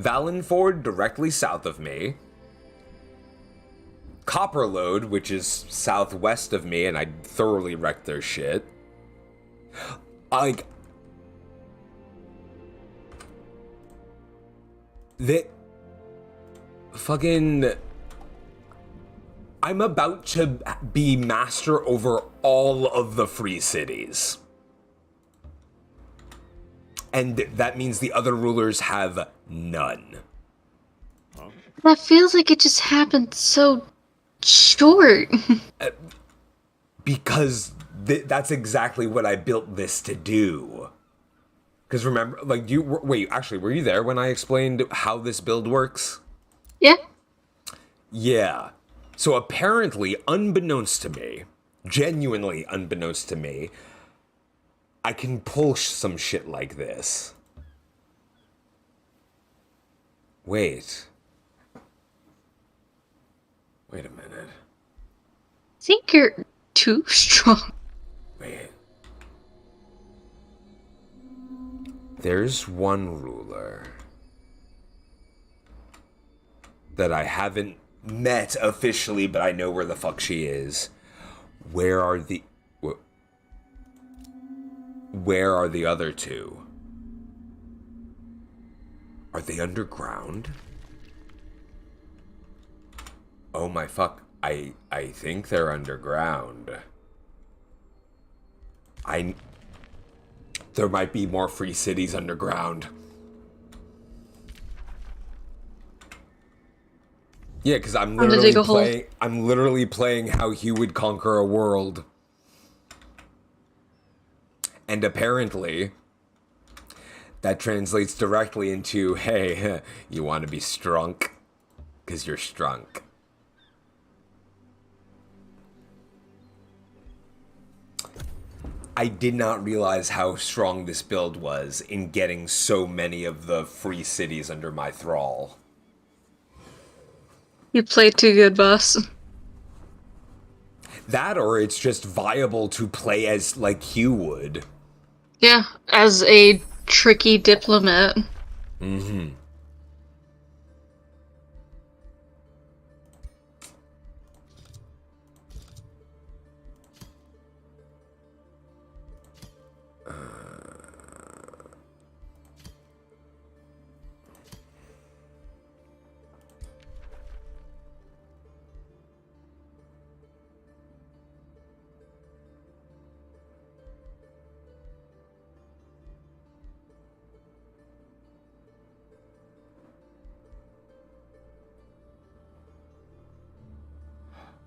Valenford, directly south of me. Copperlode, which is southwest of me, and I thoroughly wrecked their shit. I'm about to be master over all of the free cities. And that means the other rulers have none. That feels like it just happened so short. Because that's exactly what I built this to do. Because remember, like, wait, actually, were you there when I explained how this build works? Yeah. Yeah. So apparently, unbeknownst to me, genuinely unbeknownst to me, I can pull some shit like this. Wait a minute. I think you're too strong. Wait. There's one ruler that I haven't met officially, but I know where the fuck she is. Where are the other 2? Are they underground? Oh my fuck. I think they're underground. There might be more free cities underground. Yeah, because I'm literally playing how he would conquer a world. And apparently, that translates directly into, hey, you want to be strunk? Because you're strunk. I did not realize how strong this build was in getting so many of the free cities under my thrall. You played too good, boss. That, or it's just viable to play as like Hugh would. Yeah, as a tricky diplomat. Mm-hmm.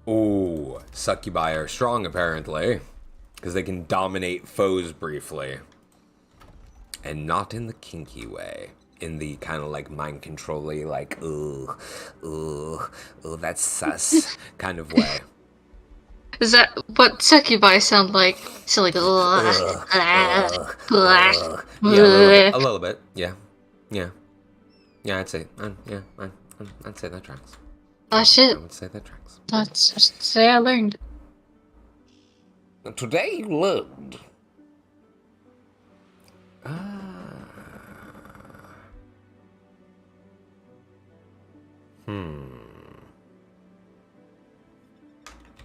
Ooh, succubi are strong apparently, because they can dominate foes briefly. And not in the kinky way. In the kind of like mind control-y, like, ooh, that's sus kind of way. Is that what succubi sound like? So like, Yeah, a little bit. Yeah. I'd say, I'd say that tracks. Oh shit. I would say that tracks. Let's just say I learned. Today you learned.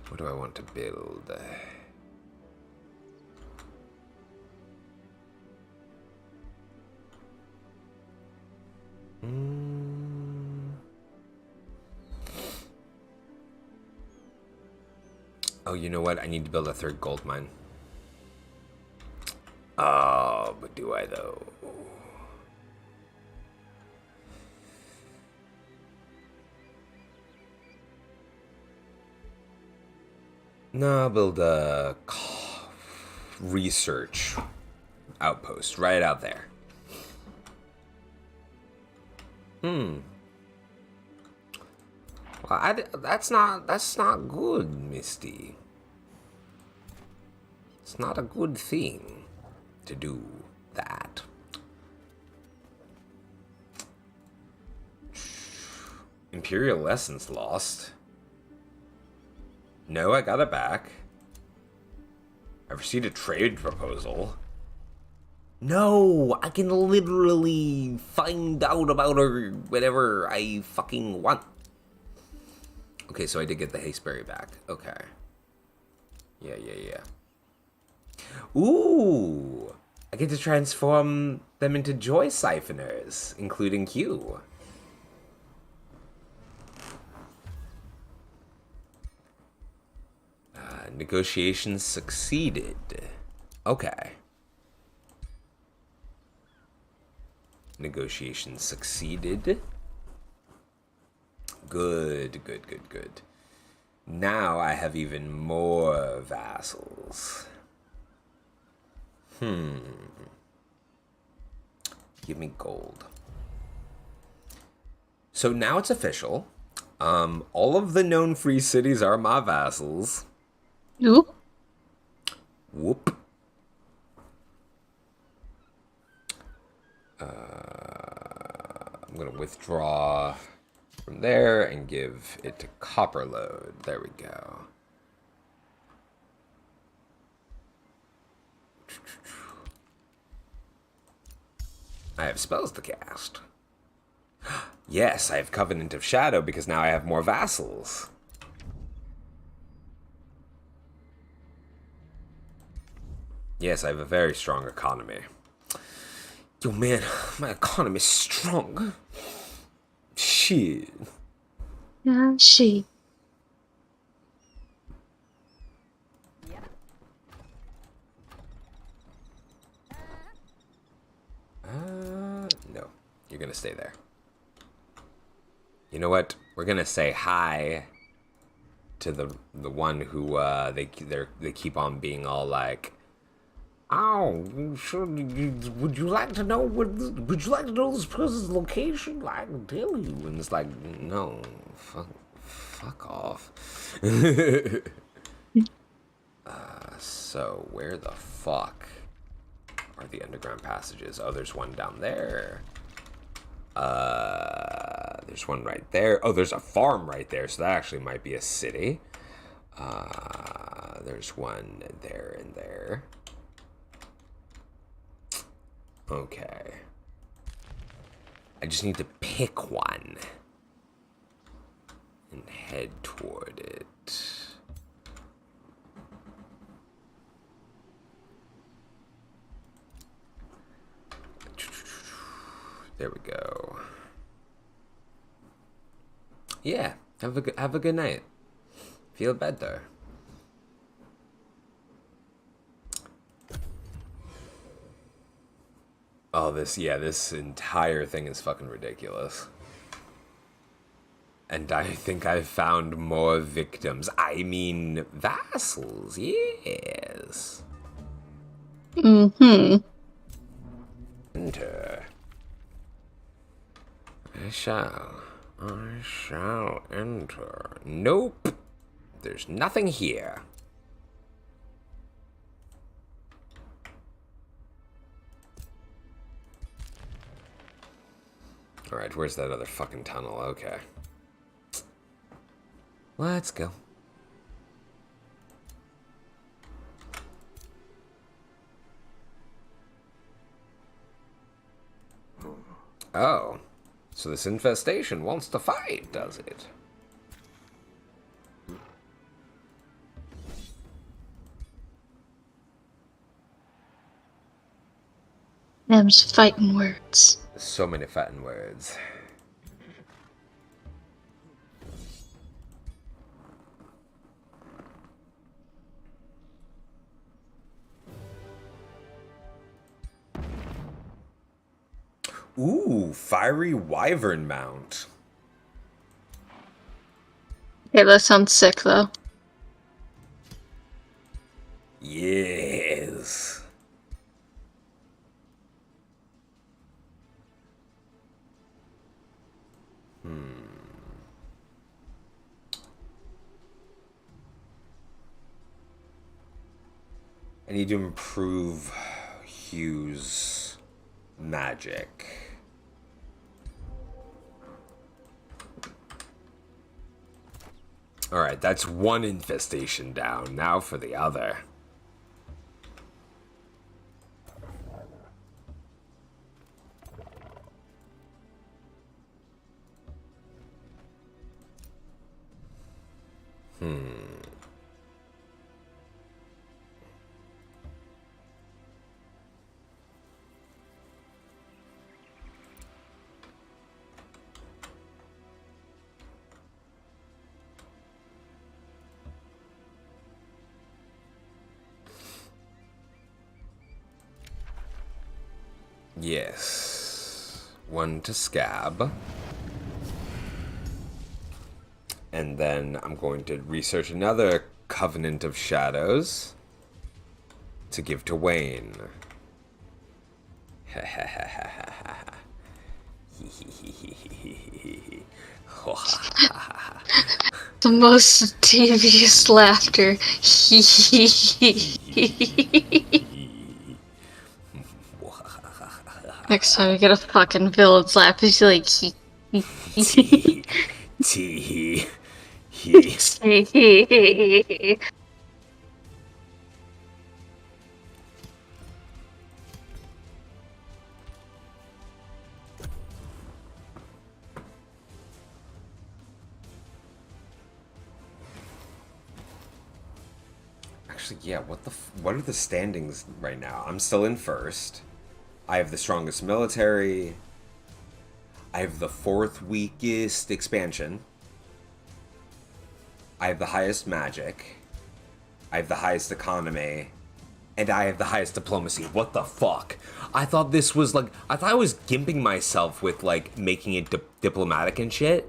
What do I want to build? Oh, you know what? I need to build a third gold mine. Oh, but do I though? No, I'll build a research outpost right out there. Well, that's not good, Misty. It's not a good thing to do that. Imperial Lessons lost. No, I got it back. I received a trade proposal. No, I can literally find out about her whenever I fucking want. Okay, so I did get the Hasteberry back. Okay. Yeah. Ooh! I get to transform them into joy siphoners, including Q. Negotiations succeeded. Okay. Negotiations succeeded. Good. Now I have even more vassals. Give me gold. So now it's official. All of the known free cities are my vassals. Whoop. I'm gonna withdraw from there and give it to Copperload. There we go. I have spells to cast. Yes, I have Covenant of Shadow because now I have more vassals. Yes, I have a very strong economy. Yo, man, my economy is strong. Shit. She. No. You're gonna stay there. You know what? We're gonna say hi to the one who they keep on being all like, oh, sure. Would you like to know would you like to know this person's location? I can tell you. And it's like, no, fuck off. So where the fuck are the underground passages? Oh, there's one down there. There's one right there. Oh, there's a farm right there, so that actually might be a city. There's one there and there. Okay. I just need to pick one and head toward it. There we go. Yeah, have a good night. Feel better. Oh, this entire thing is fucking ridiculous. And I think I've found more victims. I mean, vassals, yes. Mm-hmm. Enter. I shall enter. Nope. There's nothing here. Alright, where's that other fucking tunnel? Okay. Let's go. Oh. So this infestation wants to fight, does it? Them's fighting words. So many fighting words. Ooh, fiery wyvern mount. Okay, that sounds sick, though. Yes. I need to improve Hugh's magic. Alright, that's one infestation down. Now for the other. Yes. One to scab. And then I'm going to research another Covenant of Shadows to give to Wayne. The most devious laughter. Next time you get a fucking villain slap, he's like, Tee. Actually, yeah, what are the standings right now? I'm still in first. I have the strongest military. I have the fourth weakest expansion. I have the highest magic. I have the highest economy. And I have the highest diplomacy. What the fuck? I thought this was like... I thought I was gimping myself with, like, making it diplomatic and shit.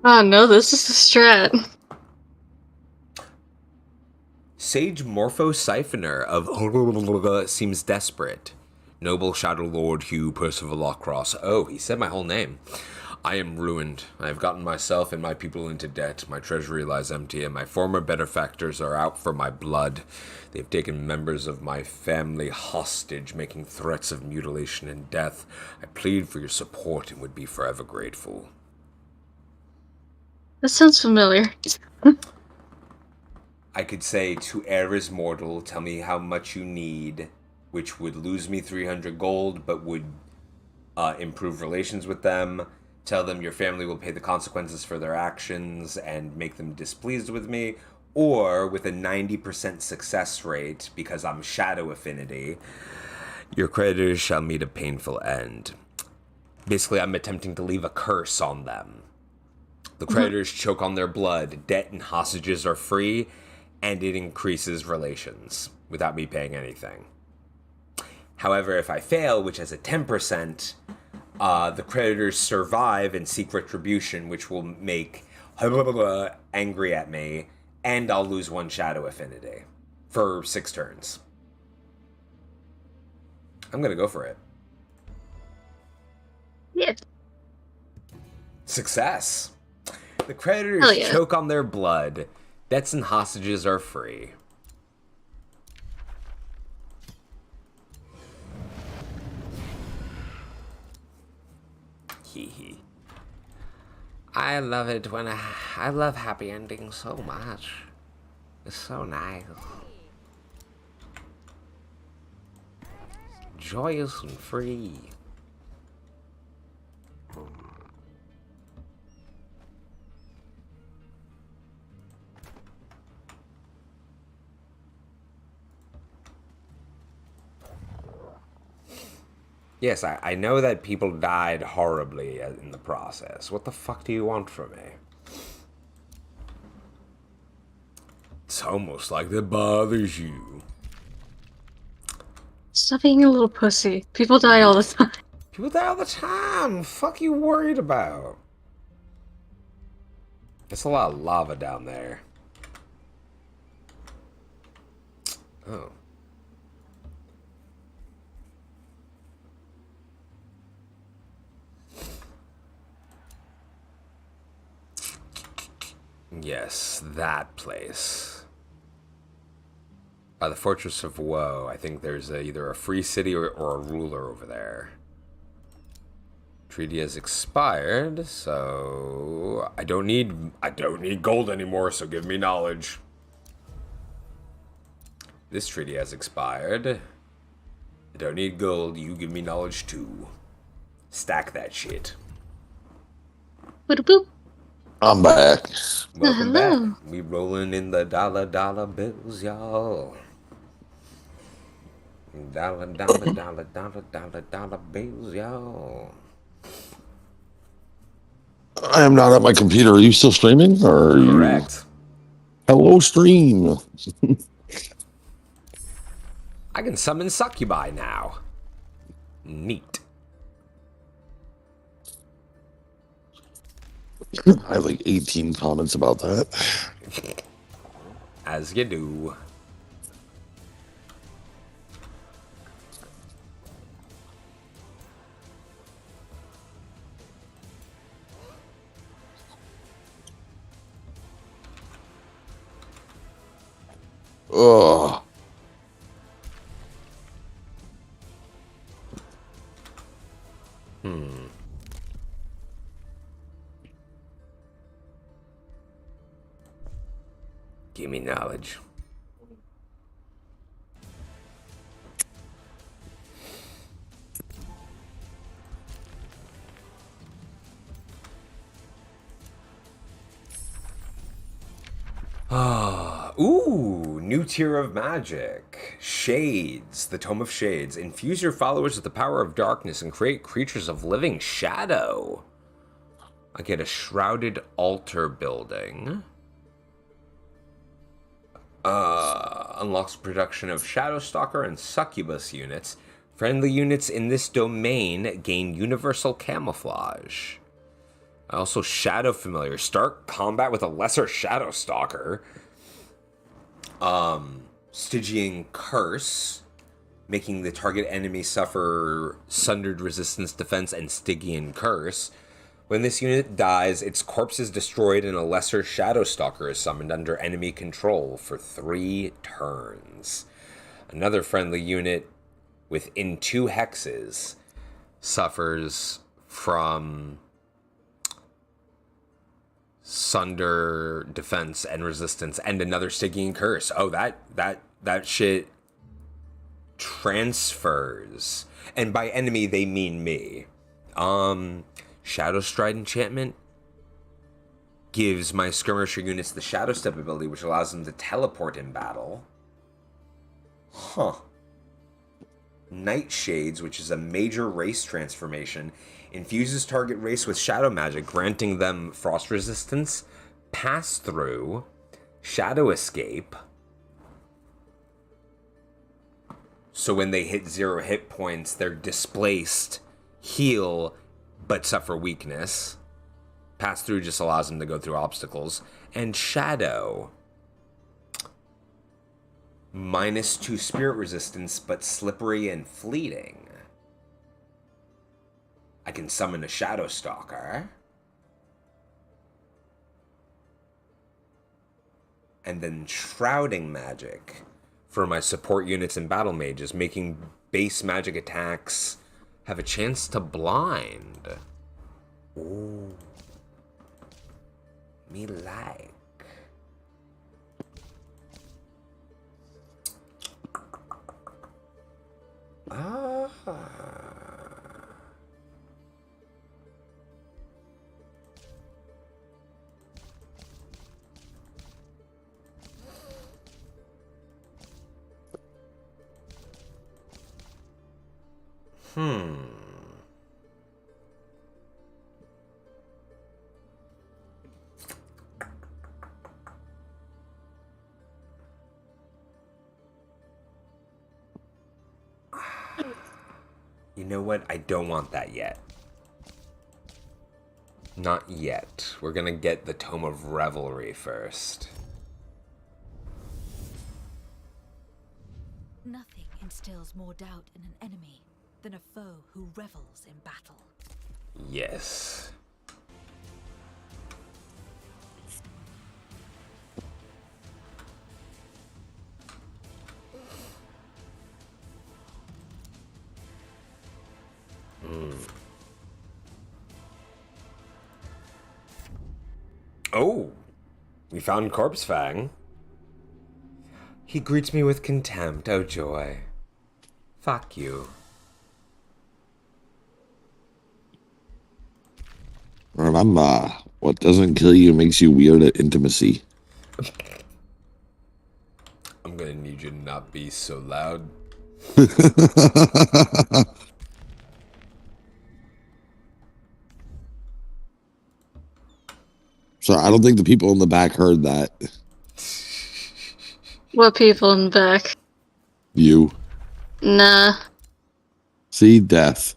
Oh no, this is the strat. Sage Morpho Siphoner of seems desperate. Noble Shadow Lord Hugh Percival Lawcross. Oh, he said my whole name. I am ruined. I have gotten myself and my people into debt. My treasury lies empty, and my former benefactors are out for my blood. They have taken members of my family hostage, making threats of mutilation and death. I plead for your support and would be forever grateful. That sounds familiar. I could say, to err is mortal, tell me how much you need, which would lose me 300 gold, but would improve relations with them. Tell them your family will pay the consequences for their actions and make them displeased with me. Or, with a 90% success rate, because I'm Shadow Affinity, your creditors shall meet a painful end. Basically, I'm attempting to leave a curse on them. The creditors choke on their blood, debt and hostages are free, and it increases relations without me paying anything. However, if I fail, which has a 10% The creditors survive and seek retribution, which will make angry at me, and I'll lose 1 shadow affinity for 6 turns. I'm gonna go for it. Yeah. Success. The creditors Hell yeah. choke on their blood. Debts and hostages are free. Hee hee. I love it when I love happy endings so much. It's so nice. Joyous and free. Yes, I know that people died horribly in the process. What the fuck do you want from me? It's almost like that bothers you. Stop being a little pussy. People die all the time. People die all the time. Fuck you worried about? There's a lot of lava down there. Oh. Yes, that place. By the Fortress of Woe, I think there's either a free city or a ruler over there. Treaty has expired, so I don't need gold anymore, so give me knowledge. This treaty has expired. I don't need gold, you give me knowledge too. Stack that shit. Boop boop. I'm back. Welcome Hello. back. We rolling in the dollar bills, y'all. Dollar bills, y'all. I am not at my computer. Are you still streaming? Or are you... Correct. Hello, stream. I can summon succubi now. Neat. I have like 18 comments about that. As you do. Ugh. Give me knowledge. Ooh, new tier of magic. Shades, the Tome of Shades. Infuse your followers with the power of darkness and create creatures of living shadow. I get a shrouded altar building. Unlocks production of Shadow Stalker and Succubus units. Friendly units in this domain gain universal camouflage. Also, Shadow Familiar. Start combat with a lesser Shadow Stalker. Stygian Curse, making the target enemy suffer Sundered Resistance Defense and Stygian Curse. When this unit dies, its corpse is destroyed and a lesser Shadow Stalker is summoned under enemy control for 3 turns. Another friendly unit within 2 hexes suffers from Sunder Defense and Resistance and another Stygian Curse. Oh, that shit transfers. And by enemy, they mean me. Shadow Stride enchantment gives my skirmisher units the Shadow Step ability, which allows them to teleport in battle. Huh. Nightshades, which is a major race transformation, infuses target race with shadow magic, granting them frost resistance, pass through, shadow escape. So when they hit 0 hit points, they're displaced, heal, but suffer weakness. Pass through just allows him to go through obstacles. And Shadow. -2 spirit resistance, but slippery and fleeting. I can summon a Shadow Stalker. And then Shrouding Magic for my support units and battle mages, making base magic attacks have a chance to blind. Ooh. Me like. Ah. You know what? I don't want that yet. Not yet. We're gonna get the Tome of Revelry first. Nothing instills more doubt in an enemy than a foe who revels in battle. Yes. Oh, we found Corpse Fang. He greets me with contempt. Oh, joy. Fuck you. Remember, what doesn't kill you makes you weird at intimacy. I'm gonna need you to not be so loud. So I don't think the people in the back heard that. What people in the back? You. Nah. See, death.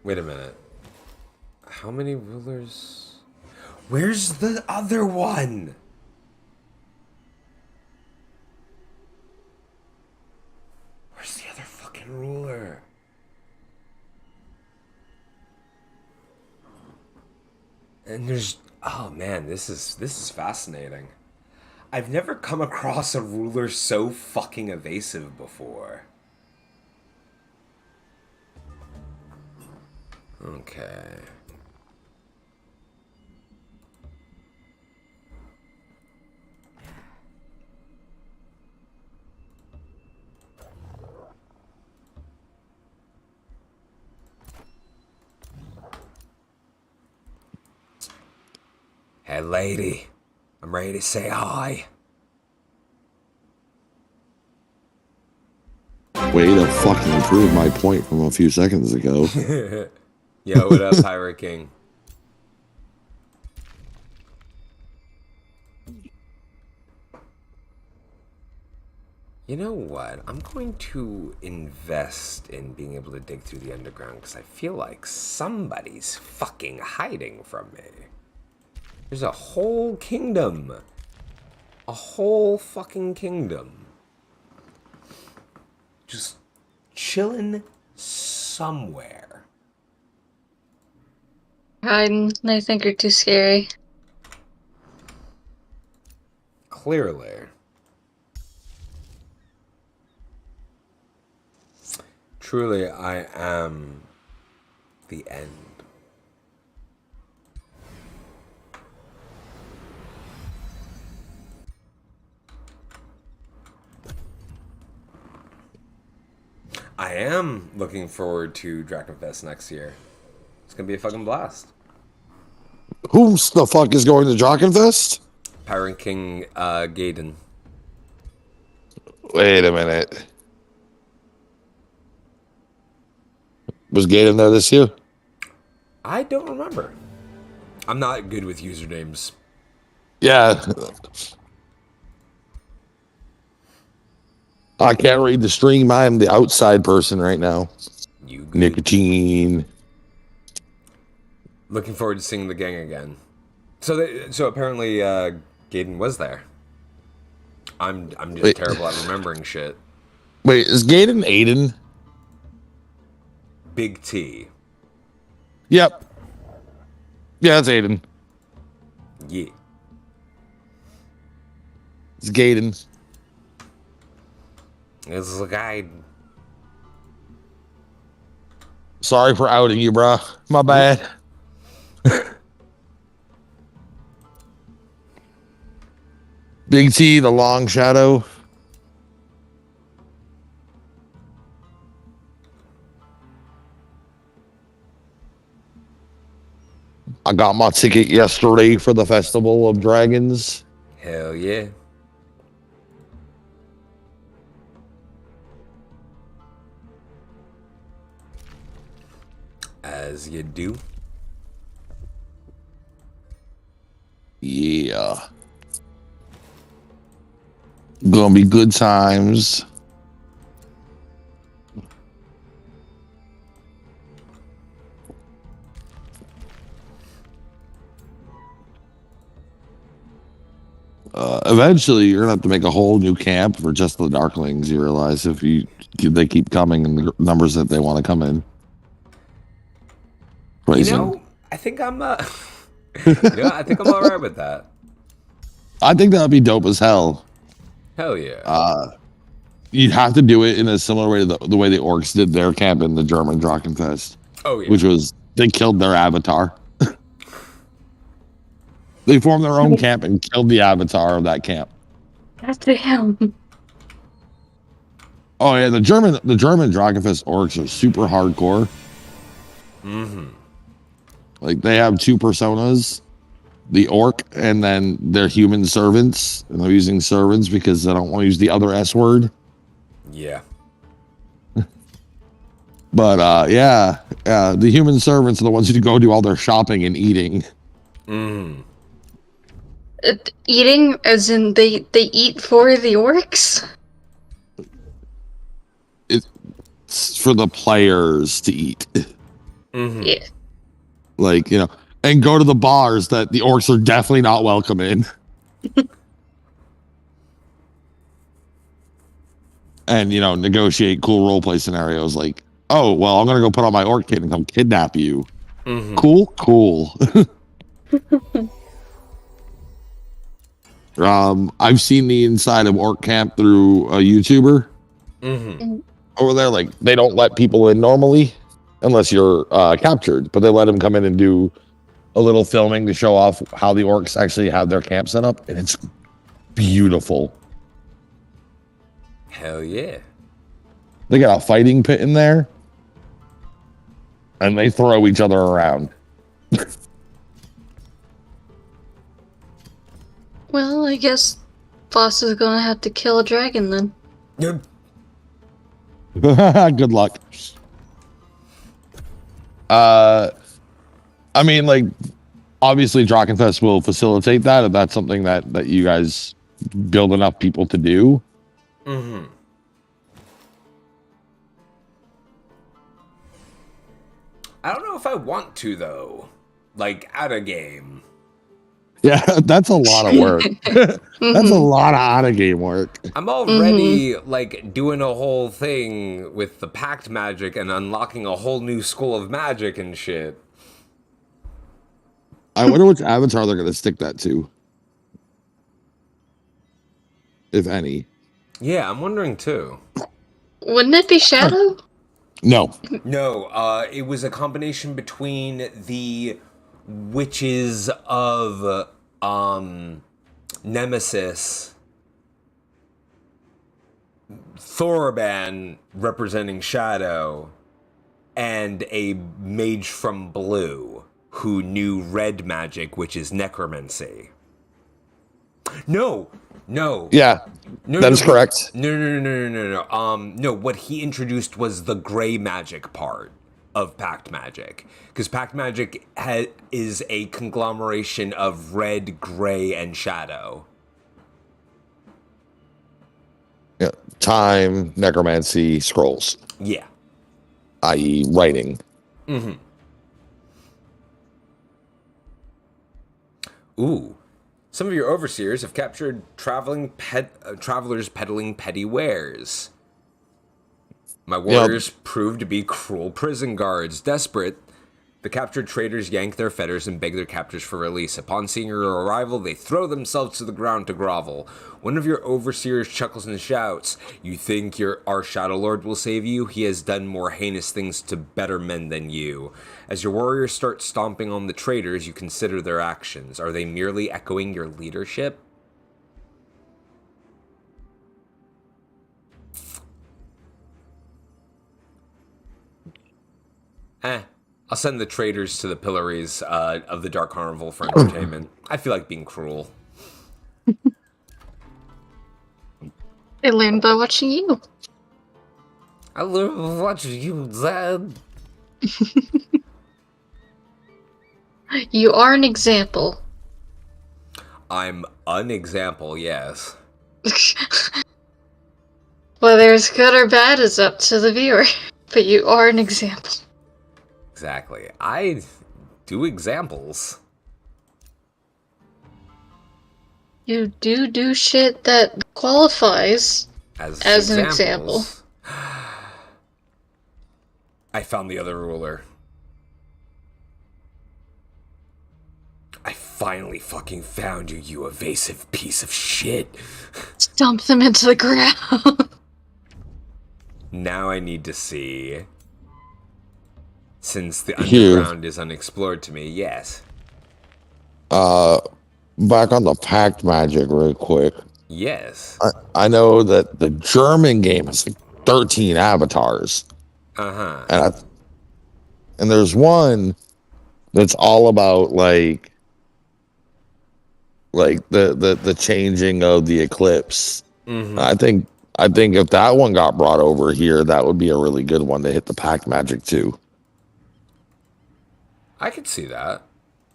Wait a minute. How many rulers? Where's the other one? Where's the other fucking ruler? And there's, oh man, this is fascinating. I've never come across a ruler so fucking evasive before. Okay. Hey, lady. I'm ready to say hi. Way to fucking prove my point from a few seconds ago. Yo, what up, Pirate King? You know what? I'm going to invest in being able to dig through the underground because I feel like somebody's fucking hiding from me. There's a whole kingdom. A whole fucking kingdom. Just chilling somewhere. I think you're too scary. Clearly. Truly, I am the end. I am looking forward to Drakenfest next year. It's gonna be a fucking blast. Who the fuck is going to Drakenfest? Pirate King Gaiden. Wait a minute. Was Gaiden there this year? I don't remember. I'm not good with usernames. Yeah. I can't read the stream. I am the outside person right now. You good. Nicotine. Looking forward to seeing the gang again. So apparently Gaiden was there. I'm just terrible at remembering shit. Wait, is Gaiden Aiden? Big T. Yep. Yeah, it's Aiden. Yeah. It's Gaiden. It's the guy. Sorry for outing you, bro. My bad. Big T, the long shadow. I got my ticket yesterday for the Festival of Dragons. Hell yeah. As you do. Yeah. Gonna be good times. Eventually, you're gonna have to make a whole new camp for just the Darklings. You realize if they keep coming in the numbers that they want to come in. Crazy. You know, I think I'm I think I'm alright with that. I think that would be dope as hell. Hell yeah. You'd have to do it in a similar way to the way the orcs did their camp in the German Drachenfest. Oh yeah. Which was they killed their avatar. They formed their own camp and killed the avatar of that camp. That's the hell. Oh yeah, the German Drachenfest orcs are super hardcore. Mm-hmm. Like they have two personas, the orc and then their human servants. And they're using servants because they don't want to use the other S word. Yeah. But yeah, the human servants are the ones who go do all their shopping and eating. Mm. Eating, as in they eat for the orcs? It's for the players to eat. Mm-hmm. Yeah. Like, you know, and go to the bars that the orcs are definitely not welcome in. And, you know, negotiate cool roleplay scenarios like, oh, well, I'm going to go put on my orc kit and come kidnap you. Mm-hmm. Cool. I've seen the inside of orc camp through a YouTuber. Mm-hmm. Over there, like, they don't let people in normally unless you're captured, but they let them come in and do a little filming to show off how the orcs actually have their camp set up, and it's beautiful. Hell yeah. They got a fighting pit in there, and they throw each other around. Well, I guess boss is gonna have to kill a dragon then. Yep. Good luck. I mean, like, obviously Drachenfest will facilitate that if that's something that you guys build enough people to do. Mm-hmm. I don't know if I want to, though. Like, at a game. Yeah, that's a lot of work. That's a lot of out-of-game work. I'm already, like, doing a whole thing with the pact magic and unlocking a whole new school of magic and shit. I wonder which avatar they're going to stick that to. If any. Yeah, I'm wondering, too. Wouldn't it be Shadow? No. No, it was a combination between the witches of Nemesis, Thorban representing Shadow, and a mage from Blue who knew red magic, which is necromancy. No. Yeah, that is correct. No, what he introduced was the gray magic part of Pact Magic. Because Pact Magic is a conglomeration of red, gray, and shadow. Yeah, time, necromancy, scrolls, Yeah. i.e., writing. Mm-hmm. Ooh. Some of your overseers have captured travelers peddling petty wares. My warriors proved to be cruel prison guards. Desperate, the captured traders yank their fetters and beg their captors for release. Upon seeing your arrival, they throw themselves to the ground to grovel. One of your overseers chuckles and shouts, "You think our Shadow Lord will save you? He has done more heinous things to better men than you." As your warriors start stomping on the traders, you consider their actions. Are they merely echoing your leadership? I'll send the traders to the pillories of the Dark Carnival for entertainment. I feel like being cruel. I learned by watching you. I learned by watching you, Zed. You are an example. I'm an example, yes. Whether it's good or bad is up to the viewer, but you are an example. Exactly. I do examples. You do shit that qualifies as an example. I found the other ruler. I finally fucking found you, you evasive piece of shit. Stomp them into the ground. Now I need to see. Since the underground is unexplored to me, yes. Back on the pact magic real quick. Yes. I know that the German game has like 13 avatars. Uh-huh. And there's one that's all about like the changing of the eclipse. Mm-hmm. I think if that one got brought over here, that would be a really good one to hit the pact magic too. I could see that.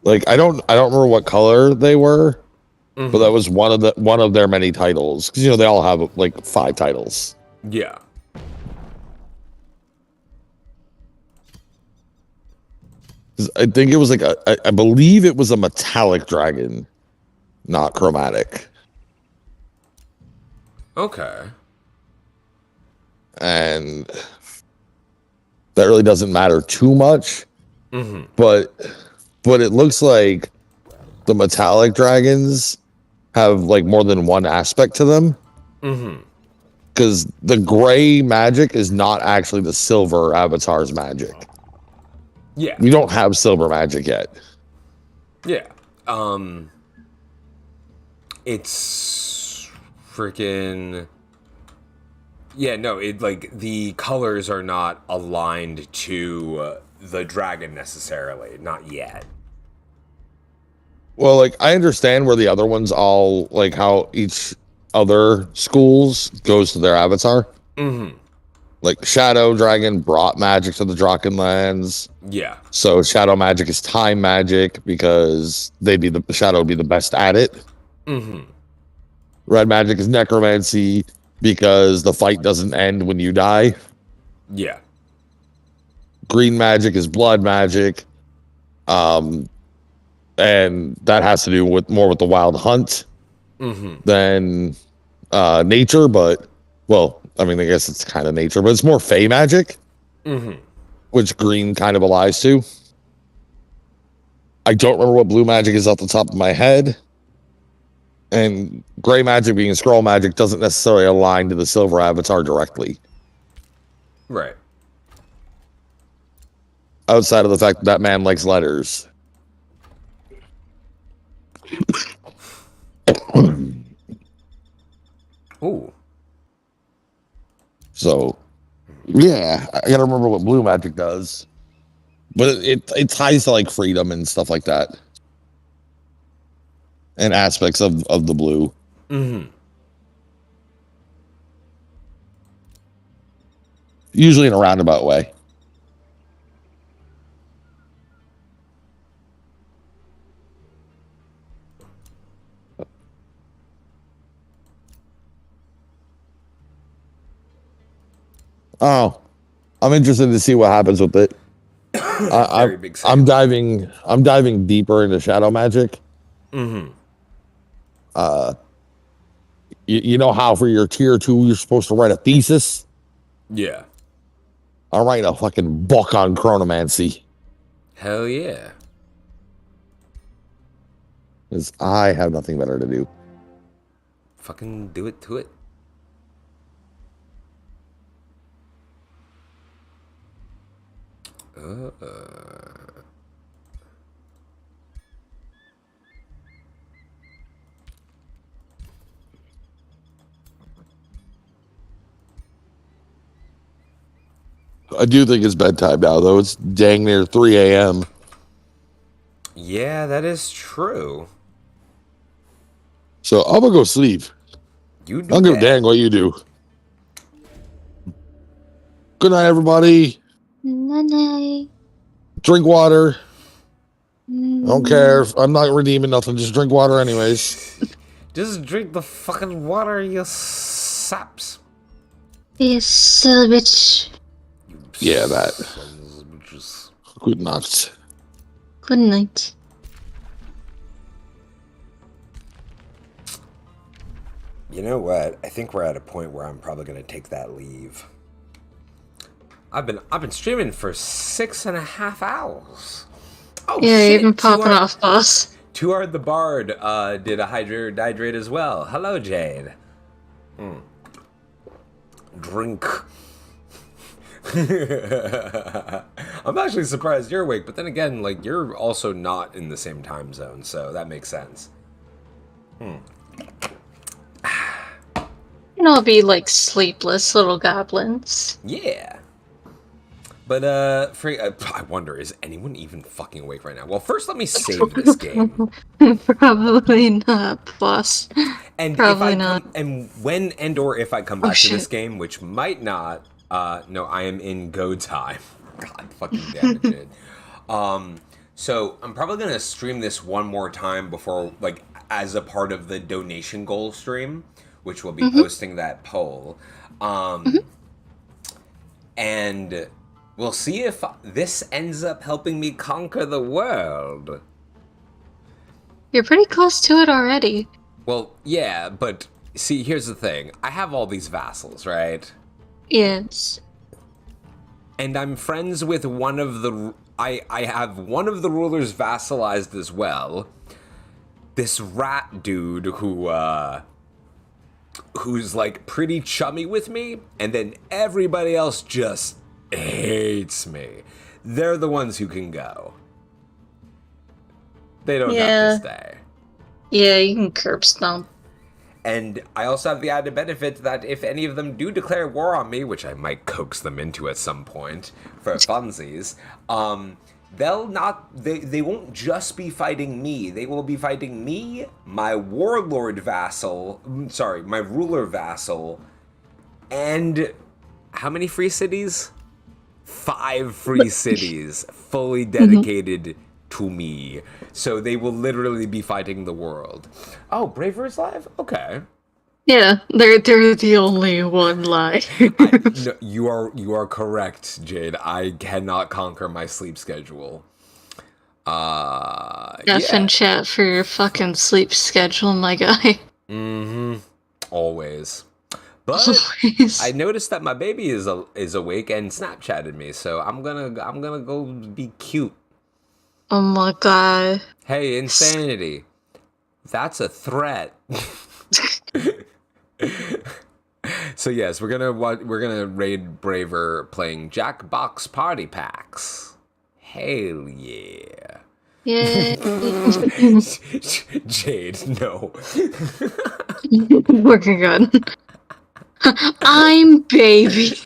Like I don't remember what color they were, but that was one of their many titles, because they all have like 5 titles. Yeah. I think it was like I believe it was a metallic dragon, not chromatic. Okay. And that really doesn't matter too much. Mm-hmm. But it looks like the metallic dragons have like more than one aspect to them. Mm-hmm. Because the gray magic is not actually the silver avatar's magic. Yeah. You don't have silver magic yet. Yeah. It's freaking. Yeah, no, it like the colors are not aligned to the dragon necessarily, not yet. Well, like I understand where the other ones all like how each other schools goes to their avatar. Mm-hmm. Like Shadow Dragon brought magic to the Drakenlands. Yeah. So Shadow magic is time magic because the Shadow would be the best at it. Mm-hmm. Red magic is necromancy because the fight doesn't end when you die. Yeah. Green magic is blood magic. And that has to do with more with the wild hunt than nature, but well, I mean, I guess it's kind of nature, but it's more fey magic, which green kind of allies to. I don't remember what blue magic is off the top of my head. And gray magic being scroll magic doesn't necessarily align to the silver avatar directly. Right. Outside of the fact that man likes letters. Ooh. So, yeah, I gotta remember what blue magic does. But it ties to like freedom and stuff like that. And aspects of the blue. Mm-hmm. Usually in a roundabout way. Oh, I'm interested to see what happens with it. Very big I'm diving deeper into shadow magic. Mm-hmm. You know how for your tier 2 you're supposed to write a thesis? Yeah. I'll write a fucking book on chronomancy. Hell yeah. Because I have nothing better to do. Fucking do it to it. I do think it's bedtime now, though. It's dang near 3 a.m. Yeah, that is true. So I'm gonna go sleep. You do I don't give a that. dang what you do. Good night, everybody. Night. Drink water. I don't care. I'm not redeeming nothing. Just drink water anyways. Just drink the fucking water, you saps. You silly bitch. Yeah, that. Sons of bitches. Good night. Good night. You know what? I think we're at a point where I'm probably gonna take that leave. I've been streaming for 6.5 hours. Oh Yeah, shit! you've been popping off, boss. Tuard the Bard did a hydrate as well. Hello, Jade. Drink. I'm actually surprised you're awake, but then again, like, you're also not in the same time zone, so that makes sense. You know, be like sleepless little goblins. Yeah. But, I wonder, is anyone even fucking awake right now? Well, first let me save this game. Probably not, boss. And Probably if I not. come, and when and or if I come back to this game, which might not, no, I am in go time. God fucking damn it, dude. So I'm probably gonna stream this one more time before, like, as a part of the donation goal stream, which will be posting that poll. And we'll see if this ends up helping me conquer the world. You're pretty close to it already. Well, yeah, but see, here's the thing. I have all these vassals, right? Yes. And I'm friends with one of the... I have one of the rulers vassalized as well. This rat dude who's, like, pretty chummy with me, and then everybody else just hates me. They're the ones who can go. They don't have to stay. Yeah, you can curb stomp. And I also have the added benefit that if any of them do declare war on me, which I might coax them into at some point for funsies, they won't just be fighting me. They will be fighting me, my warlord vassal, my ruler vassal, and how many free cities? 5 free cities fully dedicated to me. So they will literally be fighting the world. Oh, Braver's live? Okay. Yeah, they're the only one live. No, you are correct, Jade. I cannot conquer my sleep schedule. F and chat for your fucking sleep schedule, my guy. Always. But Always. I noticed that my baby is awake and Snapchatted me, so I'm gonna go be cute. Oh my god. Hey, Insanity. That's a threat. So yes, we're gonna raid Braver playing Jackbox Party Packs. Hell yeah. Yeah. Jade, no. Working on. I'm baby.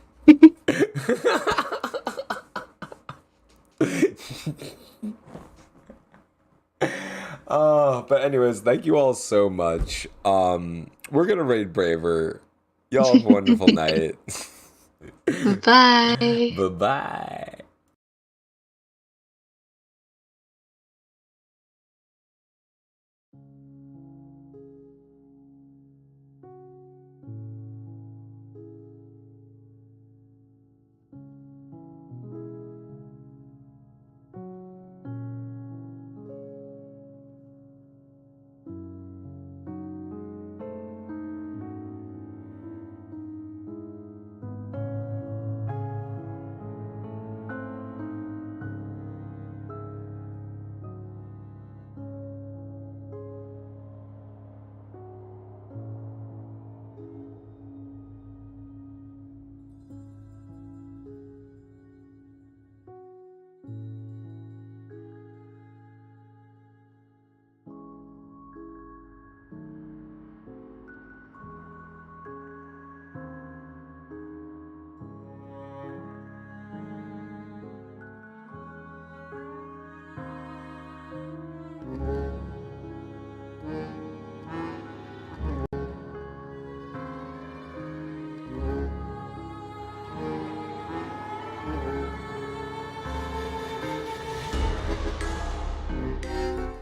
But anyways, thank you all so much. We're gonna raid Braver. Y'all have a wonderful night. Bye. Bye-bye.